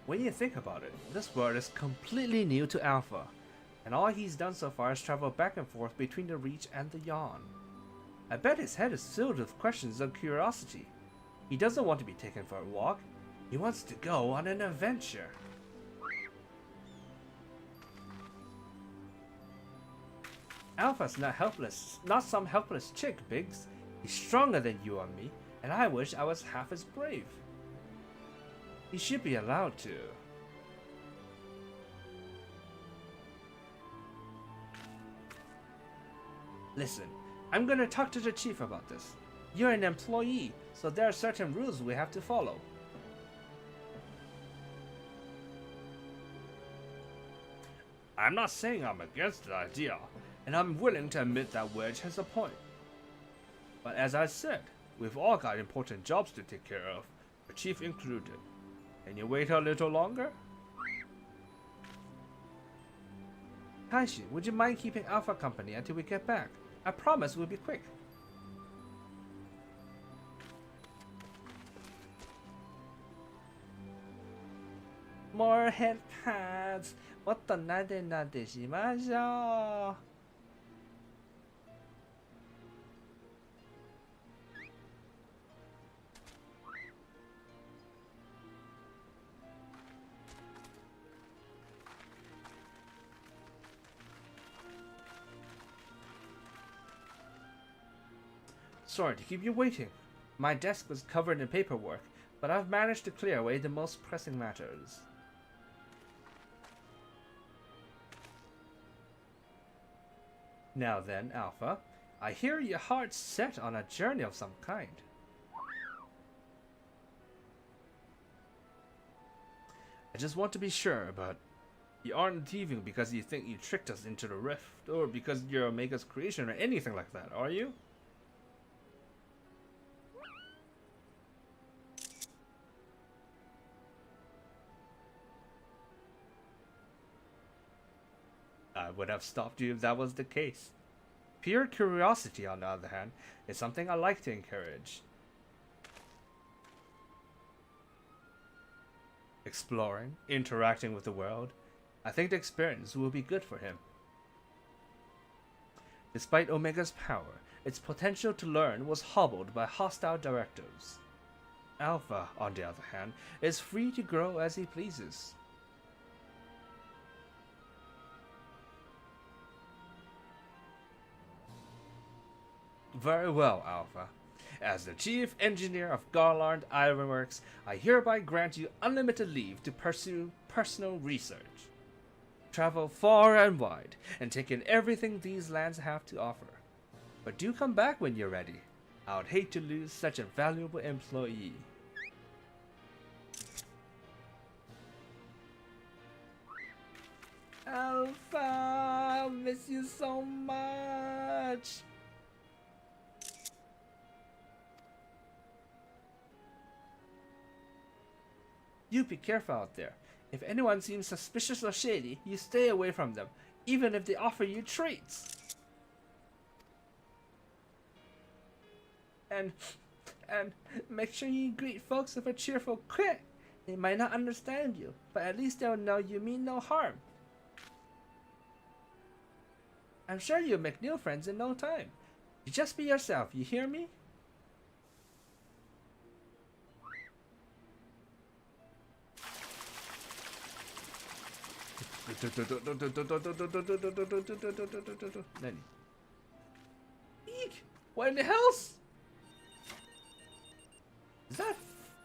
When you think about it, this world is completely new to Alpha, and all he's done so far is travel back and forth between the Reach and the Yawn. I bet his head is filled with questions and curiosity. He doesn't want to be taken for a walk. He wants to go on an adventure. Alpha's not helpless, not some helpless chick, Biggs. He's stronger than you or me, and I wish I was half as brave. He should be allowed to. Listen, I'm gonna talk to the chief about this. You're an employee, so there are certain rules we have to follow. I'm not saying I'm against the idea, and I'm willing to admit that Wedge has a point. But as I said, we've all got important jobs to take care of, the chief included. Can you wait a little longer? Taishi, would you mind keeping Alpha company until we get back? I promise we'll be quick. More head pads. もっとなでなでしましょう。Sorry to keep you waiting. My desk was covered in paperwork, but I've managed to clear away the most pressing matters. Now then, Alpha, I hear your heart's set on a journey of some kind. I just want to be sure, but you aren't thieving because you think you tricked us into the rift, or because you're Omega's creation, or anything like that, are you? I would have stopped you if that was the case. Pure curiosity, on the other hand, is something I like to encourage. Exploring, interacting with the world, I think the experience will be good for him. Despite Omega's power, its potential to learn was hobbled by hostile directives. Alpha, on the other hand, is free to grow as he pleases. Very well, Alpha. As the Chief Engineer of Garland Ironworks, I hereby grant you unlimited leave to pursue personal research. Travel far and wide, and take in everything these lands have to offer. But do come back when you're ready. I would hate to lose such a valuable employee. Alpha, I'll miss you so much. You be careful out there. If anyone seems suspicious or shady, you stay away from them, even if they offer you treats. And make sure you greet folks with a cheerful quit. They might not understand you, but at least they'll know you mean no harm. I'm sure you'll make new friends in no time. You just be yourself, you hear me? Nani? Eek! What in the hells? Is that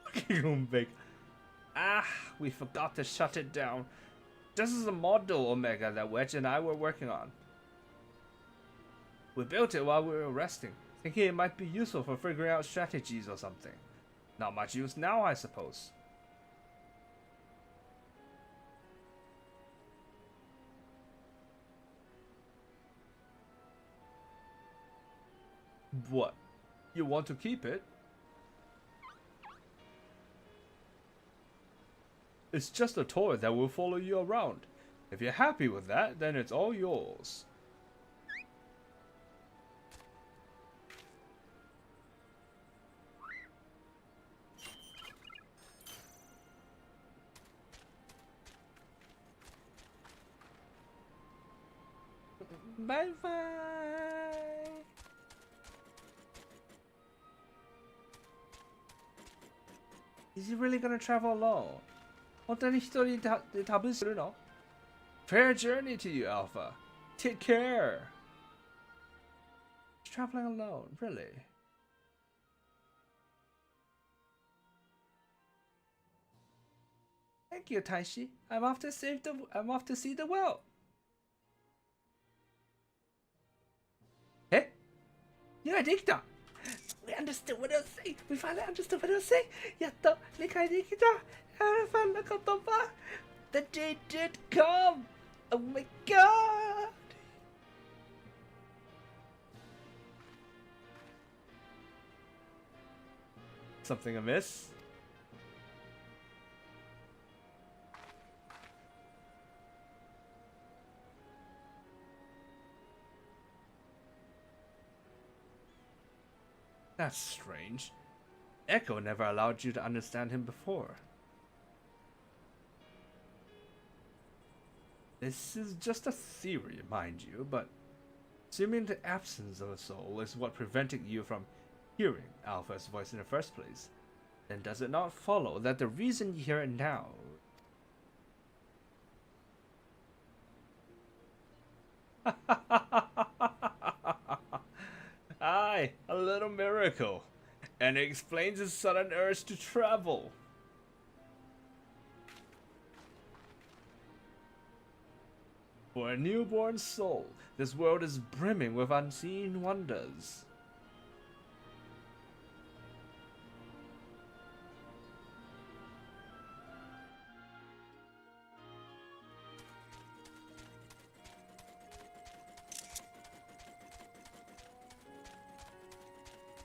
fucking big? Ah, we forgot to shut it down. This is a model Omega that Wedge and I were working on. We built it while we were resting, thinking it might be useful for figuring out strategies or something. Not much use now, I suppose. What? You want to keep it? It's just a toy that will follow you around. If you're happy with that, then it's all yours. Bye bye. Is he really gonna travel alone? 本当に一人で旅するの? Fair journey to you, Alpha. Take care. He's traveling alone, really? Thank you, Taishi. I'm off to see the world. Eh? Yeah, できた. We understood what I was saying. We finally understood what I was saying. やっと理解できた. Alpha の言葉. The day did come. Oh my god. something amiss. That's strange. Echo never allowed you to understand him before. This is just a theory, mind you, but assuming the absence of a soul is what prevented you from hearing Alpha's voice in the first place, then does it not follow that the reason you hear it now... Aye, a little miracle, and it explains his sudden urge to travel. For a newborn soul, this world is brimming with unseen wonders.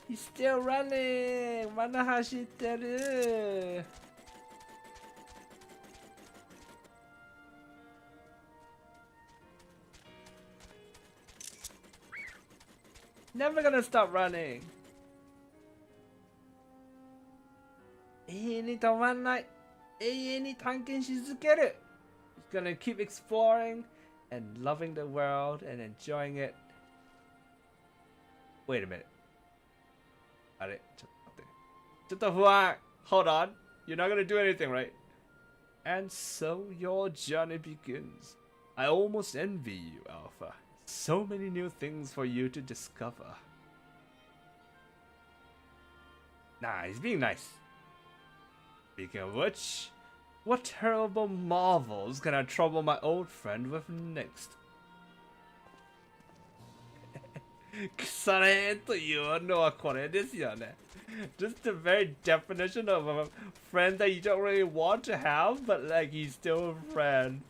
He's still running! まだ走ってる! Never gonna stop running! 永遠に止まんない! 永遠に探検し続ける! He's gonna keep exploring and loving the world and enjoying it. Wait a minute. あれちょっと待って。ちょっと不安. Hold on. You're not gonna do anything, right? And so your journey begins. I almost envy you, Alpha. So many new things for you to discover. Nah, he's being nice. Speaking of which, what terrible marvels can I trouble my old friend with next? 腐れというのはこれですよね. Just the very definition of a friend that you don't really want to have, but like he's still a friend.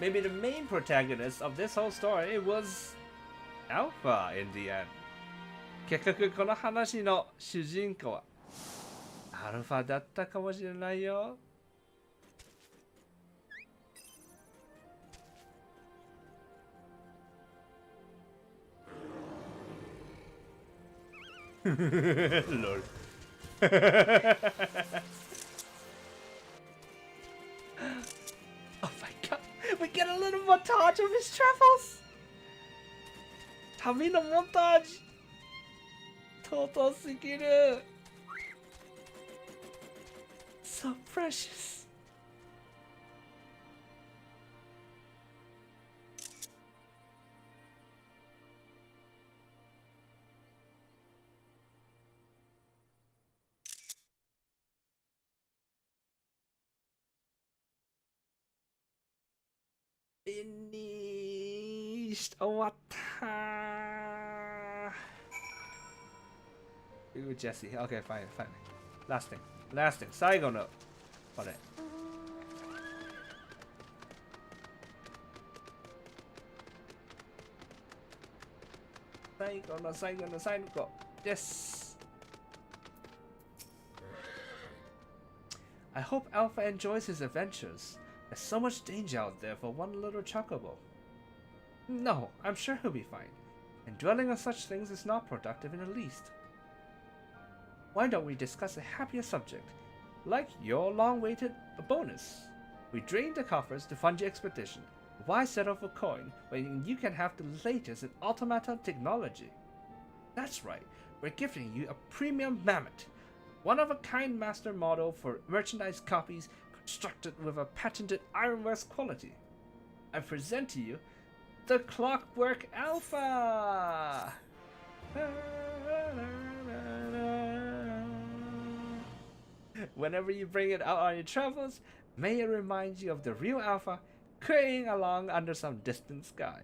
Maybe the main protagonist of this whole story was Alpha in the end. 結局この話の主人公はアルファだったかもしれないよ。Lol. Oh my god, we get a little montage of his travels! 旅のモンタージ尊すぎる So precious. Finished. 終わった。Ooh, Jesse. Okay, fine, fine. Last thing. 最後のこれ。最後の最後です。I hope Alpha enjoys his adventures. There's so much danger out there for one little chocobo. No, I'm sure he'll be fine. And dwelling on such things is not productive in the least. Why don't we discuss a happier subject, like your long-awaited bonus? We drained the coffers to fund your expedition. Why settle for coin when you can have the latest in automata technology? That's right, we're gifting you a premium mammoth, one-of-a-kind master model for merchandise copies constructed with a patented ironworks quality. I present to you the Clockwork Alpha! Whenever you bring it out on your travels, may it remind you of the real Alpha carrying along under some distant sky.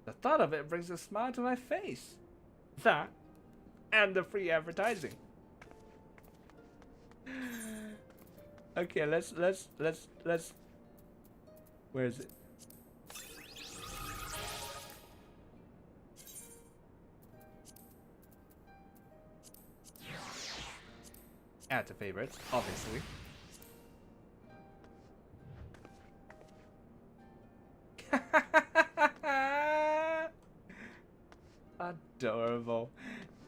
The thought of it brings a smile to my face. That and the free advertising. Okay, let's. Where is it? Add to favorites, obviously. Adorable.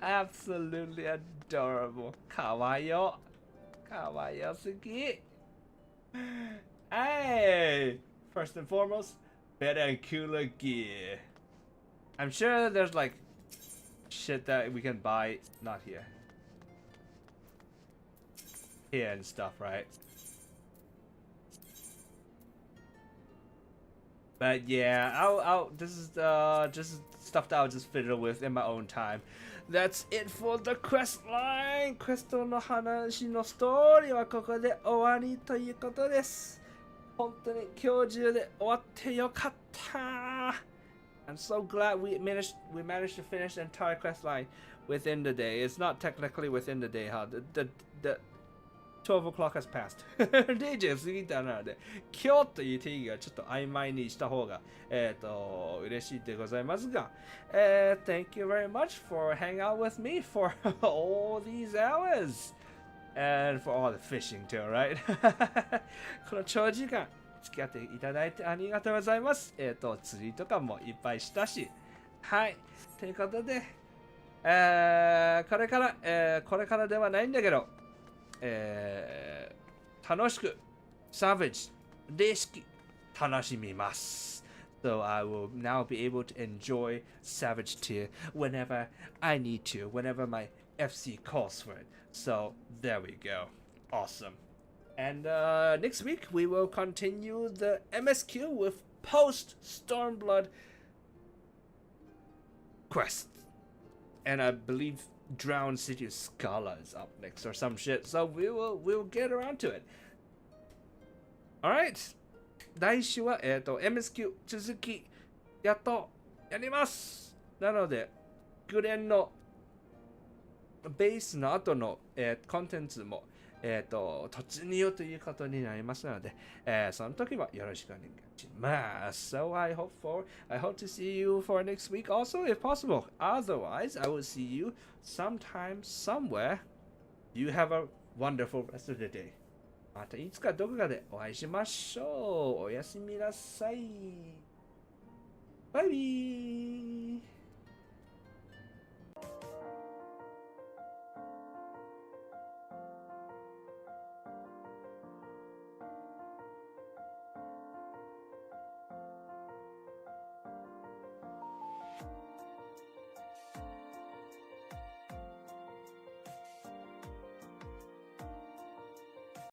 Absolutely adorable. Kawaii. Kawaii-sugi. Hey! First and foremost, better and cooler gear. I'm sure there's like shit that we can buy. Not here. Here and stuff, right? But yeah, I'll this is just stuff that I'll just fiddle with in my own time. That's it for the quest line. クエストの話のストーリーはここで終わりということです。本当に今日中で終わってよかった。I'm so glad we managed to finish the entire quest line within the day. It's not technically within the day, huh? The 12 o'clock has passed. 0時過ぎたので、今日という定義はちょっと曖昧にした方が、嬉しいでございますが、Thank you very much for hanging out with me for all these hours. And for all the fishing too, right? この長時間付き合っていただいてありがとうございます。釣りとかもいっぱいしたし。はい。ということで、これからではないんだけど、楽しく、サーベージ、レシキ、楽しみます。So I will now be able to enjoy Savage Tier whenever I need to, whenever my FC calls for it. So there we go. Awesome. And next week we will continue the MSQ with post Stormblood quest. And I believe Drowned City Scala is up next or some shit. So we'll get around to it. Alright. 来週はMSQ 続きやっとやります。なのでグレンのベースの後の、コンテンツも、突入ということになりますので、その時はよろしくお願いします。So I hope to see you for next week also if possible. Otherwise, I will see you sometime somewhere. You have a wonderful rest of the day. またいつかどこかでお会いしましょう。おやすみなさい。バイビー。